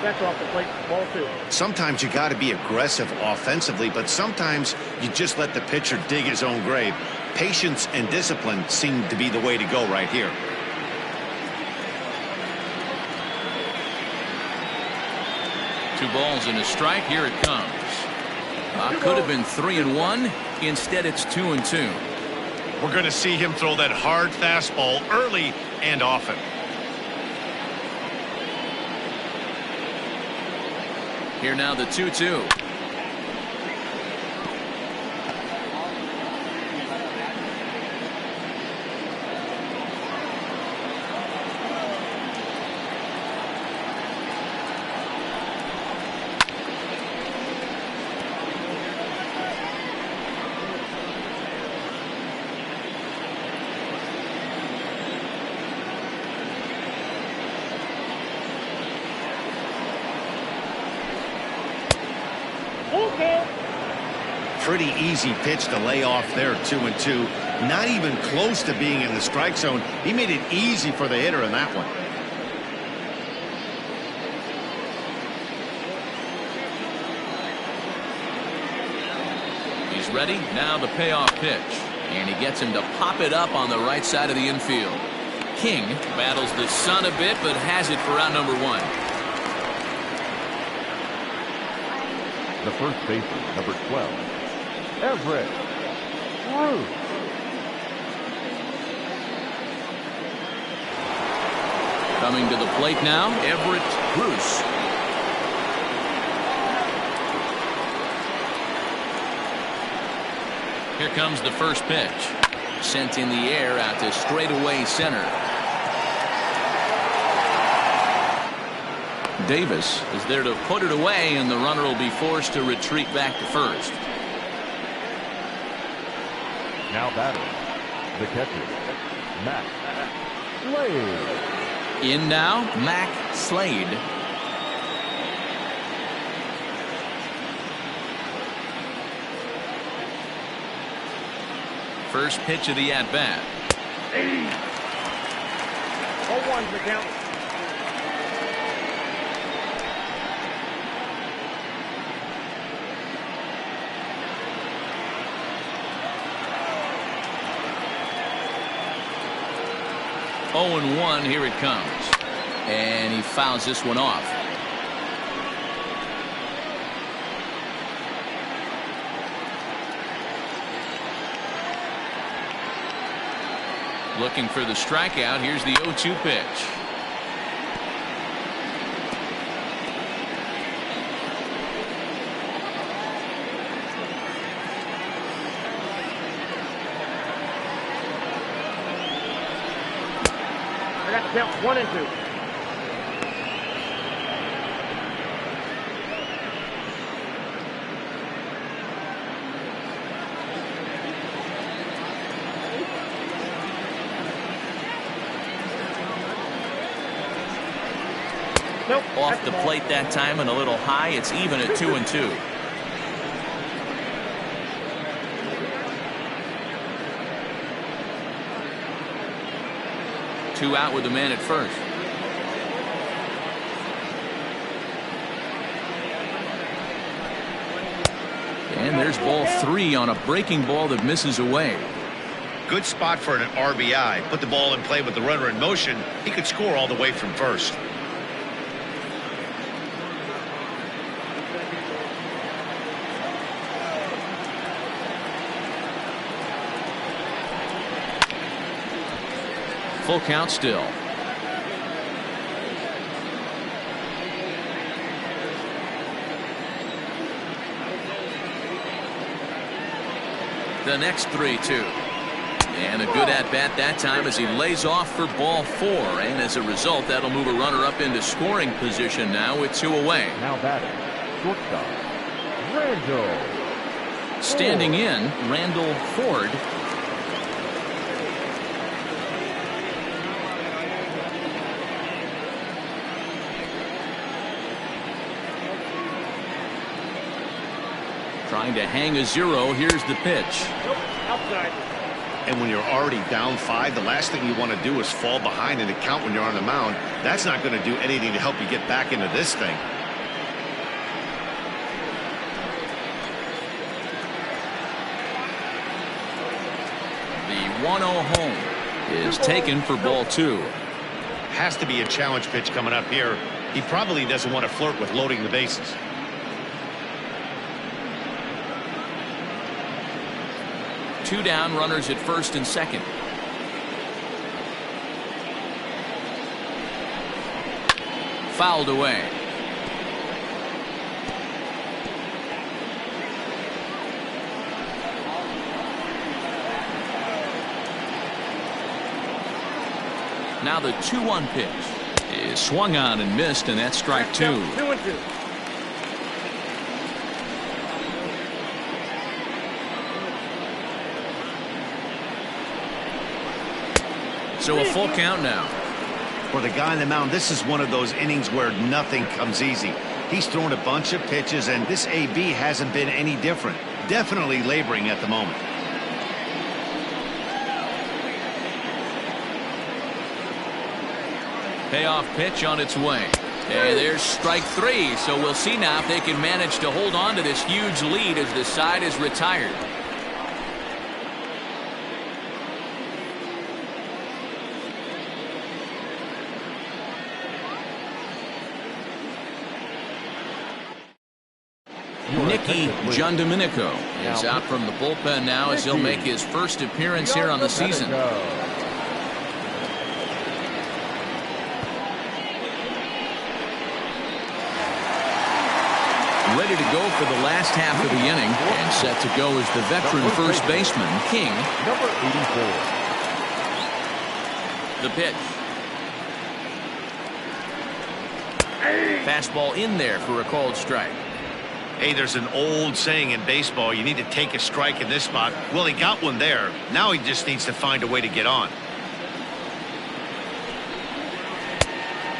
That's off the plate. Ball 2. Sometimes you got to be aggressive offensively, but sometimes you just let the pitcher dig his own grave. Patience and discipline seem to be the way to go right here. Two balls and a strike. Here it comes. Could have been 3-1. Instead, it's 2-2. We're going to see him throw that hard fastball early and often. Here now the 2-2. Pretty easy pitch to lay off there, 2-2. Not even close to being in the strike zone. He made it easy for the hitter in that one. He's ready. Now the payoff pitch. And he gets him to pop it up on the right side of the infield. King battles the sun a bit, but has it for out number 1. The first baseman, number 12, Everett Bruce. Coming to the plate now, Everett Bruce. Here comes the first pitch. Sent in the air out to straightaway center. Davis is there to put it away, and the runner will be forced to retreat back to first. Now batting, the catcher, Matt Slade. In now, Mac Slade. First pitch of the at-bat. 0-1's the count. Oh and 1, here it comes. And he fouls this one off. Looking for the strikeout. Here's the 0-2 pitch. I got the count 1-2. Nope, Off the plate that time and a little high. It's even at 2-2. Two out with the man at first. And there's ball 3 on a breaking ball that misses away. Good spot for an RBI. Put the ball in play with the runner in motion. He could score all the way from first. Full count still. The next 3-2. And a good at-bat that time as he lays off for ball 4. And as a result, that'll move a runner up into scoring position now with 2 away. Now batting, shortstop, Randall. Standing in, Randall Ford. Trying to hang a 0. Here's the pitch. Nope, outside. And when you're already down 5, the last thing you want to do is fall behind in the count when you're on the mound. That's not going to do anything to help you get back into this thing. The 1-0 home is taken for ball 2. Has to be a challenge pitch coming up here. He probably doesn't want to flirt with loading the bases. Two down, runners at first and second. Fouled away. Now the 2-1 pitch is swung on and missed, and that's strike 2. 2-2. So a full count now. For the guy on the mound, this is one of those innings where nothing comes easy. He's thrown a bunch of pitches, and this AB hasn't been any different. Definitely laboring at the moment. Payoff pitch on its way. And there's strike 3, so we'll see now if they can manage to hold on to this huge lead as the side is retired. Nicky Giandomenico is out from the bullpen now as he'll make his first appearance here on the season. Ready to go for the last half of the inning and set to go is the veteran first baseman, King. Number 84. The pitch. Fastball in there for a called strike. Hey, there's an old saying in baseball, you need to take a strike in this spot. Well, he got one there. Now he just needs to find a way to get on.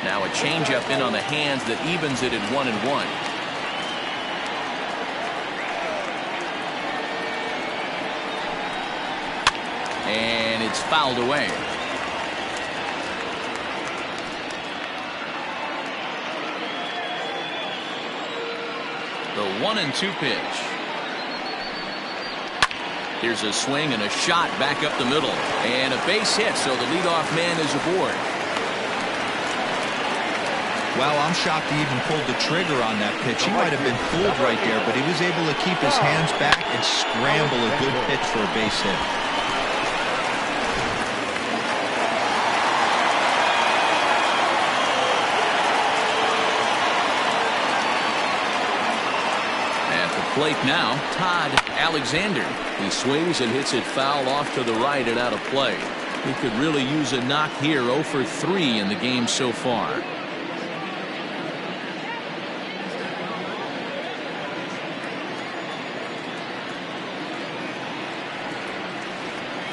Now a changeup in on the hands that evens it at 1-1. And it's fouled away. The 1-2 pitch. Here's a swing and a shot back up the middle. And a base hit, so the leadoff man is aboard. Well, I'm shocked he even pulled the trigger on that pitch. He might have been fooled right there, but he was able to keep his hands back and scramble a good pitch for a base hit. Plate now, Todd Alexander. He swings and hits it foul off to the right and out of play. He could really use a knock here. 0 for 3 in the game so far.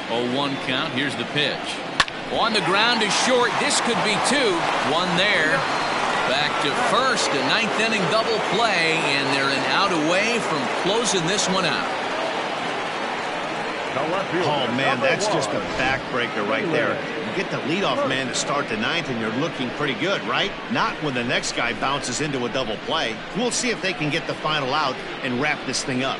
0-1 count. Here's the pitch. On the ground is short. This could be 2. One there. Back to first, a ninth inning double play, and they're an out away from closing this one out. Oh, man, that's just a backbreaker right there. You get the leadoff man to start the ninth, and you're looking pretty good, right? Not when the next guy bounces into a double play. We'll see if they can get the final out and wrap this thing up.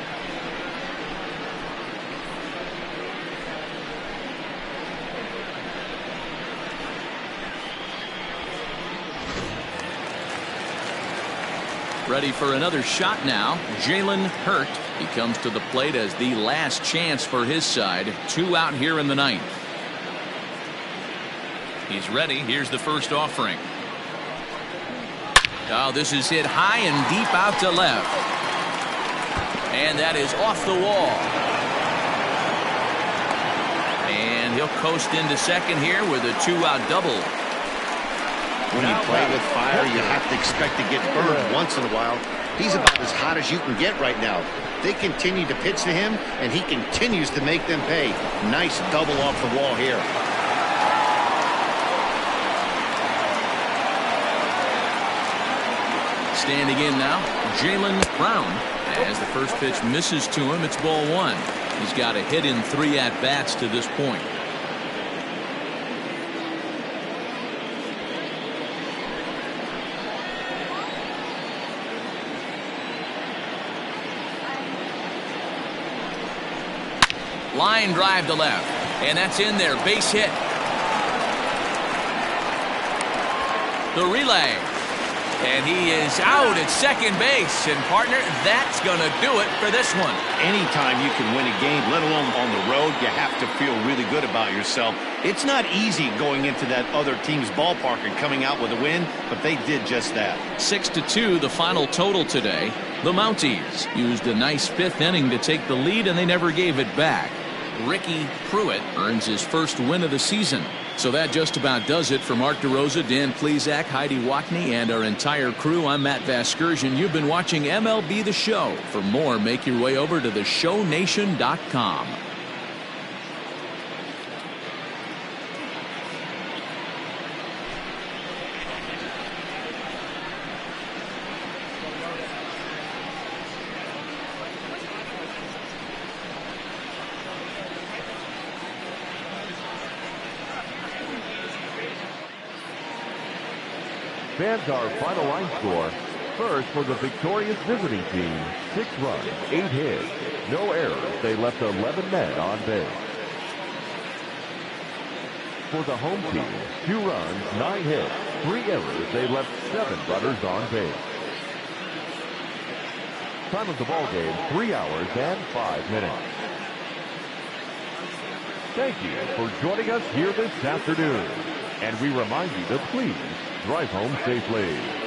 Ready for another shot now. Jalen Hurt. He comes to the plate as the last chance for his side. 2 out here in the ninth. He's ready. Here's the first offering. Oh, this is hit high and deep out to left. And that is off the wall. And he'll coast into second here with a 2-out double. When you play with fire, you have to expect to get burned once in a while. He's about as hot as you can get right now. They continue to pitch to him, and he continues to make them pay. Nice double off the wall here. Standing in now, Jalen Brown. As the first pitch misses to him, it's ball 1. He's got a hit in 3 at-bats to this point. Line drive to left, and that's in there. Base hit. The relay, and he is out at second base. And partner, that's going to do it for this one. Anytime you can win a game, let alone on the road, you have to feel really good about yourself. It's not easy going into that other team's ballpark and coming out with a win, but they did just that. 6-2 the final total today. The Mounties used a nice 5th inning to take the lead, and they never gave it back. Ricky Pruitt earns his first win of the season. So that just about does it for Mark DeRosa, Dan Plesac, Heidi Watney, and our entire crew. I'm Matt Vasgersian. You've been watching MLB The Show. For more, make your way over to theshownation.com. Fans, our final line score. First, for the victorious visiting team, 6 runs, 8 hits, no errors. They left 11 men on base. For the home team, 2 runs, 9 hits, 3 errors. They left 7 runners on base. Time of the ball game, 3 hours and 5 minutes. Thank you for joining us here this afternoon. And we remind you to please drive home safely.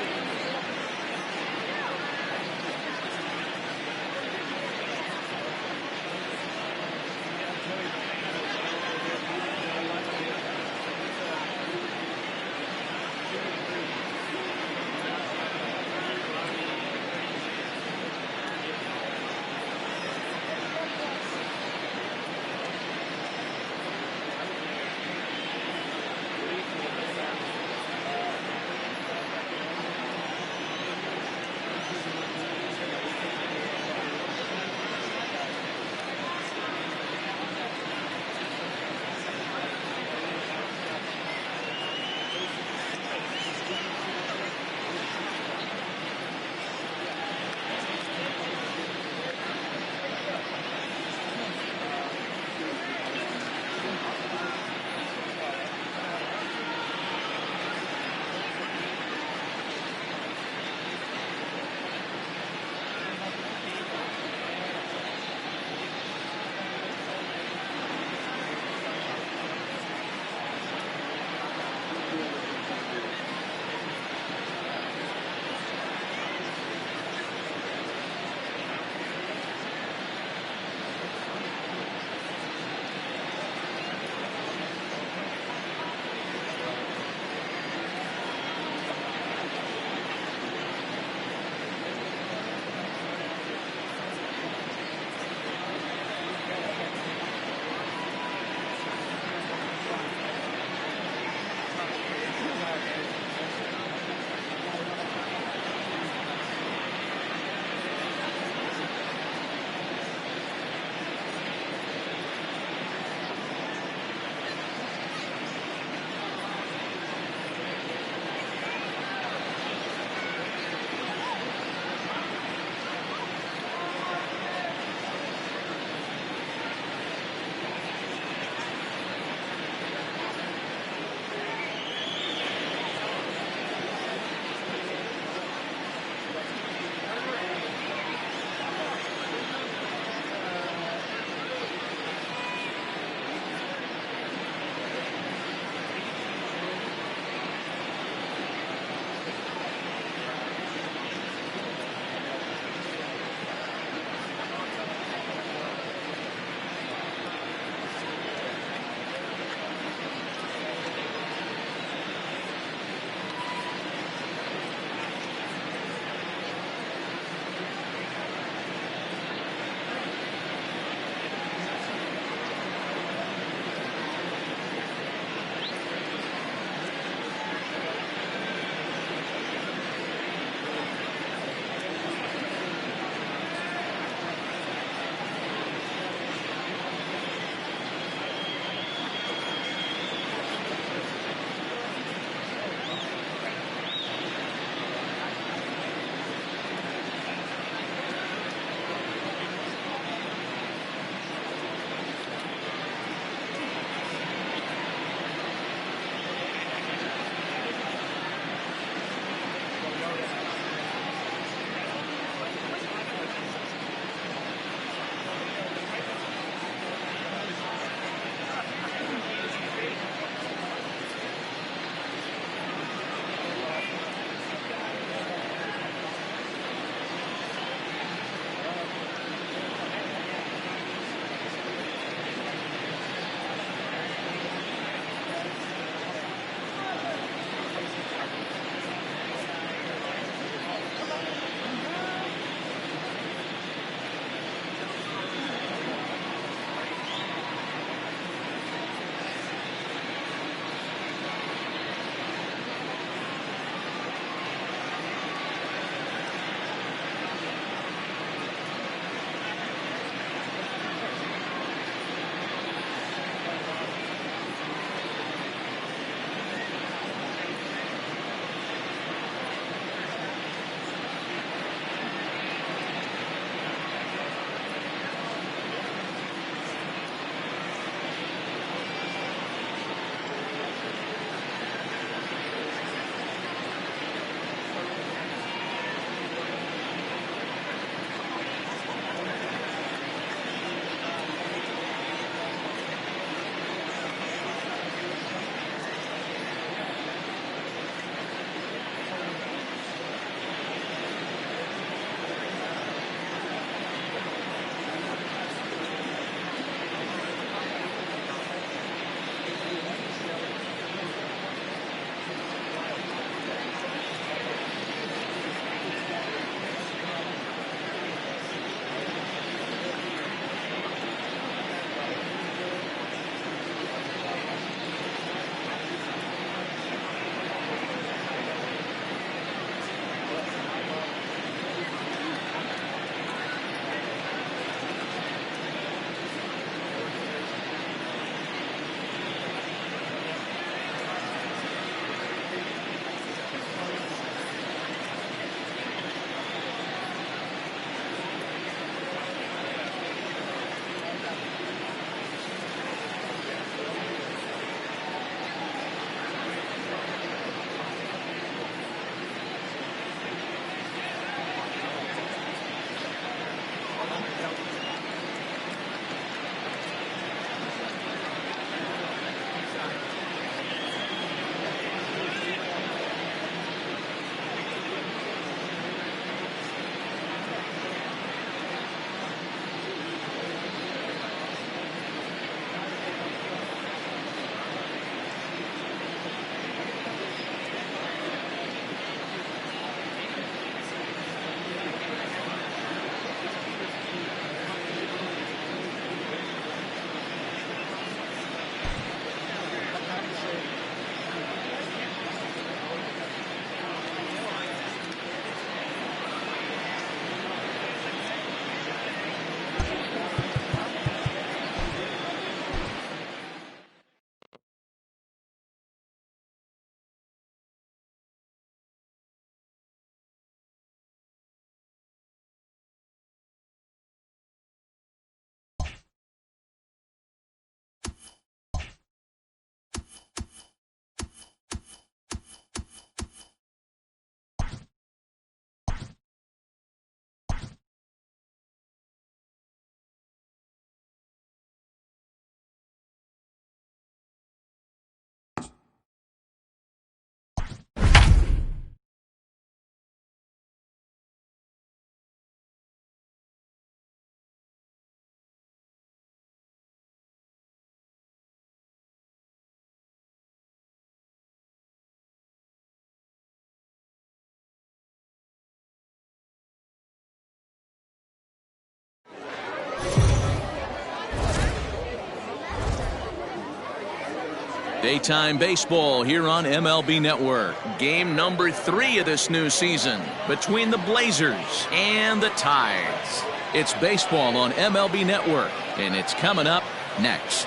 Daytime baseball here on MLB Network. Game number 3 of this new season between the Blazers and the Tides. It's baseball on MLB Network, and it's coming up next.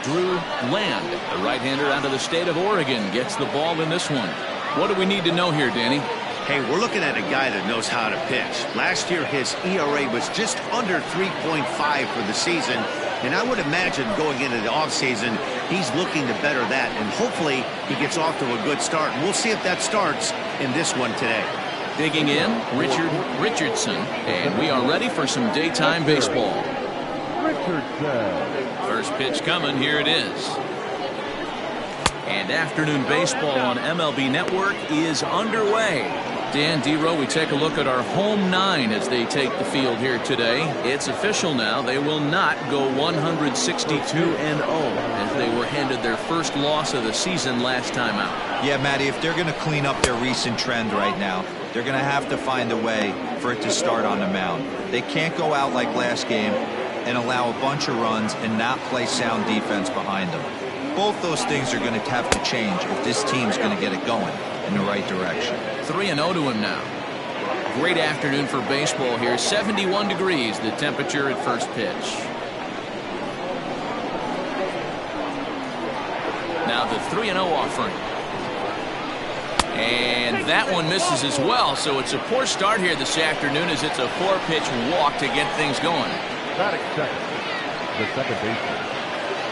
Drew Land, the right-hander out of the state of Oregon, gets the ball in this one. What do we need to know here, Danny? Hey, we're looking at a guy that knows how to pitch. Last year, his ERA was just under 3.5 for the season, and I would imagine going into the offseason, he's looking to better that, and hopefully he gets off to a good start. And we'll see if that starts in this one today. Digging in, Richard Richardson, and we are ready for some daytime baseball. First pitch coming, here it is. And afternoon baseball on MLB Network is underway. Dan Dero, we take a look at our home 9 as they take the field here today. It's official now. They will not go 162-0 as they were handed their first loss of the season last time out. Yeah, Matty, if they're going to clean up their recent trend right now, they're going to have to find a way for it to start on the mound. They can't go out like last game and allow a bunch of runs and not play sound defense behind them. Both those things are going to have to change if this team's going to get it going in the right direction. 3-0 to him now. Great afternoon for baseball here. 71 degrees the temperature at first pitch. Now the 3-0 offering. And that one misses as well, so it's a poor start here this afternoon as it's a 4-pitch walk to get things going. Batting second, the second baseman,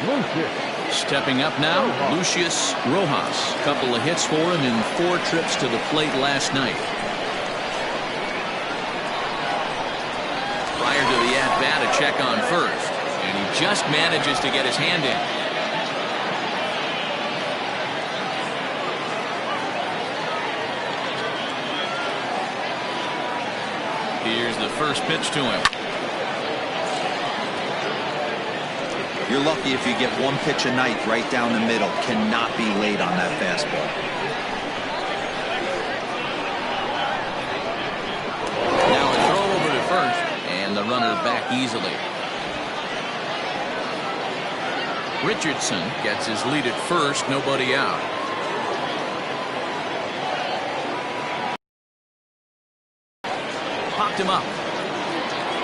Lucius. Stepping up now, Lucius Rojas. Couple of hits for him in 4 trips to the plate last night. Prior to the at-bat, a check on first. And he just manages to get his hand in. Here's the first pitch to him. You're lucky if you get one pitch a night right down the middle. Cannot be late on that fastball. Now a throw over to first, and the runner back easily. Richardson gets his lead at first, nobody out. Popped him up.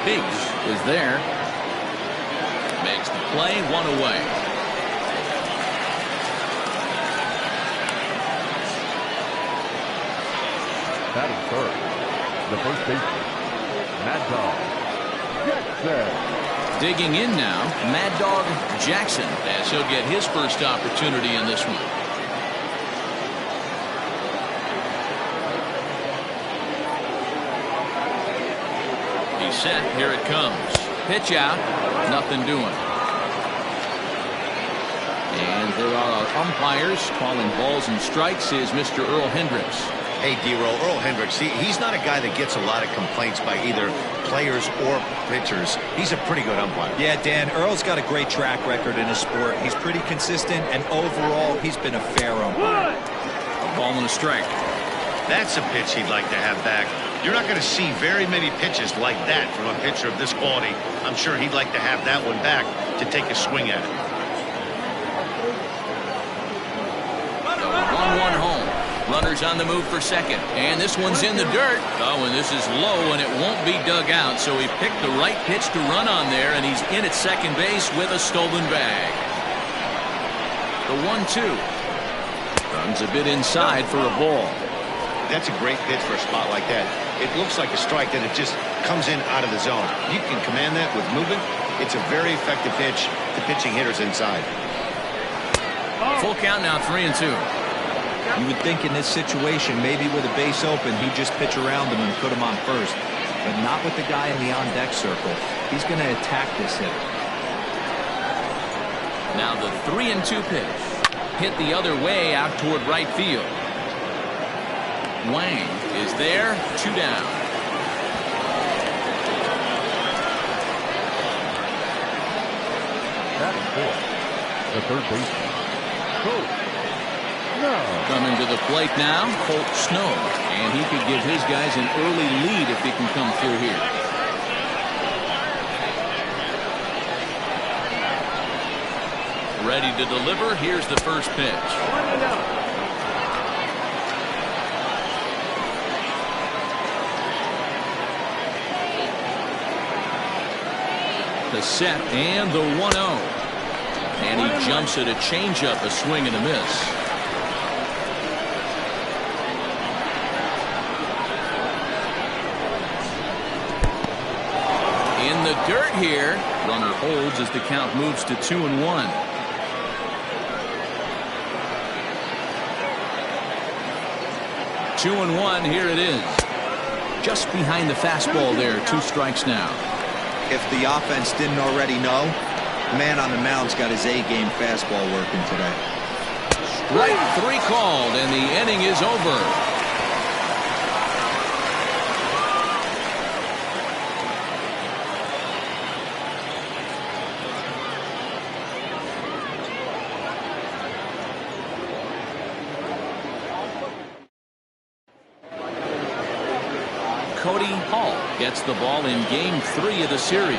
Biggs is there. Makes the play, 1 away. Batting third, the first baseman, Mad Dog Jackson. Digging in now, Mad Dog Jackson, as he'll get his first opportunity in this one. He's set, here it comes. Pitch out, nothing doing. And there are our umpires calling balls and strikes is Mr. Earl Hendricks. Hey, Dero, Earl Hendricks, he's not a guy that gets a lot of complaints by either players or pitchers. He's a pretty good umpire. Yeah, Dan, Earl's got a great track record in his sport. He's pretty consistent, and overall, he's been a fair umpire. A ball and a strike. That's a pitch he'd like to have back. You're not going to see very many pitches like that from a pitcher of this quality. I'm sure he'd like to have that one back to take a swing at it. The 1-1 home. Runners on the move for second. And this one's in the dirt. Oh, and this is low, and it won't be dug out. So he picked the right pitch to run on there, and he's in at second base with a stolen bag. The 1-2. Runs a bit inside for a ball. That's a great pitch for a spot like that. It looks like a strike that it just comes in out of the zone. You can command that with movement. It's a very effective pitch to pitching hitters inside. Full count now, 3-2. You would think in this situation, maybe with a base open, he'd just pitch around him and put him on first. But not with the guy in the on-deck circle. He's going to attack this hitter. Now the 3-2 pitch. Hit the other way out toward right field. Wang is there, 2 down. Batting fourth, the third baseman, Coach. Coming to the plate now, Colt Snow. And he could give his guys an early lead if he can come through here. Ready to deliver. Here's the first pitch. The set and the 1-0. And he jumps at a changeup, a swing and a miss. In the dirt here. Runner holds as the count moves to 2-1. Two and one, here it is. Just behind the fastball there, 2 strikes now. If the offense didn't already know, the man on the mound's got his A-game fastball working today. Strike 3 called, and the inning is over. Cody Hall gets the ball in game 3 of the series.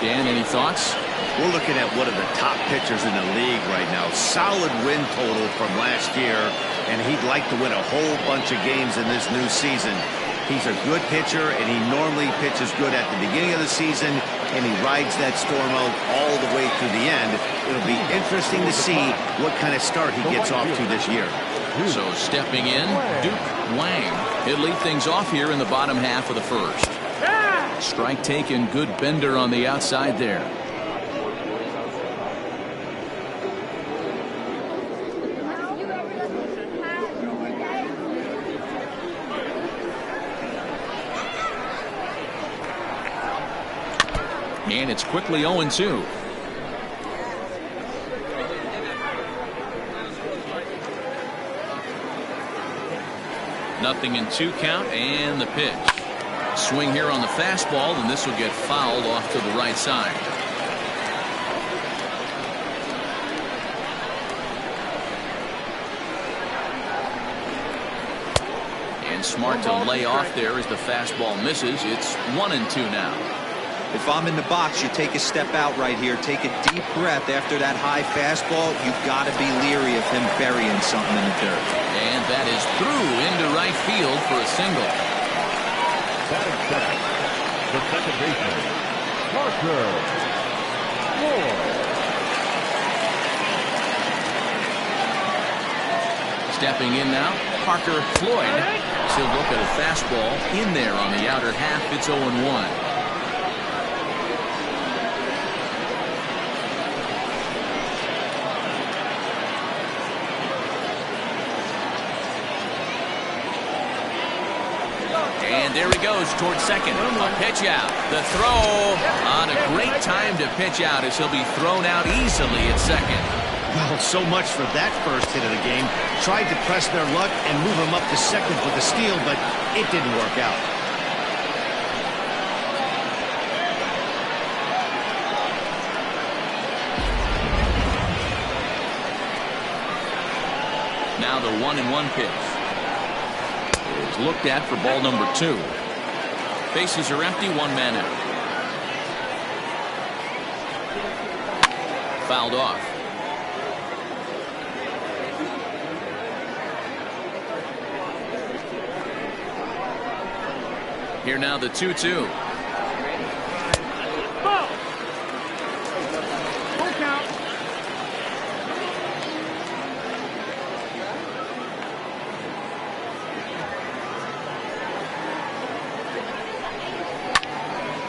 Dan, any thoughts? We're looking at one of the top pitchers in the league right now. Solid win total from last year, and he'd like to win a whole bunch of games in this new season. He's a good pitcher, and he normally pitches good at the beginning of the season, and he rides that storm out all the way to the end. It'll be interesting to see what kind of start he gets off to this year. So stepping in, Duke Wang. He'll lead things off here in the bottom half of the first. Strike taken, good bender on the outside there. And it's quickly 0-2. Nothing in 2 count, and the pitch. Swing here on the fastball, and this will get fouled off to the right side. And smart to lay off there as the fastball misses. It's 1-2 now. If I'm in the box, you take a step out right here. Take a deep breath after that high fastball. You've got to be leery of him burying something in the dirt. And that is through into right field for a single. Batting second, the second baseman, Parker Floyd. Stepping in now, Parker Floyd. He'll look at a fastball in there on the outer half. It's 0-1. And there he goes towards second. A pitch out. The throw on a great time to pitch out as he'll be thrown out easily at second. Well, so much for that first hit of the game. Tried to press their luck and move him up to second with a steal, but it didn't work out. Now the 1-1 pitch. Looked at for ball number 2. Bases are empty, 1 man out. Fouled off. Here now the 2-2. Full count.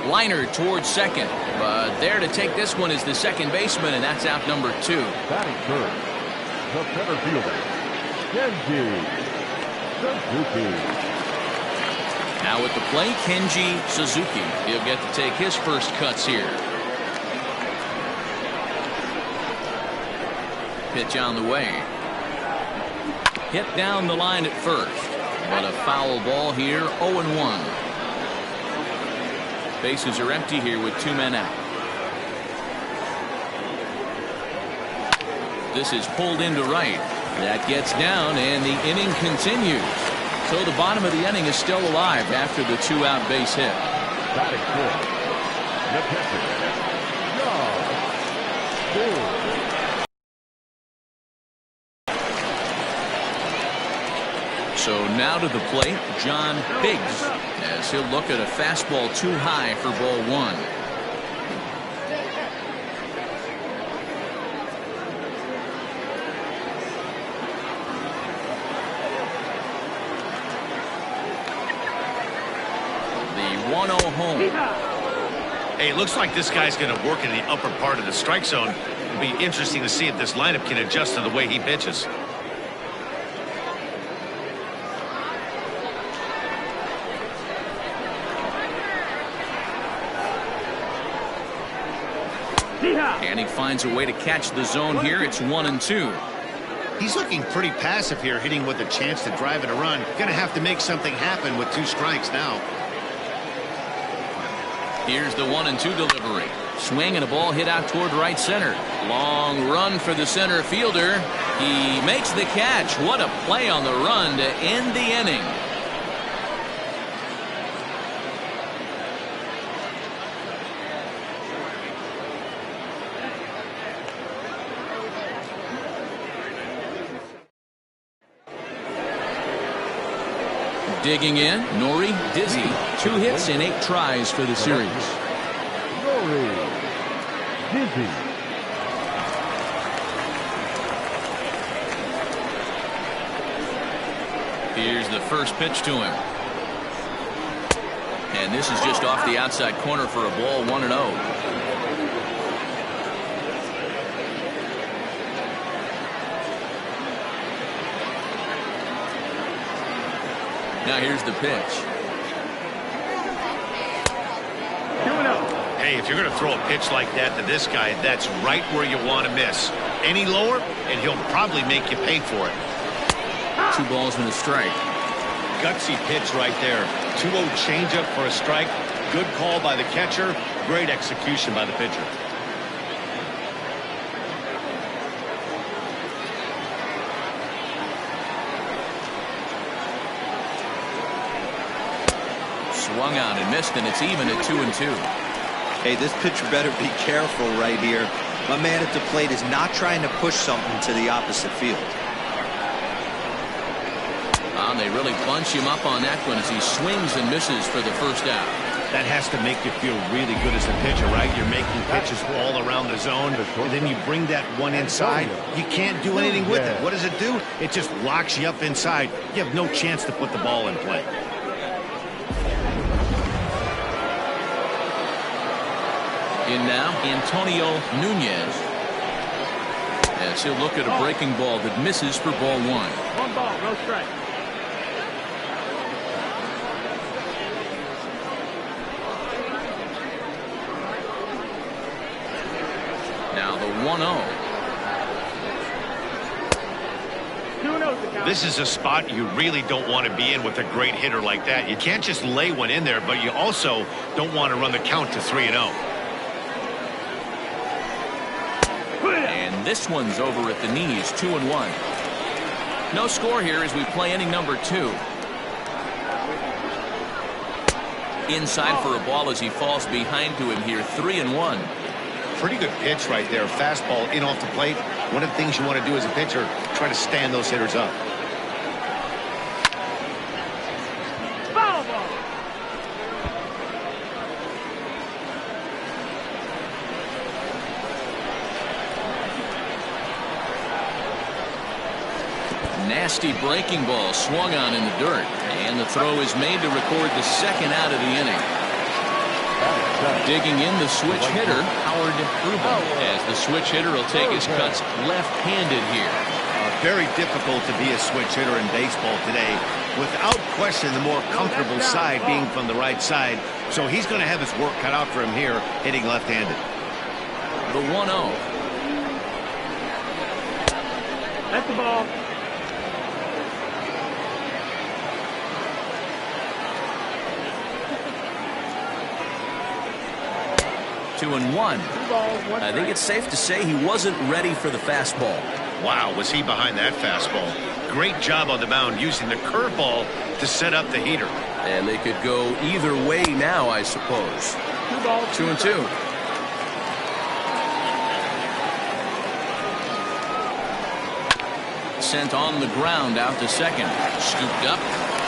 Liner towards second, but there to take this one is the second baseman, and that's out number 2. Batting third, the center fielder, Kenji Suzuki. Now at the plate, Kenji Suzuki. He'll get to take his first cuts here. Pitch on the way. Hit down the line at first, but a foul ball here, 0-1. Bases are empty here with 2 men out. This is pulled into right. That gets down, and the inning continues. So the bottom of the inning is still alive after the 2-out base hit. Batting fourth, the pitcher, So now to the plate, John Biggs, as he'll look at a fastball too high for ball 1. The 1-0 home. Hey, it looks like this guy's going to work in the upper part of the strike zone. It'll be interesting to see if this lineup can adjust to the way he pitches. And he finds a way to catch the zone here. It's 1-2. He's looking pretty passive here, hitting with a chance to drive it a run. Going to have to make something happen with 2 strikes now. Here's the 1-2 delivery. Swing and a ball hit out toward right center. Long run for the center fielder. He makes the catch. What a play on the run to end the inning. Digging in, Nori Dizzy. 2 hits and 8 tries for the series. Nori Dizzy. Here's the first pitch to him. And this is just off the outside corner for a ball, 1-0. Now here's the pitch. Hey, if you're going to throw a pitch like that to this guy, that's right where you want to miss. Any lower, and he'll probably make you pay for it. 2 balls and a strike. Gutsy pitch right there. 2-0 changeup for a strike. Good call by the catcher. Great execution by the pitcher. Swung on and missed, and it's even at 2-2. Hey, this pitcher better be careful right here. My man at the plate is not trying to push something to the opposite field. They really bunch him up on that one as he swings and misses for the first out. That has to make you feel really good as a pitcher, right? You're making pitches all around the zone, and then you bring that one inside. You can't do anything with it. What does it do? It just locks you up inside. You have no chance to put the ball in play. In now, Antonio Nunez. As he'll look at a breaking ball that misses for ball 1. 1 ball, no strike. Now the 1-0. This is a spot you really don't want to be in with a great hitter like that. You can't just lay one in there, but you also don't want to run the count to 3-0. And this one's over at the knees, 2-1. No score here as we play inning number 2. Inside for a ball as he falls behind to him here, 3-1. Pretty good pitch right there. Fastball in off the plate. One of the things you want to do as a pitcher, try to stand those hitters up. Foul ball. Nasty breaking ball swung on in the dirt. And the throw is made to record the second out of the inning. Digging in, the switch hitter, Howard Ruben, as the switch hitter will take his cuts left-handed here. Very difficult to be a switch hitter in baseball today. Without question, the more comfortable side being from the right side. So he's going to have his work cut out for him here, hitting left-handed. The 1-0. That's the ball. Two and one. I think it's safe to say he wasn't ready for the fastball. Wow, was he behind that fastball. Great job on the mound using the curveball to set up the heater. And they could go either way now, I suppose. 2-2. Sent on the ground out to second. Scooped up.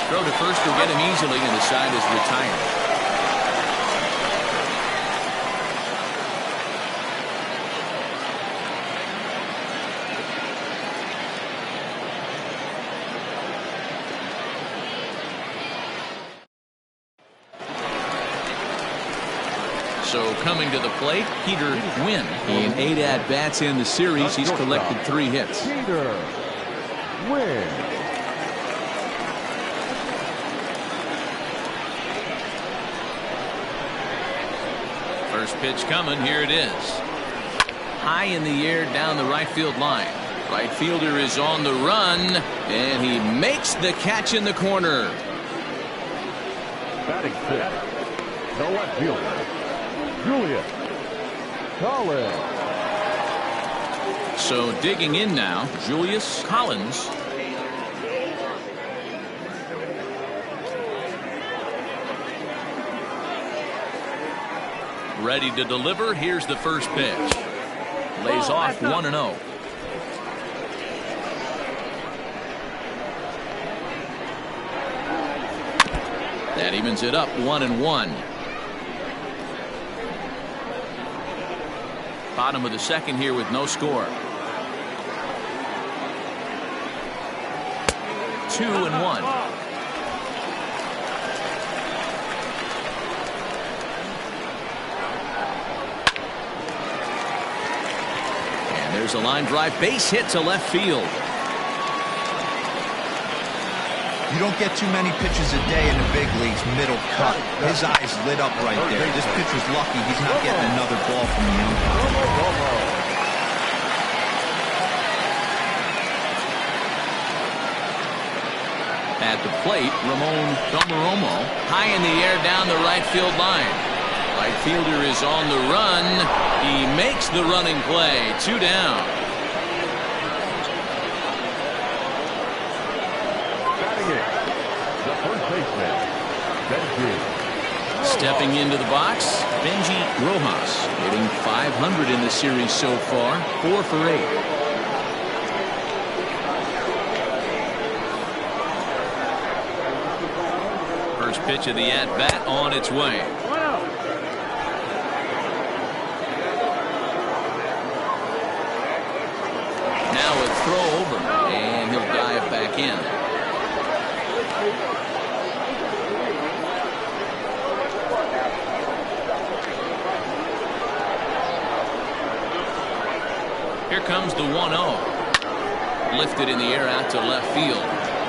Throw to first will get him easily, and the side is retired. So coming to the plate, Peter Wynn. In 8 at-bats in the series, he's collected 3 hits. Peter Wynn. First pitch coming, here it is. High in the air down the right field line. Right fielder is on the run, and he makes the catch in the corner. Batting 6. The left fielder, Julius Collins. So digging in now, Julius Collins. Ready to deliver. Here's the first pitch. Lays off 1-0. That evens it up 1-1. Bottom of the second here with no score. 2-1. And there's a line drive, base hit to left field. You don't get too many pitches a day in the big leagues, middle cut. His eyes lit up right there. This pitcher's lucky he's not getting another ball from the umpire. At the plate, Ramon Domaromo, high in the air down the right field line. Right fielder is on the run. He makes the running play. 2 down. The first baseman, Benji. Stepping into the box, Benji Rojas, hitting .500 in the series so far, 4 for 8. First pitch of the at-bat on its way. Now a throw over, and he'll dive back in. Here comes the 1-0. Lifted in the air out to left field.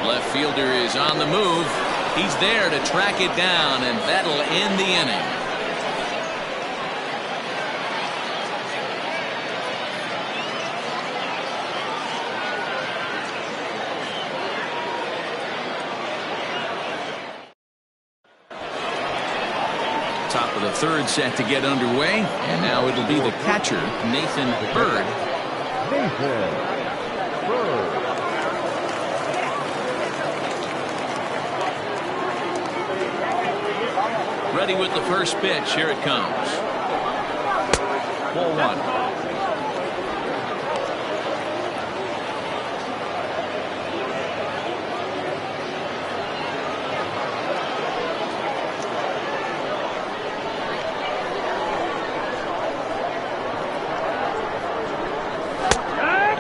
Left fielder is on the move. He's there to track it down, and that'll end the inning. Top of the third set to get underway, and now it'll be the catcher, Nathan Bird. Ready with the first pitch. Here it comes. Ball 1.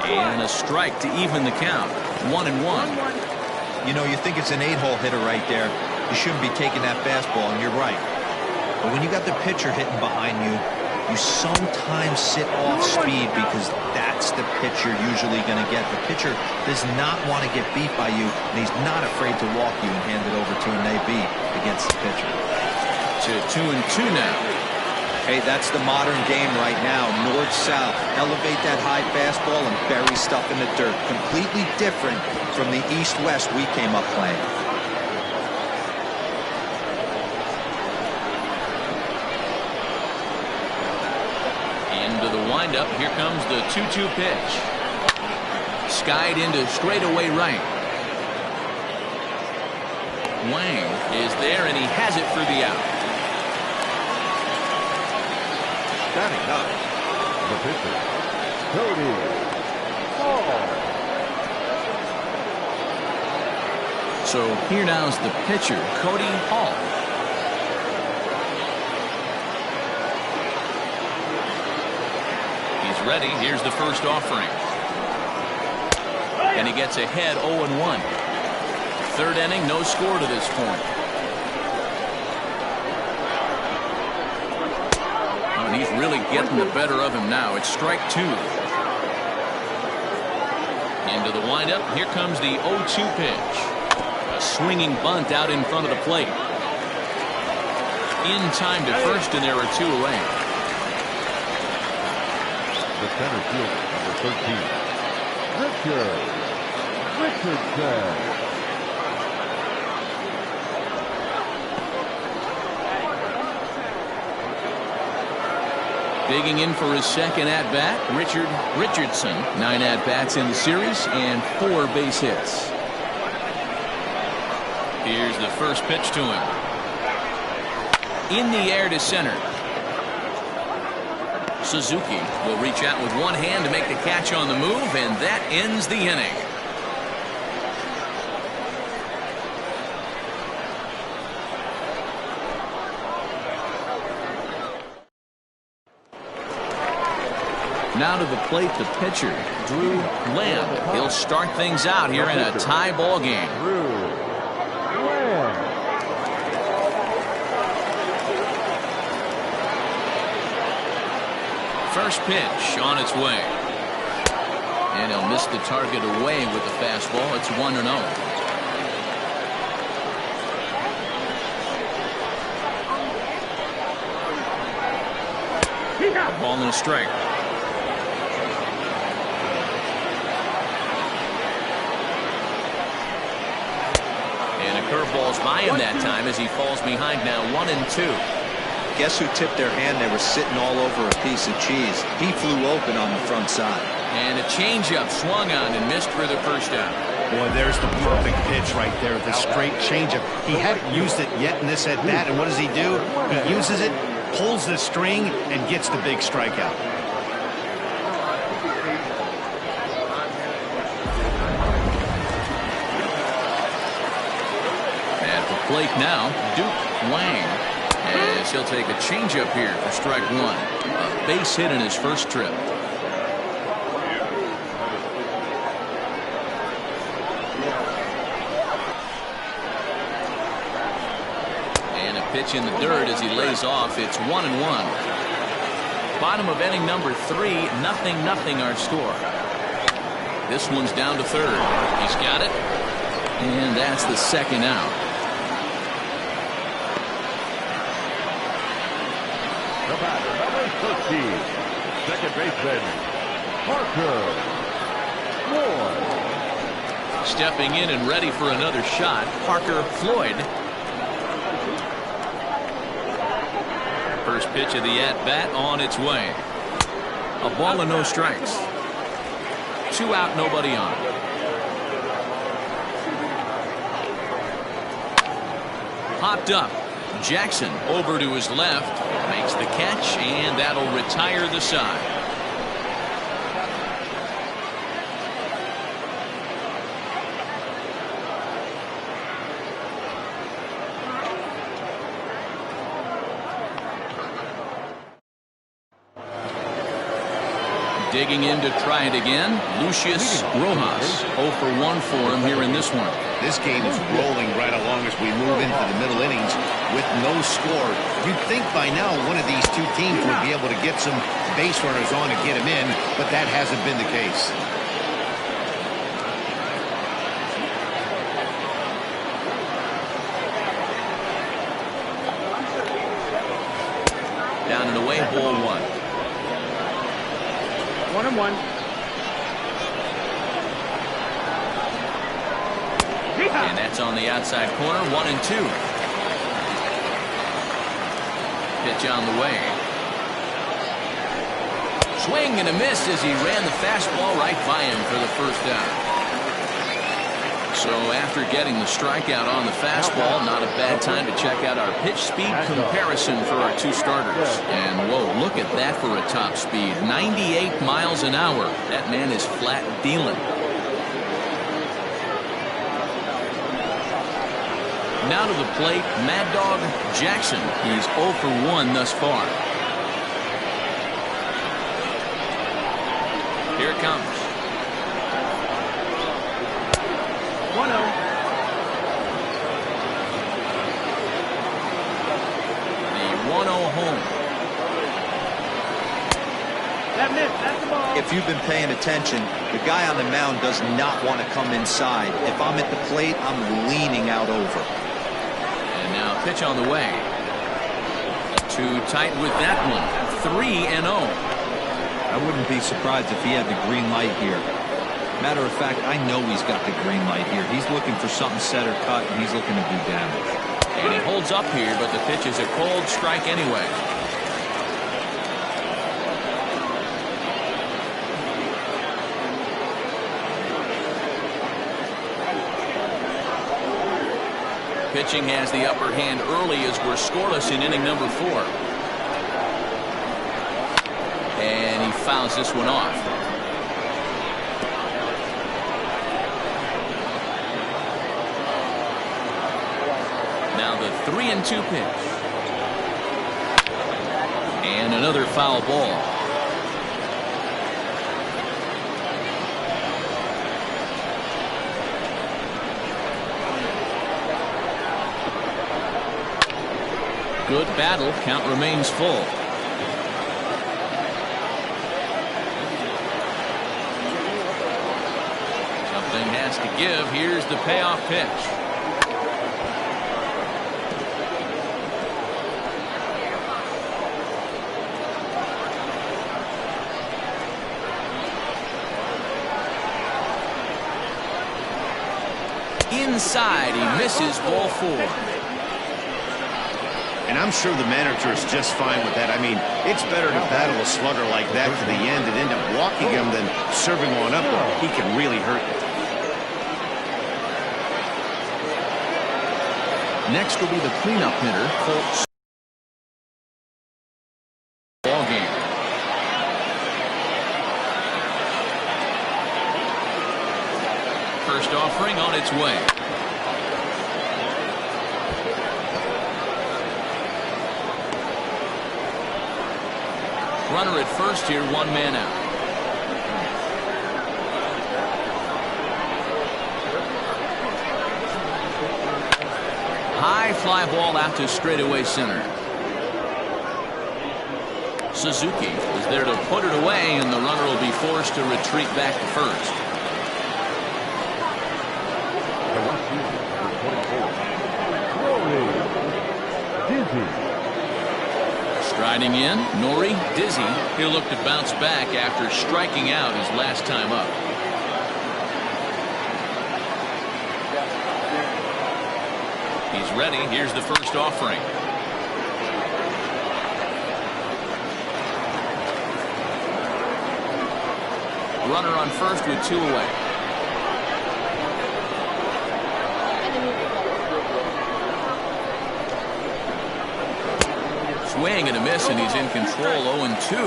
And a strike to even the count. 1-1. You know, you think it's an 8-hole hitter right there. You shouldn't be taking that fastball, and you're right. But when you got the pitcher hitting behind you, you sometimes sit off speed because that's the pitch you're usually going to get. The pitcher does not want to get beat by you, and he's not afraid to walk you and hand it over to an AB against the pitcher. To 2-2 now. Hey, that's the modern game right now. North-south. Elevate that high fastball and bury stuff in the dirt. Completely different from the east-west we came up playing. Into the windup. Here comes the 2-2 pitch. skied into straightaway right. Wang is there, and he has it for the out. Standing up, the pitcher, Cody Hall. So here now's the pitcher, Cody Hall. He's ready. Here's the first offering. And he gets ahead 0-1. Third inning, no score to this point. Oh, and he's really getting the better of him now. It's strike two. Into the windup. Here comes the 0-2 pitch. A swinging bunt out in front of the plate. In time to first, and there are two away. The center fielder, number 13, Richardson. Digging in for his second at-bat, Richardson. 9 at-bats in the series and 4 base hits. Here's the first pitch to him. In the air to center. Suzuki will reach out with one hand to make the catch on the move, and that ends the inning. Now to the plate, the pitcher, Drew Lamb. He'll start things out here in a tie ball game. First pitch on its way. And he'll miss the target away with the fastball. It's 1-0. Ball and a strike. Curveballs by him that time as he falls behind now 1-2. Guess who tipped their hand? They were sitting all over a piece of cheese. He flew open on the front side. And a changeup swung on and missed for the first out. Boy, there's the perfect pitch right there, the straight changeup. He hadn't used it yet in this at-bat, and what does he do? He uses it, pulls the string, and gets the big strikeout. Plate now, Duke Wang, as he'll take a changeup here for strike one. A base hit in his first trip. And a pitch in the dirt as he lays off. It's 1-1. Bottom of inning number 3, 0-0 our score. This one's down to third. He's got it. And that's the second out. The batter, number 13, second baseman, Parker Floyd. Stepping in and ready for another shot, Parker Floyd. First pitch of the at-bat on its way. A ball and no strikes. 2 out, nobody on. Popped up. Jackson over to his left, makes the catch, and that'll retire the side. Digging in to try it again, Lucius Rojas. 0 for 1 for him here in this one. This game is rolling right along as we move into the middle innings with no score. You'd think by now one of these two teams would be able to get some base runners on and get them in, but that hasn't been the case. Down and away, ball 1. 1-1. And that's on the outside corner, 1-2. Pitch on the way. Swing and a miss as he ran the fastball right by him for the first out. So after getting the strikeout on the fastball, not a bad time to check out our pitch speed comparison for our two starters. And whoa, look at that for a top speed. 98 miles an hour. That man is flat dealing. Now to the plate, Mad Dog Jackson. He's 0 for 1 thus far. Here it comes. 1-0. The 1-0 home. That's the ball. If you've been paying attention, the guy on the mound does not want to come inside. If I'm at the plate, I'm leaning out over. And now pitch on the way. Too tight with that one. 3-0. I wouldn't be surprised if he had the green light here. Matter of fact, I know he's got the green light here. He's looking for something set or cut, and he's looking to do damage. And he holds up here, but the pitch is a cold strike anyway. Pitching has the upper hand early as we're scoreless in inning number 4. And he fouls this one off. Now the 3-2 pitch. And another foul ball. Good battle. Count remains full. Something has to give. Here's the payoff pitch. Inside, he misses ball 4. And I'm sure the manager is just fine with that. I mean, it's better to battle a slugger like that to the end and end up walking him than serving one up where he can really hurt you. Next will be the cleanup hitter, Colts. Ball game. First offering on its way. Runner at first here, 1 man out. High fly ball out to straightaway center. Suzuki is there to put it away, and the runner will be forced to retreat back to first. Striding in, Nori Dizzy. He'll look to bounce back after striking out his last time up. He's ready. Here's the first offering. Runner on first with 2 away. Swing and a miss, and he's in control. 0-2.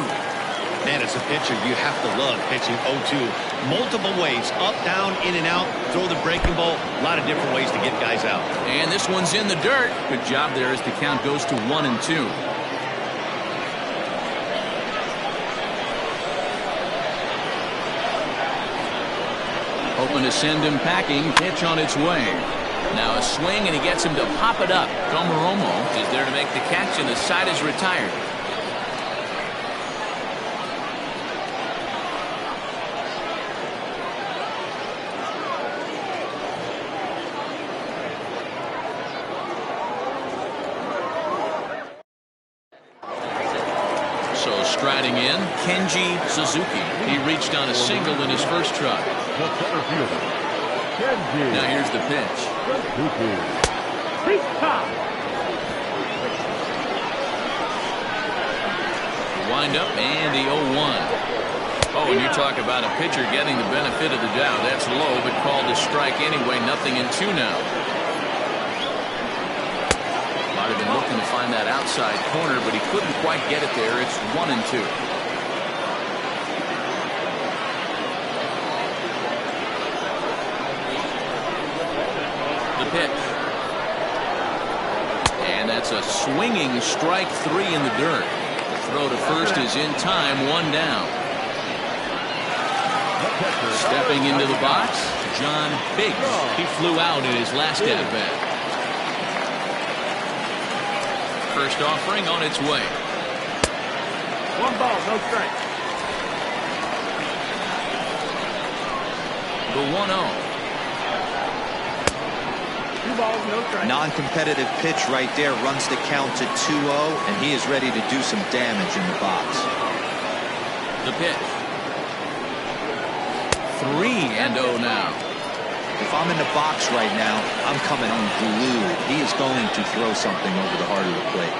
Man, as a pitcher, you have to love pitching 0-2. Multiple ways, up, down, in and out, throw the breaking ball. A lot of different ways to get guys out. And this one's in the dirt. Good job there as the count goes to 1-2. Hoping to send him packing. Pitch on its way. Now a swing, and he gets him to pop it up. Tomoromo is there to make the catch, and the side is retired. So striding in, Kenji Suzuki. He reached on a single in his first try. Now here's the pitch. 1 Windup and the 0-1. Oh, and you talk about a pitcher getting the benefit of the doubt. That's low, but called a strike anyway. Nothing in 2 now. Might have been looking to find that outside corner, but he couldn't quite get it there. It's 1-2. The pitch. And that's a swinging strike 3 in the dirt. The throw to first is in time. 1 down. Stepping into the box, John Biggs. He flew out in his last at-bat. First offering on its way. 1 ball, no strike. The 1-0. 2 balls, no strike. Non-competitive pitch right there runs the count to 2-0, and he is ready to do some damage in the box. The pitch. 3-0 now. If I'm in the box right now, I'm coming unglued. He is going to throw something over the heart of the plate.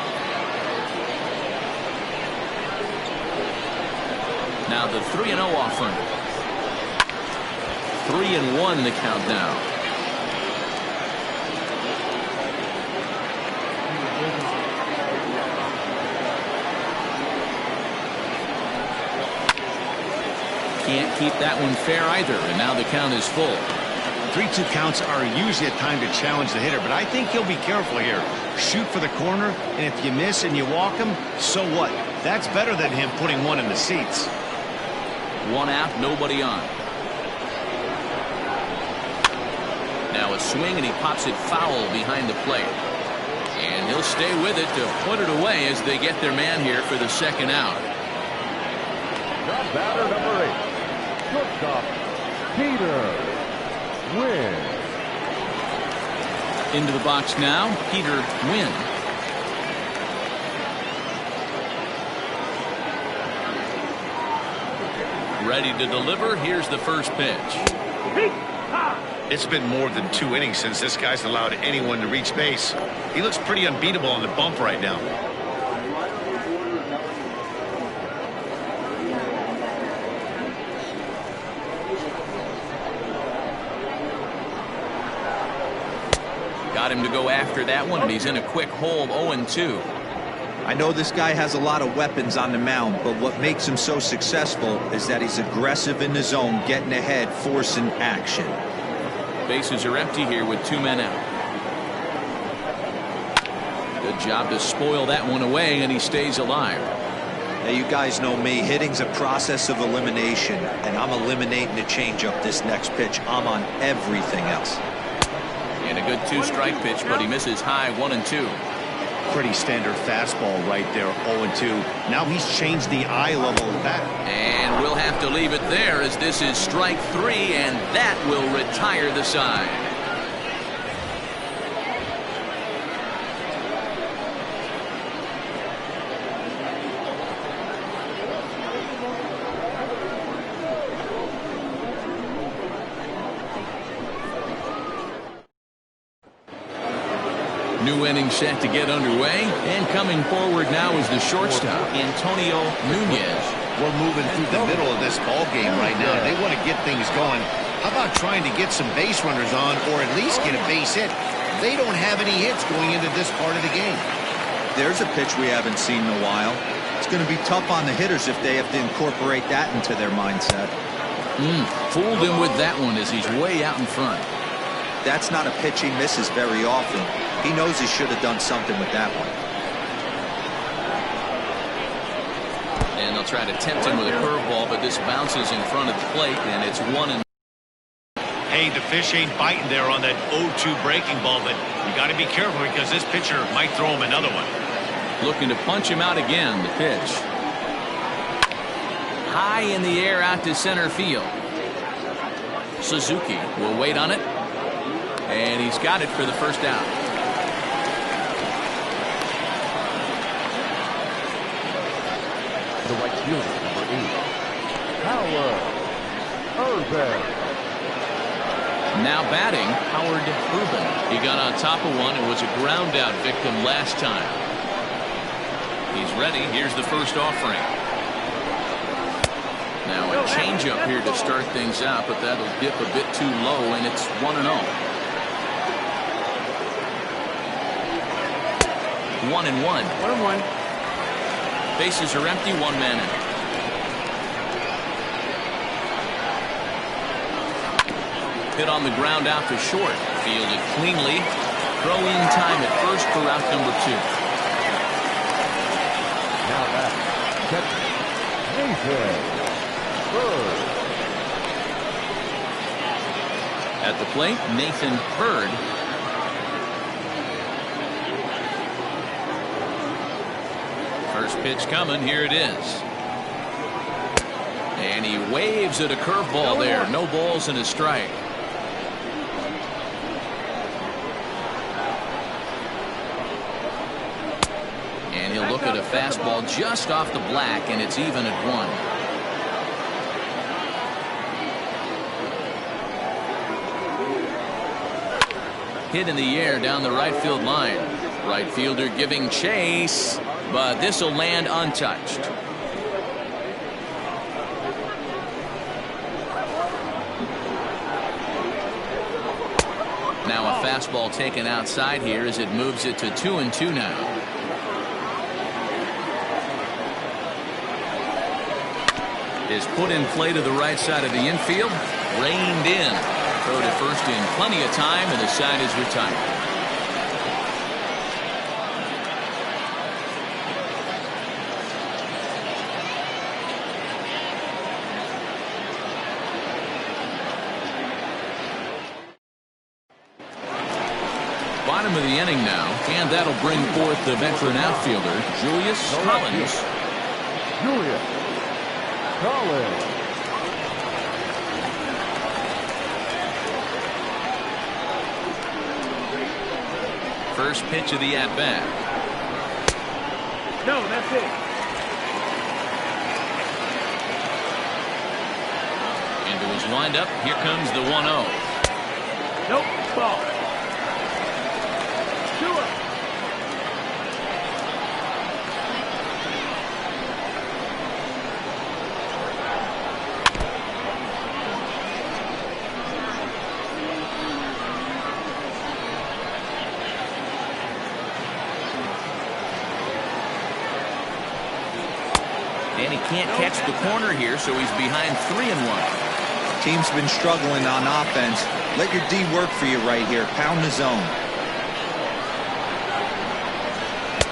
Now the 3-0 offering. 3-1 the count now. Can't keep that one fair either, and now the count is full. 3-2 counts are usually a time to challenge the hitter, but I think he'll be careful here. Shoot for the corner, and if you miss and you walk him, so what? That's better than him putting one in the seats. 1 out, nobody on. Now a swing, and he pops it foul behind the plate. And he'll stay with it to put it away as they get their man here for the 2nd out. The batter, number 8, shortstop, Peter Wynn. Into the box now, Peter Wynn. Ready to deliver. Here's the first pitch. It's been more than 2 innings since this guy's allowed anyone to reach base. He looks pretty unbeatable on the bump right now. Got him to go after that one, and he's in a quick hole. 0-2. I know this guy has a lot of weapons on the mound, but what makes him so successful is that he's aggressive in the zone, getting ahead, forcing action. Bases are empty here with 2 men out. Good job to spoil that one away, and he stays alive. Now, you guys know me. Hitting's a process of elimination, and I'm eliminating the changeup this next pitch. I'm on everything else. And a good 2-strike pitch, but he misses high. 1-2. Pretty standard fastball right there. 0-2. Now he's changed the eye level of the bat. And we'll have to leave it there, as this is strike 3, and that will retire the side. New inning set to get underway, and coming forward now is the shortstop, Antonio Nunez. We're moving through the middle of this ball game right now. They want to get things going. How about trying to get some base runners on, or at least get a base hit? They don't have any hits going into this part of the game. There's a pitch we haven't seen in a while. It's going to be tough on the hitters if they have to incorporate that into their mindset. Fooled him with that one as he's way out in front. That's not a pitch he misses very often. He knows he should have done something with that one. And they'll try to tempt him with a curveball, but this bounces in front of the plate, and it's 1-. Hey, the fish ain't biting there on that 0-2 breaking ball, but you got to be careful because this pitcher might throw him another one. Looking to punch him out again. The pitch. High in the air out to center field. Suzuki will wait on it. And he's got it for the first out. The right fielder, number 8, Howard Urban. Now batting, Howard Urban. He got on top of one and was a ground out victim last time. He's ready. Here's the first offering. changeup here to start things out, but that'll dip a bit too low, and it's 1-0. 1-1. 1-1. Bases are empty, one man in. Hit on the ground out to short. Fielded cleanly. Throw in time at first for out number 2. Now back. Nathan Bird. At the plate, Nathan Bird. First pitch coming. Here it is. And he waves at a curveball there. No balls and a strike. And he'll look at a fastball just off the black, and it's even at 1. Hit in the air down the right field line. Right fielder giving chase, but this will land untouched. Now a fastball taken outside here as it moves it to 2-2 now. Is put in play to the right side of the infield. Reined in. Throw to first in plenty of time, and the side is retired. Bottom of the inning now, and that'll bring forth the veteran outfielder, Julius Collins. Julius Collins. First pitch of the at-bat. No, that's it. Into his windup. Here comes the 1-0. Nope, ball. 2-up. And he can't catch the corner here, so he's behind 3-1. Team's been struggling on offense. Let your D work for you right here. Pound the zone.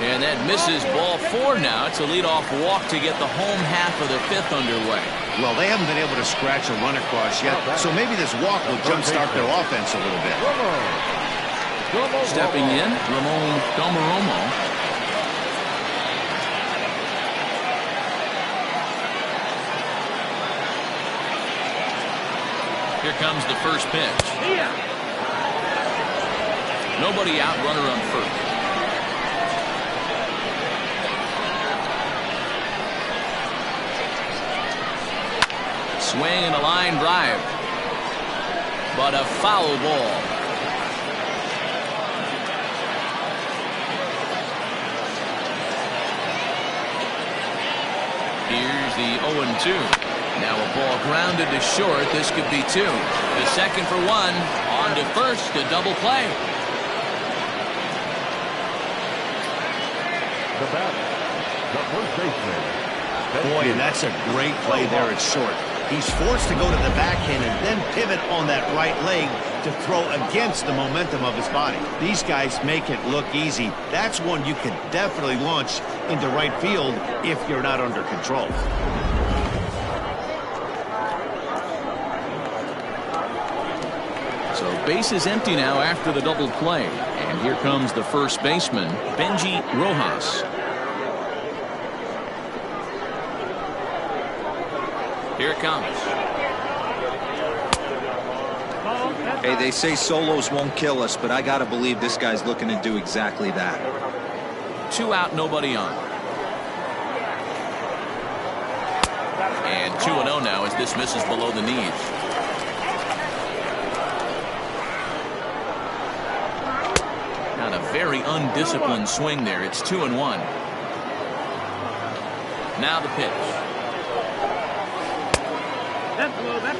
And that misses ball 4 now. It's a leadoff walk to get the home half of the 5th underway. Well, they haven't been able to scratch a run across yet, so maybe this walk will jumpstart their offense a little bit. Stepping in, Ramon Domaromo. Here comes the first pitch. Yeah. Nobody out, runner on first. Swing and a line drive. But a foul ball. Here's the 0-2. Now a ball grounded to short. This could be 2. The second for 1. On to first. A double play. The batter, the first baseman. Boy, and that's a great play there at short. He's forced to go to the backhand and then pivot on that right leg to throw against the momentum of his body. These guys make it look easy. That's one you can definitely launch into right field if you're not under control. So base is empty now after the double play. And here comes the first baseman, Benji Rojas. Here it comes. Hey, they say solos won't kill us, but I got to believe this guy's looking to do exactly that. 2 out, nobody on. And 2-0 now as this misses below the knees. Not a very undisciplined swing there. It's 2-1. Now the pitch.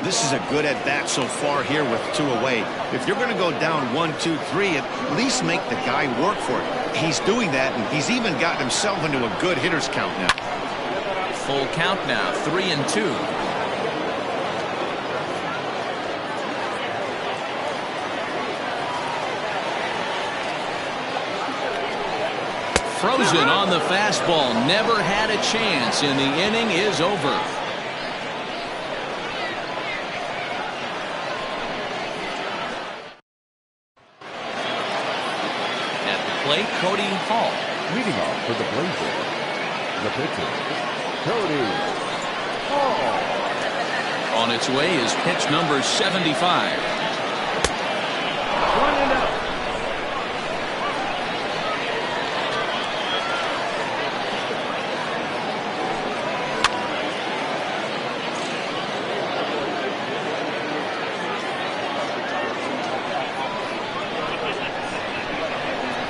This is a good at-bat so far here with 2 away. If you're going to go down 1, 2, 3, at least make the guy work for it. He's doing that, and he's even gotten himself into a good hitter's count now. Full count now, 3-2. Frozen on the fastball, never had a chance, and the inning is over. Plate, Cody Hall. Leading off for the Blazers, the pitcher, Cody Hall. On its way is pitch number 75. 1-0.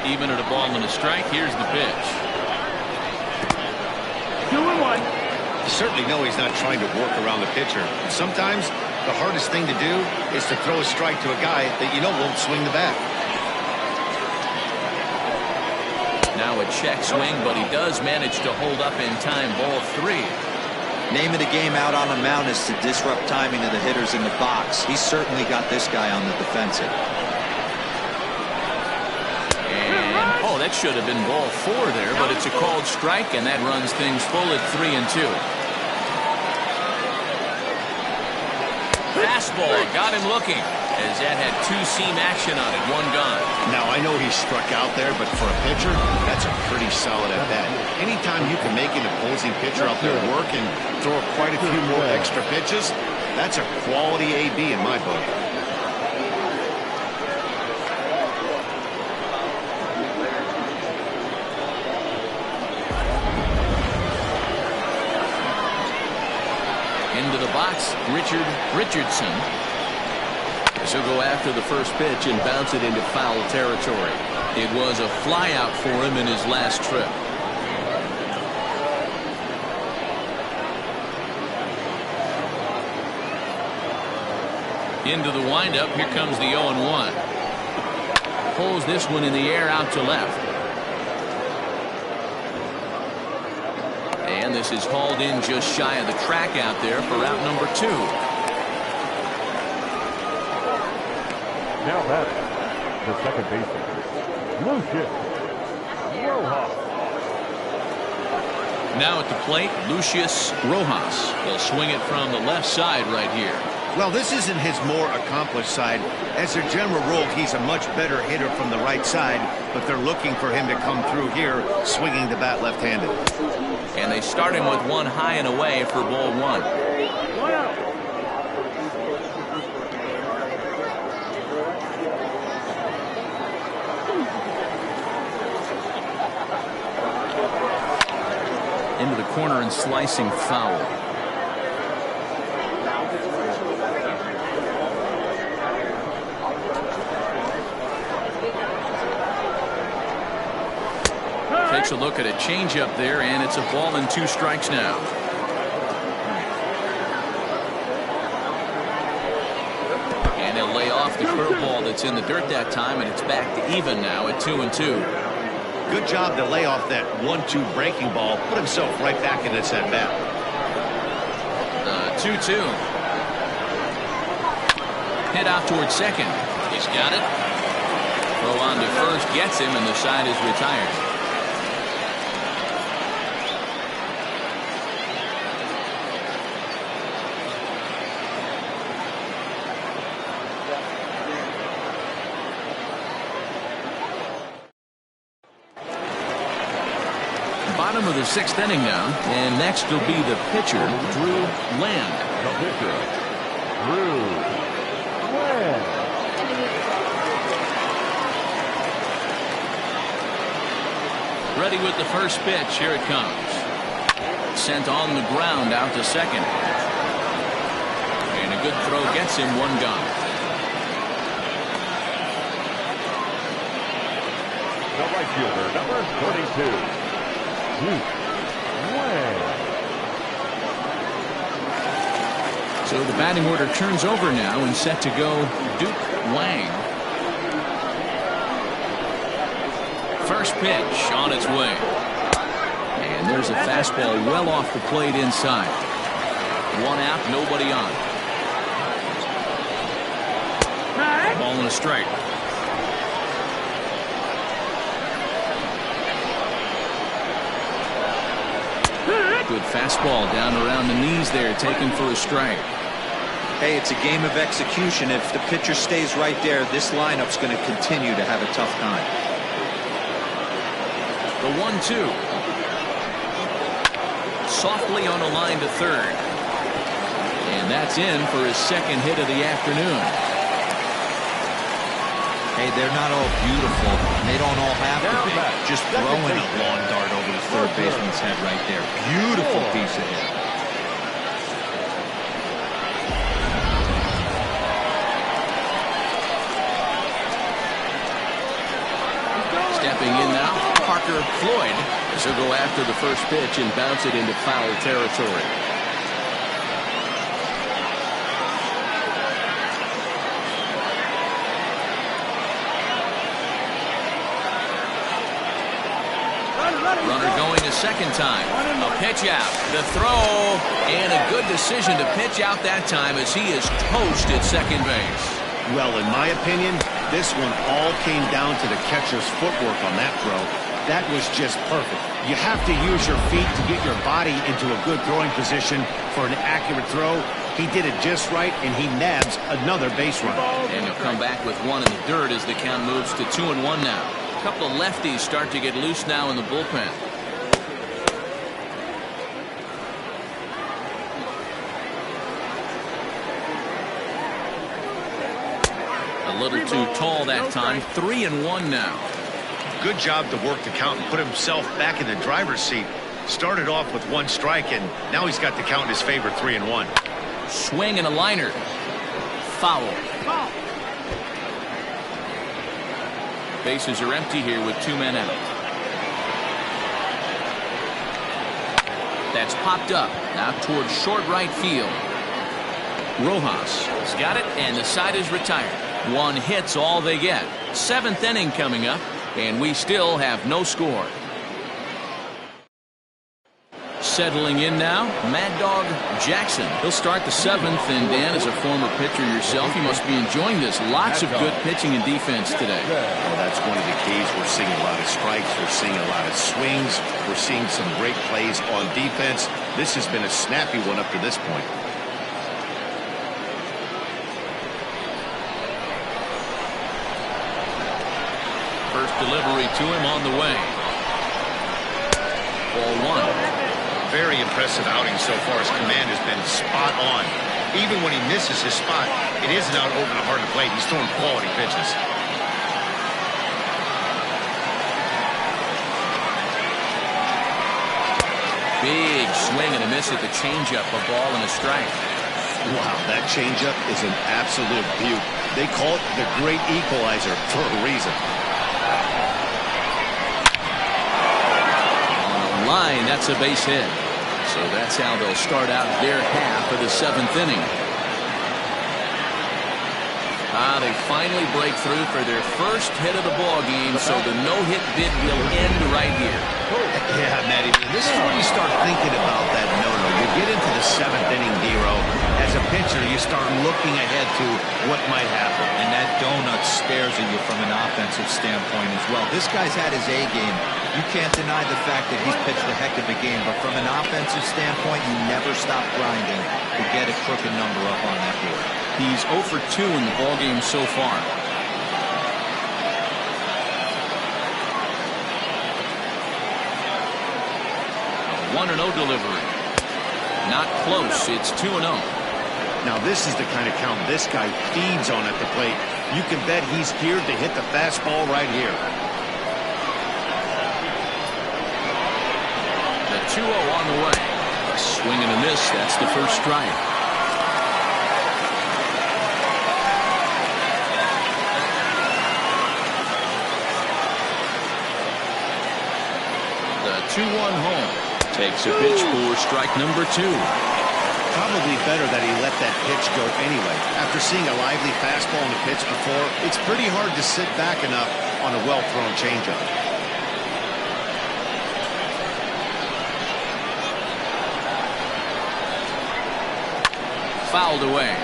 Even at a ball and a strike, here's the pitch. 2-1. You certainly know he's not trying to work around the pitcher. Sometimes the hardest thing to do is to throw a strike to a guy that you know won't swing the bat. Now a check swing, but he does manage to hold up in time. Ball 3. Name of the game out on the mound is to disrupt timing of the hitters in the box. He's certainly got this guy on the defensive. Oh, that should have been ball 4 there, but it's a called strike, and that runs things full at 3-2. Fastball got him looking, as that had 2-seam action on it, 1 gone. Now, I know he struck out there, but for a pitcher, that's a pretty solid at-bat. Anytime you can make an opposing pitcher out there work and throw quite a few more extra pitches, that's a quality AB in my book. Into the box, Richardson. He'll go after the first pitch and bounce it into foul territory. It was a flyout for him in his last trip. Into the windup, here comes the 0-1. Pulls this one in the air out to left. And this is hauled in just shy of the track out there for out number 2. Now batting, the second baseman, Lucius Rojas. Now at the plate, Lucius Rojas. He'll swing it from the left side right here. Well, this isn't his more accomplished side. As a general rule, he's a much better hitter from the right side, but they're looking for him to come through here, swinging the bat left-handed. And they start him with one high and away for ball 1. 1 out. Into the corner and slicing foul. Takes a look at a changeup there, and it's a ball and 2 strikes now. And they'll lay off the curveball that's in the dirt that time, and it's back to even now at 2-2. Good job to lay off that 1-2 breaking ball, put himself right back in this at-bat. 2-2. Hit out towards second. He's got it. Throw on to first, gets him, and the side is retired. Bottom of the 6th inning now, and next will be the pitcher, Drew Land. The pitcher, Drew Land. Ready with the first pitch. Here it comes. Sent on the ground out to second. And a good throw gets him 1 gone. The right fielder, number 32. So the The batting order turns over now and set to go Duke Wang. First pitch on its way. And there's a fastball well off the plate inside. One out, nobody on. Ball and a strike. Good fastball down around the knees there, taken for a strike. Hey, it's a game of execution. If the pitcher stays right there, this lineup's going to continue to have a tough time. The 1-2. Softly on a line to third. And that's in for his second hit of the afternoon. Hey, they're not all beautiful. They don't all have to be. Just throwing a long dart over the third baseman's head right there. Beautiful piece of hit. Stepping in now, Parker Floyd. As he'll go after the first pitch and bounce it into foul territory. Runner going a second time. A pitch out. The throw. And a good decision to pitch out that time as he is toast at second base. Well, in my opinion, this one all came down to the catcher's footwork on that throw. That was just perfect. You have to use your feet to get your body into a good throwing position for an accurate throw. He did it just right, and he nabs another base runner. And he'll come back with one in the dirt as the count moves to 2-1 now. A couple of lefties start to get loose now in the bullpen. A little too tall that time. 3-1 now. Good job to work the count and put himself back in the driver's seat. Started off with one strike, and now he's got the count in his favor, 3-1. Swing and a liner. Foul. Bases are empty here with 2 men out. That's popped up now towards short right field. Rojas has got it, and the side is retired. One hit's all they get. 7th inning coming up, and we still have no score. Settling in now, Mad Dog Jackson. He'll start the 7th, and Dan, as a former pitcher yourself, you must be enjoying this. Lots of good pitching and defense today. Well, that's one of the keys. We're seeing a lot of strikes. We're seeing a lot of swings. We're seeing some great plays on defense. This has been a snappy one up to this point. First delivery to him on the way. Ball 1. Very impressive outing so far. His command has been spot on. Even when he misses his spot, it isn't out over the heart of the plate. He's throwing quality pitches. Big swing and a miss at the changeup. A ball and a strike. Wow, that changeup is an absolute beaut. They call it the great equalizer for a reason. Line, that's a base hit. So that's how they'll start out their half of the 7th inning. They finally break through for their first hit of the ball game, so the no-hit bid will end right here. Yeah, Matty, this is when you start thinking about that no-no. You get into the 7th inning, Dero. As a pitcher, you start looking ahead to what might happen. And that donut stares at you from an offensive standpoint as well. This guy's had his A game. You can't deny the fact that he's pitched a heck of a game, but from an offensive standpoint, you never stop grinding to get a crooked number up on that board. He's 0 for 2 in the ballgame so far. A 1-0 delivery. Not close. It's 2-0. Now, this is the kind of count this guy feeds on at the plate. You can bet he's geared to hit the fastball right here. The 2-0 on the way. A swing and a miss. That's the first strike. The 2-1 home. Takes a pitch for strike number 2. Probably better that he let that pitch go anyway. After seeing a lively fastball on the pitch before, it's pretty hard to sit back enough on a well-thrown changeup. Fouled away.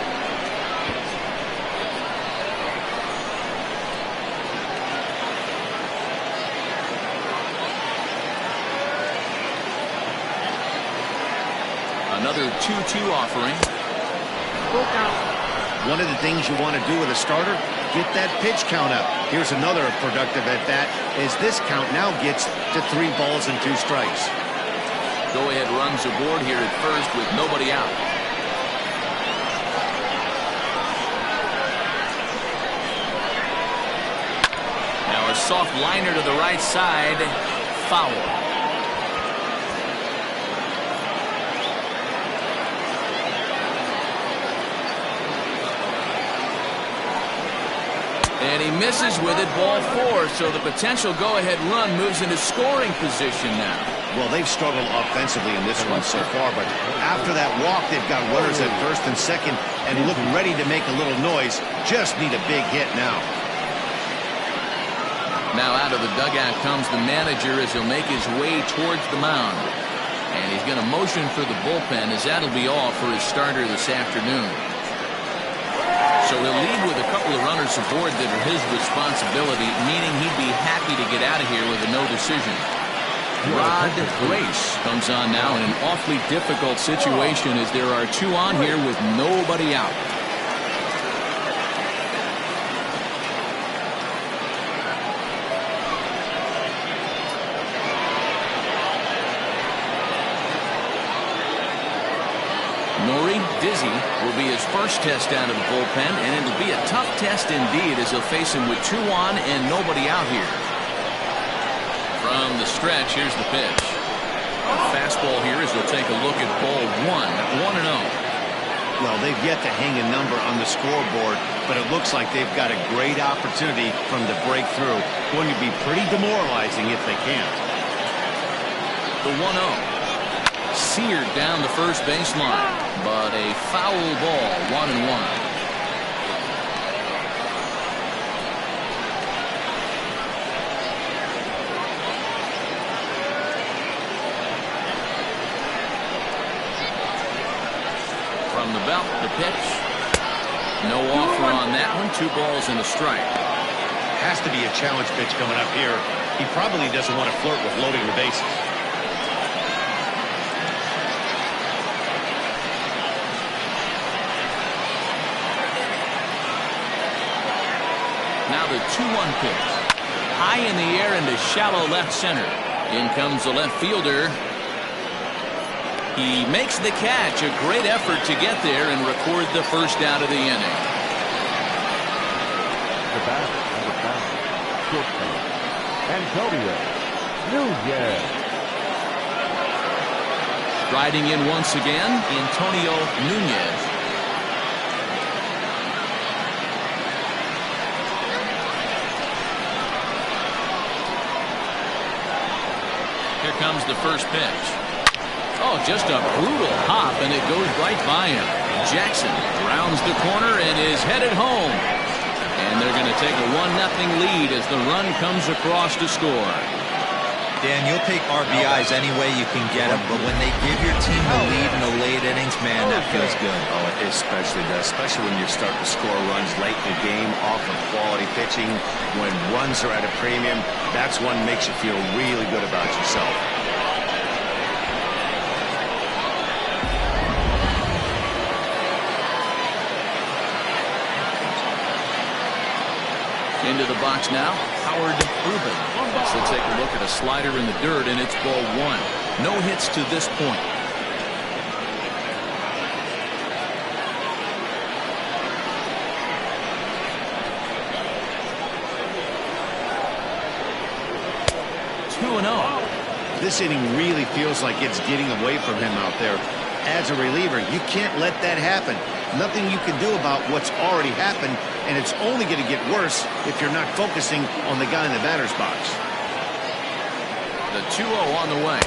Another 2-2 offering. One of the things you want to do with a starter, get that pitch count up. Here's another productive at bat as this count now gets to 3 balls and 2 strikes. Go-ahead runs aboard here at first with nobody out. Now a soft liner to the right side. Foul. And he misses with it, ball 4, so the potential go-ahead run moves into scoring position now. Well, they've struggled offensively in this one so far, but after that walk, they've got runners at first and second and look ready to make a little noise. Just need a big hit now. Now out of the dugout comes the manager as he'll make his way towards the mound. And he's going to motion for the bullpen as that'll be all for his starter this afternoon. So he'll lead with a couple of runners aboard that are his responsibility, meaning he'd be happy to get out of here with a no decision. Rod Grace comes on now in an awfully difficult situation as there are 2 on here with nobody out. Nori Dizzy will be his first test out of the bullpen, and it'll be a tough test indeed as he'll face him with 2 on and nobody out here. From the stretch, here's the pitch. A fastball here as we'll take a look at ball 1, 1-0. Well, they've yet to hang a number on the scoreboard, but it looks like they've got a great opportunity from the breakthrough. Going to be pretty demoralizing if they can't. The 1-0. Seared down the first baseline, but a foul ball, 1-1. From the belt, the pitch. No offer on that one. 2 balls and a strike. Has to be a challenge pitch coming up here. He probably doesn't want to flirt with loading the bases. Now the 2-1 pitch. High in the air into shallow left center. In comes the left fielder. He makes the catch. A great effort to get there and record the first out of the inning. The batter on the mound, shortstop, Antonio Nunez. Riding in once again, Antonio Nunez. Here comes the first pitch. Oh, just a brutal hop, and it goes right by him. Jackson rounds the corner and is headed home. And they're going to take a 1-0 lead as the run comes across to score. Dan, you'll take RBIs any way you can get them, but when they give your team the lead in the late innings, man, that feels good. Oh, it especially does, especially when you start to score runs late in the game off of quality pitching. When runs are at a premium, that's one that makes you feel really good about yourself. Into the box now, Howard Rubin. So let's take a look at a slider in the dirt, and it's ball 1. No hits to this point. This inning really feels like it's getting away from him out there. As a reliever, you can't let that happen. Nothing you can do about what's already happened, and it's only going to get worse if you're not focusing on the guy in the batter's box. The 2-0 on the way.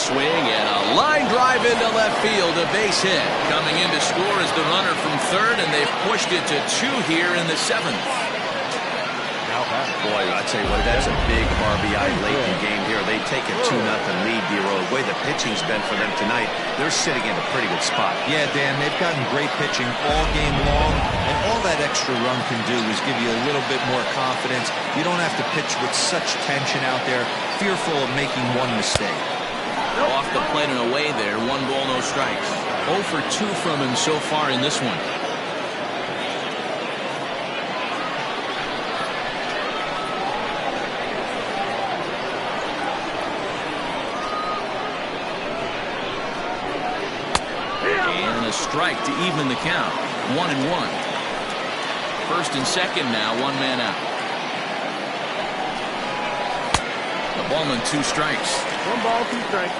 swing and a line drive into left field, a base hit. Coming in to score is the runner from third, and they've pushed it to 2 here in the 7th. Boy, I tell you what, that's a big RBI late in the game here. They take a 2-0 lead, D-Row. The way the pitching's been for them tonight, they're sitting in a pretty good spot. Yeah, Dan, they've gotten great pitching all game long, and all that extra run can do is give you a little bit more confidence. You don't have to pitch with such tension out there, fearful of making one mistake. Off the plate and away there, 1 ball, no strikes. 0 for 2 from him so far in this one. And a strike to even the count. 1-1. First and second now, 1 man out. The ballman, 2 strikes. 1 ball, 2 strikes.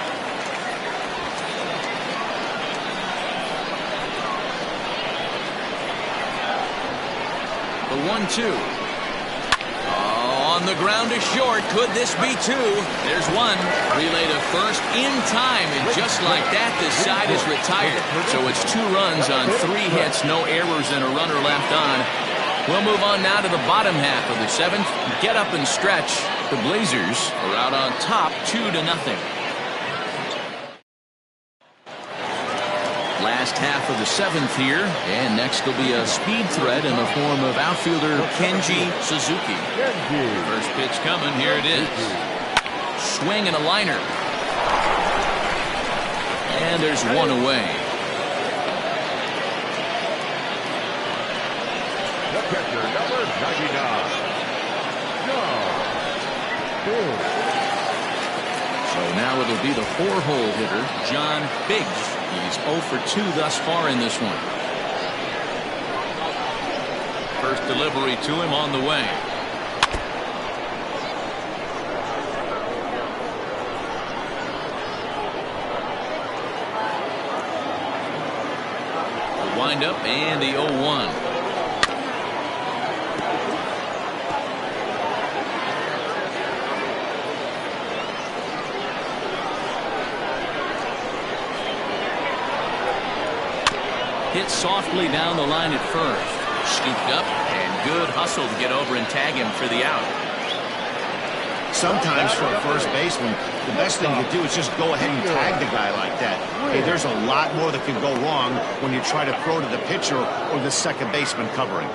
The 1-2. On the ground is short. Could this be 2? There's 1. Relay to first in time, and just like that, this side is retired. So it's 2 runs on 3 hits, no errors, and a runner left on. We'll move on now to the bottom half of the 7th. Get up and stretch. The Blazers are out on top, 2-0. Last half of the 7th here, and next will be a speed threat in the form of outfielder Kenji Suzuki. First pitch coming, here it is. Swing and a liner. And there's 1 away. The catcher, number 99. So now it'll be the 4-hole hitter, John Biggs. He's 0 for 2 thus far in this one. First delivery to him on the way. The windup and the 0-1. Hit softly down the line at first. Scooped up, and good hustle to get over and tag him for the out. Sometimes for a first baseman, the best thing you do is just go ahead and tag the guy like that. Hey, there's a lot more that can go wrong when you try to throw to the pitcher or the second baseman covering.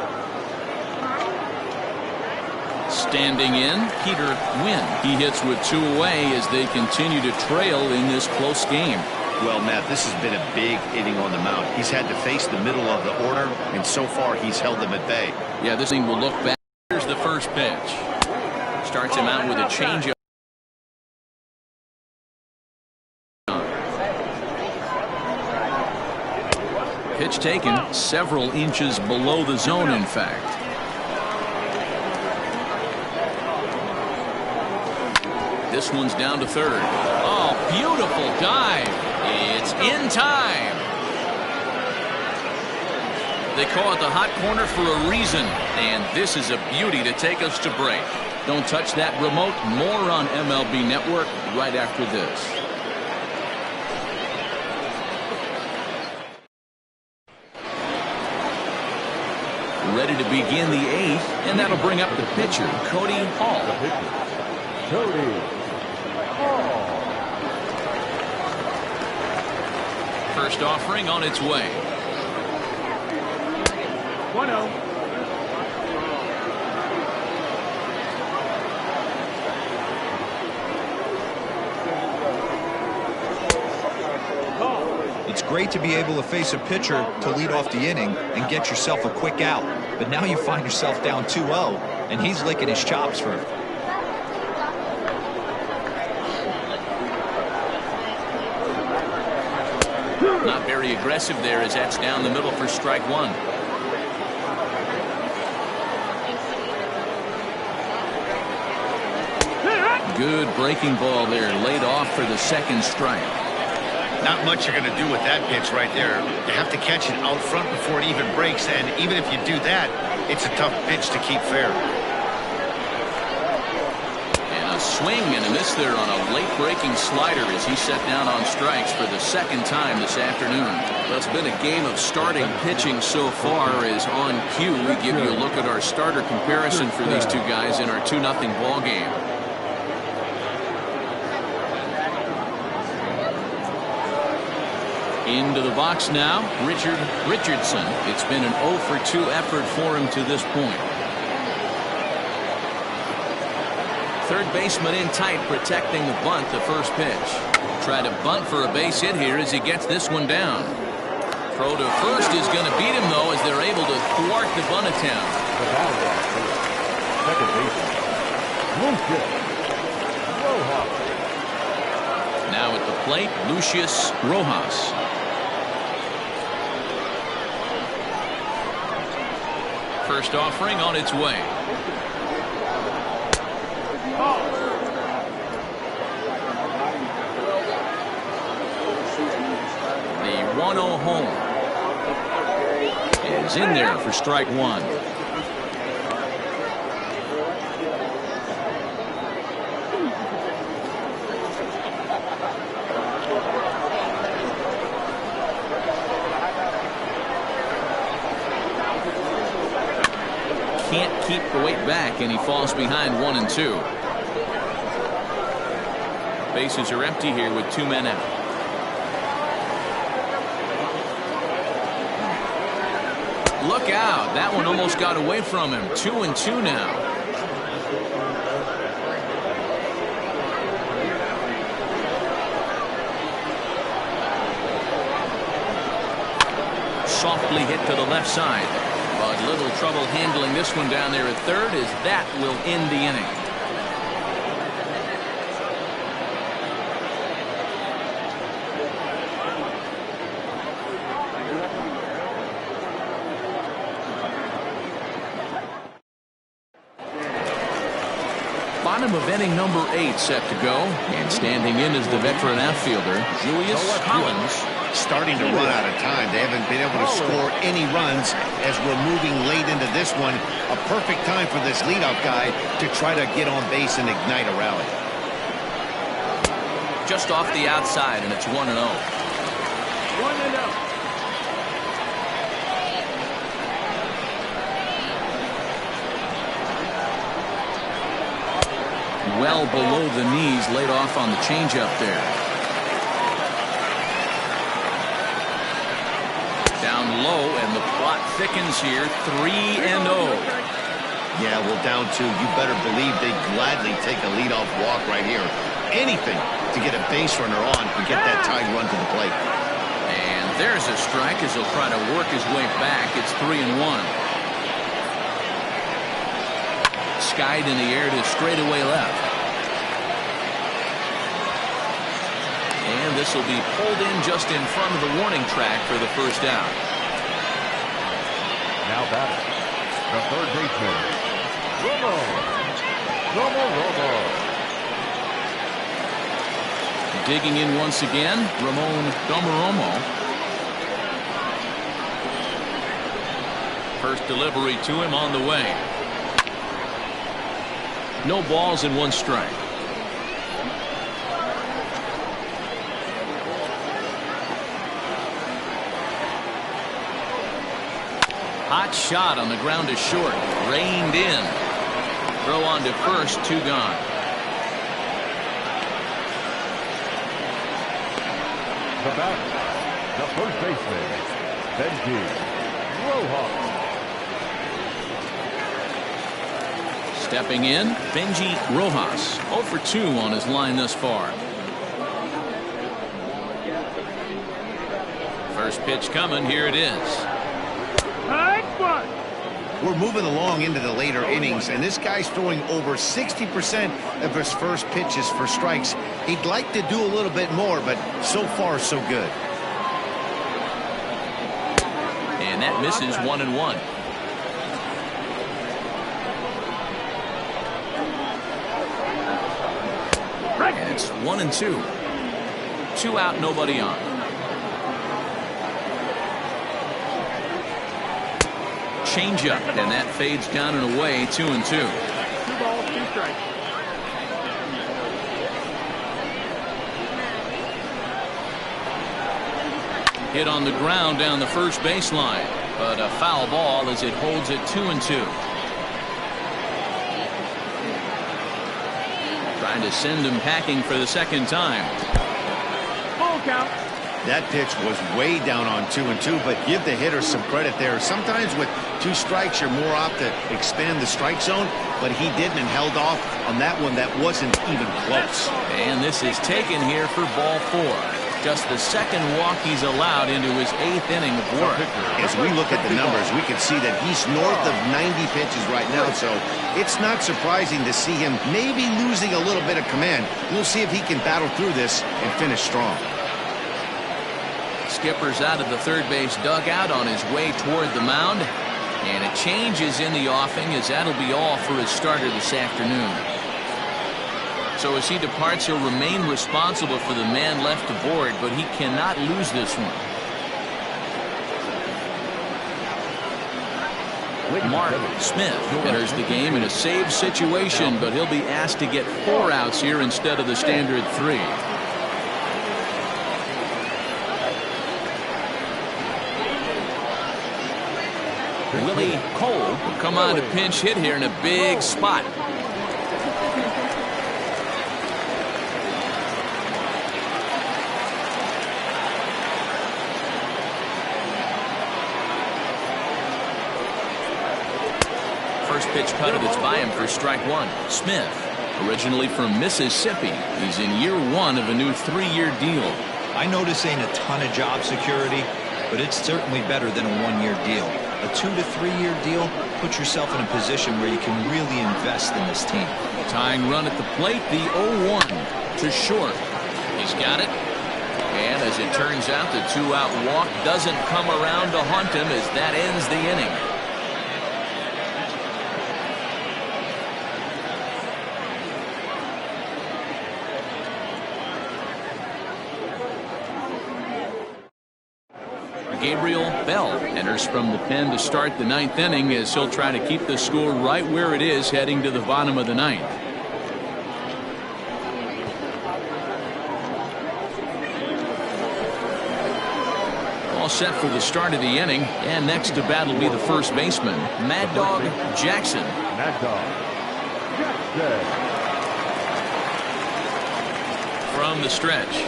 Standing in, Peter Wynn. He hits with 2 away as they continue to trail in this close game. Well, Matt, this has been a big inning on the mound. He's had to face the middle of the order, and so far he's held them at bay. Yeah, this thing will look back. Here's the first pitch. Starts him out with a changeup. Pitch taken several inches below the zone, in fact. This one's down to third. Oh, beautiful dive. It's in time. They call it the hot corner for a reason, and this is a beauty to take us to break. Don't touch that remote. More on MLB Network right after this. Ready to begin the 8th, and that'll bring up the pitcher, Cody Hall. Cody Hall. First offering on its way. 1-0. It's great to be able to face a pitcher to lead off the inning and get yourself a quick out. But now you find yourself down 2-0, and he's licking his chops for it. Not very aggressive there as that's down the middle for strike 1. Good breaking ball there, laid off for the second strike. Not much you're going to do with that pitch right there. You have to catch it out front before it even breaks, and even if you do that, it's a tough pitch to keep fair. And a swing and a miss there on a late breaking slider as he set down on strikes for the second time this afternoon. Well, it's been a game of starting pitching so far. As on cue, we give you a look at our starter comparison for these two guys in our 2-0 ball game. Into the box now, Richardson. It's been an 0-for-2 effort for him to this point. Third baseman in tight, protecting the bunt, the first pitch. Try to bunt for a base hit here as he gets this one down. Throw to first is going to beat him, though, as they're able to thwart the bunt attempt. Second baseman, Rojas. Now at the plate, Lucius Rojas. First offering on its way. The 1-0 home is in there for strike one. Can't keep the weight back, and he falls behind 1-2. Bases are empty here with 2 men out. Look out. That one almost got away from him. 2-2 now. Softly hit to the left side. But little trouble handling this one down there at third, as that will end the inning. Bottom of inning number 8 set to go, and standing in is the veteran outfielder Julius Collins. Starting to run out of time. They haven't been able to score any runs as we're moving late into this one. A perfect time for this leadoff guy to try to get on base and ignite a rally. Just off the outside, and it's 1-0. 1-0. Well below the knees, laid off on the changeup there. Down low, and the plot thickens here. 3-0. Yeah, well, down 2. You better believe they'd gladly take a leadoff walk right here. Anything to get a base runner on and get that tying run to the plate. And there's a strike as he'll try to work his way back. It's 3-1. Skied in the air to straightaway left. And this will be pulled in just in front of the warning track for the first out. Now batting, the third baseman, Romo. Digging in once again, Ramon Domaromo. First delivery to him on the way. No balls and 1 strike. Hot shot on the ground is short. Reined in. Throw on to first. 2 gone. The batter, the first baseman, Benji Rojas. Stepping in, Benji Rojas. 0-for-2 on his line thus far. First pitch coming. Here it is. We're moving along into the later innings, and this guy's throwing over 60% of his first pitches for strikes. He'd like to do a little bit more, but so far, so good. And that misses 1-1. And it's 1-2. 2 out, nobody on. Changeup, and that fades down and away. 2-2. 2 balls, 2 strikes. Hit on the ground down the first baseline, but a foul ball as it holds it 2-2. Trying to send him packing for the second time. Full count. That pitch was way down on 2-2, but give the hitter some credit there. Sometimes with 2 strikes, you're more apt to expand the strike zone, but he didn't and held off on that one that wasn't even close. And this is taken here for ball 4. Just the second walk he's allowed into his 8th inning of work. As we look at the numbers, we can see that he's north of 90 pitches right now, so it's not surprising to see him maybe losing a little bit of command. We'll see if he can battle through this and finish strong. Skipper's out of the third base dugout on his way toward the mound. And a change is in the offing, as that'll be all for his starter this afternoon. So as he departs, he'll remain responsible for the man left aboard, but he cannot lose this one. Mark Smith enters the game in a save situation, but he'll be asked to get 4 outs here instead of the standard 3. Willie Cole will come on to pinch hit here in a big spot. First pitch cut of it's by him for strike 1. Smith, originally from Mississippi, he's in year 1 of a new 3-year deal. I know this ain't a ton of job security, but it's certainly better than a 1-year deal. A 2 to 3-year deal puts yourself in a position where you can really invest in this team. Tying run at the plate, the 0-1 to short. He's got it. And as it turns out, the 2-out walk doesn't come around to haunt him as that ends the inning. Gabriel Bell enters from the pen to start the 9th inning, as he'll try to keep the score right where it is heading to the bottom of the 9th. All set for the start of the inning, and next to bat will be the first baseman, Mad Dog Jackson. Mad Dog Jackson. From the stretch.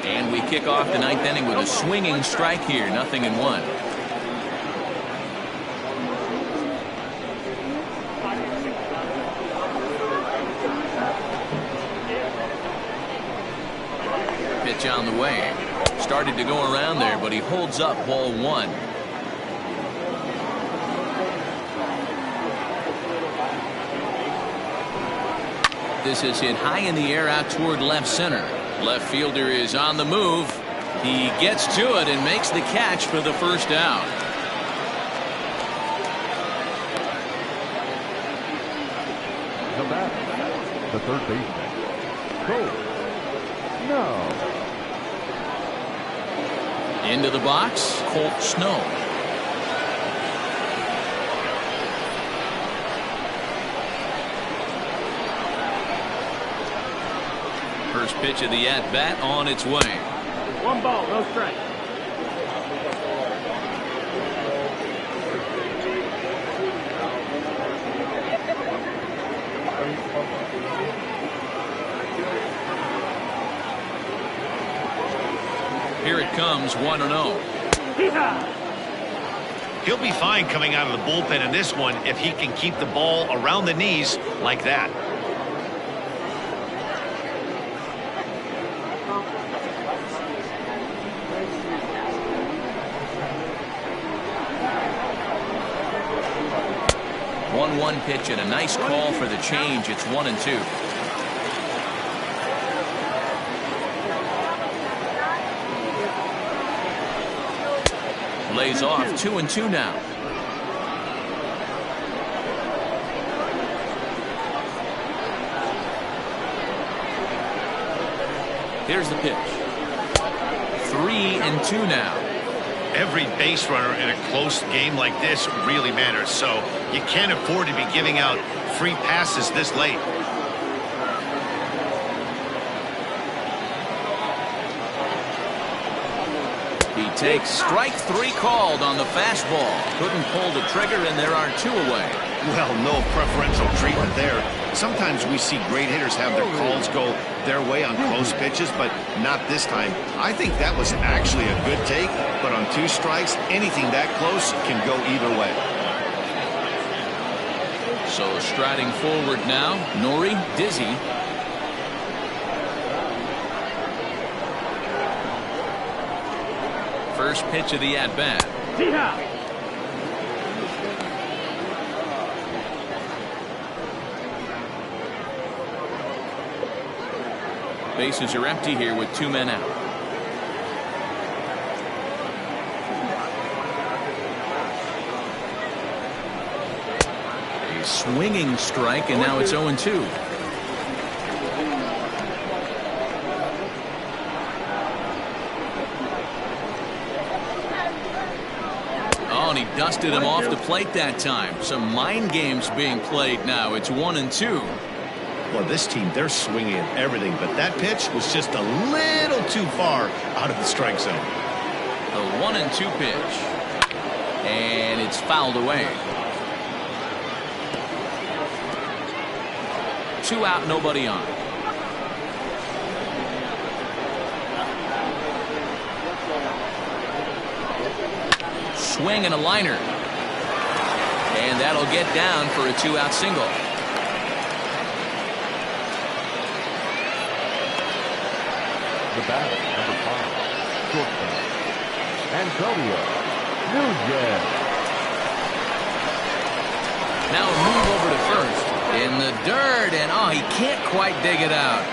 And we kick off the 9th inning with a swinging strike here, 0-1. Pitch on the way. Started to go around there, but he holds up ball 1. This is hit high in the air out toward left center. Left fielder is on the move. He gets to it and makes the catch for the first out. The batter, the third baseman, Cole. No. Into the box, Colt Snow. First pitch of the at-bat on its way. 1 ball, no strike. Here it comes, 1-0. He'll be fine coming out of the bullpen in this one if he can keep the ball around the knees like that. One pitch and a nice call for the change. It's 1-2. Lays off 2-2 now. Here's the pitch. 3-2 now. Every base runner in a close game like this really matters, so you can't afford to be giving out free passes this late. He He takes strike 3 called on the fastball. Couldn't pull the trigger, and there are 2 away. Well, no preferential treatment there. Sometimes we see great hitters have their calls go their way on close pitches, but not this time. I think that was actually a good take, but on 2 strikes, anything that close can go either way. So striding forward now, Nori Dizzy. First pitch of the at-bat. Bases are empty here with 2 men out. A swinging strike, and now it's 0-2. Oh, and he dusted him off the plate that time. Some mind games being played now. It's 1-2. Well, this team, they're swinging at everything, but that pitch was just a little too far out of the strike zone. The 1-2 pitch. And it's fouled away. 2 out, nobody on. Swing and a liner. And that'll get down for a 2-out single. The batter, number 5, shortstop, Antonio Nunez. Now a move over to first. In the dirt, and oh, he can't quite dig it out.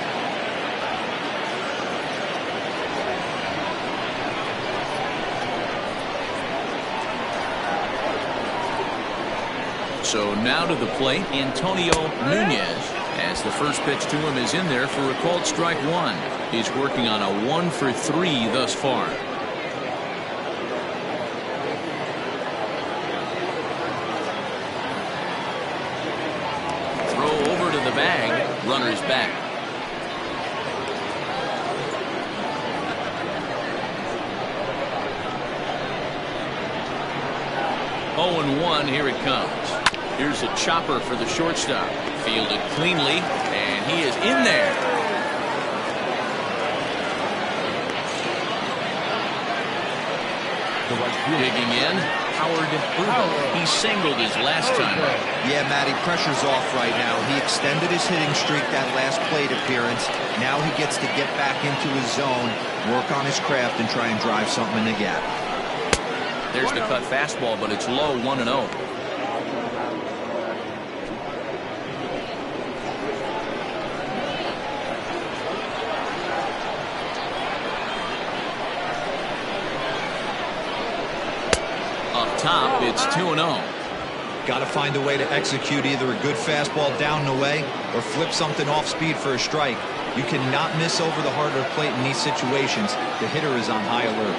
So now to the plate, Antonio Nunez, as the first pitch to him is in there for a called strike 1. He's working on a 1-for-3 thus far. Throw over to the bag. Runner's back. 0-1, here it comes. Here's a chopper for the shortstop. Fielded cleanly, and he is in there. Digging in, Howard Brutal. He singled his last time. Yeah, Matty, pressure's off right now. He extended his hitting streak that last plate appearance. Now he gets to get back into his zone, work on his craft, and try and drive something in the gap. There's the cut fastball, but it's low, 1-0. Top, it's 2-0. Got to find a way to execute either a good fastball down and away or flip something off speed for a strike. You cannot miss over the heart of the plate in these situations. The hitter is on high alert.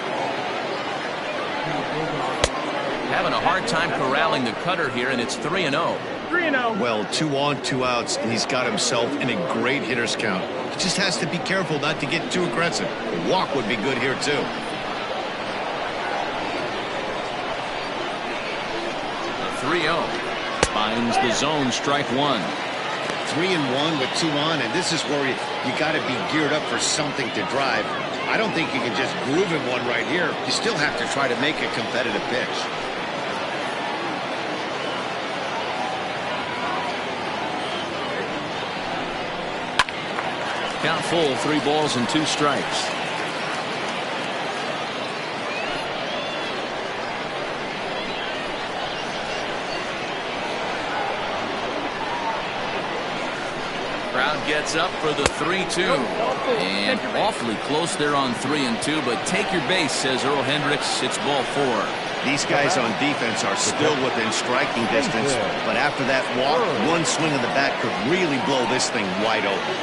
Having a hard time corralling the cutter here, and it's 3-0. 3-0. Well, 2 on, 2 outs, and he's got himself in a great hitter's count. He just has to be careful not to get too aggressive. A walk would be good here, too. 3-0. Finds the zone, strike 1. 3-1 with 2 on, and this is where you got to be geared up for something to drive. I don't think you can just groove him one right here. You still have to try to make a competitive pitch. Count full, 3 balls and 2 strikes. Crowd gets up for the 3-2. And awfully close there on 3-2, but take your base, says Earl Hendricks. It's ball 4. These guys on defense are still within striking distance, but after that walk, one swing of the bat could really blow this thing wide open.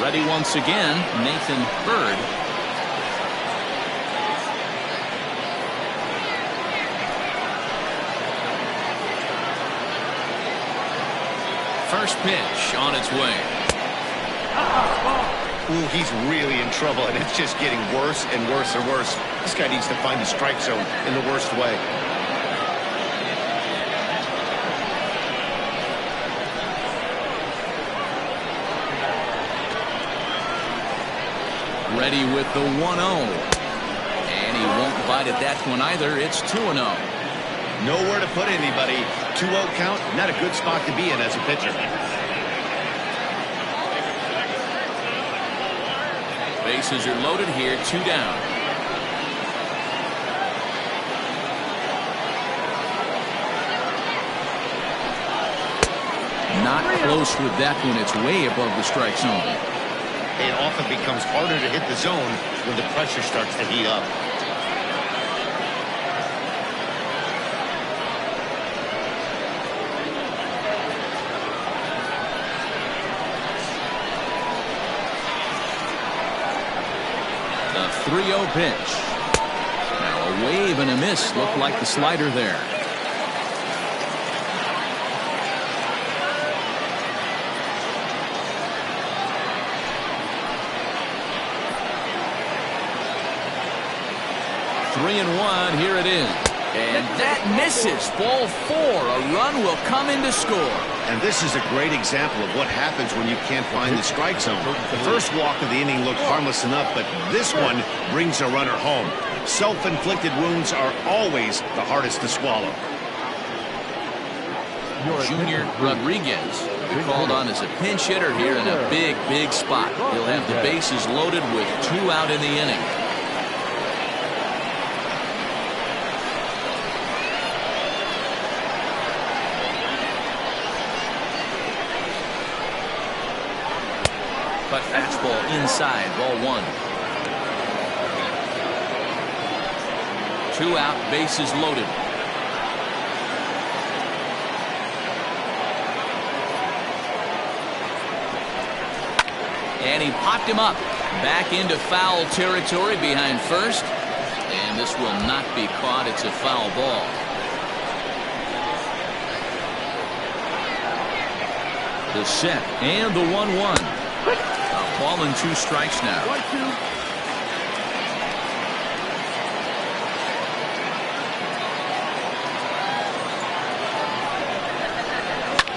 Ready once again, Nathan Bird. First pitch on its way. Ooh, he's really in trouble, and it's just getting worse and worse and worse. This guy needs to find the strike zone in the worst way. Ready with the 1-0. And he won't bite at that one either. It's 2-0. Nowhere to put anybody. 2-0 count, not a good spot to be in as a pitcher. Bases are loaded here, 2 down. Not close with that one. It's way above the strike zone. It often becomes harder to hit the zone when the pressure starts to heat up. The 3-0 pitch. Now a wave and a miss. Looked like the slider there. Three and one, here it is. And that misses. Ball 4. A run will come in to score. And this is a great example of what happens when you can't find the strike zone. The first walk of the inning looked harmless enough, but this one brings a runner home. Self-inflicted wounds are always the hardest to swallow. Junior Rodriguez called on as a pinch hitter here in a big spot. He'll have the bases loaded with 2 out in the inning. But fastball inside, ball 1. 2 out, bases loaded. And he popped him up. Back into foul territory behind first. And this will not be caught. It's a foul ball. The set and the 1-1. A ball and 2 strikes now. 1-2.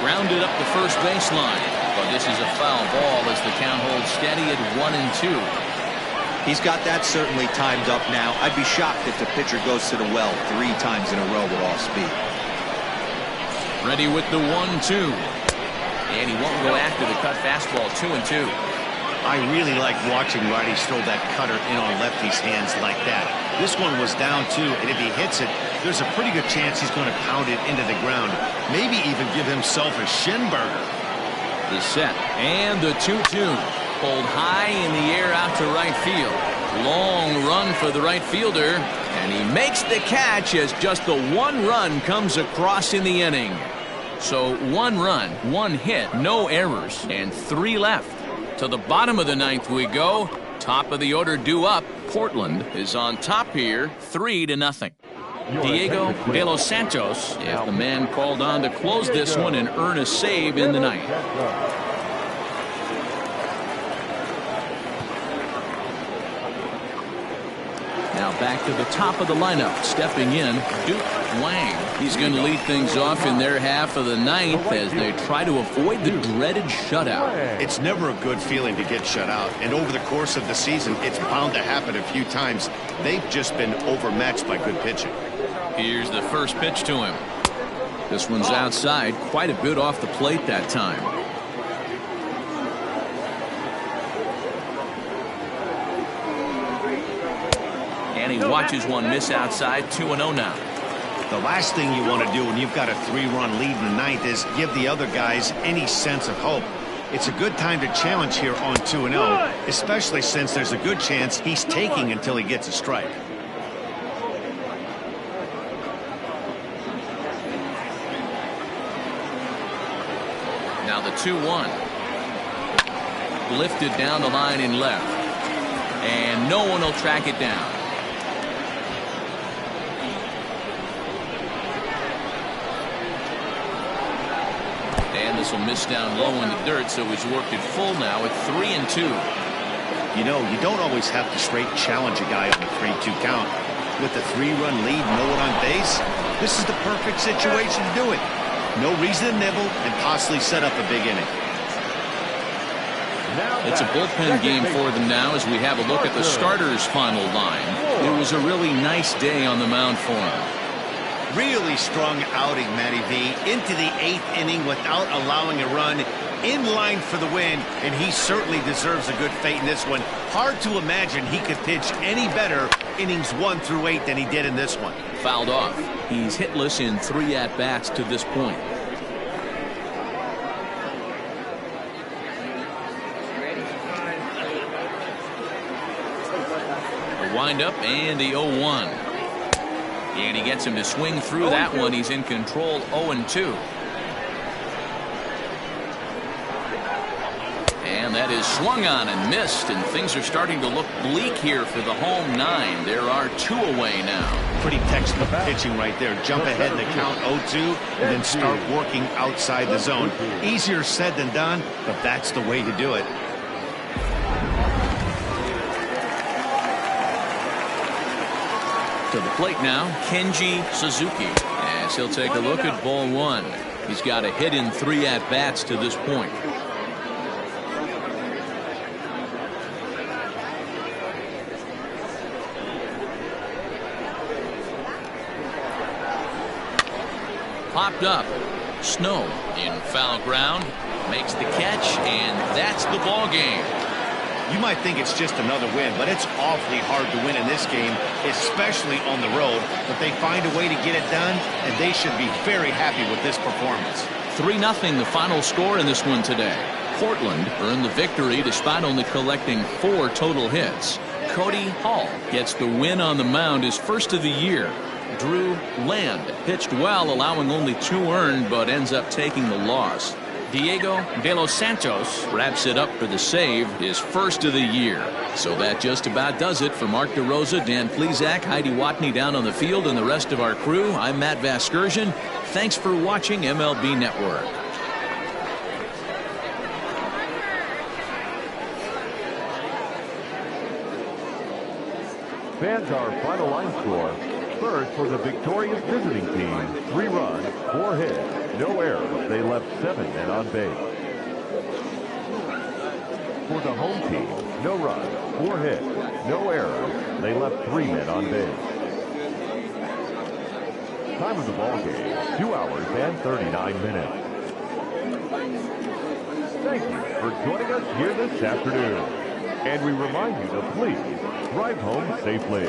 Grounded up the first baseline. But this is a foul ball as the count holds steady at 1-2. He's got that certainly timed up now. I'd be shocked if the pitcher goes to the well 3 times in a row with off speed. Ready with the 1-2. And he won't go after the cut fastball. 2-2. I really like watching righties throw that cutter in on lefties' hands like that. This one was down 2, and if he hits it, there's a pretty good chance he's going to pound it into the ground. Maybe even give himself a shin burger. The set and the 2-2. Pulled high in the air out to right field. Long run for the right fielder. And he makes the catch as just the 1 run comes across in the inning. So 1 run, 1 hit, no errors, and 3 left. To the bottom of the 9th we go. Top of the order due up. Portland is on top here, 3-0. Diego de los Santos is the man called on to close this one and earn a save in the 9th. Now back to the top of the lineup. Stepping in, Duke Wang. He's going to lead things off in their half of the 9th as they try to avoid the dreaded shutout. It's never a good feeling to get shut out, and over the course of the season, it's bound to happen a few times. They've just been overmatched by good pitching. Here's the first pitch to him. This one's outside, quite a bit off the plate that time. And he watches one miss outside. 2-0 now. The last thing you want to do when you've got a 3-run lead in the 9th is give the other guys any sense of hope. It's a good time to challenge here on 2-0, especially since there's a good chance he's taking until he gets a strike. Now the 2-1. Lifted down the line in left. And no one will track it down. And this will miss down low in the dirt, so he's worked it full now at 3-2. You know, you don't always have to straight challenge a guy on the 3-2 count. With the 3-run lead, no one on base, this is the perfect situation to do it. No reason to nibble and possibly set up a big inning. It's a bullpen game for them now as we have a look at the starters' final line. It was a really nice day on the mound for him. Really strong outing, Matty V. Into the 8th inning without allowing a run. In line for the win, and he certainly deserves a good fate in this one. Hard to imagine he could pitch any better innings 1 through 8 than he did in this one. Fouled off. He's hitless in 3 at-bats to this point. A windup and the 0-1. And he gets him to swing through that one. He's in control 0-2. And that is swung on and missed, and things are starting to look bleak here for the home 9. There are 2 away now. Pretty textbook pitching right there. Jump ahead in the count 0-2 and then start working outside the zone. Easier said than done, but that's the way to do it. To the plate now, Kenji Suzuki, as he'll take a look at ball 1. He's got a hit in 3 at-bats to this point. Popped up. Snow in foul ground. Makes the catch, and that's the ball game. You might think it's just another win, but it's awfully hard to win in this game, especially on the road. But they find a way to get it done, and they should be very happy with this performance. 3-0 the final score in this one today. Portland earned the victory despite only collecting 4 total hits. Cody Hall gets the win on the mound, his first of the year. Drew Land pitched well, allowing only 2 earned, but ends up taking the loss. Diego De Los Santos wraps it up for the save, his first of the year. So that just about does it for Mark DeRosa, Dan Plesac, Heidi Watney down on the field, and the rest of our crew. I'm Matt Vasgersian. Thanks for watching MLB Network. Fans, our final line score. First for the victorious visiting team, 3 runs, 4 hits, no errors. They left 7 men on base. For the home team, no runs, 4 hits, no errors. They left 3 men on base. Time of the ball game, 2 hours and 39 minutes. Thank you for joining us here this afternoon. And we remind you to please drive home safely.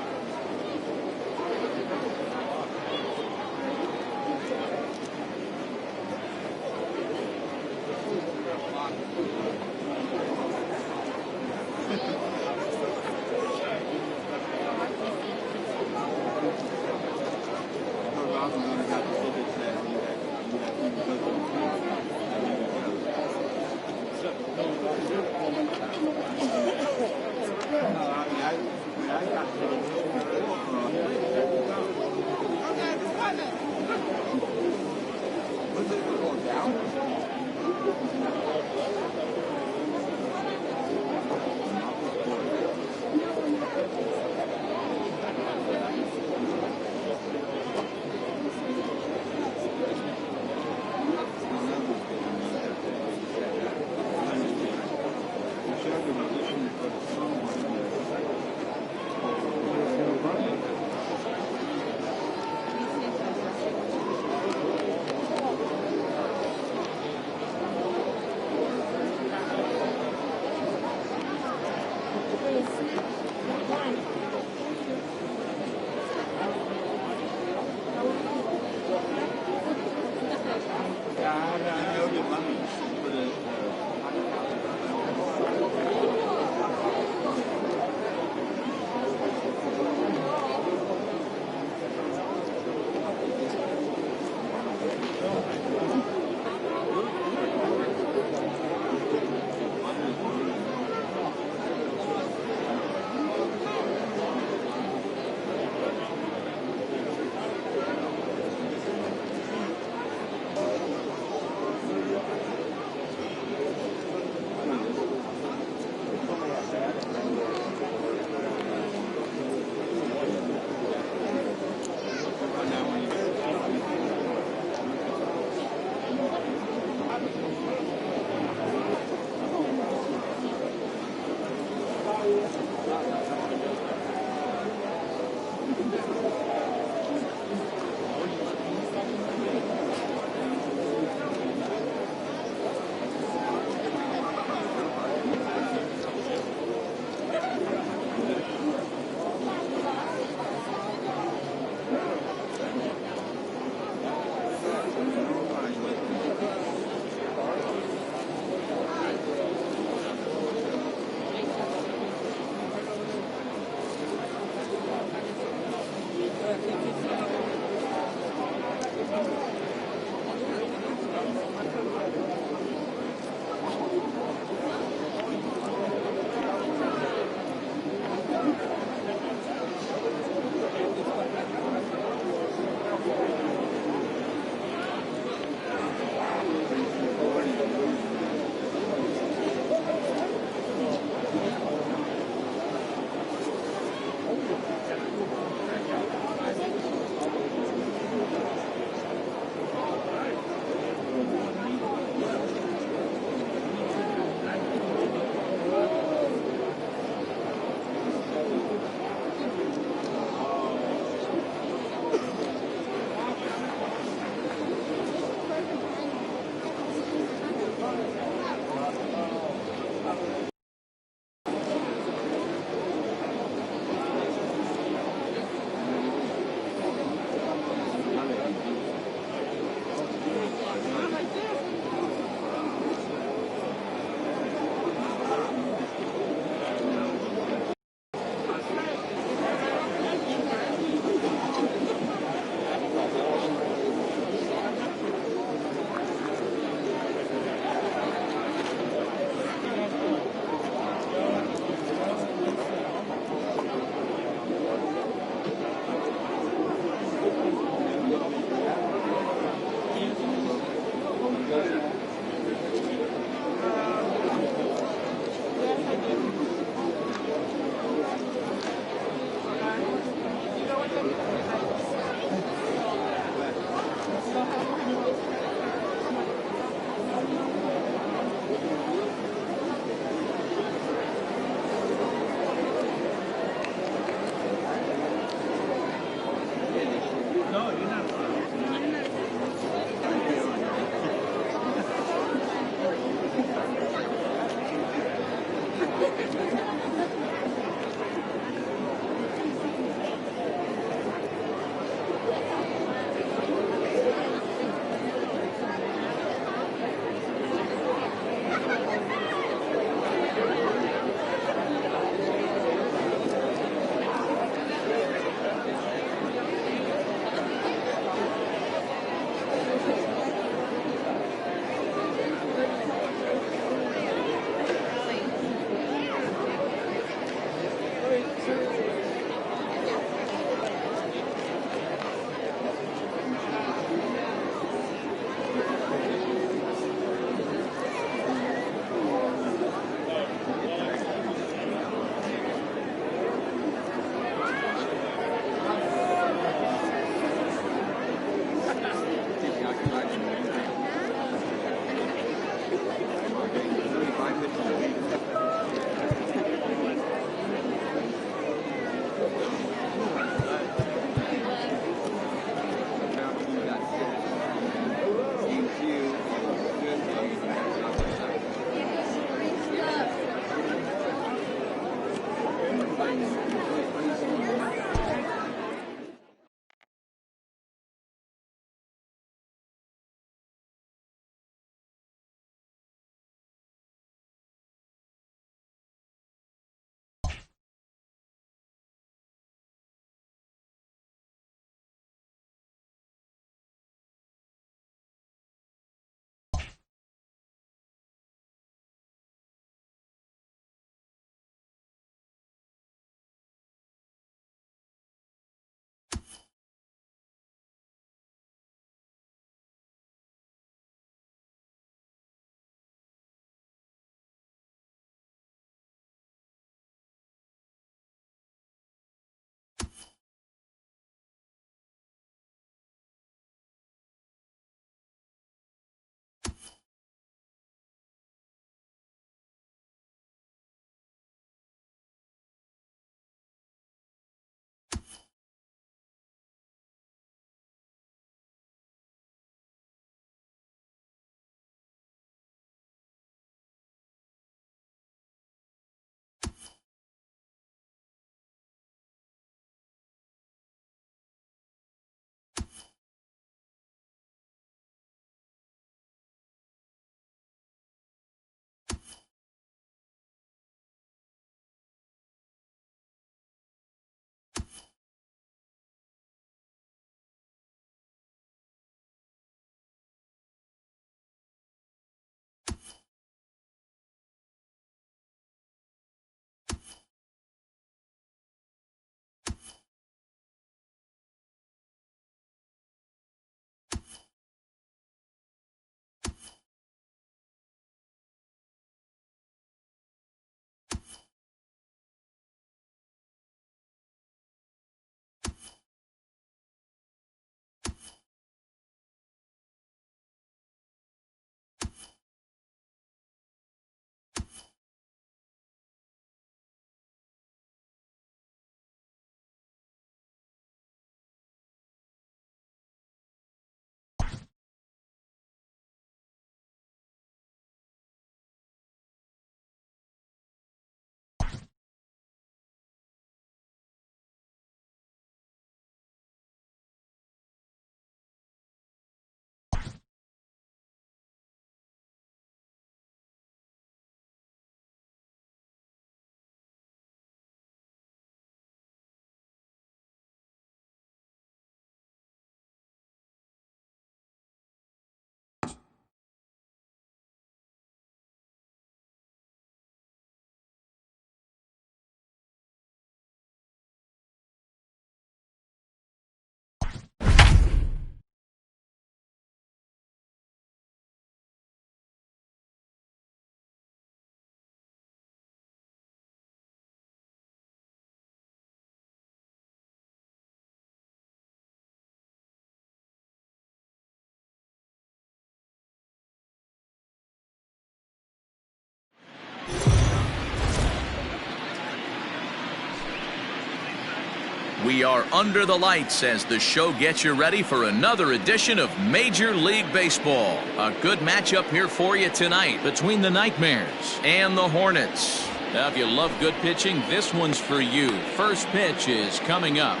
We are under the lights as the show gets you ready for another edition of Major League Baseball. A good matchup here for you tonight between the Nightmares and the Hornets. Now, if you love good pitching, this one's for you. First pitch is coming up.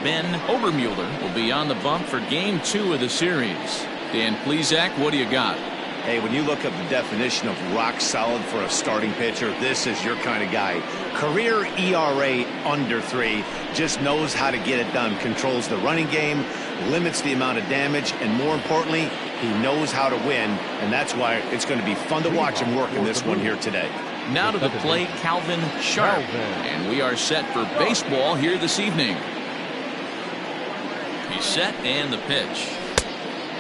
Ben Obermueller will be on the bump for Game 2 of the series. Dan Plesac, what do you got? Hey, when you look up the definition of rock solid for a starting pitcher, this is your kind of guy. Career ERA under 3, just knows how to get it done, controls the running game, limits the amount of damage, and more importantly, he knows how to win, and that's why it's going to be fun to watch him work in this one here today. Now to the plate, Calvin Sharp, and we are set for baseball here this evening. He's set and the pitch.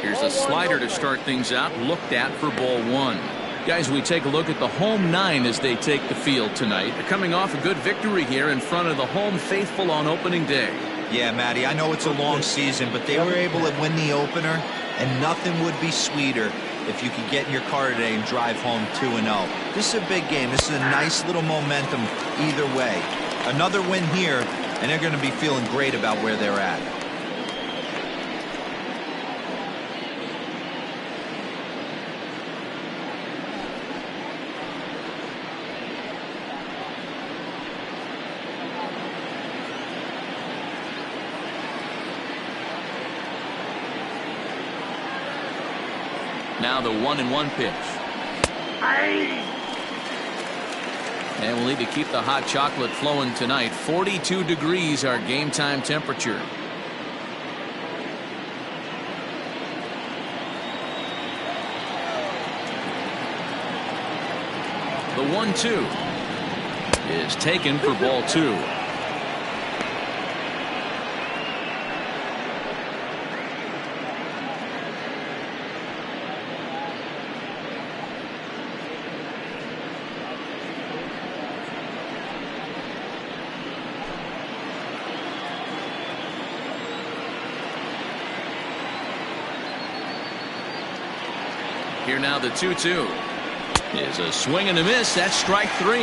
Here's a slider to start things out, looked at for ball 1. Guys, we take a look at the home 9 as they take the field tonight. They're coming off a good victory here in front of the home faithful on opening day. Yeah, Matty, I know it's a long season, but they were able to win the opener, and nothing would be sweeter if you could get in your car today and drive home 2-0. This is a big game. This is a nice little momentum either way. Another win here, and they're going to be feeling great about where they're at. Now the 1-1 pitch. And we'll need to keep the hot chocolate flowing tonight. 42 degrees our game time temperature. The 1-2 is taken for ball 2. Here now the 2-2 is a swing and a miss. That's strike 3.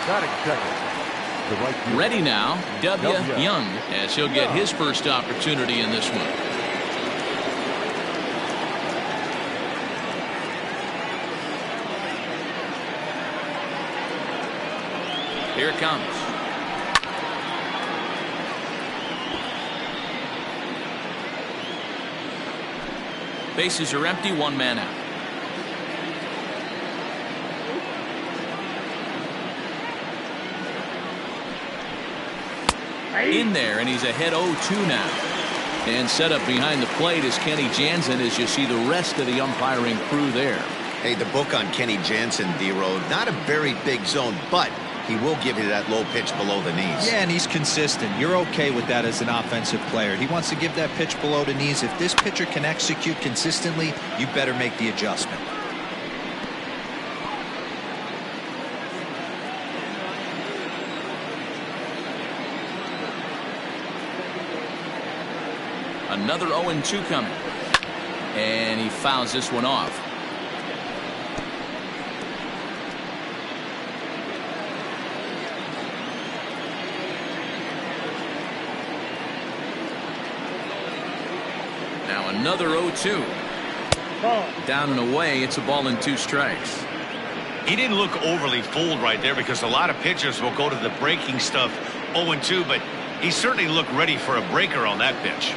Batting second. The right fielder. Ready now, W. W. Young, as he'll get his first opportunity in this one. Here it comes. Bases are empty, 1 man out. In there, and he's ahead 0-2 now. And set up behind the plate is Kenny Jansen as you see the rest of the umpiring crew there. Hey, the book on Kenny Jansen, D-Road, not a very big zone, but he will give you that low pitch below the knees. Yeah, and he's consistent. You're okay with that as an offensive player. He wants to give that pitch below the knees. If this pitcher can execute consistently, you better make the adjustment. Another 0-2 coming. And he fouls this one off. Now another 0-2. Down and away. It's a ball and 2 strikes. He didn't look overly fooled right there because a lot of pitchers will go to the breaking stuff 0-2, but he certainly looked ready for a breaker on that pitch.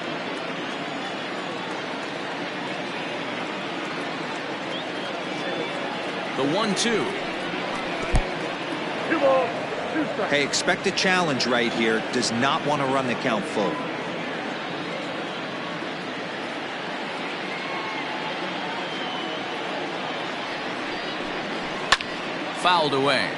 The 1-2. Hey, expect a challenge right here. Does not want to run the count full. Fouled away.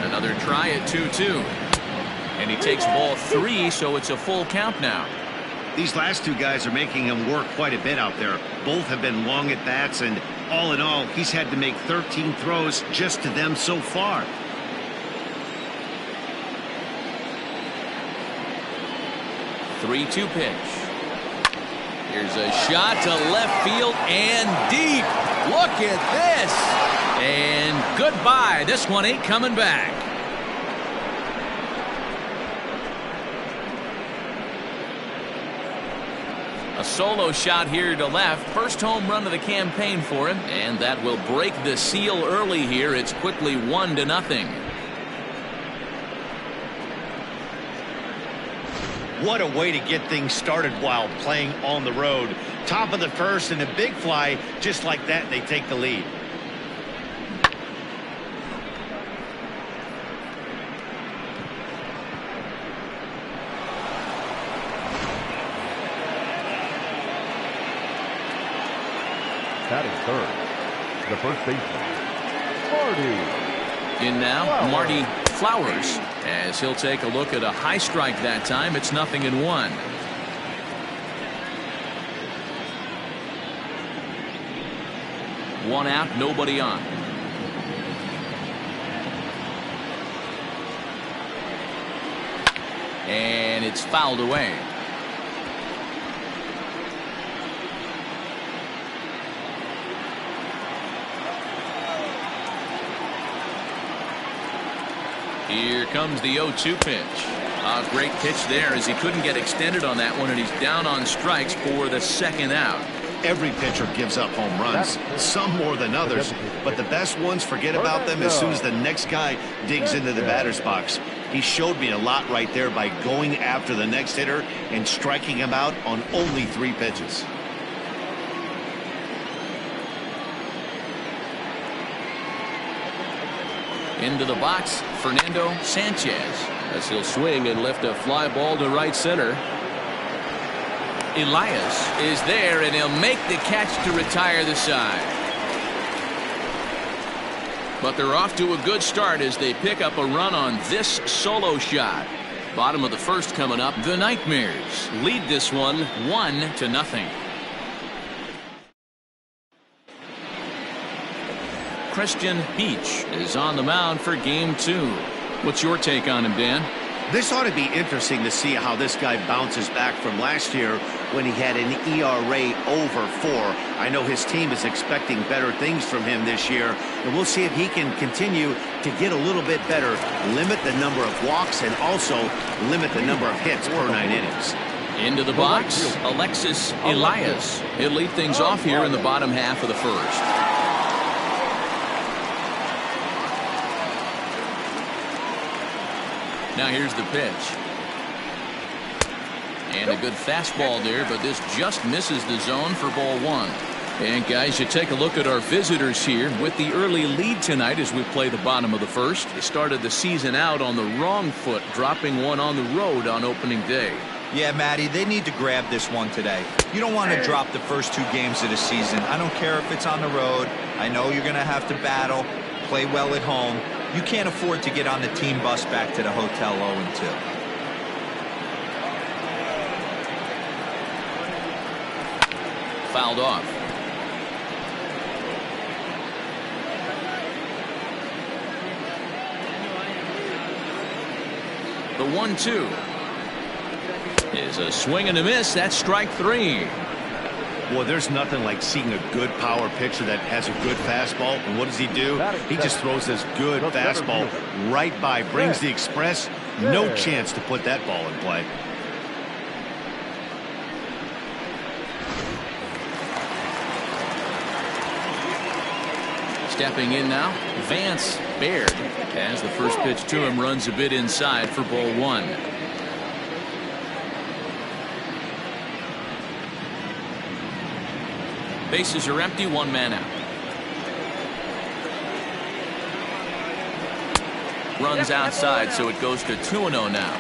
Another try at 2-2. And he takes ball 3, so it's a full count now. These last 2 guys are making him work quite a bit out there. Both have been long at bats, and all in all, he's had to make 13 throws just to them so far. The 3-2 pitch. Here's a shot to left field and deep. Look at this. And goodbye. This one ain't coming back. A solo shot here to left. First home run of the campaign for him. And that will break the seal early here. It's quickly 1-0. What a way to get things started while playing on the road. Top of the first and a big fly. Just like that, they take the lead. Batting third. The first baseman, Marty. In now, Marty Flowers, as he'll take a look at a high strike that time. It's 0-1. One out, nobody on. And it's fouled away. Here comes the 0-2 pitch. A great pitch there as he couldn't get extended on that one, and he's down on strikes for the second out. Every pitcher gives up home runs, some more than others, but the best ones forget about them as soon as the next guy digs into the batter's box. He showed me a lot right there by going after the next hitter and striking him out on only 3 pitches. Into the box, Fernando Sanchez. As he'll swing and lift a fly ball to right center. Elias is there, and he'll make the catch to retire the side. But they're off to a good start as they pick up a run on this solo shot. Bottom of the first coming up. The Nightmares lead this one 1-0. Christian Beach is on the mound for game 2. What's your take on him, Dan? This ought to be interesting to see how this guy bounces back from last year when he had an ERA over 4. I know his team is expecting better things from him this year, and we'll see if he can continue to get a little bit better, limit the number of walks, and also limit the number of hits per 9 innings. Into the box, Alexis Elias. He'll lead things off here in the bottom half of the first. Now here's the pitch. And a good fastball there, but this just misses the zone for ball 1. And guys, you take a look at our visitors here with the early lead tonight as we play the bottom of the first. They started the season out on the wrong foot, dropping one on the road on opening day. Yeah, Matty, they need to grab this one today. You don't want to drop the first 2 games of the season. I don't care if it's on the road. I know you're going to have to battle, play well at home. You can't afford to get on the team bus back to the hotel 0-2. Fouled off. The 1-2 is a swing and a miss. That's strike 3. Well, there's nothing like seeing a good power pitcher that has a good fastball. And what does he do? He just throws this good fastball right by, brings the express. No chance to put that ball in play. Stepping in now, Vance Baird, as the first pitch to him runs a bit inside for ball 1. Bases are empty, 1 man out. Runs outside, so it goes to 2-0 now.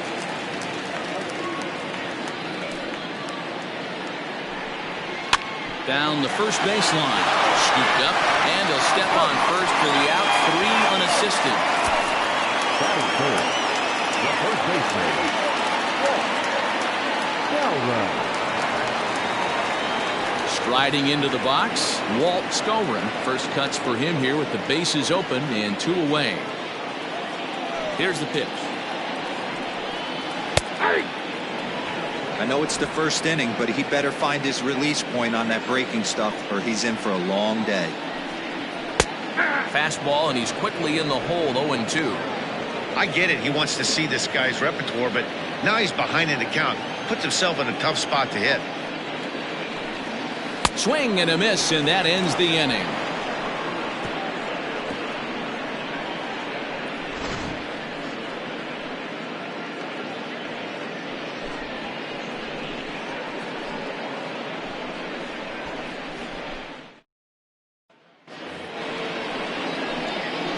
Down the first baseline, scooped up, and he'll step on first for the out, 3 unassisted. Batting third, the first baseman, Galvin. Striding into the box, Walt Skolrin. First cuts for him here with the bases open and 2 away. Here's the pitch. I know it's the first inning, but he better find his release point on that breaking stuff or he's in for a long day. Fastball, and he's quickly in the hole, 0-2. I get it. He wants to see this guy's repertoire, but now he's behind in the count. Puts himself in a tough spot to hit. Swing and a miss, and that ends the inning.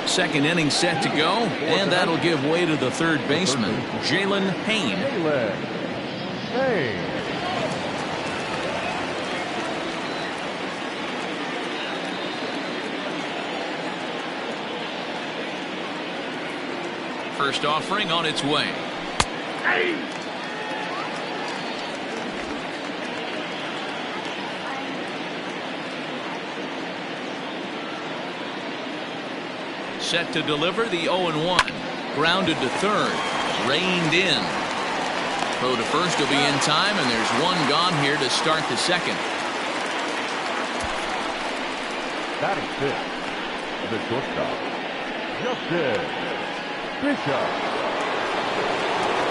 Second inning set to go, and that'll give way to the third baseman, Jalen Payne. Hey. First offering on its way. Set to deliver the 0-1. Grounded to third. Reined in. Throw to first will be in time, and there's 1 gone here to start the second. Batting fifth, the shortstop, Justin Bishop.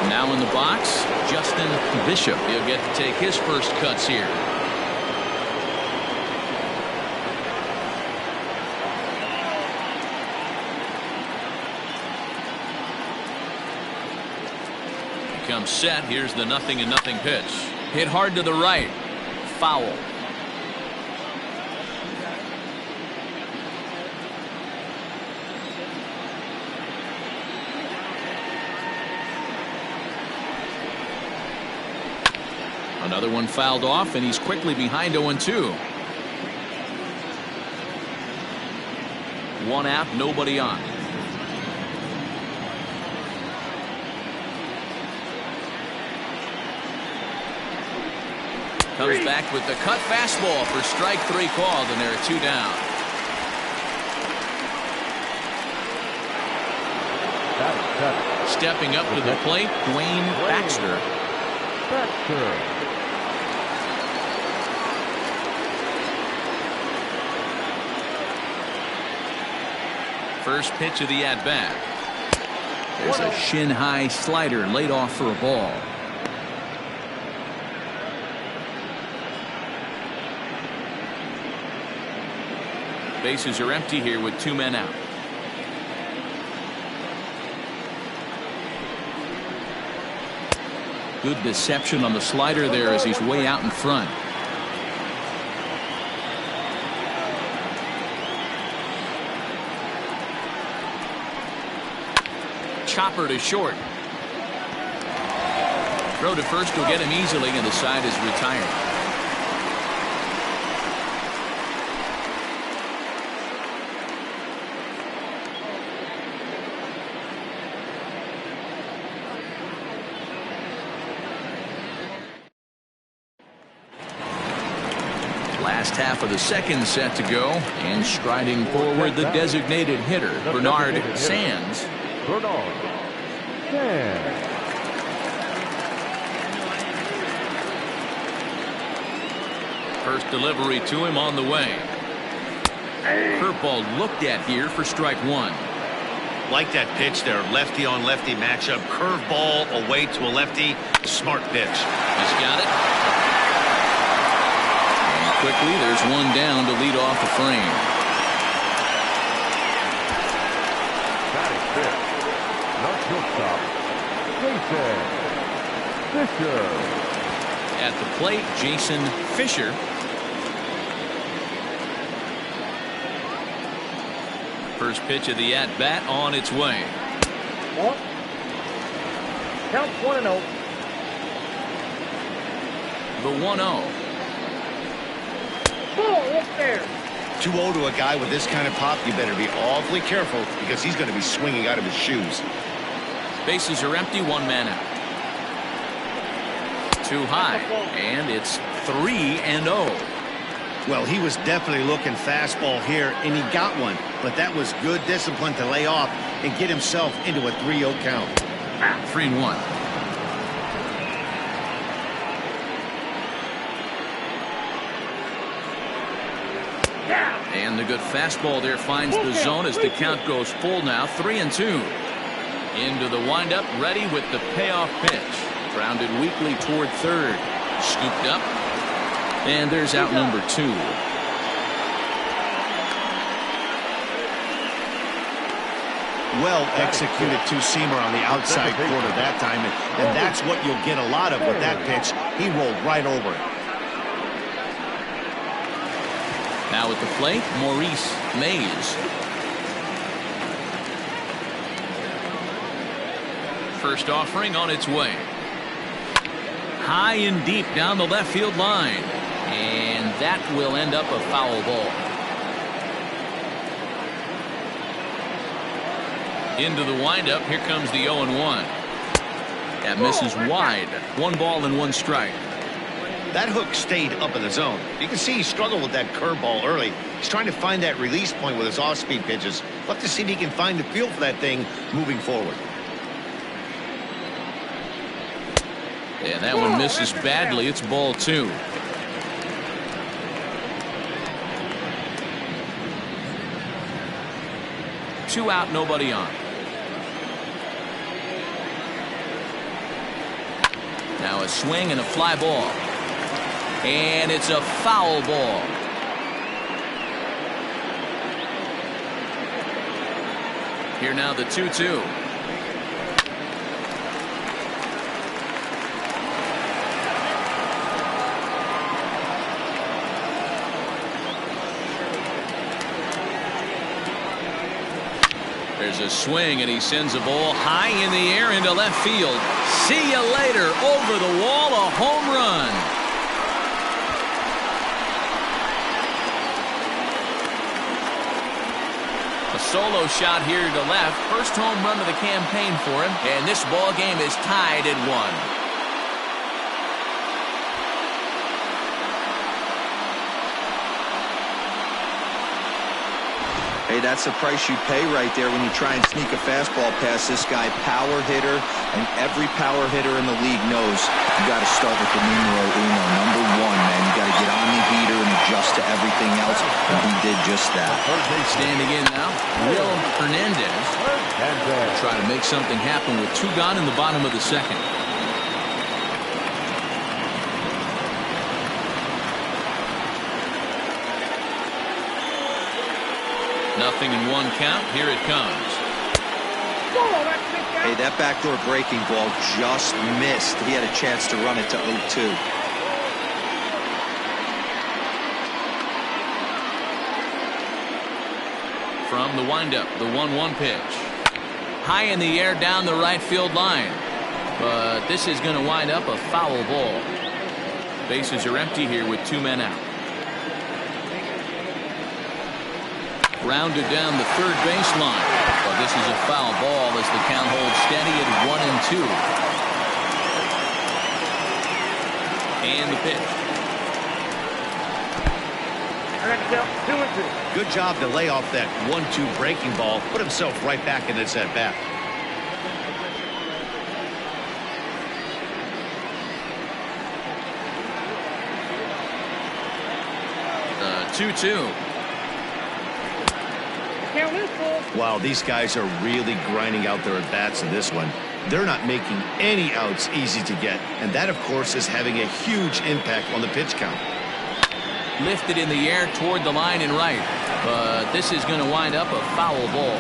Now in the box, Justin Bishop. He'll get to take his first cuts here. comes set. Here's the 0-0 pitch. Hit hard to the right. Foul. Another one fouled off, and he's quickly behind 0-2. One out, nobody on. Comes back with the cut fastball for strike 3 called, and there are 2 down. Stepping up to the plate, Dwayne Baxter. First pitch of the at-bat. There's a shin-high slider laid off for a ball. Bases are empty here with 2 men out. Good deception on the slider there as he's way out in front. Chopper to short. Throw to first will get him easily, and the side is retired. Last half of the second set to go, and striding forward the designated hitter, Bernard Sands. First delivery to him on the way. Curveball looked at here for strike 1. Like that pitch there, lefty on lefty matchup. Curveball away to a lefty. Smart pitch. He's got it. And quickly there's 1 down to lead off the frame. At the plate, Jason Fisher. First pitch of the at-bat on its way. Count 1-0. The 1-0. Ball up there. 2-0 to a guy with this kind of pop, you better be awfully careful because he's going to be swinging out of his shoes. Bases are empty, 1 man out. Too high, and it's 3-0. Well, he was definitely looking fastball here, and he got one. But that was good discipline to lay off and get himself into a 3-0 count. 3-1. And the good fastball there finds the zone as the count goes full now. 3-2. Into the windup, ready with the payoff pitch. Grounded weakly toward third. Scooped up. And there's out number 2. Well executed two-seamer on the outside corner that time, and that's what you'll get a lot of with that pitch. He rolled right over it. Now at the plate, Maurice Mays. First offering on its way. High and deep down the left field line. And that will end up a foul ball. Into the windup. Here comes the 0-1. That misses wide. 1 ball and 1 strike. That hook stayed up in the zone. You can see he struggled with that curveball early. He's trying to find that release point with his off-speed pitches. We'll have to see if he can find the feel for that thing moving forward. And that one misses badly. It's ball 2. Two out, nobody on. Now a swing and a fly ball. And it's a foul ball. Here now the 2-2. Here's a swing, and he sends a ball high in the air into left field. See you later. Over the wall, a home run. A solo shot here to left. First home run of the campaign for him, and this ball game is tied at 1. Hey, that's the price you pay right there when you try and sneak a fastball past this guy. Power hitter, and every power hitter in the league knows you got to start with the numero uno, number 1, man. You got to get on the heater and adjust to everything else, and he did just that. Standing in now, Will Hernandez. Try to make something happen with 2 gone in the bottom of the second. Nothing in 1 count. Here it comes. Hey, that backdoor breaking ball just missed. He had a chance to run it to 0-2. From the windup, the 1-1 pitch. High in the air down the right field line. But this is going to wind up a foul ball. Bases are empty here with 2 men out. Rounded down the third baseline. But this is a foul ball as the count holds steady at 1-2. And the pitch. Good job to lay off that 1-2 breaking ball. Put himself right back in this at bat. The 2-2. Wow, these guys are really grinding out their at-bats in this one. They're not making any outs easy to get, and that, of course, is having a huge impact on the pitch count. Lifted in the air toward the line and right, but this is going to wind up a foul ball.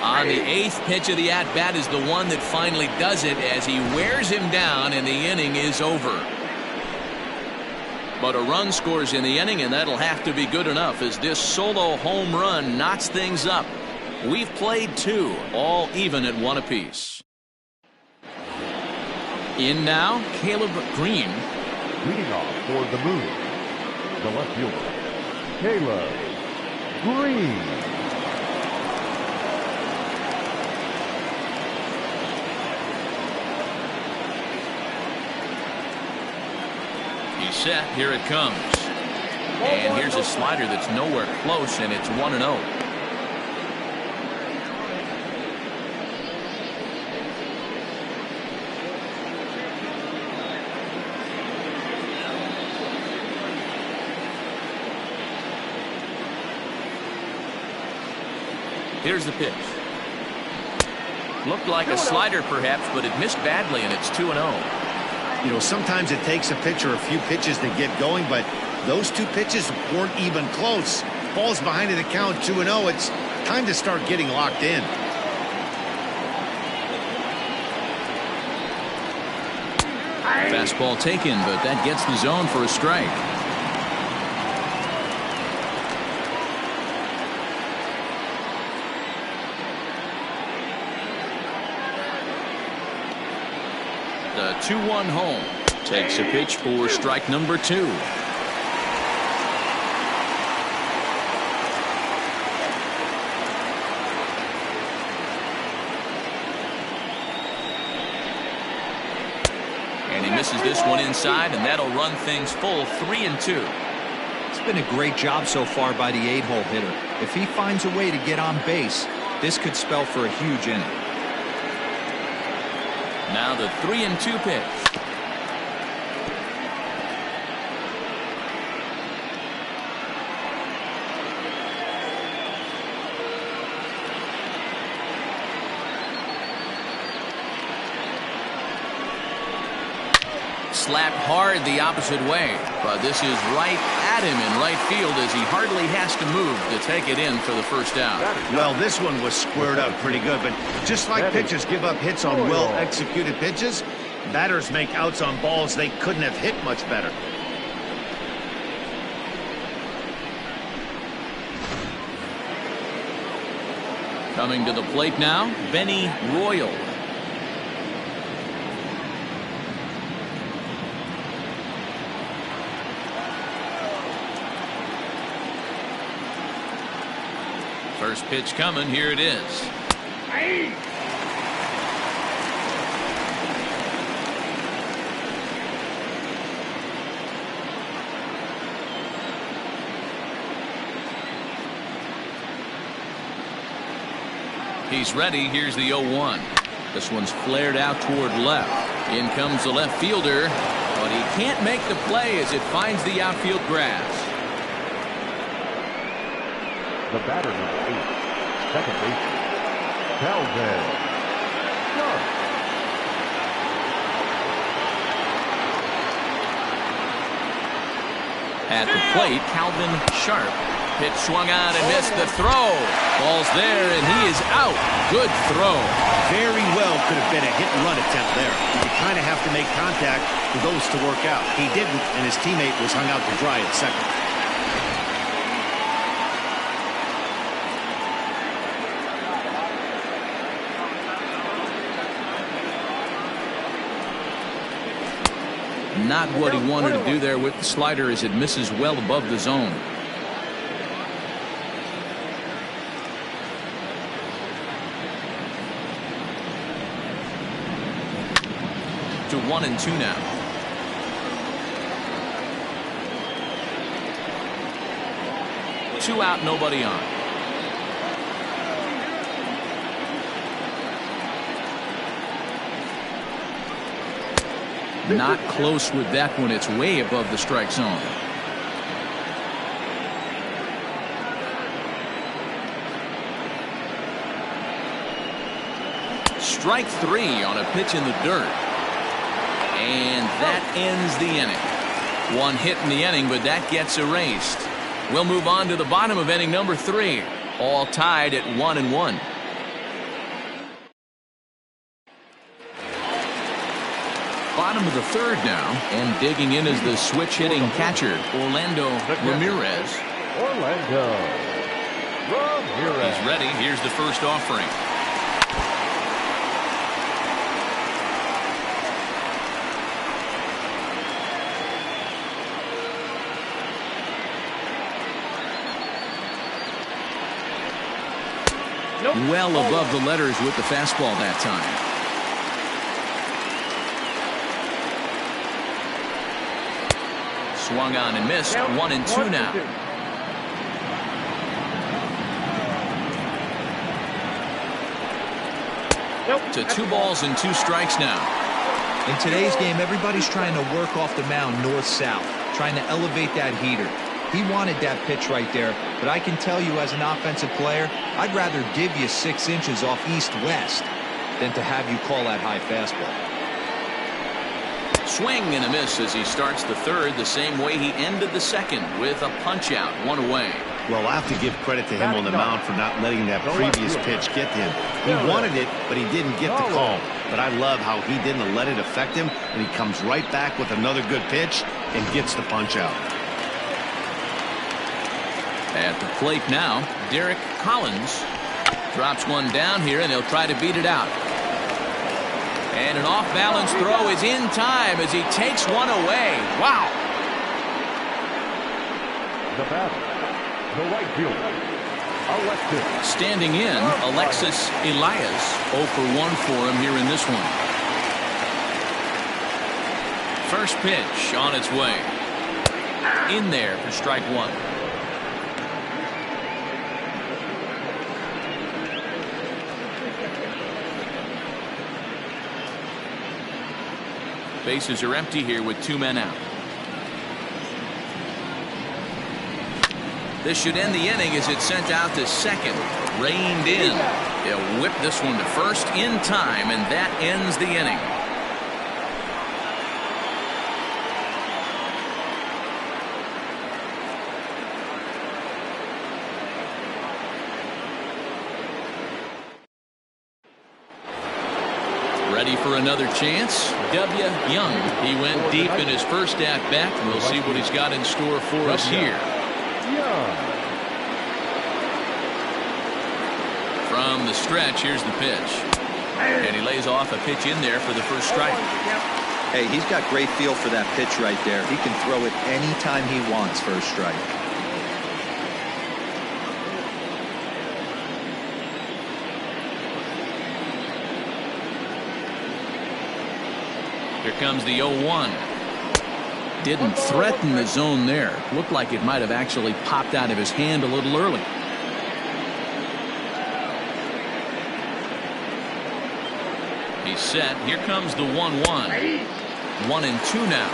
On the 8th pitch of the at-bat is the one that finally does it as he wears him down, and the inning is over. But a run scores in the inning, and that'll have to be good enough as this solo home run knots things up. We've played 2, all even at 1 apiece. In now, Caleb Green. Leading off for the Moon, the left fielder, Caleb Green. He's set. Here it comes. And here's a slider that's nowhere close, and it's 1-0. Here's the pitch. Looked like a slider perhaps, but it missed badly, and it's 2-0. You know, sometimes it takes a pitcher a few pitches to get going, but those 2 pitches weren't even close. Ball's behind in the count, 2-0. It's time to start getting locked in. Fastball taken, but that gets the zone for a strike. The 2-1 home. Takes a pitch for strike number 2. And he misses this one inside, and that'll run things full 3-2. It's been a great job so far by the 8-hole hitter. If he finds a way to get on base, this could spell for a huge inning. Now the 3-2 pitch. Slapped hard the opposite way, but this is right at him in right field as he hardly has to move to take it in for the first out. Well, this one was squared up pretty good, but just like pitchers give up hits on well-executed pitches, batters make outs on balls they couldn't have hit much better. Coming to the plate now, Benny Royal. First pitch coming. Here it is. He's ready. Here's the 0-1. This one's flared out toward left. In comes the left fielder, but he can't make the play as it finds the outfield grass. The batter, number 8, second baseman, Calvin Sharp. At the plate, Calvin Sharp. Pitch swung on and missed the throw. Ball's there, and he is out. Good throw. Very well could have been a hit-and-run attempt there. You kind of have to make contact for those to work out. He didn't, and his teammate was hung out to dry at second. Not what he wanted to do there with the slider as it misses well above the zone. To 1-2 now. Two out, nobody on. Not close with that one. It's way above the strike zone. Strike 3 on a pitch in the dirt. And that ends the inning. One hit in the inning, but that gets erased. We'll move on to the bottom of inning number 3. All tied at 1-1. Bottom of the third now, and digging in is the switch hitting catcher, Orlando Ramirez. Orlando Ramirez. He's ready. Here's the first offering. Well above the letters with the fastball that time. Swung on and missed. 1-2 now. To 2 balls and 2 strikes now. In today's game, everybody's trying to work off the mound north-south, trying to elevate that heater. He wanted that pitch right there, but I can tell you as an offensive player, I'd rather give you 6 inches off east-west than to have you call that high fastball. Swing and a miss as he starts the third the same way he ended the second with a punch-out, 1 away. Well, I have to give credit to him on the mound for not letting that previous pitch get to him. He wanted it, but he didn't get the call. But I love how he didn't let it affect him, and he comes right back with another good pitch and gets the punch-out. At the plate now, Derek Collins drops one down here, and he'll try to beat it out. And an off-balance throw is in time as he takes one away. Wow. The batter, the right fielder, Alexis. Standing in, Alexis Elias. 0 for 1 for him here in this one. First pitch on its way. In there for strike 1. Bases are empty here with 2 men out. This should end the inning as it's sent out to second. Reined in. They'll whip this one to first in time, and that ends the inning. Ready for another chance? W. Young. He went deep in his first at-bat. We'll see what he's got in store for us here. From From the stretch, here's the pitch. And he lays off a pitch in there for the first strike. Hey, he's got great feel for that pitch right there. He can throw it anytime he wants for a strike. Here comes the 0-1. Didn't threaten the zone there. Looked like it might have actually popped out of his hand a little early. He's set. Here comes the 1-1. 1-2 now.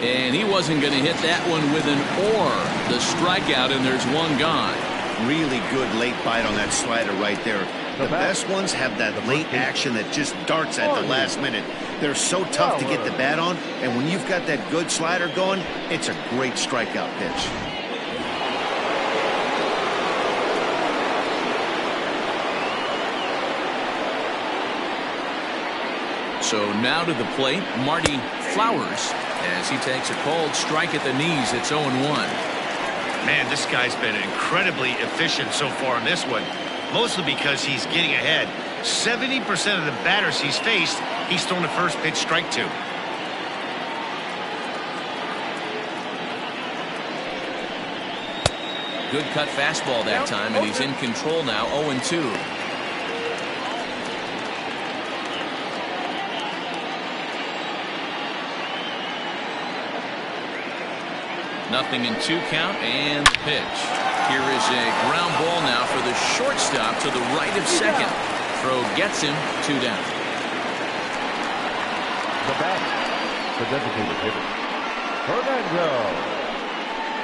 And he wasn't going to hit that one with an or. The strikeout, and there's one gone. Really good late bite on that slider right there. The best ones have that late action that just darts at the last minute. They're so tough to get the bat on, and when you've got that good slider going, it's a great strikeout pitch. So now to the plate, Marty Flowers, as he takes a cold strike at the knees. It's 0-1. Man, this guy's been incredibly efficient so far in this one, mostly because he's getting ahead. 70% of the batters he's faced, he's thrown the first pitch strike to. Good cut fastball that time, and he's in control now. 0-2. Nothing in 2 count, and the pitch. Here is a ground ball now for the shortstop to the right of second. Throw gets him 2 down. The bat, the designated hitter, Fernando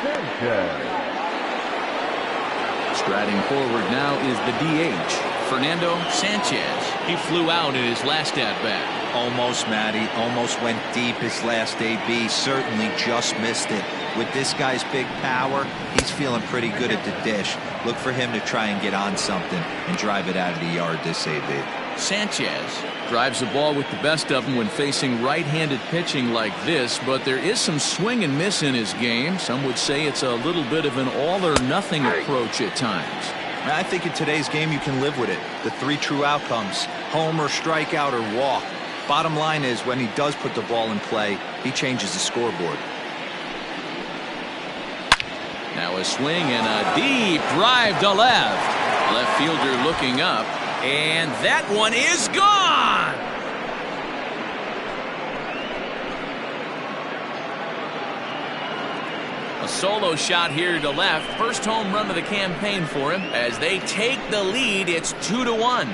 Sanchez. Striding forward now is the DH, Fernando Sanchez. He flew out in his last at-bat. Almost, Matty. Almost went deep his last AB. Certainly just missed it. With this guy's big power, he's feeling pretty good at the dish. Look for him to try and get on something and drive it out of the yard this AB. Sanchez drives the ball with the best of them when facing right-handed pitching like this, but there is some swing and miss in his game. Some would say it's a little bit of an all-or-nothing approach at times. I think in today's game you can live with it. The 3 true outcomes: homer, strikeout, or walk. Bottom line is, when he does put the ball in play, he changes the scoreboard. Now a swing and a deep drive to left. Left fielder looking up, and that one is gone. A solo shot here to left. First home run of the campaign for him. As they take the lead, it's 2-1.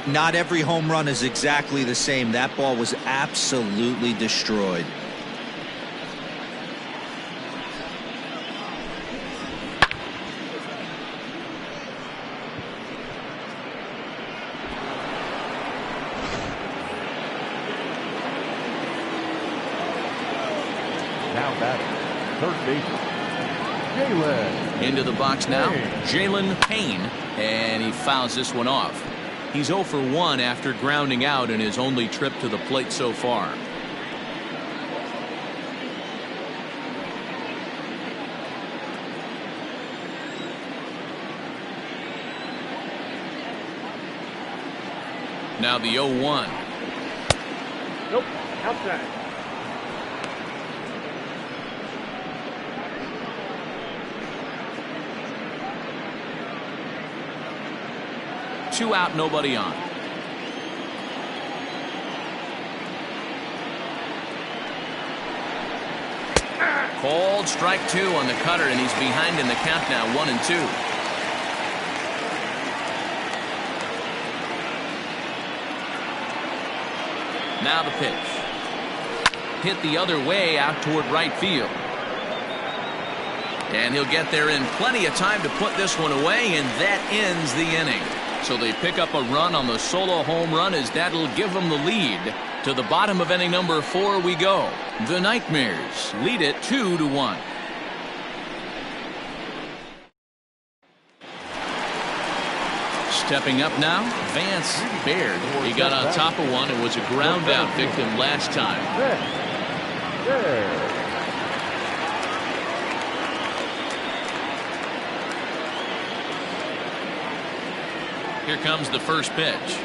Not every home run is exactly the same. That ball was absolutely destroyed. Now batting, third baseman, Jalen. Into the box now, Payne. Jalen Payne, and he fouls this one off. He's 0 for 1 after grounding out in his only trip to the plate so far. Now the 0-1. Nope, outside. Two out, nobody on. Called strike 2 on the cutter, and he's behind in the count now, 1-2. Now the pitch. Hit the other way out toward right field. And he'll get there in plenty of time to put this one away, and that ends the inning. So they pick up a run on the solo home run, as that'll give them the lead. To the bottom of inning number 4 we go. The Nightmares lead it 2-1. Stepping up now, Vance Baird. He got on top of one and was a ground out victim last time. Here comes the first pitch.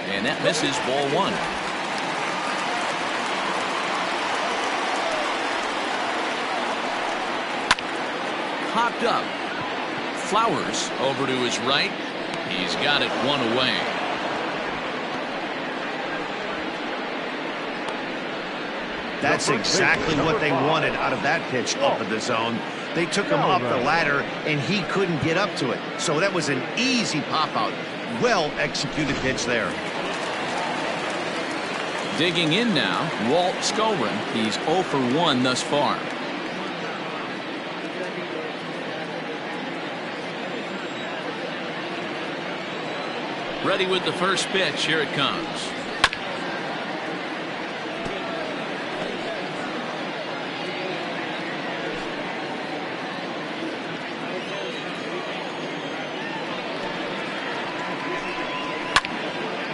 And that misses, ball one. Popped up. Flowers over to his right. He's got it one away. That's exactly what they wanted out of that pitch up in the zone. They took him up the ladder, and he couldn't get up to it. So that was an easy pop-out. Well-executed pitch there. Digging in now, Walt Skolrin. He's 0 for 1 thus far. Ready with the first pitch. Here it comes.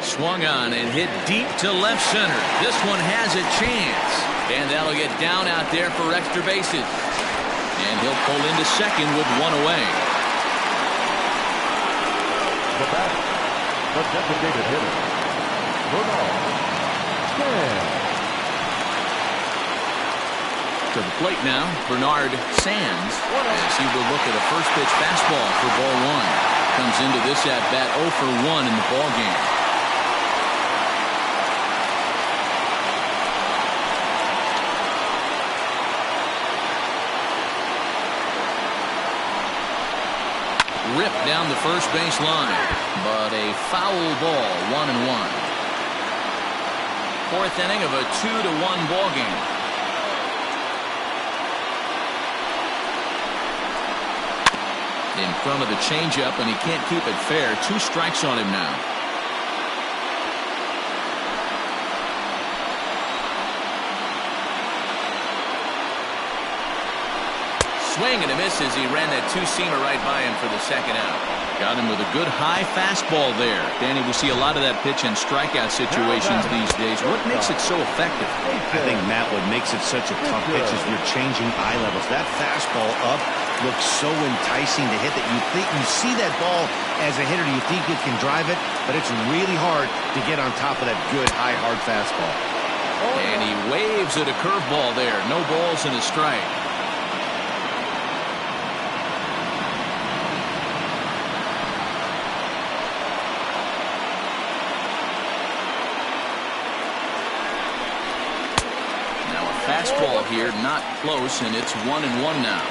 Swung on and hit deep to left center. This one has a chance. And that'll get down out there for extra bases. And he'll pull into second with one away. The batter, the designated hitter, Bernard Sands. To the plate now, Bernard Sands, as he will look at a first pitch fastball for ball one. Comes into this at bat 0 for 1 in the ball game. Ripped down the first base line, but a foul ball, 1-1. Fourth inning of a 2-1 ball game. In front of the changeup, and he can't keep it fair. 2 strikes on him now. Swing and a miss as he ran that 2-seamer right by him for the second out. Got him with a good high fastball there. Danny, we see a lot of that pitch in strikeout situations these days. What makes it so effective? I think, Matt, what makes it such a tough pitch is you're changing eye levels. That fastball up looks so enticing to hit that you see that ball as a hitter, you think you can drive it, but it's really hard to get on top of that good high hard fastball. And he waves at a curveball there. No balls and a strike. Fastball here, not close, and it's 1-1 now.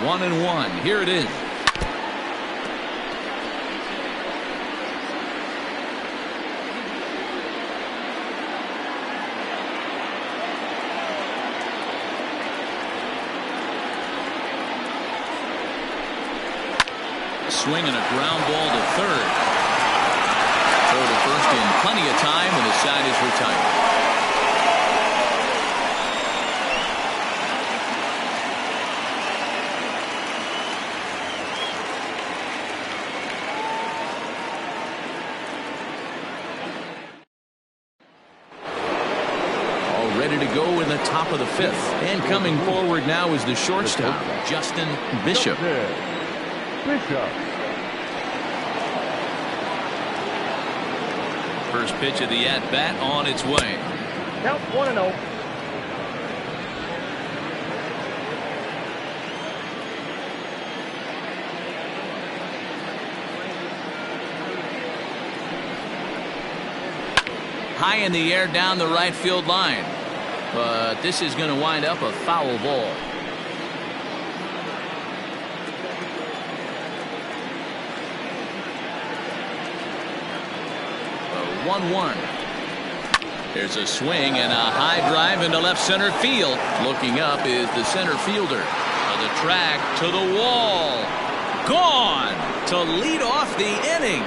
One and one. Here it is. Swing and a ground ball to third. Throw to first in plenty of time, and the side is retired. All ready to go in the top of the fifth. And coming forward now is the shortstop, Justin Bishop. First pitch of the at-bat on its way. Count 1-0. High in the air down the right field line. But this is going to wind up a foul ball. A 1-1. There's a swing and a high drive into left center field. Looking up is the center fielder. A the track to the wall. Gone to lead off the inning.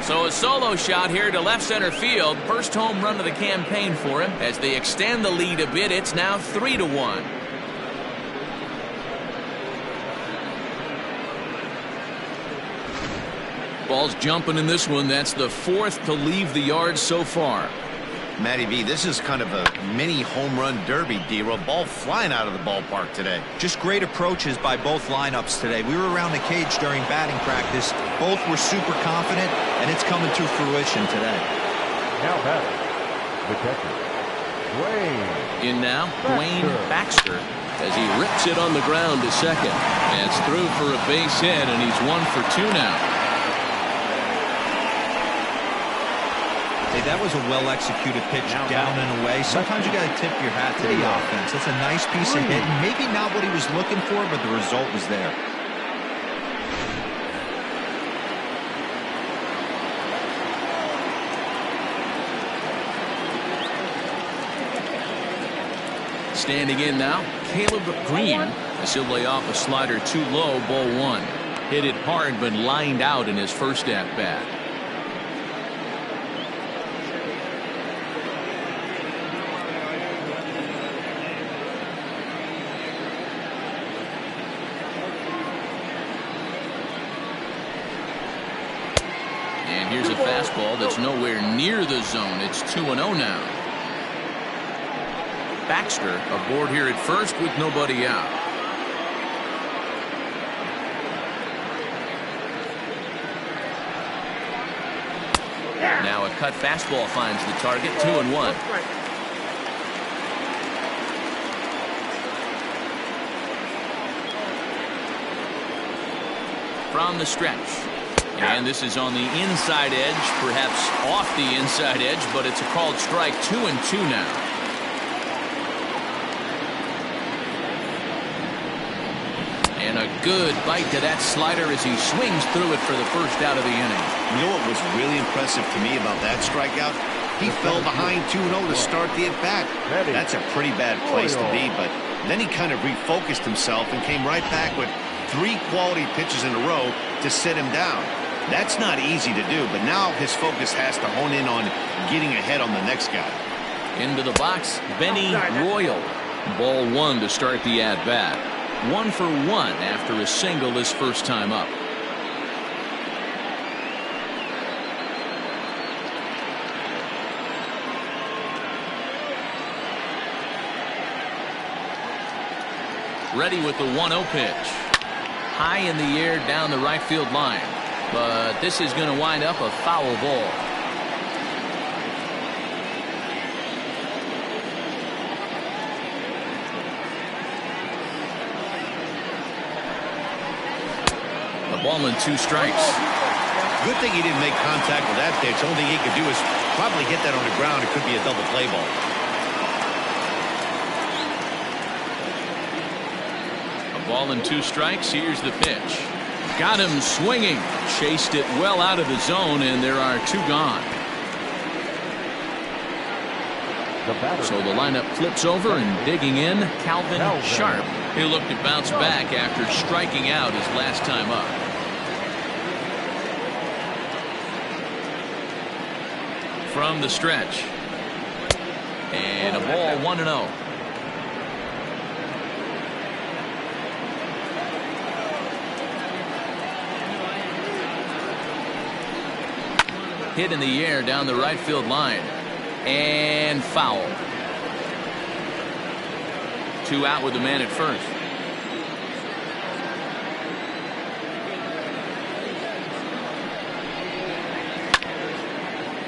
So a solo shot here to left center field. First home run of the campaign for him. As they extend the lead a bit, it's now 3-1. Ball's jumping in this one. That's the fourth to leave the yard so far. Matty V, this is kind of a mini home run derby, D-Roll. Ball flying out of the ballpark today. Just great approaches by both lineups today. We were around the cage during batting practice. Both were super confident, and it's coming to fruition today. Now batting, the catcher, Dwayne. In now, Dwayne Baxter, as he rips it on the ground to second. And it's through for a base hit, and he's 1 for 2 now. Hey, that was a well-executed pitch down and away. Sometimes you got to tip your hat to the offense. That's a nice piece of hitting. Maybe not what he was looking for, but the result was there. Standing in now, Caleb Green, as he'll lay off a slider too low, ball 1. Hit it hard, but lined out in his first at-bat. And here's a fastball that's nowhere near the zone. It's 2-0 now. Baxter aboard here at first with nobody out. Now a cut fastball finds the target. 2-1. From the stretch. And this is on the inside edge, perhaps off the inside edge, but it's a called strike. 2-2 now. And a good bite to that slider as he swings through it for the first out of the inning. You know what was really impressive to me about that strikeout? He fell behind 2-0 to start the at-bat. That's a pretty bad place to be, but then he kind of refocused himself and came right back with 3 quality pitches in a row to sit him down. That's not easy to do, but now his focus has to hone in on getting ahead on the next guy. Into the box, Benny Royal. Ball 1 to start the at-bat. 1 for 1 after a single his first time up. Ready with the 1-0 pitch. High in the air down the right field line. But this is going to wind up a foul ball. A ball and 2 strikes. Good thing he didn't make contact with that pitch. Only thing he could do is probably hit that on the ground. It could be a double play ball. A ball and 2 strikes. Here's the pitch. Got him swinging. Chased it well out of the zone, and there are 2 gone. So the lineup flips over, and digging in, Calvin Sharp. He'll look to bounce back after striking out his last time up. From the stretch. And a ball 1-0. Hit in the air down the right field line. And foul. 2 out with the man at first.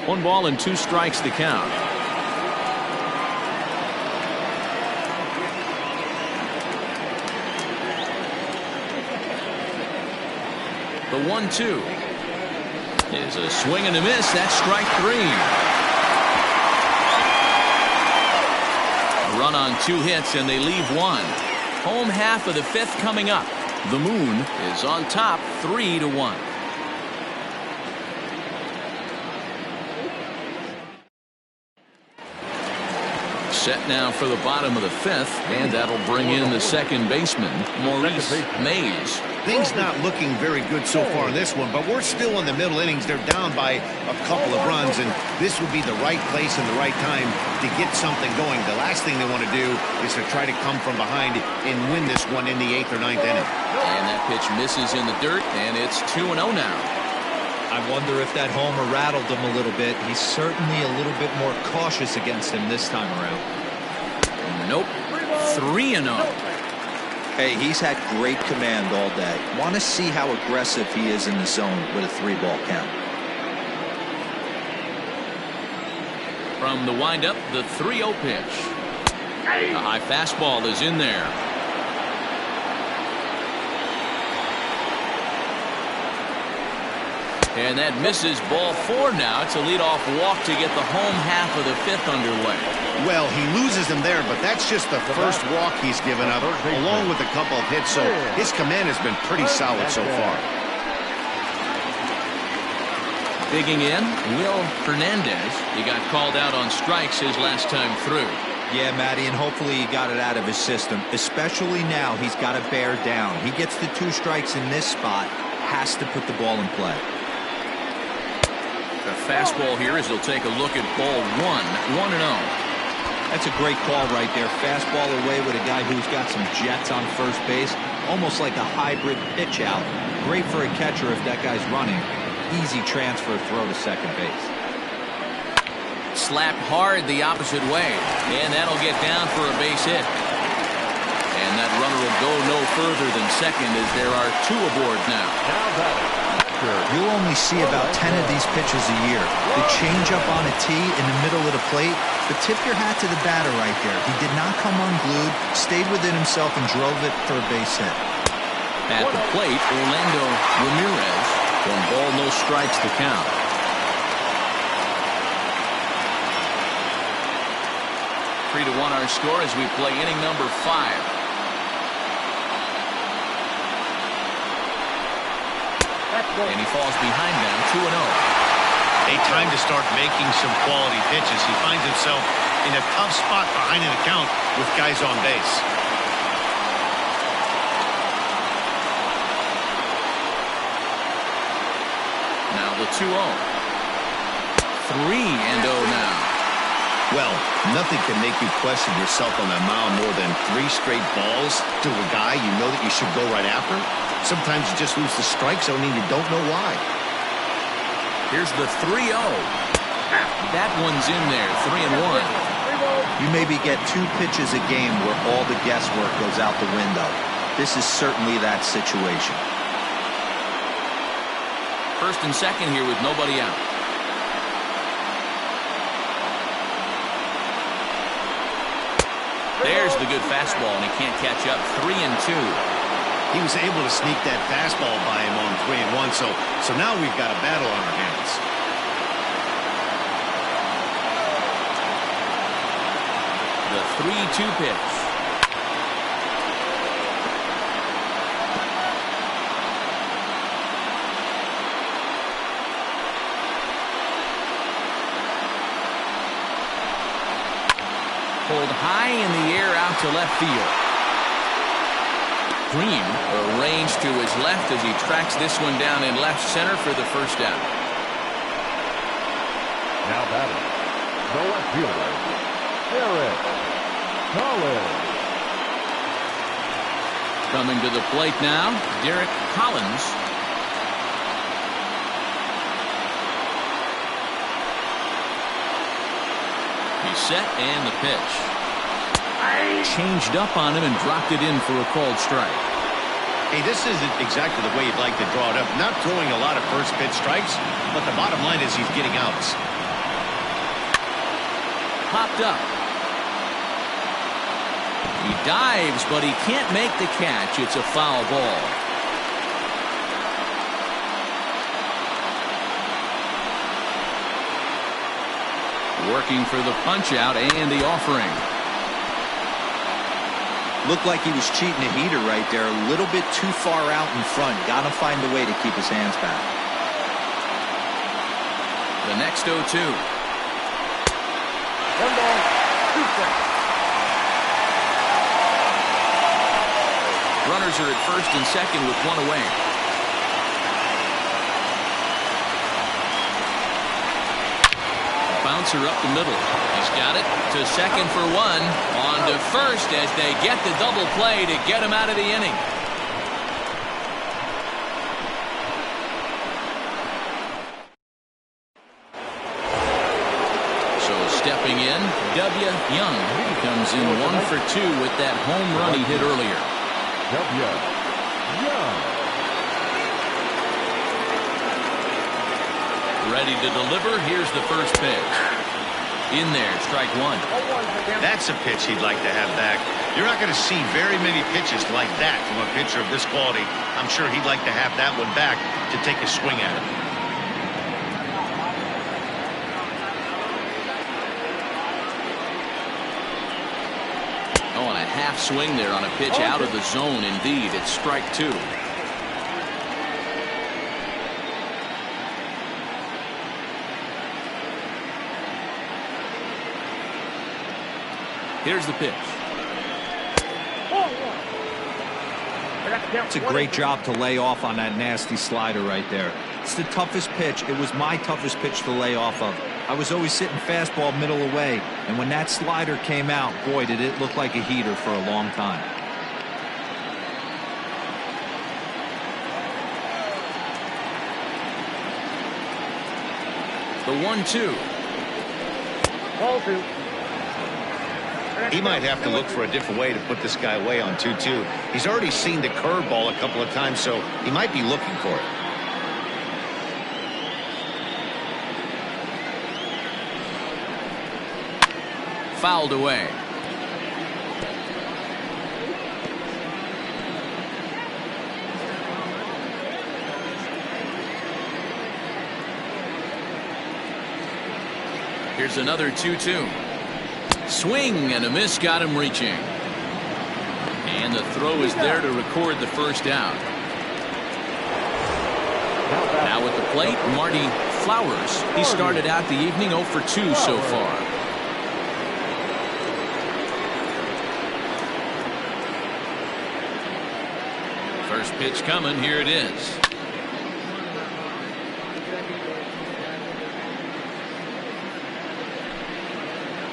One ball and 2 strikes to count. The 1-2 is a swing and a miss. That's strike 3. A run on 2 hits, and they leave 1. Home half of the 5th coming up. The Moon is on top 3-1. Set now for the bottom of the fifth, and that'll bring in the second baseman, Maurice Mays. Things not looking very good so far in this one, but we're still in the middle innings. They're down by a couple of runs, and this would be the right place and the right time to get something going. The last thing they want to do is to try to come from behind and win this one in the 8th or 9th inning. And that pitch misses in the dirt, and it's 2-0 now. I wonder if that homer rattled him a little bit. He's certainly a little bit more cautious against him this time around. Nope. 3-0. Hey, he's had great command all day. Want to see how aggressive he is in the zone with a 3-ball count. From the windup, the 3-0 pitch. A high fastball is in there. And that misses, ball 4 now. It's a leadoff walk to get the home half of the 5th underway. Well, he loses him there, but that's just the first walk he's given up, along with a couple of hits, so his command has been pretty solid so far. Digging in, Will Hernandez. He got called out on strikes his last time through. Yeah, Matty, and hopefully he got it out of his system. Especially now, he's got to bear down. He gets the 2 strikes in this spot, has to put the ball in play. The fastball here as he'll take a look at ball 1, 1-0. That's a great call right there. Fastball away with a guy who's got some jets on first base. Almost like a hybrid pitch out. Great for a catcher if that guy's running. Easy transfer throw to second base. Slapped hard the opposite way, and that'll get down for a base hit. And that runner will go no further than second as there are 2 aboard now. You'll only see about 10 of these pitches a year. The changeup on a tee in the middle of the plate, but tip your hat to the batter right there. He did not come unglued, stayed within himself, and drove it for a base hit. At the plate, Orlando Ramirez. 1 ball, no strikes to count. Three to 1 our score as we play inning number 5. And he falls behind them, 2-0. A time to start making some quality pitches. He finds himself in a tough spot behind an account with guys on base. Now the 2-0. 3-0 now. Well, nothing can make you question yourself on that mound more than 3 straight balls to a guy you know that you should go right after. Sometimes you just lose the strike zone and you don't know why. Here's the 3-0. That one's in there, 3-1. You maybe get 2 pitches a game where all the guesswork goes out the window. This is certainly that situation. First and second here with nobody out. There's the good fastball, and he can't catch up. 3-2. He was able to sneak that fastball by him on 3-1, so now we've got a battle on our hands. The 3-2 pitch. Pulled high in the air out to left field. Green arranged to his left as he tracks this one down in left center for the first out. Now batting, the left fielder, Eric Collins. Coming to the plate now, Derek Collins. He's set and the pitch. Changed up on him and dropped it in for a called strike. Hey, this isn't exactly the way you'd like to draw it up. Not throwing a lot of first pitch strikes, but the bottom line is he's getting outs. Popped up. He dives, but he can't make the catch. It's a foul ball. Working for the punch out and the offering. Looked like he was cheating a heater right there. A little bit too far out in front. Got to find a way to keep his hands back. The next 0-2. 1 ball, 2 strikes. runners are at first and second with one away. Bouncer up the middle. He's got it to second for one. On to first as they get the double play to get him out of the inning. So stepping in, W. Young comes in 1 for 2 with that home run he hit earlier. W. Young. Ready to deliver. Here's the first pitch. In there, strike one. That's a pitch he'd like to have back. You're not going to see very many pitches like that from a pitcher of this quality. I'm sure he'd like to have that one back to take a swing at it. Oh, and a half swing there on a pitch out of the zone. Indeed, it's strike two. Here's the pitch. It's a great job to lay off on that nasty slider right there. It's the toughest pitch. It was my toughest pitch to lay off of. I was always sitting fastball middle away, and when that slider came out, boy, did it look like a heater for a long time. The 1-2. Ball two. He might have to look for a different way to put this guy away on 2-2. He's already seen the curveball a couple of times, so he might be looking for it. Fouled away. Here's another 2-2. Swing and a miss got him reaching. And the throw is there to record the first out. Now at the plate, Marty Flowers. He started out the evening 0 for 2 so far. First pitch coming. Here it is.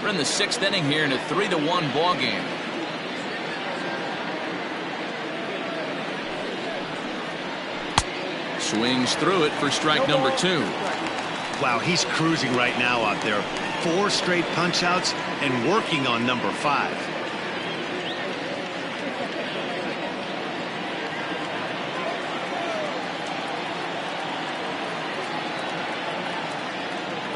We're in the 6th inning here in a 3-1 ball game. Swings through it for strike number 2. Wow, he's cruising right now out there. 4 straight punch outs and working on number 5.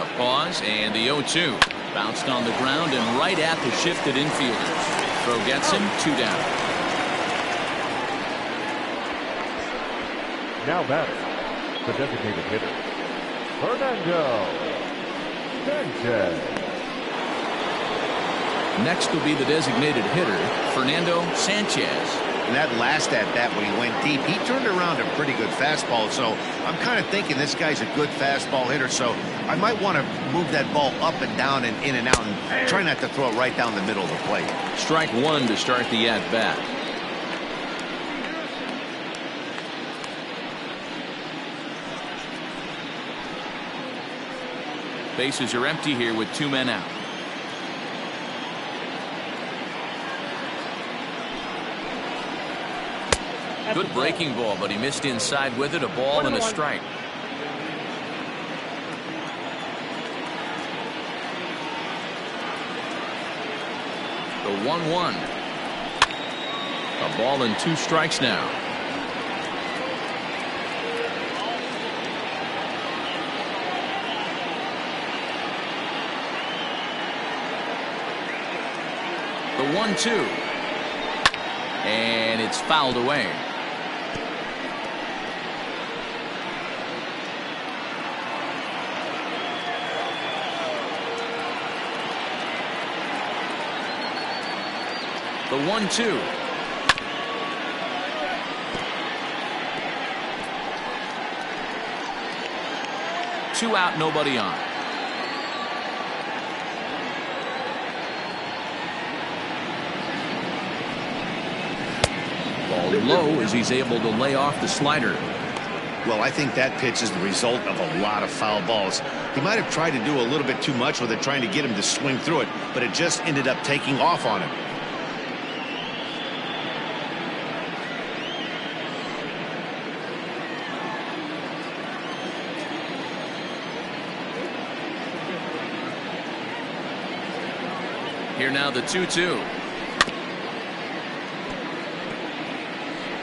A pause and the 0-2. Bounced on the ground and right at the shifted infielders. Throw gets him 2 down. Now batting, the designated hitter, Fernando Sanchez. Next will be the designated hitter, Fernando Sanchez. And that last at-bat when he went deep, he turned around a pretty good fastball. So I'm kind of thinking this guy's a good fastball hitter. So I might want to move that ball up and down and in and out and try not to throw it right down the middle of the plate. Strike one to start the at-bat. Bases are empty here with 2 men out. Good breaking ball, but he missed inside with it. A ball and a strike. The 1-1. A ball and 2 strikes now. The 1-2. And it's fouled away. The 1-2. Two out, nobody on. Ball fouled low as he's able to lay off the slider. Well, I think that pitch is the result of a lot of foul balls. He might have tried to do a little bit too much with it, trying to get him to swing through it, but it just ended up taking off on him. Here now the 2-2.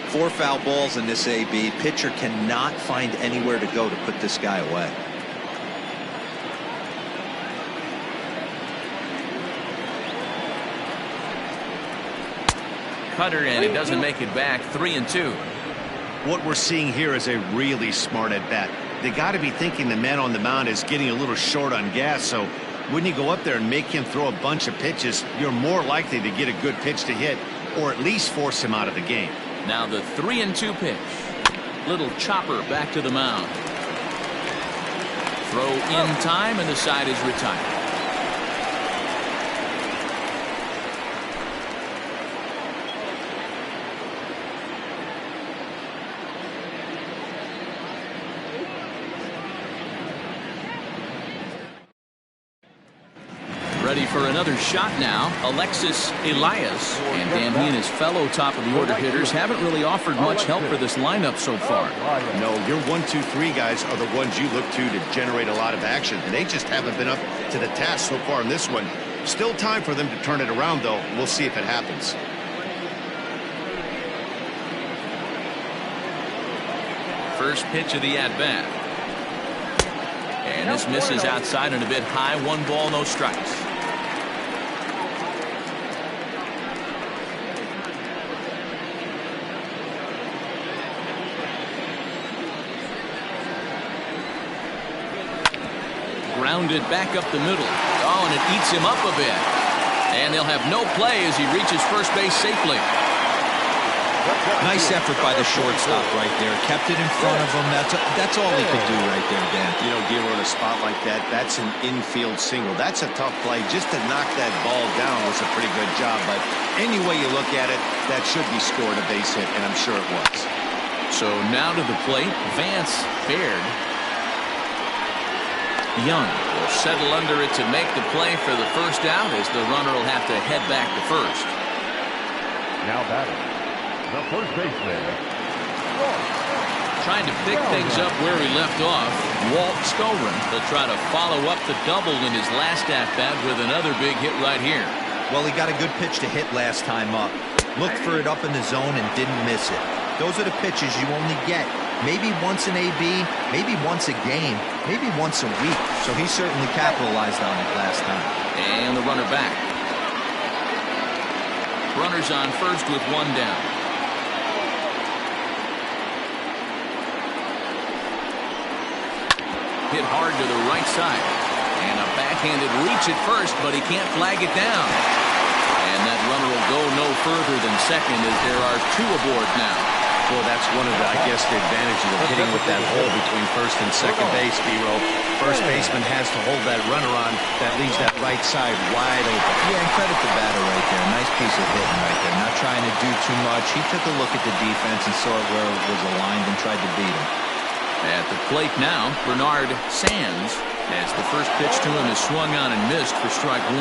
4 foul balls in this AB. Pitcher cannot find anywhere to go to put this guy away. Cutter, and it doesn't make it back. 3-2. What we're seeing here is a really smart at bat. They got to be thinking the man on the mound is getting a little short on gas, so when you go up there and make him throw a bunch of pitches, you're more likely to get a good pitch to hit, or at least force him out of the game. Now the 3-2 pitch. Little chopper back to the mound. Throw in time, and the side is retired. Ready for another shot now, Alexis Elias. And Dan, he and his fellow top-of-the-order hitters haven't really offered much help for this lineup so far. No, your 1, 2, 3 guys are the ones you look to generate a lot of action, and they just haven't been up to the task so far in this one. Still time for them to turn it around, though. We'll see if it happens. First pitch of the at-bat. And this misses outside and a bit high. 1 ball, no strikes. Grounded back up the middle. Oh, and it eats him up a bit. And they'll have no play as he reaches first base safely. Nice effort by the shortstop right there. Kept it in front of him. That's all he could do right there, Dan. You know, Giro, in a spot like that, that's an infield single. That's a tough play. Just to knock that ball down was a pretty good job. But any way you look at it, that should be scored a base hit, and I'm sure it was. So now to the plate, Vance Baird. Young will settle under it to make the play for the first out, as the runner will have to head back to first. Now batting, the first baseman. Trying to pick things up where he left off, Walt Skolrin will try to follow up the double in his last at-bat with another big hit right here. Well, he got a good pitch to hit last time up. Looked for it up in the zone and didn't miss it. Those are the pitches you only get maybe once in AB, maybe once a game, maybe once a week. So he certainly capitalized on it last time. And the runner back. Runners on first with 1 down. Hit hard to the right side. And a backhanded reach at first, but he can't flag it down. And that runner will go no further than second, as there are 2 aboard now. Well, that's one of the, I guess, the advantages of hitting with that hole between first and second base, Giro. First baseman has to hold that runner on. That leaves that right side wide open. Yeah, and credit the batter right there. Nice piece of hitting right there. Not trying to do too much. He took a look at the defense and saw where it was aligned and tried to beat him. At the plate now, Bernard Sands, as the first pitch to him is swung on and missed for strike 1.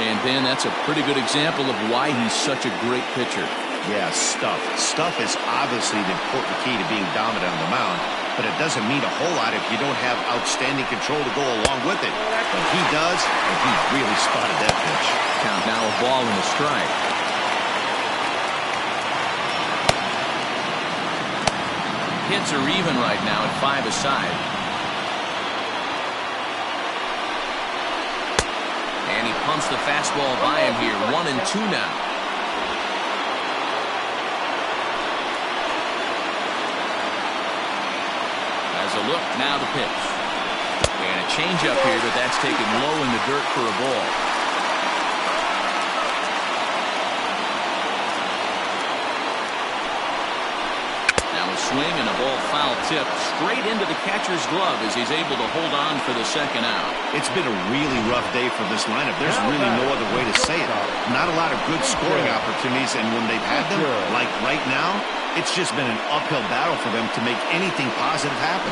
And Ben, that's a pretty good example of why he's such a great pitcher. Yeah, stuff. Stuff is obviously the important key to being dominant on the mound, but it doesn't mean a whole lot if you don't have outstanding control to go along with it. But he does, and he really spotted that pitch. Count now a ball and a strike. Hits are even right now at 5 aside. And he pumps the fastball by him here. 1-2 now. A look, now the pitch. And a changeup here, but that's taken low in the dirt for a ball. Now a swing and a ball foul tip straight into the catcher's glove as he's able to hold on for the second out. It's been a really rough day for this lineup. There's really no other way to say it. Not a lot of good scoring opportunities, and when they've had them, like right now, it's just been an uphill battle for them to make anything positive happen.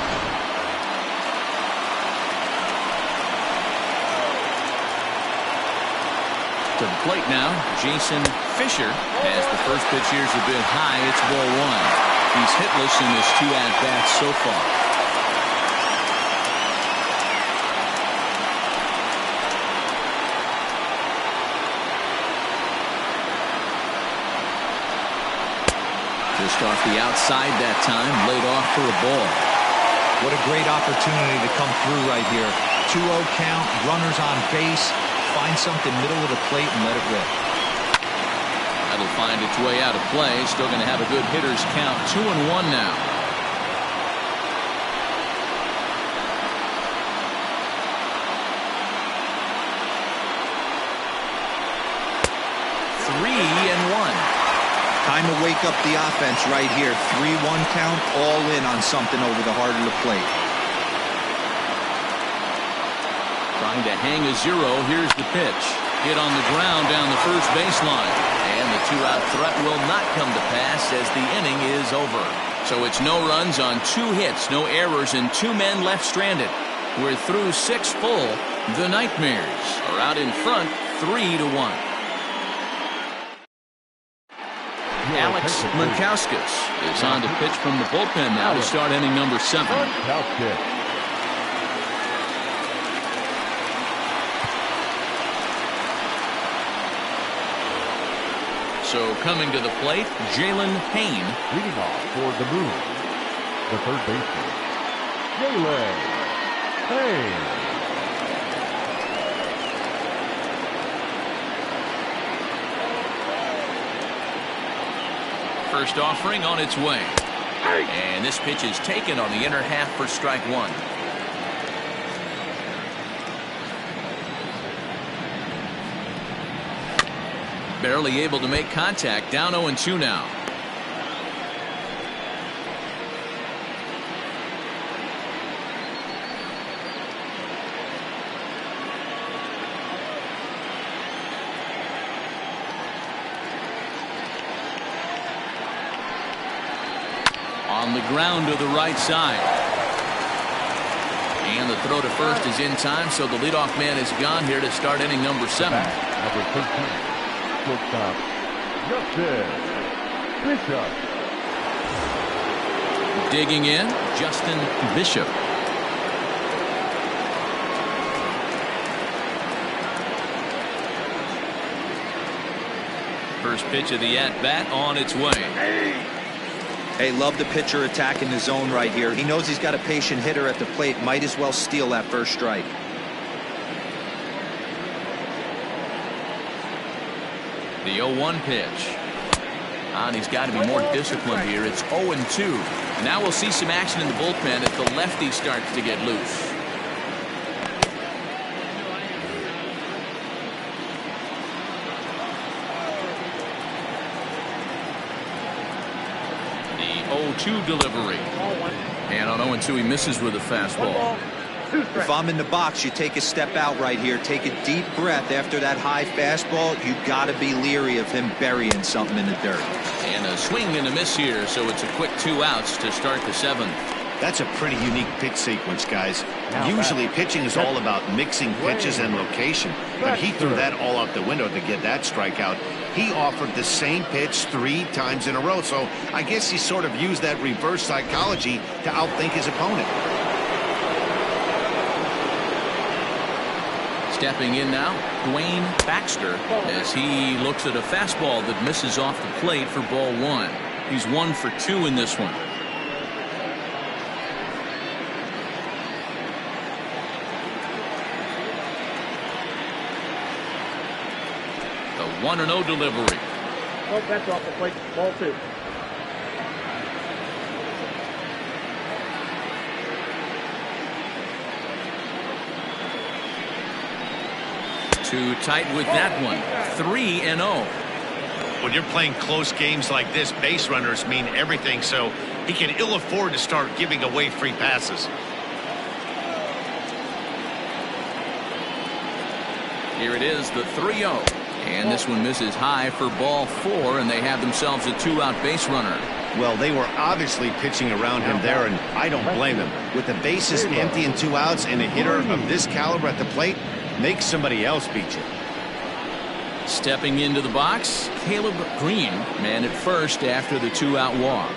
To the plate now, Jason Fisher, as the first pitch here is a bit high. It's ball one. He's hitless in his 2 at-bats so far. Just off the outside that time, laid off for a ball. What a great opportunity to come through right here. 2-0 count, runners on base. Find something middle of the plate and let it rip. That'll find its way out of play. Still going to have a good hitter's count. 2-1 now. Three and one. Time to wake up the offense right here. 3-1 count, all in on something over the heart of the plate. Trying to hang a zero. Here's the pitch. Hit on the ground down the first baseline. And the 2-out threat will not come to pass as the inning is over. So it's no runs on 2 hits, no errors, and 2 men left stranded. We're through 6 full. The Nightmares are out in front 3-1. Alex Mankowskis is on to pitch from the bullpen now to start inning number 7. So coming to the plate, Jalen Payne. Leading off for the Moon, the third baseman, Jalen Payne. First offering on its way. And this pitch is taken on the inner half for strike 1. Barely able to make contact. Down 0-2 now. On the ground to the right side. And the throw to first is in time, so the leadoff man is gone here to start inning number 7. Number 13. Shortstop, Justin Bishop. Digging in, Justin Bishop. First pitch of the at-bat on its way. Hey, love the pitcher attacking the zone right here. He knows he's got a patient hitter at the plate. Might as well steal that first strike. The 0-1 pitch. And he's got to be more disciplined here. It's 0-2. Now we'll see some action in the bullpen as the lefty starts to get loose. The 0-2 delivery. And on 0-2 he misses with a fastball. If I'm in the box, you take a step out right here. Take a deep breath after that high fastball. You got to be leery of him burying something in the dirt. And a swing and a miss here, so it's a quick 2 outs to start the 7th. That's a pretty unique pitch sequence, guys. Usually pitching is all about mixing pitches and location, but he threw that all out the window to get that strikeout. He offered the same pitch 3 times in a row, so I guess he sort of used that reverse psychology to outthink his opponent. Stepping in now, Dwayne Baxter, as he looks at a fastball that misses off the plate for ball 1. He's 1 for 2 in this one. The 1-0 delivery. That's off the plate. Ball 2. Too tight with that one. 3-0. When you're playing close games like this, base runners mean everything, so he can ill afford to start giving away free passes. Here it is, the 3-0. And this one misses high for ball 4, and they have themselves a 2-out base runner. Well, they were obviously pitching around him there, and I don't blame him. With the bases empty and 2 outs, and a hitter of this caliber at the plate, make somebody else beat you. Stepping into the box, Caleb Green, man at first after the 2-out walk.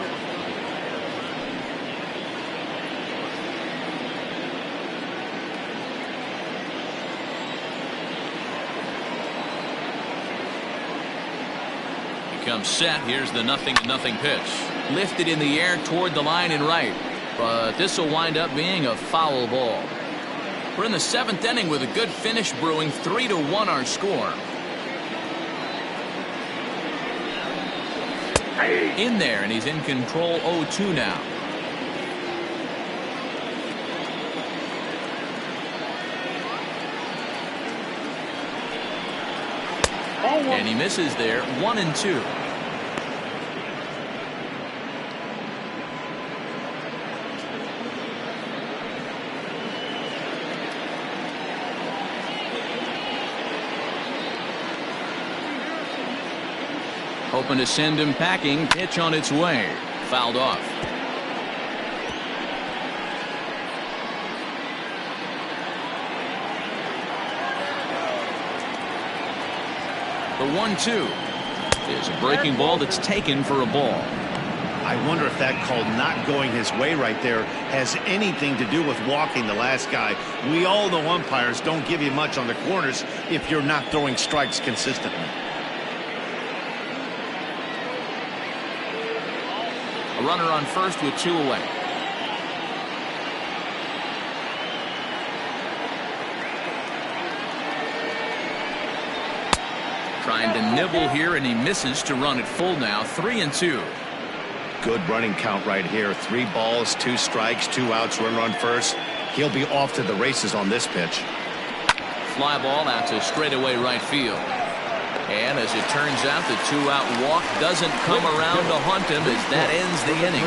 Comes set. Here's the 0-0 pitch. Lifted in the air toward the line and right. But this will wind up being a foul ball. We're in the 7th inning with a good finish brewing. 3-1 our score. In there, and he's in control 0-2 now. And he misses there. 1-2. Hoping to send him packing. Pitch on its way. Fouled off. The 1-2 is a breaking ball that's taken for a ball. I wonder if that call not going his way right there has anything to do with walking the last guy. We all know umpires don't give you much on the corners if you're not throwing strikes consistently. A runner on first with 2 away. Trying to nibble here, and he misses to run it full now. 3-2. Good running count right here. 3 balls, 2 strikes, 2 outs, runner on first. He'll be off to the races on this pitch. Fly ball out to straightaway right field. And as it turns out, the 2-out walk doesn't come around to haunt him as that ends the inning.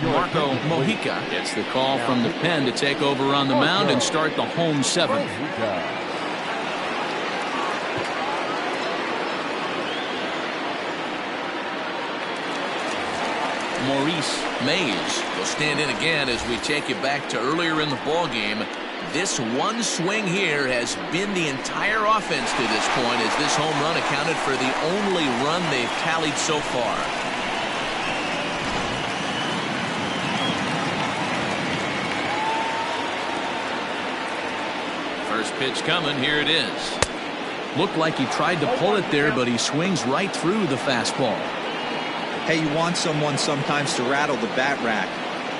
Marco Mojica gets the call from the pen to take over on the mound and start the home 7th. Maurice Mays will stand in again as we take you back to earlier in the ball game. This one swing here has been the entire offense to this point, as this home run accounted for the only run they've tallied so far. First pitch coming. Here it is. Looked like he tried to pull it there, but he swings right through the fastball. Hey, you want someone sometimes to rattle the bat rack,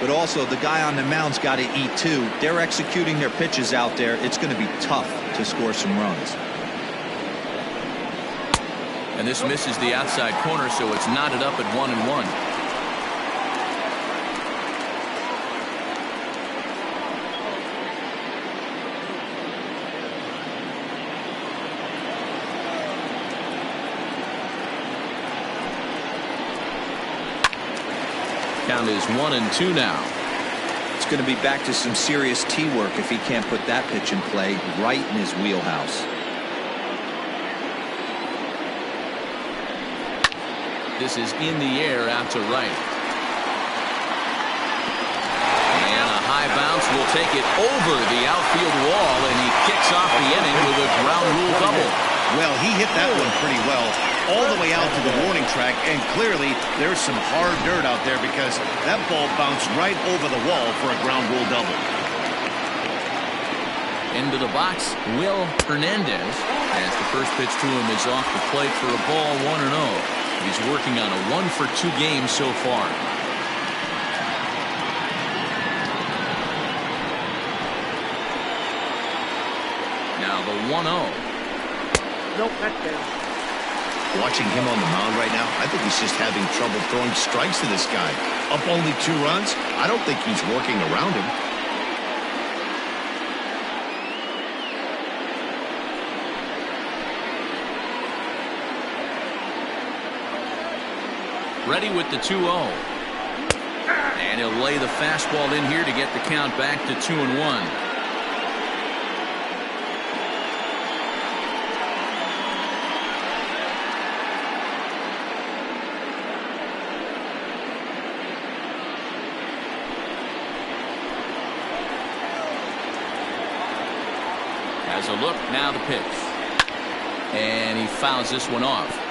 but also the guy on the mound's got to eat too. They're executing their pitches out there. It's going to be tough to score some runs. And this misses the outside corner, so it's knotted up at 1-1. Count is 1-2 now. It's going to be back to some serious tee work if he can't put that pitch in play right in his wheelhouse. This is in the air out to right. And a high bounce will take it over the outfield wall, and he kicks off the inning with a ground rule double. Well, he hit that one pretty well all the way out to the warning track, and clearly there's some hard dirt out there because that ball bounced right over the wall for a ground rule double. Into the box, Will Hernandez, as the first pitch to him is off the plate for a ball. 1-0. He's working on a 1-for-2 game so far. Now the 1-0. Nope, that's down. Watching him on the mound right now, I think he's just having trouble throwing strikes to this guy. Up only 2 runs? I don't think he's working around him. Ready with the 2-0. And he'll lay the fastball in here to get the count back to 2-1. Has a look, now the pitch. And he fouls this one off.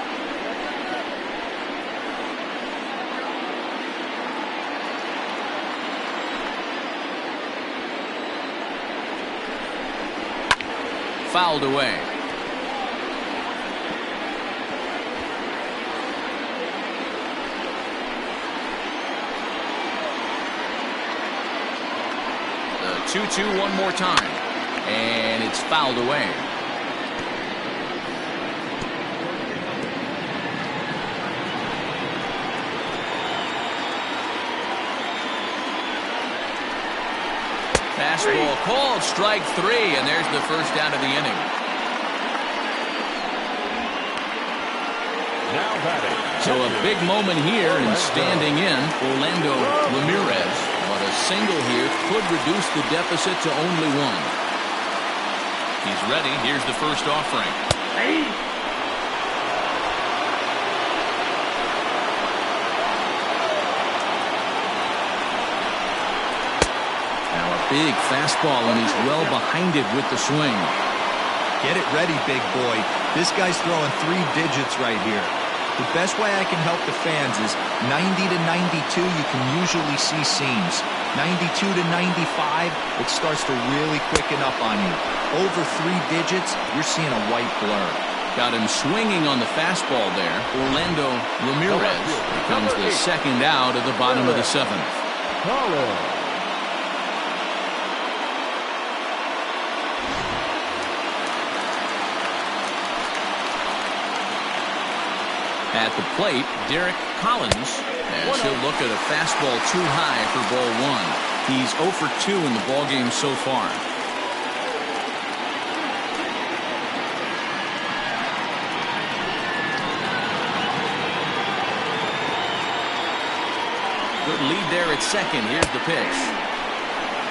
Fouled away. The 2-2 one more time. And it's fouled away. Fastball called, strike 3, and there's the first out of the inning. Now batting. So a big moment here and standing in Orlando Ramirez. But a single here could reduce the deficit to only 1. He's ready. Here's the first offering. Now a big fastball, and he's well behind it with the swing. Get it ready, big boy. This guy's throwing 3 digits right here. The best way I can help the fans is 90 to 92, you can usually see seams. 92 to 95, it starts to really quicken up on you. Over 3 digits, you're seeing a white blur. Got him swinging on the fastball there. Orlando Ramirez becomes the second out of the bottom of the 7th. At the plate, Derek Collins, as he'll look at a fastball too high for ball 1. He's 0 for 2 in the ballgame so far. Good lead there at second. Here's the pitch.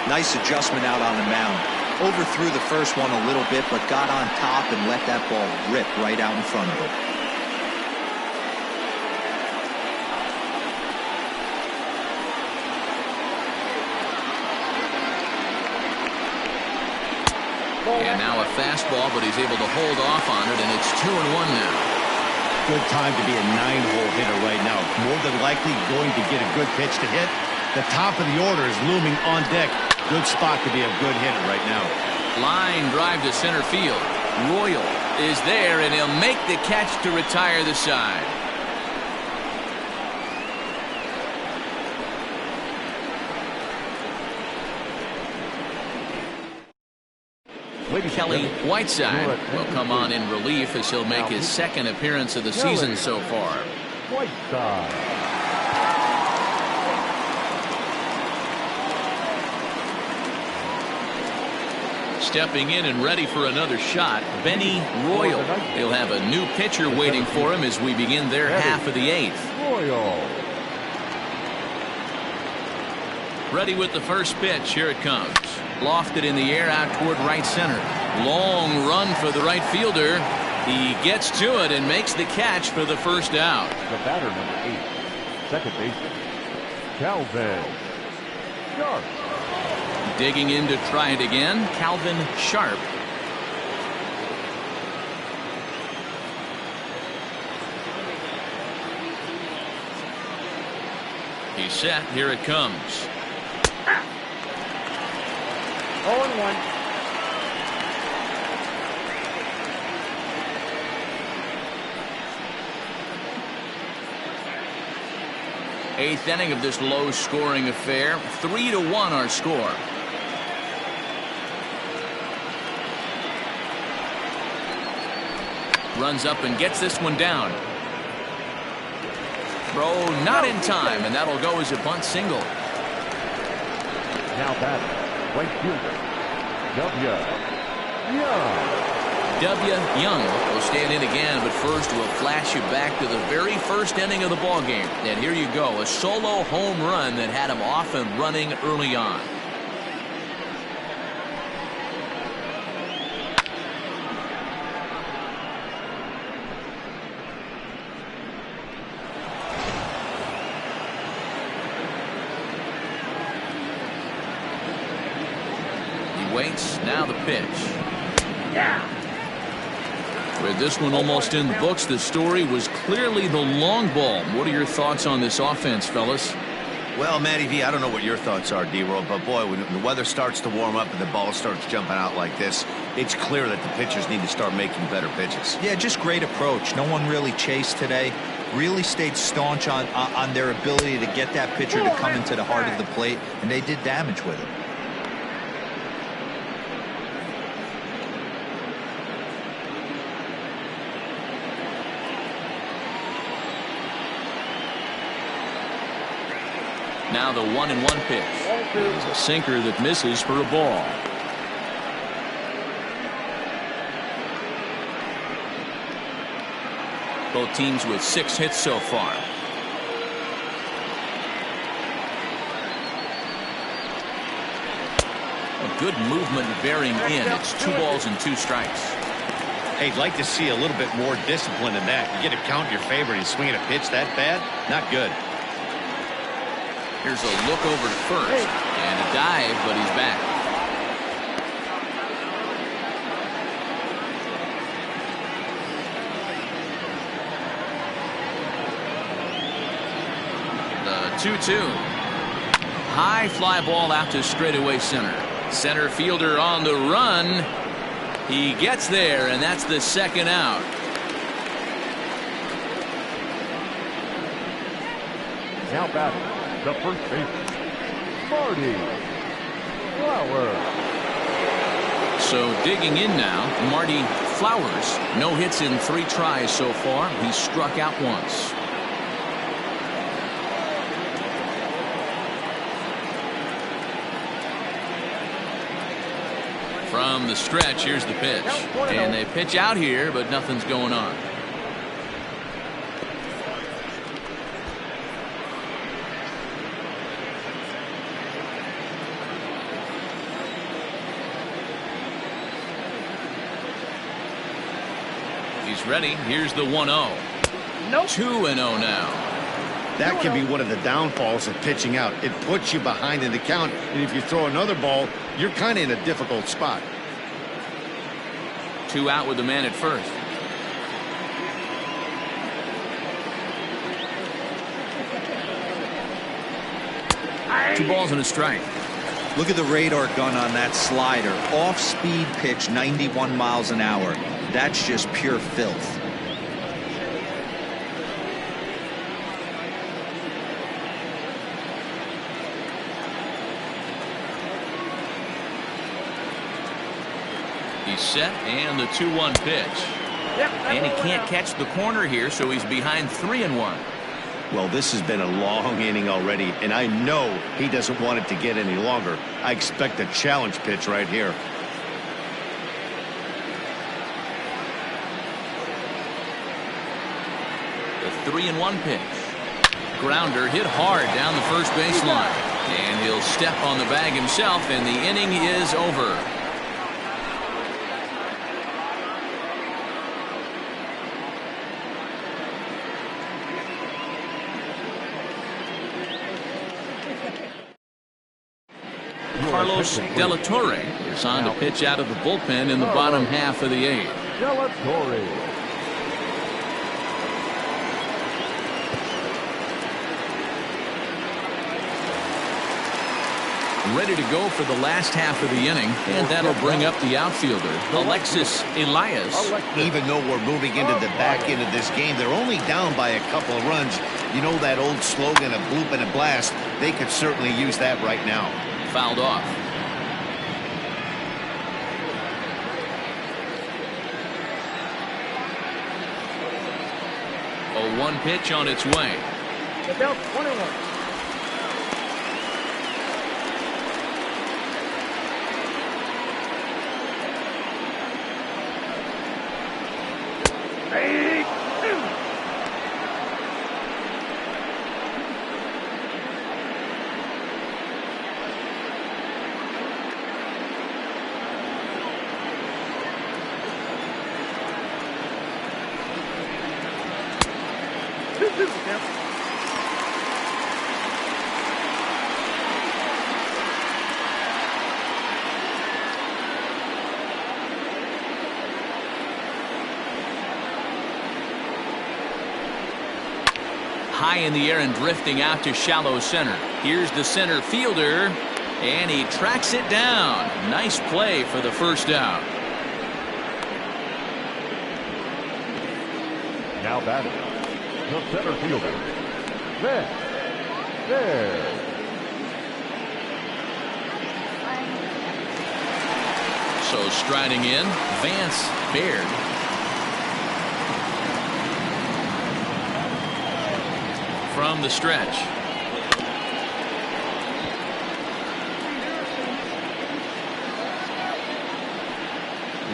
Nice adjustment out on the mound. Overthrew the first one a little bit, but got on top and let that ball rip right out in front of him. And now a fastball, but he's able to hold off on it, and it's 2-1 now. Good time to be a 9-hole hitter right now. More than likely going to get a good pitch to hit. The top of the order is looming on deck. Good spot to be a good hitter right now. Line drive to center field. Royal is there, and he'll make the catch to retire the side. Kelly Whiteside will come on in relief as he'll make his second appearance of the season so far. Whiteside. Stepping in and ready for another shot, Benny Royal. He'll have a new pitcher waiting for him as we begin their half of the 8th. Royal. Ready with the first pitch. Here it comes. Lofted in the air out toward right center. Long run for the right fielder. He gets to it and makes the catch for the first out. The batter, number 8, second baseman, Calvin Sharp. Digging in to try it again, Calvin Sharp. He's set. Here it comes. 0-1. Eighth inning of this low-scoring affair. 3-1 our score. Runs up and gets this one down. Throw not in time, and that'll go as a bunt single. Now batting, right fielder, W. Young. W. Young will stand in again, but first we'll flash you back to the very first inning of the ball game. And here you go, a solo home run that had him off and running early on. He waits, now the pitch. Yeah. With this one almost in the books, the story was clearly the long ball. What are your thoughts on this offense, fellas? Well, Matty V, I don't know what your thoughts are, D-Roll, but boy, when the weather starts to warm up and the ball starts jumping out like this, it's clear that the pitchers need to start making better pitches. Yeah, just great approach. No one really chased today. Really stayed staunch on their ability to get that pitcher to come into the heart of the plate, and they did damage with it. Now the 1-1 pitch. It's a sinker that misses for a ball. Both teams with 6 hits so far. A good movement bearing in. It's 2 balls and 2 strikes. Hey, I'd like to see a little bit more discipline in that. You get a count in your favor and you swing at a pitch that bad? Not good. Here's a look over to first, and a dive, but he's back. The 2-2. High fly ball out to straightaway center. Center fielder on the run. He gets there, and that's the second out. Now batting, the first baseman, Marty Flowers. So digging in now, Marty Flowers. No hits in 3 tries so far. He's struck out once. From the stretch, here's the pitch. And they pitch out here, but nothing's going on. He's ready. Here's the 1-0. Nope. 2-0 now. That can be one of the downfalls of pitching out. It puts you behind in the count, and if you throw another ball, you're kind of in a difficult spot. 2 out with the man at first. Two balls and a strike. Look at the radar gun on that slider. Off-speed pitch, 91 miles an hour. That's just pure filth. He's set, and the 2-1 pitch. And he can't catch the corner here, so he's behind 3-1. Well, this has been a long inning already, and I know he doesn't want it to get any longer. I expect a challenge pitch right here. The 3-1 pitch. Grounder hit hard down the first baseline. And he'll step on the bag himself, and the inning is over. Carlos De La Torre is on to pitch out of the bullpen in the bottom half of the 8th. De La Torre. Ready to go for the last half of the inning, and that'll bring up the outfielder, Alexis Elias. Even though we're moving into the back end of this game, they're only down by a couple of runs. You know that old slogan, a bloop and a blast? They could certainly use that right now. Fouled off. A 1 pitch on its way. Look out, 1-1. 2 the count. High in the air and drifting out to shallow center. Here's the center fielder, and he tracks it down. Nice play for the first out. Now batting, the center fielder, there. So striding in, Vance Baird. From the stretch.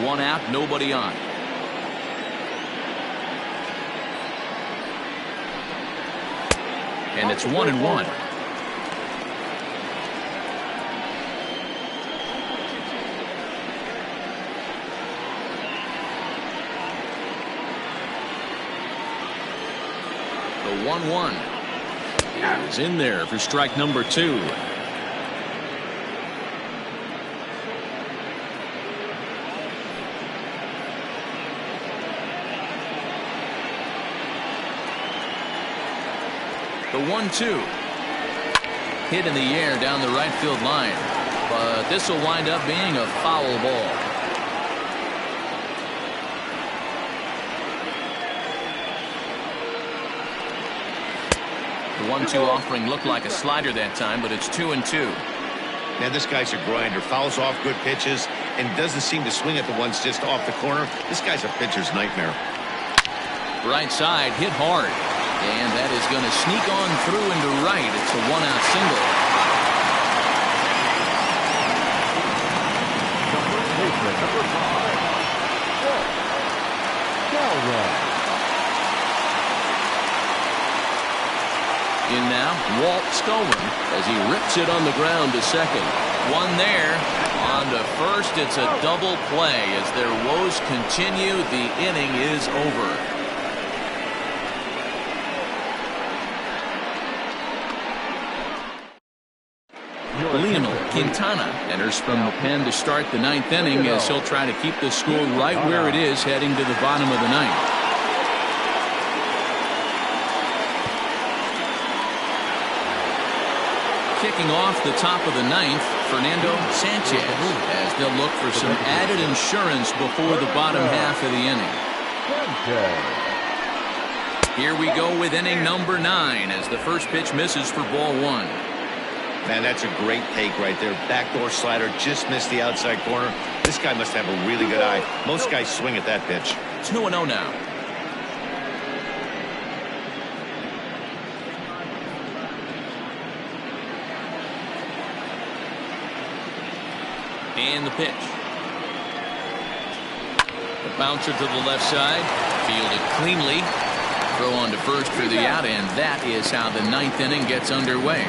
One out, nobody on. And it's 1-1. The 1-1 is in there for strike number 2. The 1-2 hit in the air down the right field line, but this will wind up being a foul ball. The 1-2 offering looked like a slider that time, but it's 2-2. Man, this guy's a grinder. Fouls off good pitches and doesn't seem to swing at the ones just off the corner. This guy's a pitcher's nightmare. Right side hit hard, and that is going to sneak on through into right. It's a 1-out single. Number 5, In now, Walt Skolin as he rips it on the ground to second. One there. On to first, it's a double play. As their woes continue, the inning is over. Leonel Quintana enters from the pen to start the 9th inning as he'll try to keep the score right where it is heading to the bottom of the 9th. Kicking off the top of the 9th, Fernando Sanchez, as they'll look for some added insurance before the bottom half of the inning. Here we go with inning number 9 as the first pitch misses for ball 1. Man, that's a great take right there. Backdoor slider just missed the outside corner. This guy must have a really good eye. Most guys swing at that pitch. 2-0 now. And the pitch. The bouncer to the left side. Fielded cleanly. Throw on to first for the out, and that is how the 9th inning gets underway.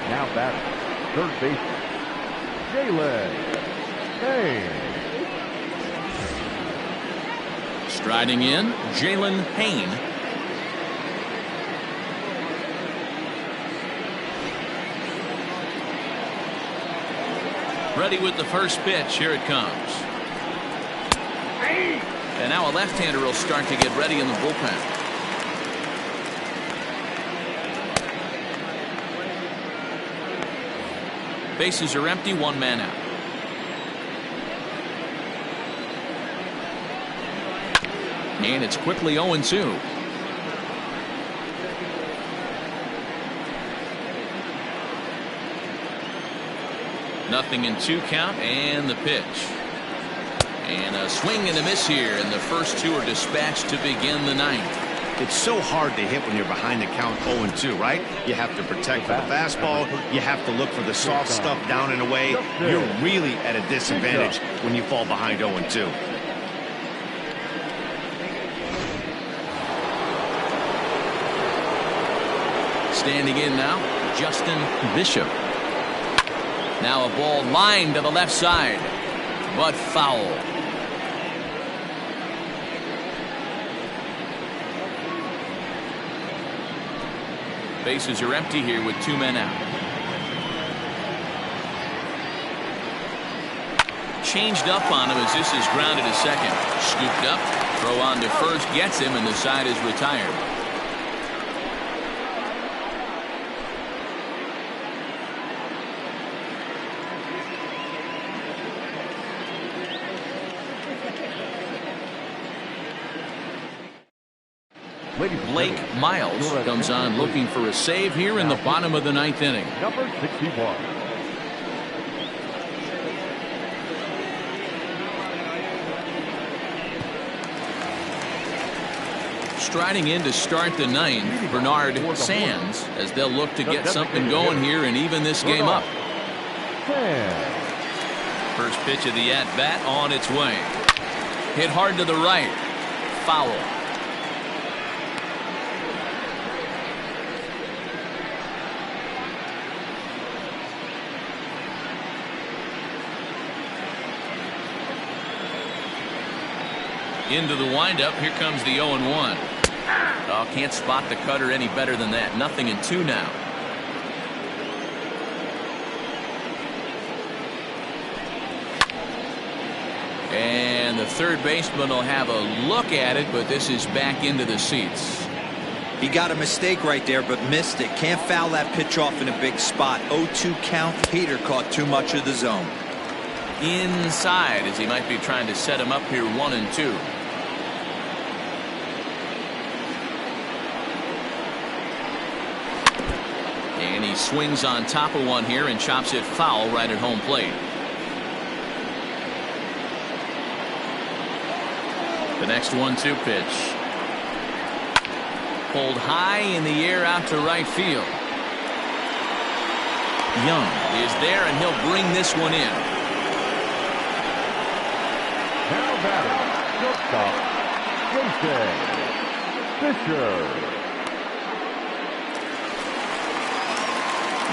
Now batting, third baseman, Jalen Hayne. Striding in, Jalen Hayne. Ready with the first pitch. Here it comes. And now a left-hander will start to get ready in the bullpen. Bases are empty, 1 man out. And it's quickly 0-2. Nothing in 2 count, and the pitch. And a swing and a miss here, and the first 2 are dispatched to begin the 9th. It's so hard to hit when you're behind the count 0-2, right? You have to protect for the fastball. You have to look for the soft stuff down and away. You're really at a disadvantage when you fall behind 0-2. Standing in now, Justin Bishop. Now a ball lined to the left side, but foul. Bases are empty here with 2 men out. Changed up on him as this is grounded to second. Scooped up, throw on to first, gets him, and the side is retired. Blake Miles comes on looking for a save here in the bottom of the 9th inning. Number 61. Striding in to start the 9th, Bernard Sands, as they'll look to get something going here and even this game up. First pitch of the at-bat on its way. Hit hard to the right. Foul. Into the windup. Here comes the 0-1. Oh, can't spot the cutter any better than that. 0-2 now. And the third baseman will have a look at it, but this is back into the seats. He got a mistake right there, but missed it. Can't foul that pitch off in a big spot. 0-2 count. Peter caught too much of the zone. Inside, as he might be trying to set him up here 1-2. And he swings on top of one here and chops it foul right at home plate. The next 1-2 pitch. Pulled high in the air out to right field. Young is there, and he'll bring this one in. Now batting, shortstop, Jason Fisher.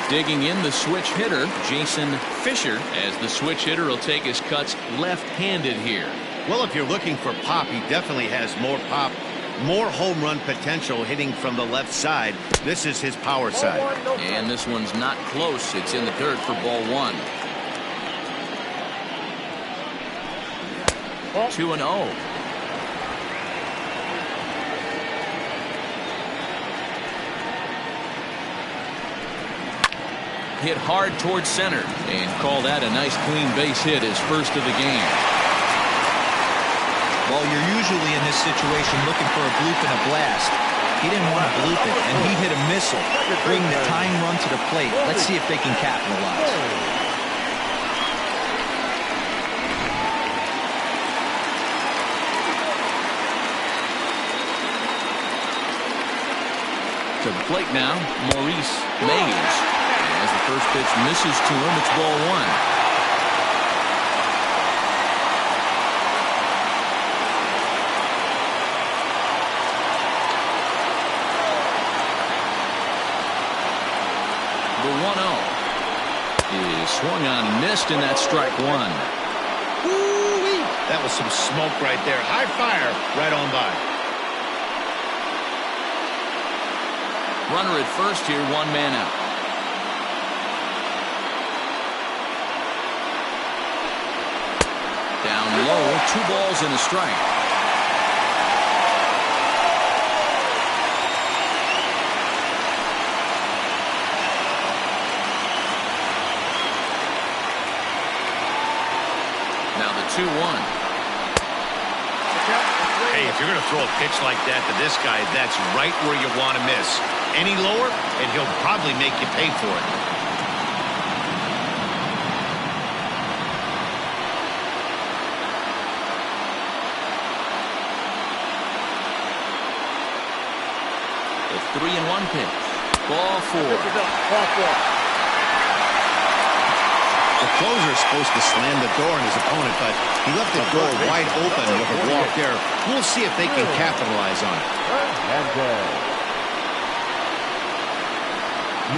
Digging in the switch hitter, Jason Fisher, as the switch hitter will take his cuts left-handed here. Well, if you're looking for pop, he definitely has more pop, more home run potential hitting from the left side. This is his power side. And this one's not close. It's in the dirt for ball 1. 2-0. Hit hard towards center and call that a nice clean base hit, his first of the game. Well, you're usually in this situation looking for a bloop and a blast. He didn't want to bloop it, and he hit a missile, bringing the tying run to the plate. Let's see if they can capitalize. To the plate now, Maurice Mays. As the first pitch misses to him, it's ball 1. The 1-0 is swung on and missed, and that's strike 1. Woo-wee. That was some smoke right there. High fire right on by. Runner at first here, 1 man out. Down low, 2 balls and a strike. Now the 2-1. Hey, if you're going to throw a pitch like that to this guy, that's right where you want to miss. Any lower, and he'll probably make you pay for it. The 3-1 pitch. Ball 4. The closer is supposed to slam the door on his opponent, but he left the door wide open with a walk there. We'll see if they can capitalize on it.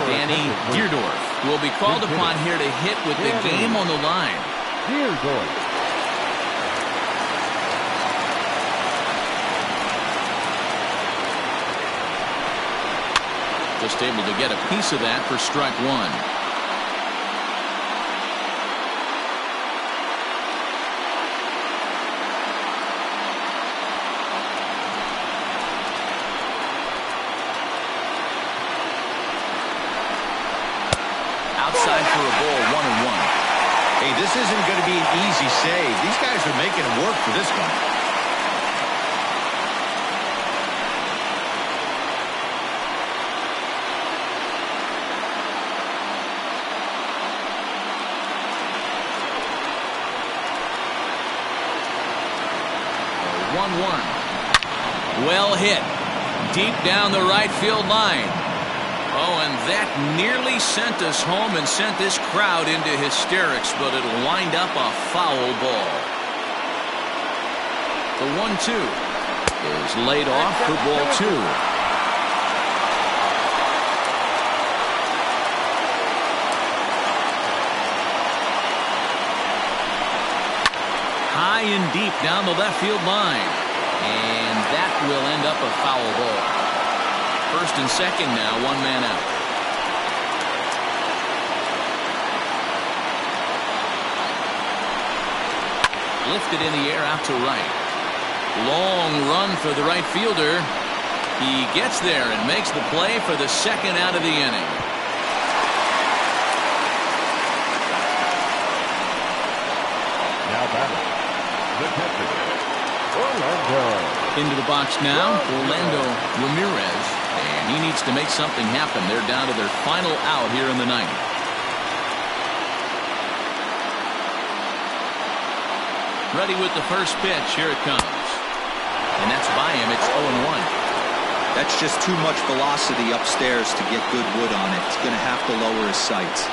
Danny Deerdorf will be called upon here to hit with the game on the line. Deerdorf. Just able to get a piece of that for strike one. Outside for a ball, 1-1. Hey, this isn't going to be an easy save. These guys are making it work for this one. Well hit. Deep down the right field line. Oh, and that nearly sent us home and sent this crowd into hysterics, but it'll wind up a foul ball. The 1-2 is laid off for ball 2. High and deep down the left field line. And that will end up a foul ball. First and second now, one man out. Lifted in the air out to right. Long run for the right fielder. He gets there and makes the play for the second out of the inning. Now batting, the catcher, Orlando. Into the box now, Orlando Ramirez. And he needs to make something happen. They're down to their final out here in the ninth. Ready with the first pitch. Here it comes. And that's by him. It's 0-1. That's just too much velocity upstairs to get good wood on it. It's going to have to lower his sights.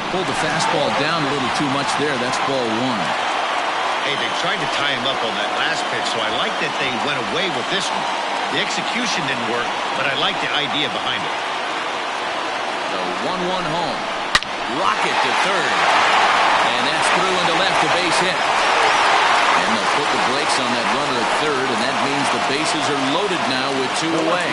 Pulled the fastball down a little too much there. That's ball 1. Hey, they tried to tie him up on that last pitch, so I like that they went away with this one. The execution didn't work, but I like the idea behind it. The 1-1 home. Rocket to third. And that's through into left, a base hit. And they'll put the brakes on that runner at third, and that means the bases are loaded now with 2 away.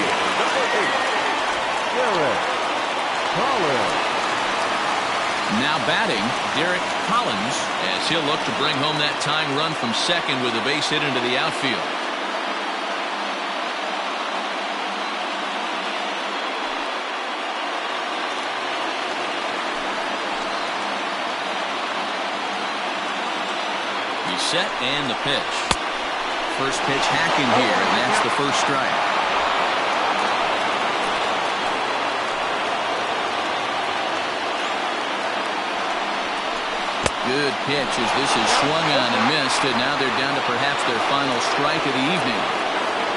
Now batting, Derek Collins, as he'll look to bring home that tying run from second with a base hit into the outfield. He's set and the pitch. First pitch hacking here, and that's the first strike. Good pitch as this is swung on and missed, and now they're down to perhaps their final strike of the evening.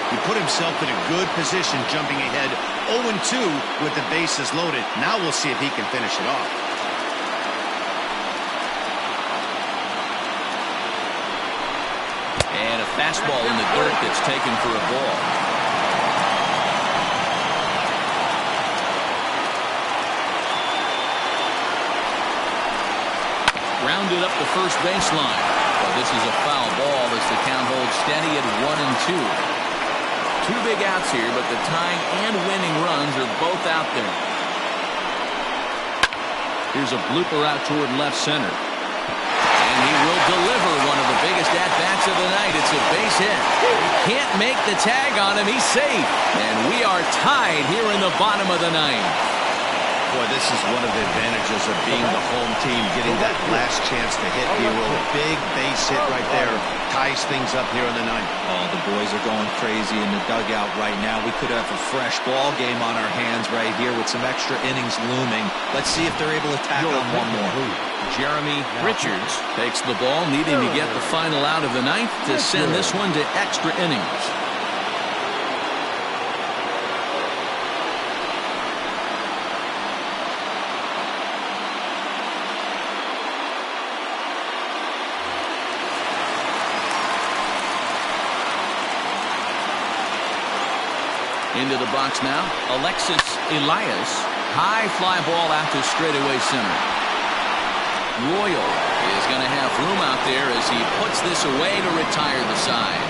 He put himself in a good position jumping ahead 0-2 with the bases loaded. Now we'll see if he can finish it off. And a fastball in the dirt that's taken for a ball. Rounded up the first baseline. Well, this is a foul ball as the count holds steady at 1-2. 2 big outs here, but the tying and winning runs are both out there. Here's a blooper out toward left center. And he will deliver one of the biggest at-bats of the night. It's a base hit. Can't make the tag on him. He's safe. And we are tied here in the bottom of the ninth. Boy, this is one of the advantages of being the home team, getting that last chance to hit here. A big base hit right there ties things up here in the ninth. Oh, the boys are going crazy in the dugout right now. We could have a fresh ball game on our hands right here with some extra innings looming. Let's see if they're able to tack on one more. Jeremy Richards takes the ball, needing to get the final out of the ninth to send this one to extra innings. Into the box now, Alexis Elias. High fly ball out to straightaway center. Royal is going to have room out there as he puts this away to retire the side.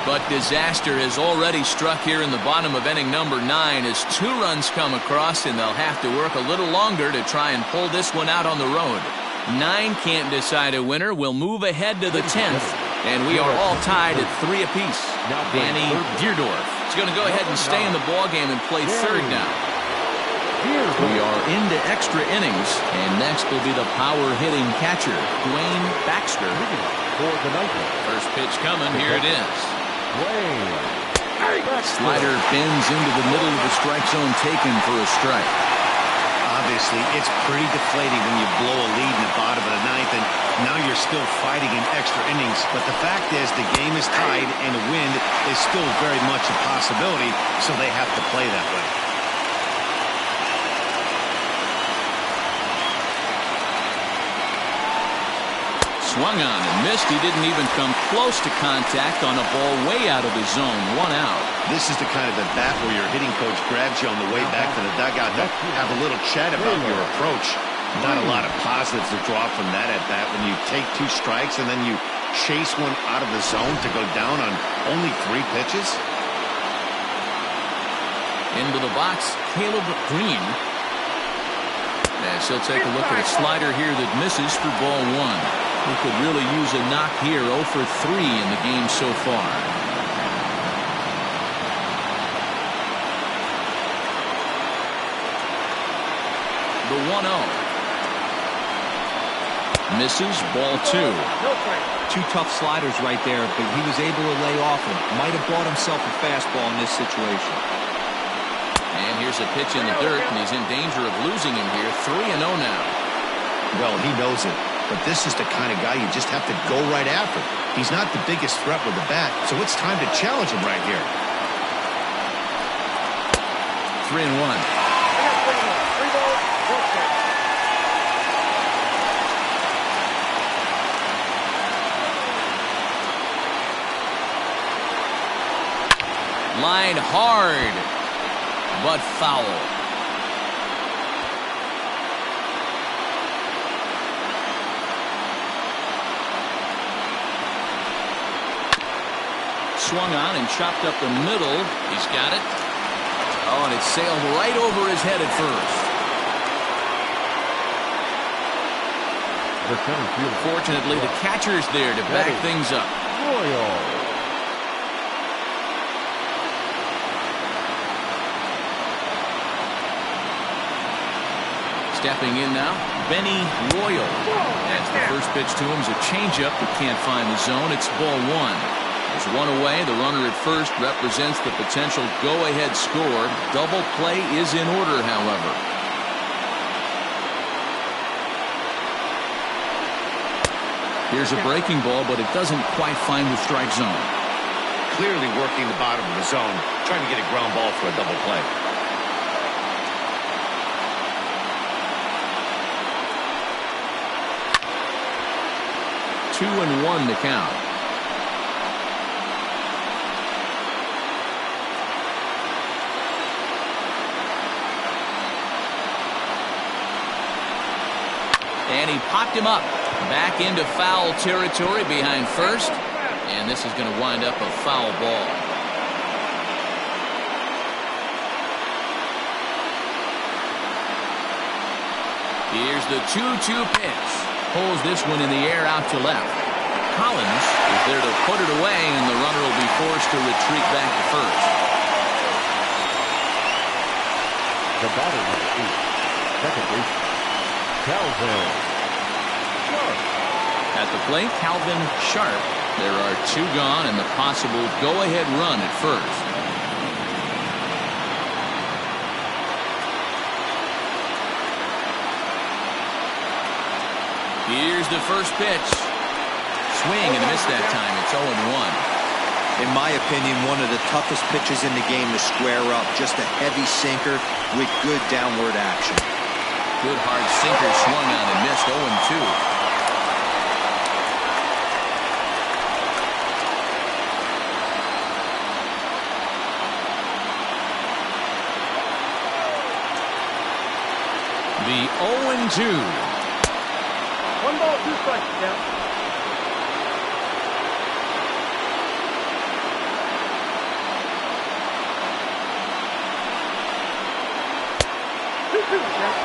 But disaster has already struck here in the bottom of inning number 9 as 2 runs come across, and they'll have to work a little longer to try and pull this one out on the road. 9 can't decide a winner. We'll move ahead to the 10th, and we are all tied at 3 apiece. Danny Deerdorf is going to go ahead and stay in the ballgame and play third now. We are into extra innings, and next will be the power-hitting catcher, Dwayne Baxter. First pitch coming. Here it is. Slider bends into the middle of the strike zone, taken for a strike. Obviously, it's pretty deflating when you blow a lead in the bottom of the 9th, and now you're still fighting in extra innings. But the fact is, the game is tied, and a win is still very much a possibility, so they have to play that way. Swung on and missed. He didn't even come close to contact on a ball way out of the zone. 1 out. This is the kind of at bat where your hitting coach grabs you on the way back to the dugout to have a little chat about your approach. Not a lot of positives to draw from that at bat when you take 2 strikes and then you chase one out of the zone to go down on only 3 pitches. Into the box, Caleb Green. As he'll take a look at a slider here that misses for ball 1. He could really use a knock here. 0 for 3 in the game so far. The 1-0. Misses. Ball 2. 2 tough sliders right there, but he was able to lay off him. Might have bought himself a fastball in this situation. And here's a pitch in the dirt, and he's in danger of losing him here. 3-0 now. Well, he knows it. But this is the kind of guy you just have to go right after. He's not the biggest threat with the bat, so it's time to challenge him right here. 3-1. 3 balls, 1 strike. Line hard, but foul. Swung on and chopped up the middle. He's got it. Oh, and it sailed right over his head at first. Fortunately, the catcher's there to back things up. Stepping in now, Benny Royal. That's the first pitch to him is a changeup that can't find the zone. It's ball 1. There's 1 away. The runner at first represents the potential go-ahead score. Double play is in order, however. Here's a breaking ball, but it doesn't quite find the strike zone. Clearly working the bottom of the zone, trying to get a ground ball for a double play. Two and 1 to count. And he popped him up. Back into foul territory behind first. And this is going to wind up a foul ball. Here's the 2-2 pitch. Pulls this one in the air out to left. Collins is there to put it away, and the runner will be forced to retreat back to first. The batter number 8, second base, Calvin Sharp. At the plate, Calvin Sharp. There are 2 gone and the possible go-ahead run at first. Here's the first pitch. Swing and a miss that time. It's 0-1. In my opinion, one of the toughest pitches in the game to square up. Just a heavy sinker with good downward action. Good hard sinker swung on and missed. 0-2. The 0-2. 1 ball, 2 strikes, count. 2, champ.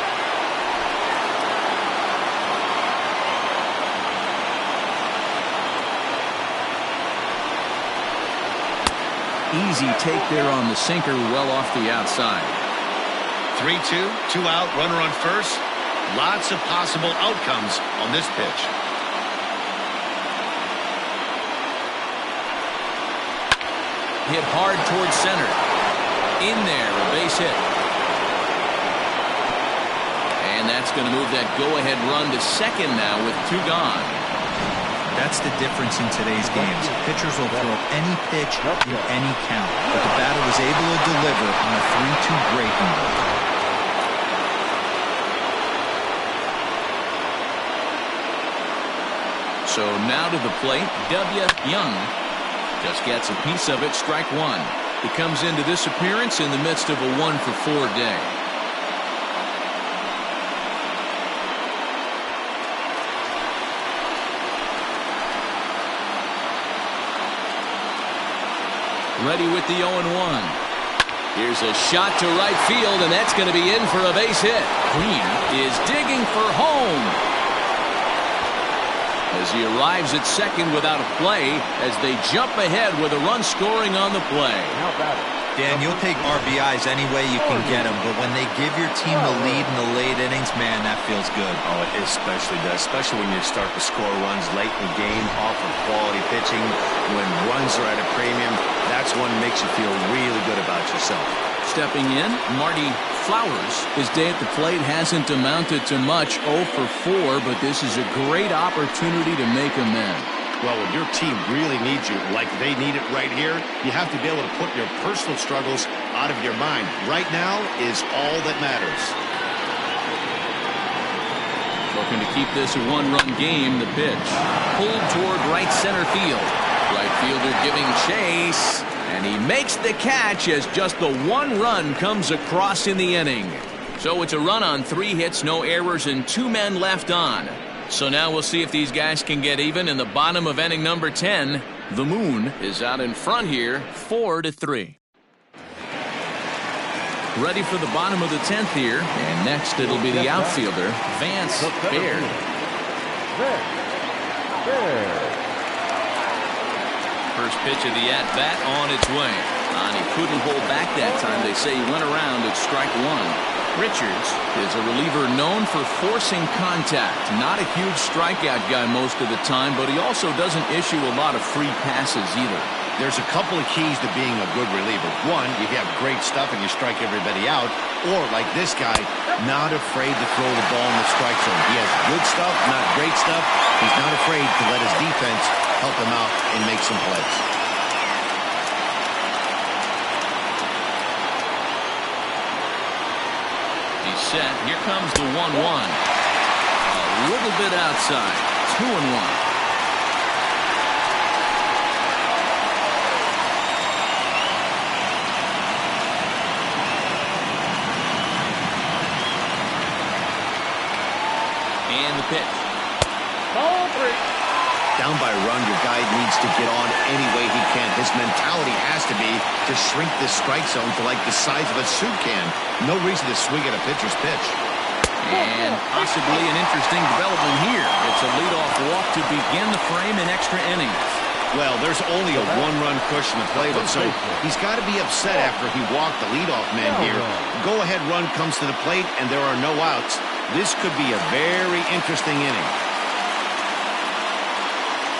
Easy take there on the sinker, well off the outside. 3-2, 2 out, runner on first. Lots of possible outcomes on this pitch. Hit hard towards center. In there, a base hit. And that's going to move that go-ahead run to second now with 2 gone. That's the difference in today's games. Pitchers will throw any pitch in any count, but the batter was able to deliver on a 3-2 breaking ball. So now to the plate, W. Young just gets a piece of it, strike 1. He comes into this appearance in the midst of a 1-for-4 day. Ready with the 0-1. Here's a shot to right field, and that's going to be in for a base hit. Green is digging for home as he arrives at second without a play as they jump ahead with a run scoring on the play. How about it? Dan, you'll take RBIs any way you can get them, but when they give your team the lead in the late innings, man, that feels good. Oh, it especially does, especially when you start to score runs late in the game off of quality pitching. When runs are at a premium, that's what makes you feel really good about yourself. Stepping in, Marty Flowers. His day at the plate hasn't amounted to much, 0 for 4, but this is a great opportunity to make amends. Well, when your team really needs you, like they need it right here, you have to be able to put your personal struggles out of your mind. Right now is all that matters. Looking to keep this a 1-run game, the pitch. Pulled toward right center field. Right fielder giving chase. And he makes the catch as just the 1 run comes across in the inning. So it's a run on 3 hits, no errors, and 2 men left on. So now we'll see if these guys can get even in the bottom of inning number 10. The Moon is out in front here, 4-3. Ready for the bottom of the 10th here. And next it'll be the outfielder, Vance Baird. First pitch of the at-bat on its way. And he couldn't hold back that time. They say he went around at strike 1. Richards is a reliever known for forcing contact. Not a huge strikeout guy most of the time, but he also doesn't issue a lot of free passes either. There's a couple of keys to being a good reliever. One, you have great stuff and you strike everybody out. Or, like this guy, not afraid to throw the ball in the strike zone. He has good stuff, not great stuff. He's not afraid to let his defense help him out and make some plays. He's set. Here comes the 1-1. A little bit outside. 2-1. And the pitch. Ball 3. Down by a run, your guy needs to get on any way he can. His mentality has to be to shrink this strike zone to like the size of a soup can. No reason to swing at a pitcher's pitch. And possibly an interesting development here. It's a leadoff walk to begin the frame in extra innings. Well, there's only a 1-run cushion to play with, so he's got to be upset after he walked the leadoff man here. Go-ahead run comes to the plate, and there are no outs. This could be a very interesting inning.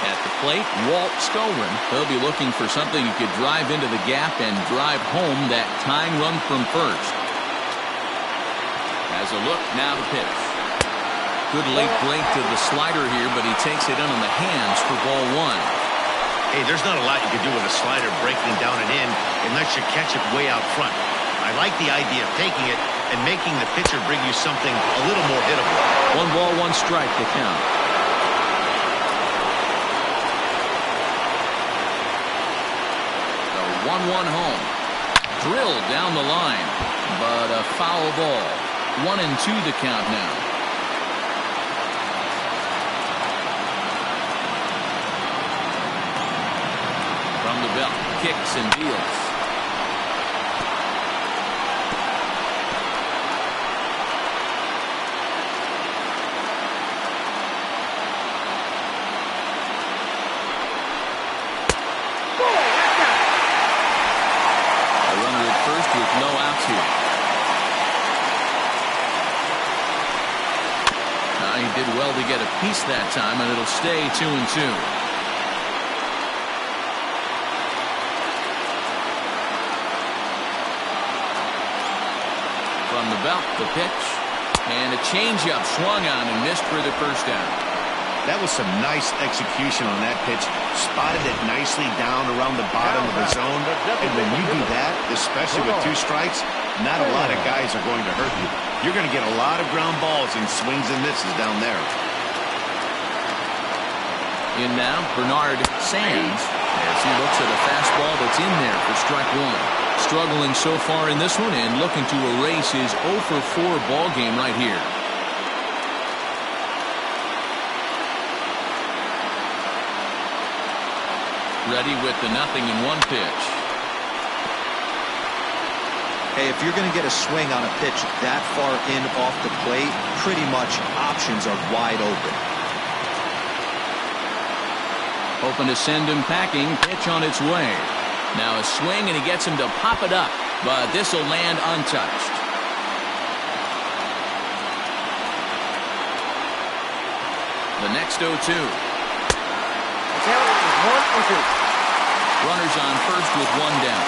At the plate, Walt Skolrin. He'll be looking for something he could drive into the gap and drive home that tying run from first. As a look, now the pitch. Good late break to the slider here, but he takes it in on the hands for ball 1. Hey, there's not a lot you can do with a slider breaking down and in unless you catch it way out front. I like the idea of taking it and making the pitcher bring you something a little more hittable. 1 ball, 1 strike to count. The 1-1 home. Drilled down the line, but a foul ball. 1-2 the count now. From the belt, kicks and deals. Did well to get a piece that time, and it'll stay 2-2. From the belt, the pitch, and a changeup swung on and missed for the first down. That was some nice execution on that pitch. Spotted it nicely down around the bottom of the zone. And when you do that, especially with 2 strikes, not a lot of guys are going to hurt you. You're going to get a lot of ground balls and swings and misses down there. In now, Bernard Sands, as he looks at a fastball that's in there for strike 1. Struggling so far in this one and looking to erase his 0 for 4 ball game right here. Ready with the 0-1 pitch. Hey, if you're going to get a swing on a pitch that far in off the plate, pretty much options are wide open. Hoping to send him packing. Pitch on its way. Now a swing, and he gets him to pop it up. But this will land untouched. The next 0-2. Runners on first with 1 down.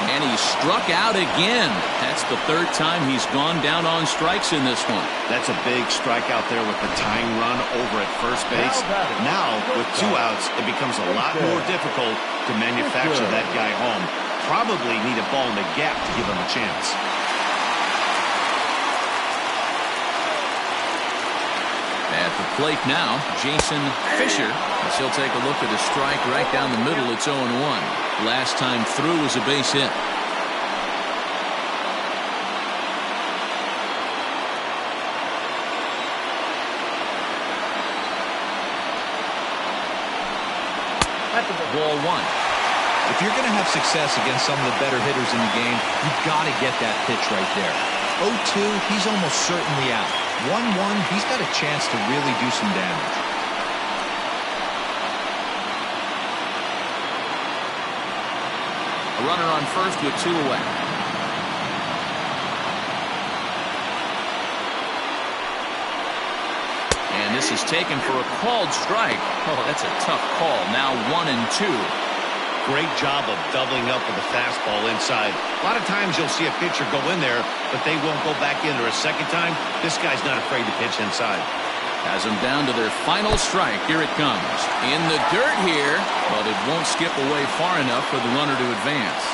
And he struck out again. That's the 3rd time he's gone down on strikes in this one. That's a big strikeout there with the tying run over at first base. Now, with 2 outs, it becomes a lot more difficult to manufacture that guy home. Probably need a ball in the gap to give him a chance. At the plate now, Jason Fisher, as he'll take a look at a strike right down the middle. It's 0-1. Last time through was a base hit. Ball 1. If you're going to have success against some of the better hitters in the game, you've got to get that pitch right there. 0-2, he's almost certainly out. 1-1, he's got a chance to really do some damage. A runner on first with 2 away. And this is taken for a called strike. Oh, that's a tough call. Now 1-2. Great job of doubling up with the fastball inside. A lot of times you'll see a pitcher go in there, but they won't go back in there a second time. This guy's not afraid to pitch inside. Has them down to their final strike. Here it comes. In the dirt here, but it won't skip away far enough for the runner to advance.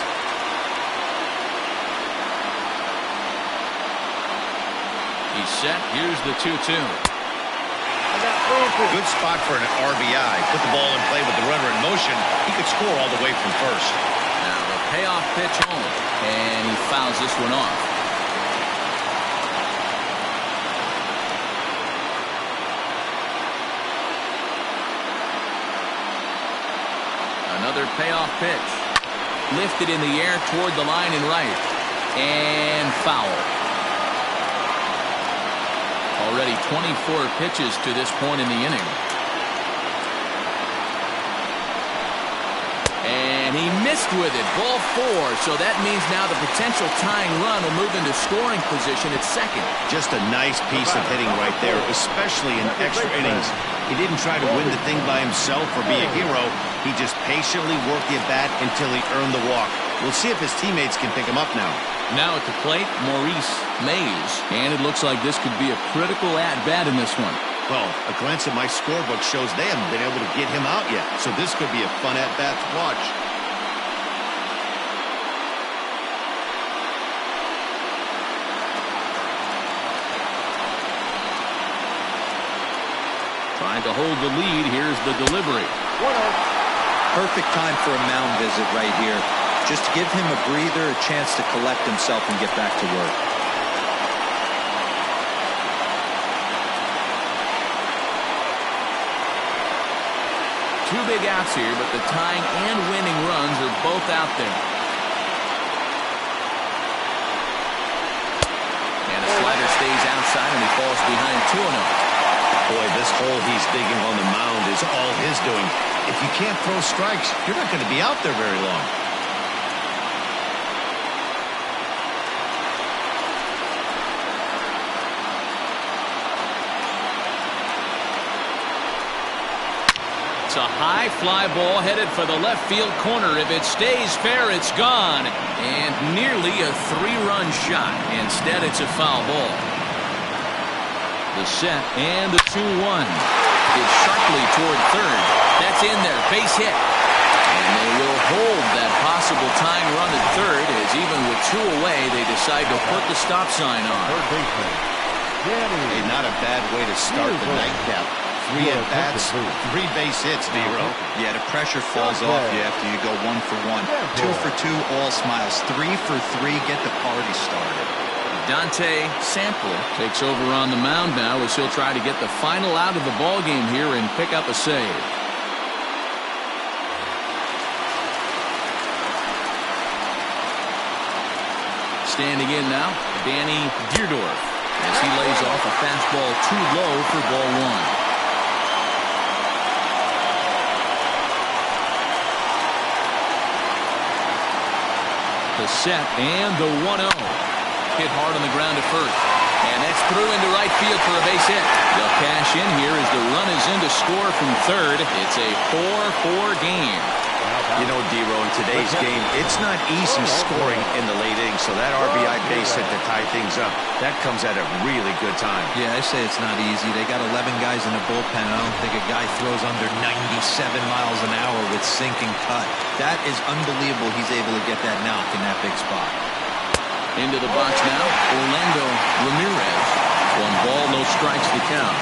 He's set. Here's the 2-2. Good spot for an RBI. Put the ball in play with the runner in motion. He could score all the way from first. Now the payoff pitch home, and he fouls this one off. Another payoff pitch. Lifted in the air toward the line and right. And foul. Already 24 pitches to this point in the inning. And he missed with it. Ball 4. So that means now the potential tying run will move into scoring position at second. Just a nice piece of hitting right there, especially in extra innings. He didn't try to win the thing by himself or be a hero. He just patiently worked the at-bat until he earned the walk. We'll see if his teammates can pick him up now. Now at the plate, Maurice Mays. And it looks like this could be a critical at-bat in this one. Well, a glance at my scorebook shows they haven't been able to get him out yet. So this could be a fun at-bat to watch. Trying to hold the lead. Here's the delivery. Perfect time for a mound visit right here. Just to give him a breather, a chance to collect himself and get back to work. Two big outs here, but the tying and winning runs are both out there. And a slider stays outside, and he falls behind 2-0. Boy, this hole he's digging on the mound is all his doing. If you can't throw strikes, you're not going to be out there very long. It's a high fly ball headed for the left field corner. If it stays fair, it's gone. And nearly a 3-run shot. Instead, it's a foul ball. The set and the 2-1. It's sharply toward third. That's in there. Base hit. And they will hold that possible tying run at third, as even with 2 away, they decide to put the stop sign on. Hey, not a bad way to start the nightcap. 3 at-bats, 3 base hits, Nero. Yeah, the pressure falls off you after you go 1 for 1. 2 for 2, all smiles. 3 for 3, get the party started. Dante Sample takes over on the mound now as he'll try to get the final out of the ball game here and pick up a save. Standing in now, Danny Deerdorf, as he lays off a fastball too low for ball 1. The set and the 1-0. Hit hard on the ground at first. And that's through into right field for a base hit. They'll cash in here as the run is in to score from third. It's a 4-4 game. You know, D-Row, in today's game, it's not easy scoring in the late innings, so that RBI base hit to tie things up, that comes at a really good time. Yeah, I say it's not easy. They got 11 guys in the bullpen. I don't think a guy throws under 97 miles an hour with sinking cut. That is unbelievable he's able to get that knock in that big spot. Into the box now, Orlando Ramirez. 1 ball, no strikes to count.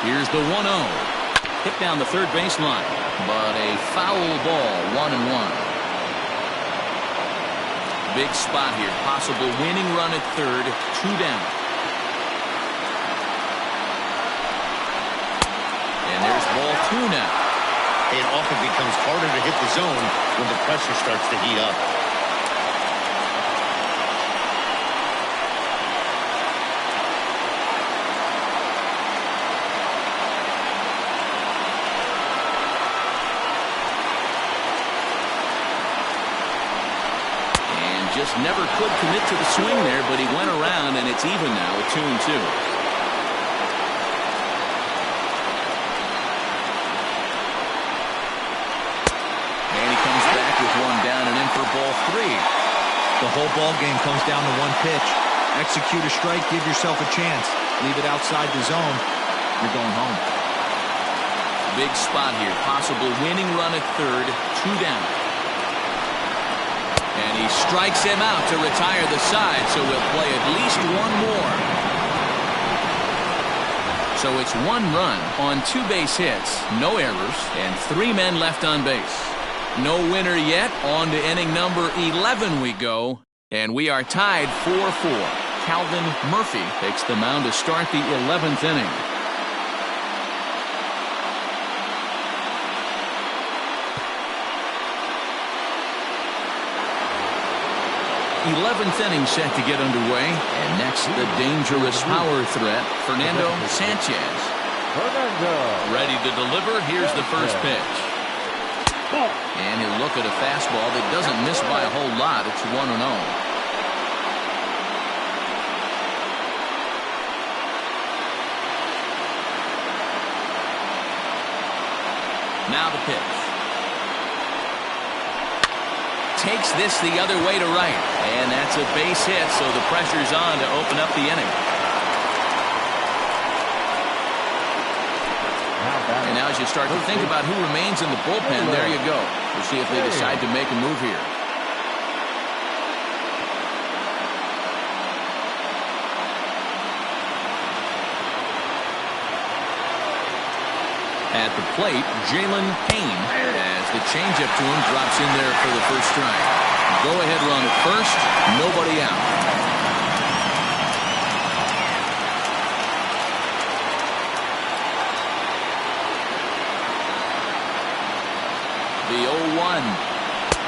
Here's the 1-0. Hit down the third baseline, but a foul ball, 1-1. Big spot here. Possible winning run at third, 2 down. And there's ball 2 now. It often becomes harder to hit the zone when the pressure starts to heat up. Just never could commit to the swing there, but he went around, and it's even now at 2-2. And he comes back with 1 down and in for ball 3. The whole ball game comes down to 1 pitch. Execute a strike, give yourself a chance. Leave it outside the zone, you're going home. Big spot here. Possible winning run at third, 2 down. And he strikes him out to retire the side, so we'll play at least 1 more. So it's 1 run on 2 base hits, no errors, and 3 men left on base. No winner yet. On to inning number 11 we go, and we are tied 4-4. Calvin Murphy takes the mound to start the 11th inning. 11th inning set to get underway. And next, the dangerous power threat, Fernando Sanchez. Ready to deliver. Here's the first pitch. And he'll look at a fastball that doesn't miss by a whole lot. It's 1-0. Now the pitch. Takes this the other way to right. And that's a base hit, so the pressure's on to open up the inning. And now as you start to think about who remains in the bullpen, there you go. We'll see if they decide to make a move here. At the plate, Jalen Payne, as the changeup to him drops in there for the first strike. Go-ahead run at first, nobody out. The 0-1.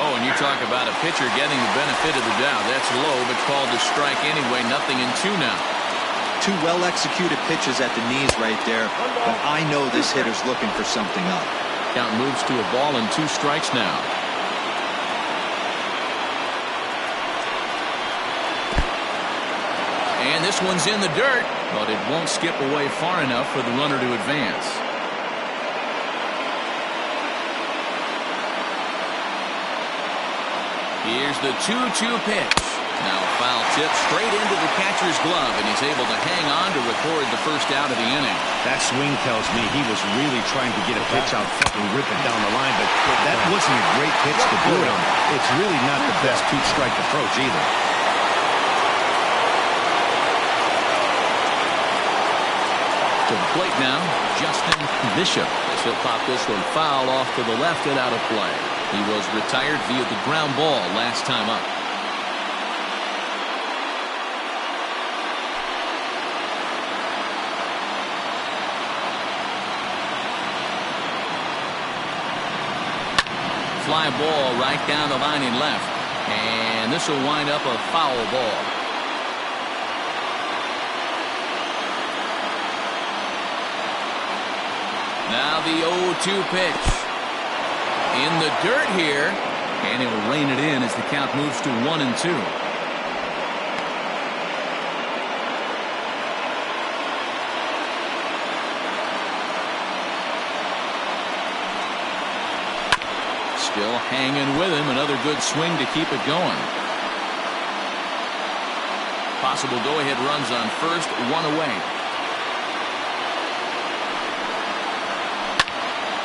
Oh, and you talk about a pitcher getting the benefit of the doubt. That's low, but called a strike anyway. 0-2 now. 2 well-executed pitches at the knees right there, but I know this hitter's looking for something up. Count moves to a ball and 2 strikes now. this one's in the dirt, but it won't skip away far enough for the runner to advance. Here's the 2-2 pitch. Now a foul tip straight into the catcher's glove, and he's able to hang on to record the first out of the inning. That swing tells me he was really trying to get a pitch out, fucking rip it down the line, but that wasn't a great pitch to do it on. It's really not the best two-strike approach either. To the plate now, Justin Bishop, as he'll pop this one foul off to the left and out of play. He was retired via the ground ball last time up. Fly ball right down the line in left, and this will wind up a foul ball. Now the 0-2 pitch. In the dirt here, and he'll rein it in as the count moves to 1-2. Still hanging with him. Another good swing to keep it going. Possible go-ahead runs on first, one away.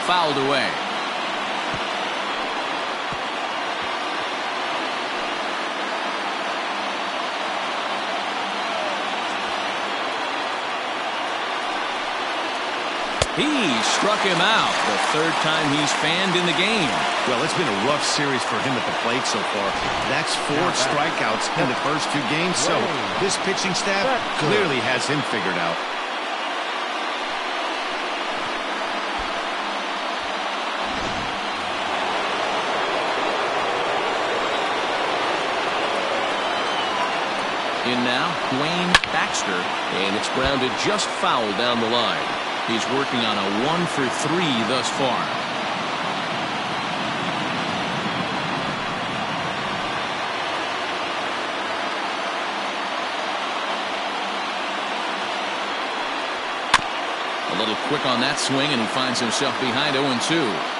Fouled away. He struck him out, the third time he's fanned in the game. Well, it's been a rough series for him at the plate so far. That's 4 strikeouts in the first 2 games, so this pitching staff clearly has him figured out. In now, Wayne Baxter, and it's grounded just foul down the line. He's working on a 1 for 3 thus far. A little quick on that swing, and he finds himself behind 0-2.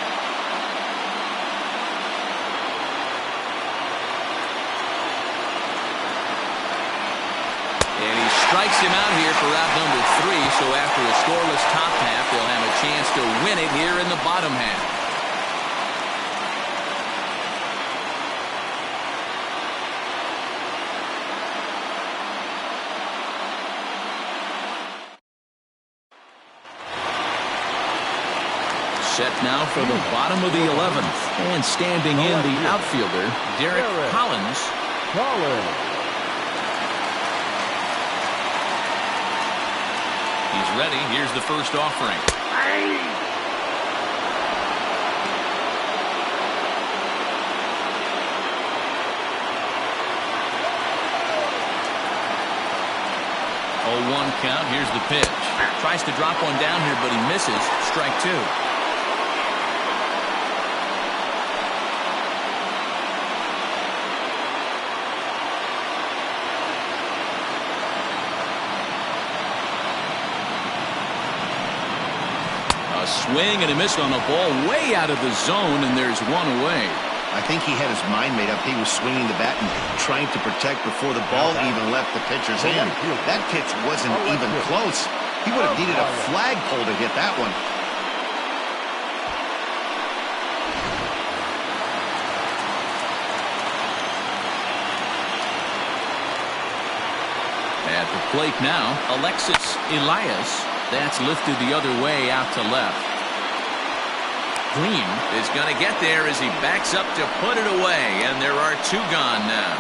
Strikes him out here for out number 3, so after a scoreless top half, they'll have a chance to win it here in the bottom half. Set now for the bottom of the 11th, and standing in the outfielder, Derek Collins. He's ready. Here's the first offering. Oh, 1 count. Here's the pitch. Tries to drop one down here, but he misses. Strike 2. Swing and a miss on the ball way out of the zone, and there's 1 away. I think he had his mind made up. He was swinging the bat and trying to protect before the ball even left the pitcher's hand. That pitch wasn't even close. He would have needed a flagpole to hit that one. At the plate now, Alexis Elias. That's lifted the other way out to left. Green is going to get there as he backs up to put it away, and there are 2 gone now.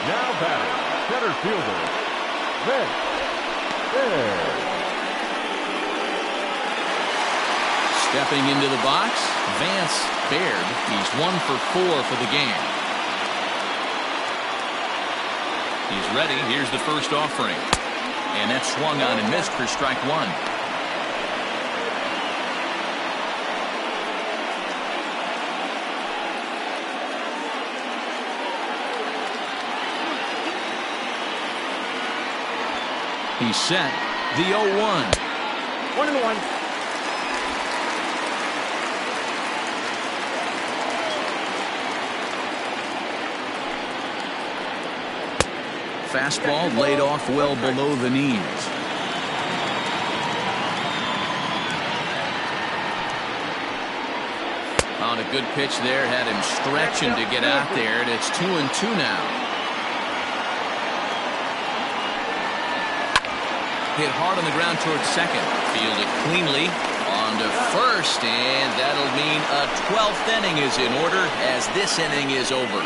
Now batting, center fielder, Vance Baird. Stepping into the box, Vance Baird. He's 1 for 4 for the game. He's ready. Here's the first offering. And that's swung on and missed for strike 1. He's set. The 0-1. 1-1. Fastball laid off well below the knees. On a good pitch there, had him stretching to get out there, and it's 2-2 now. Hit hard on the ground towards second. Fielded cleanly on to first, and that'll mean a 12th inning is in order as this inning is over.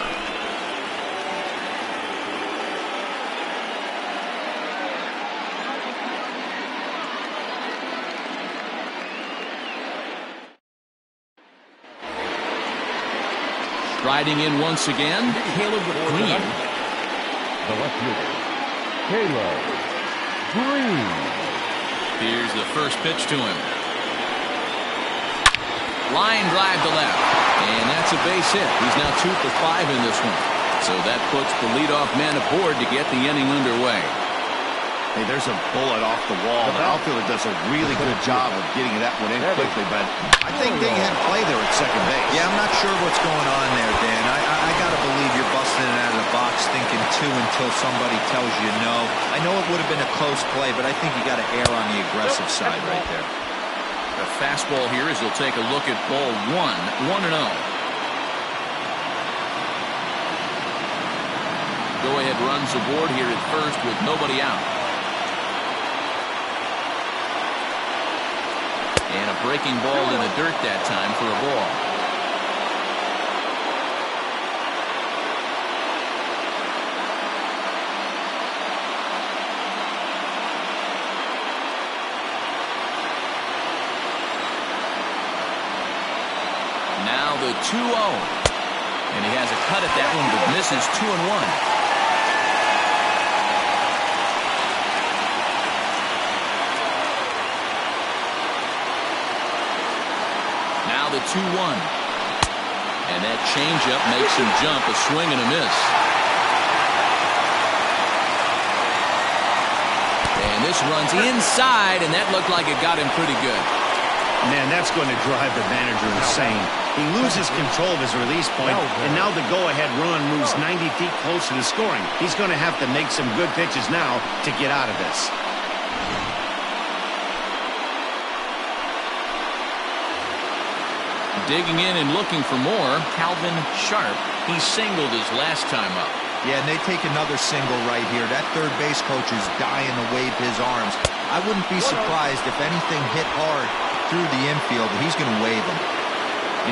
Riding in once again, Caleb Green. The left fielder, Caleb Green. Here's the first pitch to him. Line drive to left. And that's a base hit. He's now 2 for 5 in this one. So that puts the leadoff man aboard to get the inning underway. Hey, there's a bullet off the wall. The outfielder does a really good job of getting that one in quickly, but I think they had play there at second base. Yeah, I'm not sure what's going on there, Dan. I got to believe you're busting it out of the box thinking 2 until somebody tells you no. I know it would have been a close play, but I think you got to err on the aggressive side right there. A fastball here as he'll take a look at ball 1, 1-0. Go-ahead runs aboard here at first with nobody out. And a breaking ball in the dirt that time for a ball. Now the 2-0. And he has a cut at that one, but misses 2-1. The 2-1. And that changeup makes him jump, a swing and a miss. And this runs inside, and that looked like it got him pretty good. Man, that's going to drive the manager insane. He loses control of his release point, and now the go-ahead run moves 90 feet closer to scoring. He's going to have to make some good pitches now to get out of this. Digging in and looking for more, Calvin Sharp. He singled his last time up. Yeah, and they take another single right here. That third base coach is dying to wave his arms. I wouldn't be surprised if anything hit hard through the infield. He's going to wave them.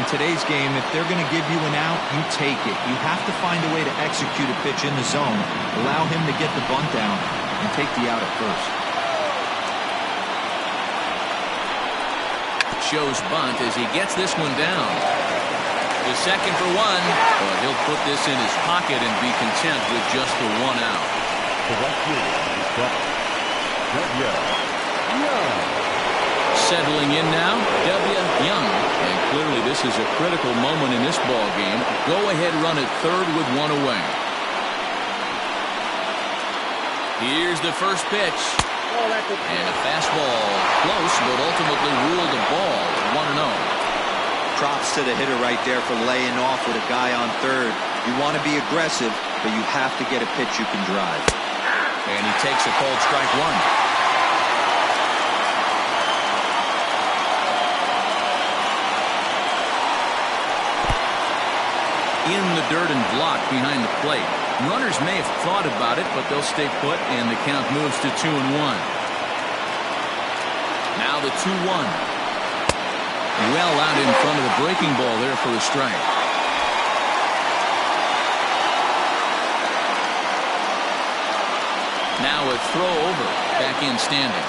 In today's game, if they're going to give you an out, you take it. You have to find a way to execute a pitch in the zone, allow him to get the bunt down, and take the out at first. Shows bunt as he gets this one down. The second for 1, but he'll put this in his pocket and be content with just the 1 out. The left fielder is W. Young. Settling in now, W. Young. And clearly this is a critical moment in this ball game. Go ahead run at third with 1 away. Here's the first pitch. And a fastball close, but ultimately ruled a ball, 1-0. Props to the hitter right there for laying off with a guy on third. You want to be aggressive, but you have to get a pitch you can drive. And he takes a called strike 1. In the dirt and blocked behind the plate. Runners may have thought about it, but they'll stay put, and the count moves to 2-1. Now the 2-1. Well out in front of the breaking ball there for a strike. Now a throw over, back in standing.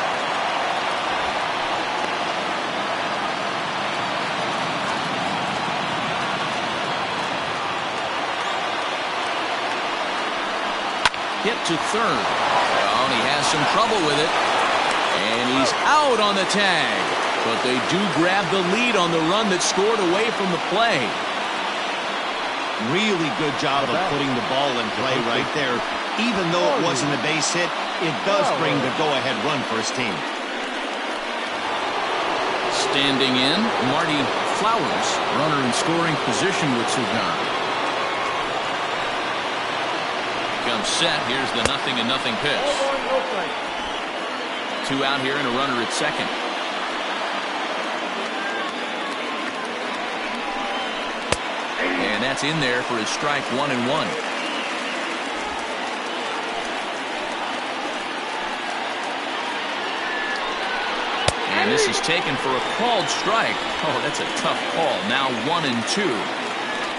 Hit to third. Oh, and he has some trouble with it. And he's out on the tag. But they do grab the lead on the run that scored away from the play. Really good job of putting the ball in play right there. Even though it wasn't a base hit, it does bring the go-ahead run for his team. Standing in, Marty Flowers, runner in scoring position with Sugan. Comes set. Here's the 0-0 pitch. 2 out here and a runner at second. And that's in there for his strike 1-1. And this is taken for a called strike. Oh, that's a tough call. Now 1-2.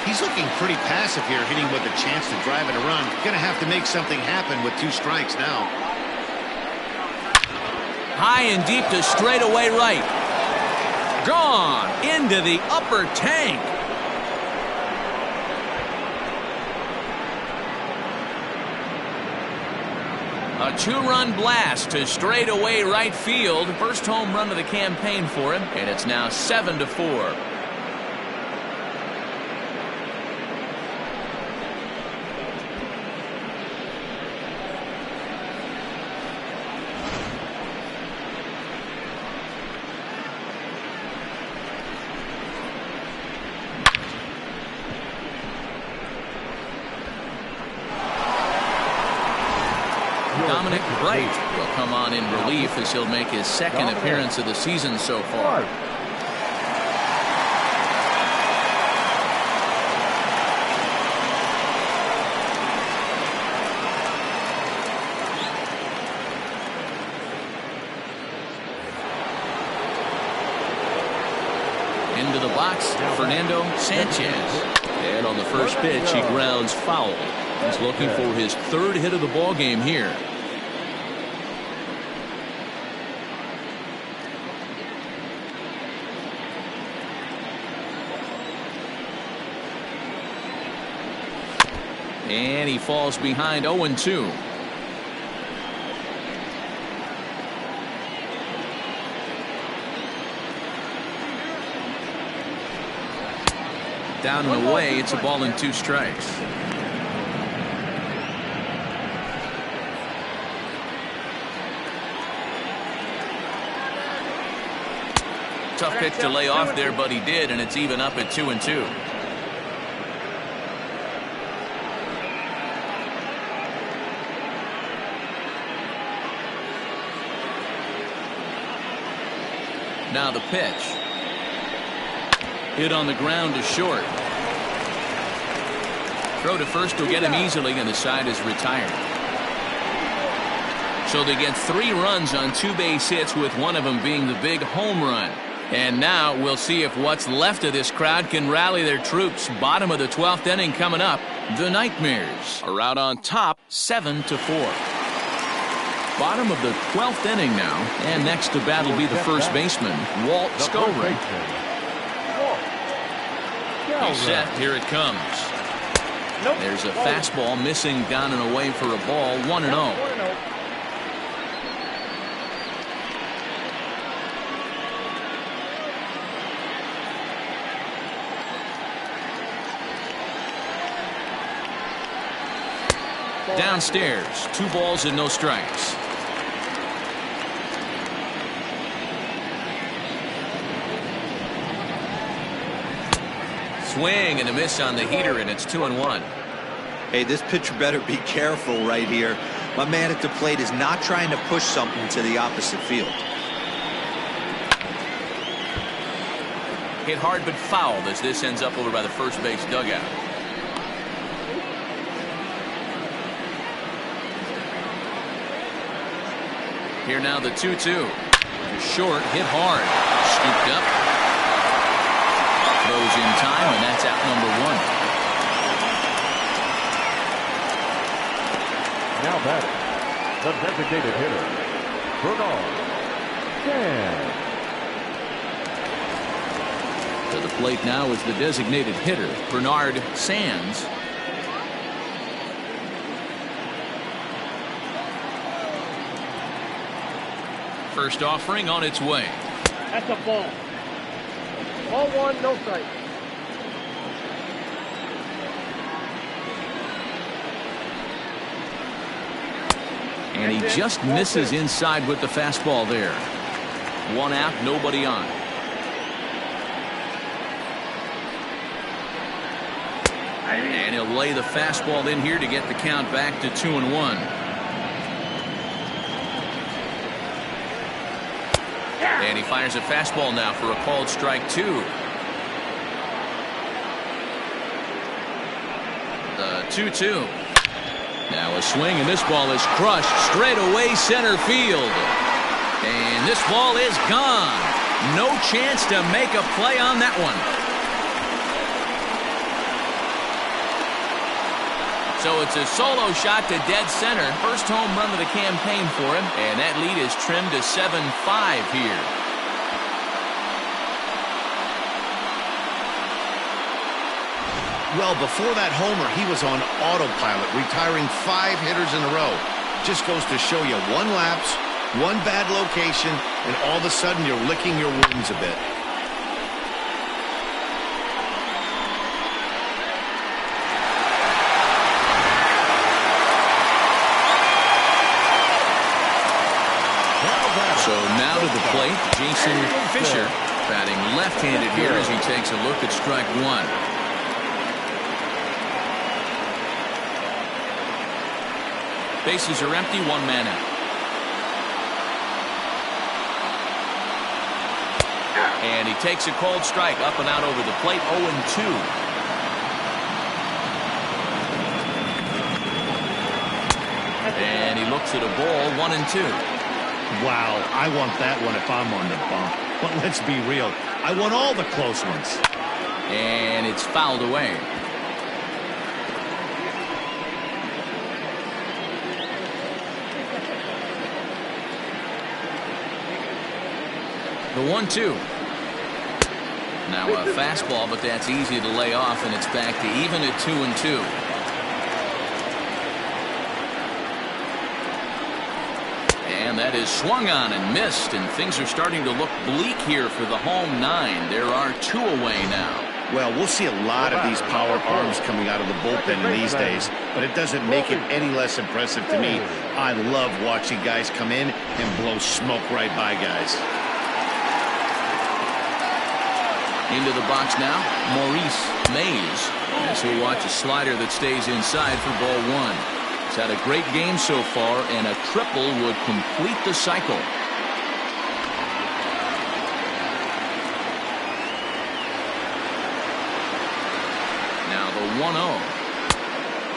He's looking pretty passive here, hitting with a chance to drive it around. Going to have to make something happen with 2 strikes now. High and deep to straightaway right. Gone into the upper tank. A 2-run blast to straightaway right field. First home run of the campaign for him, and it's now 7-4. Right will come on in relief as he'll make his second appearance of the season so far. Into the box, Fernando Sanchez. And on the first pitch, he grounds foul. He's looking for his 3rd hit of the ball game here. And he falls behind 0-2. Down and away, it's a ball and 2 strikes. Tough pitch to lay off there, but he did, and it's even up at 2-2. Now the pitch. Hit on the ground to short. Throw to first will get him easily, and the side is retired. So they get 3 runs on 2 base hits, with one of them being the big home run. And now we'll see if what's left of this crowd can rally their troops. Bottom of the 12th inning coming up. The Nightmares are out on top, 7-4. Bottom of the 12th inning now, and next to bat will be the first baseman, Walt Skovring. He's set. Here it comes. There's a fastball missing down and away for a ball. 1-0. Downstairs, 2 balls and no strikes. Swing and a miss on the heater, and it's 2-1. Hey, this pitcher better be careful right here. My man at the plate is not trying to push something to the opposite field. Hit hard but fouled as this ends up over by the first base dugout. Here now the 2-2. Short, hit hard. Scooped up. Throws in time, and that's out number 1. Now batting, the designated hitter, Bernard Sands. To the plate now is the designated hitter, Bernard Sands. First offering on its way. That's a ball. Ball 1, no strike. And he just misses inside with the fastball there. 1 out, nobody on. And he'll lay the fastball in here to get the count back to 2-1. And he fires a fastball now for a called strike 2. The 2-2. Now a swing, and this ball is crushed straight away center field. And this ball is gone. No chance to make a play on that one. So it's a solo shot to dead center. First home run of the campaign for him. And that lead is trimmed to 7-5 here. Well, before that homer, he was on autopilot, retiring 5 hitters in a row. Just goes to show you 1 lapse, 1 bad location, and all of a sudden you're licking your wounds a bit. So now to the plate, Jason Fisher, batting left-handed here as he takes a look at strike 1. Bases are empty, 1 man out. And he takes a called strike up and out over the plate, 0-2. And he looks at a ball, 1-2. Wow, I want that one if I'm on the bump. But let's be real, I want all the close ones. And it's fouled away. The 1-2. Now a fastball, but that's easy to lay off, and it's back to even at 2-2. And that is swung on and missed, and things are starting to look bleak here for the home 9. There are 2 away now. Well, we'll see a lot of these power arms coming out of the bullpen in these days, but it doesn't make it any less impressive to me. I love watching guys come in and blow smoke right by guys. Into the box now, Maurice Mays, as he'll watch a slider that stays inside for ball 1. He's had a great game so far, and a triple would complete the cycle. Now the 1-0.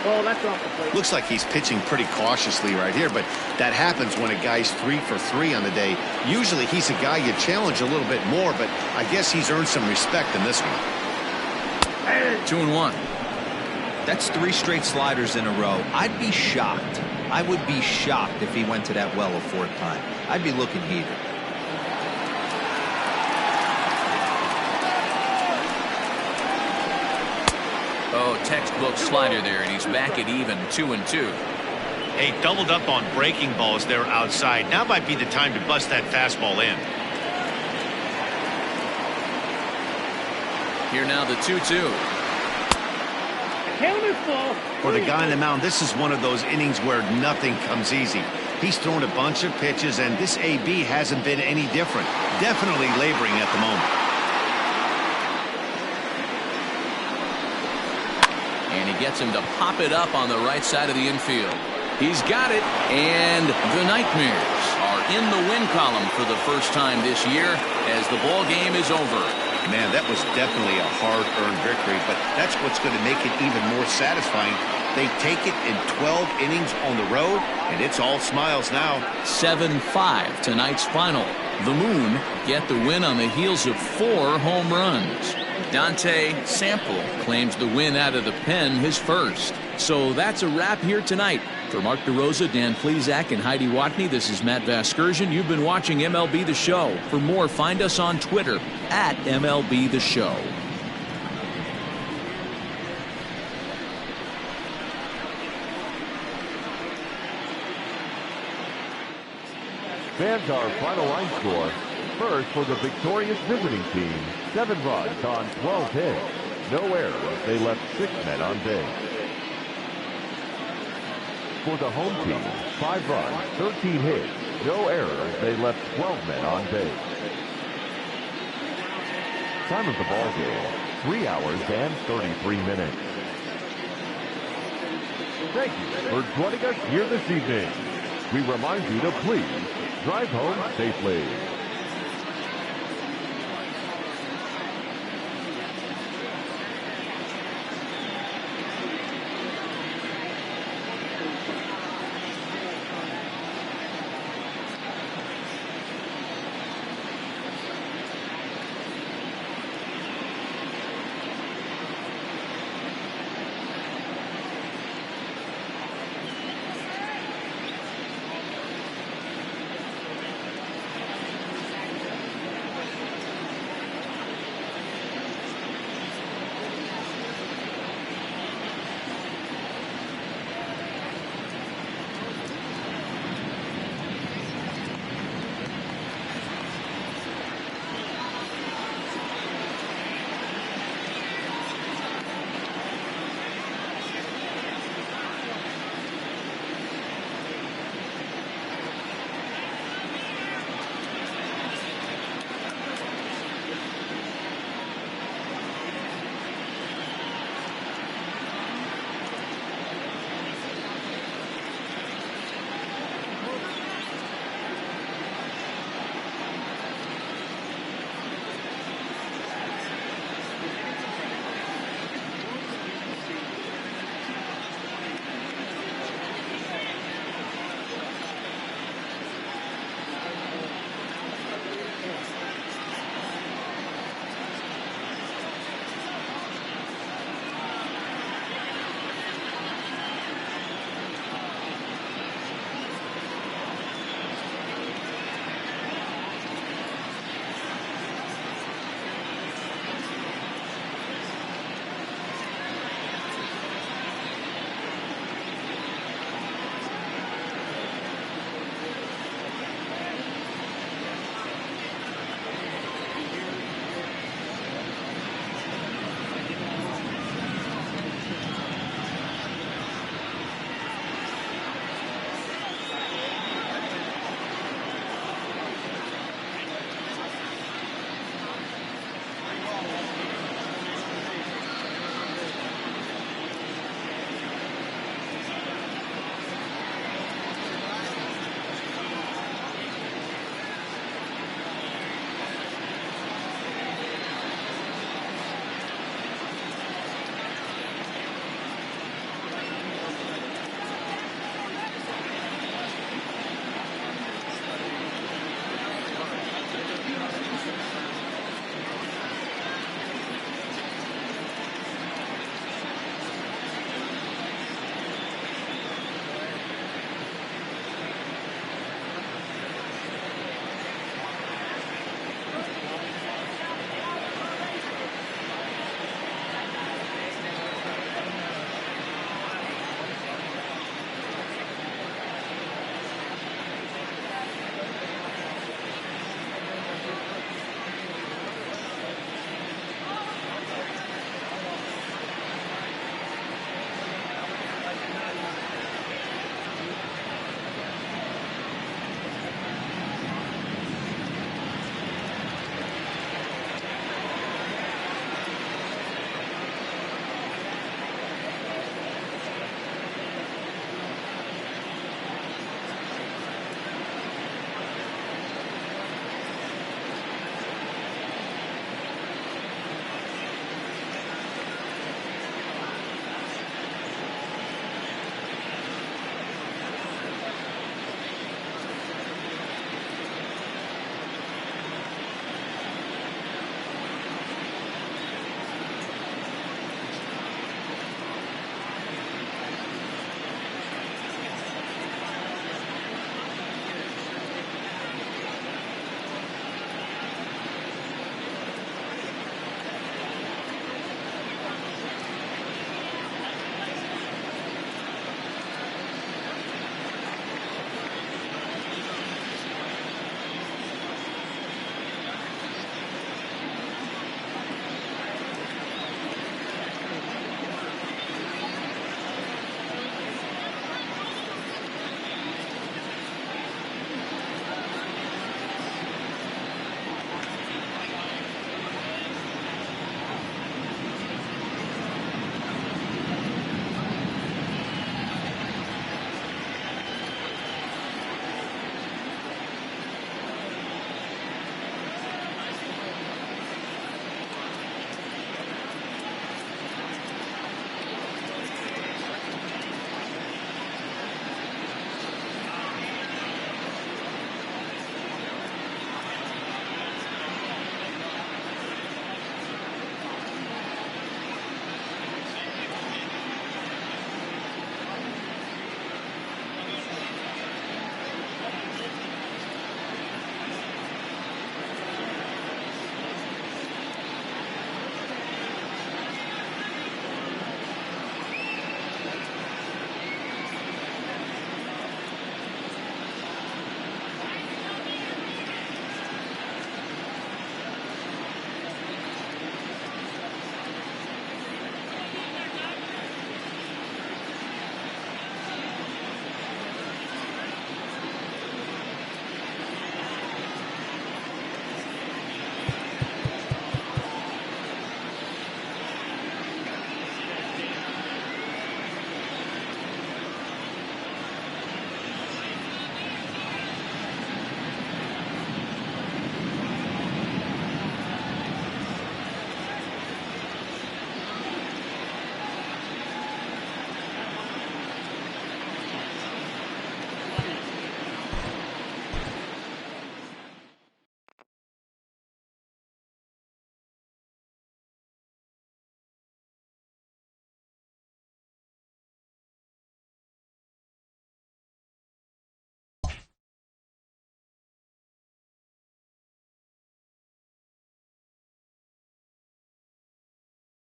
Oh, that's off the plate. Looks like he's pitching pretty cautiously right here, but that happens when a guy's 3 for 3 on the day. Usually he's a guy you challenge a little bit more, but I guess he's earned some respect in this one. 2-1. That's 3 straight sliders in a row. I'd be shocked. I would be shocked if he went to that well a 4th time. I'd be looking heated. Oh, textbook slider there, and he's back at even, 2-2. Hey, doubled up on breaking balls there outside. Now might be the time to bust that fastball in. Here now the 2-2. For the guy on the mound, this is one of those innings where nothing comes easy. He's thrown a bunch of pitches, and this AB hasn't been any different. Definitely laboring at the moment. And he gets him to pop it up on the right side of the infield. He's got it, and the Nightmares are in the win column for the first time this year as the ball game is over. Man, that was definitely a hard-earned victory, but that's what's going to make it even more satisfying. They take it in 12 innings on the road, and it's all smiles now. 7-5 tonight's final. The Moon get the win on the heels of 4 home runs. Dante Sample claims the win out of the pen, his first. So that's a wrap here tonight. For Mark DeRosa, Dan Plesac, and Heidi Watney, this is Matt Vasgersian. You've been watching MLB The Show. For more, find us on Twitter at MLB The Show. Fans, our final line score. First for the victorious visiting team, 7 runs on 12 hits. No errors. They left 6 men on base. for the home team. 5 runs, 13 hits, no errors. They left 12 men on base. Time of the ball game, 3 hours and 33 minutes. Thank you for joining us here this evening. We remind you to please drive home safely.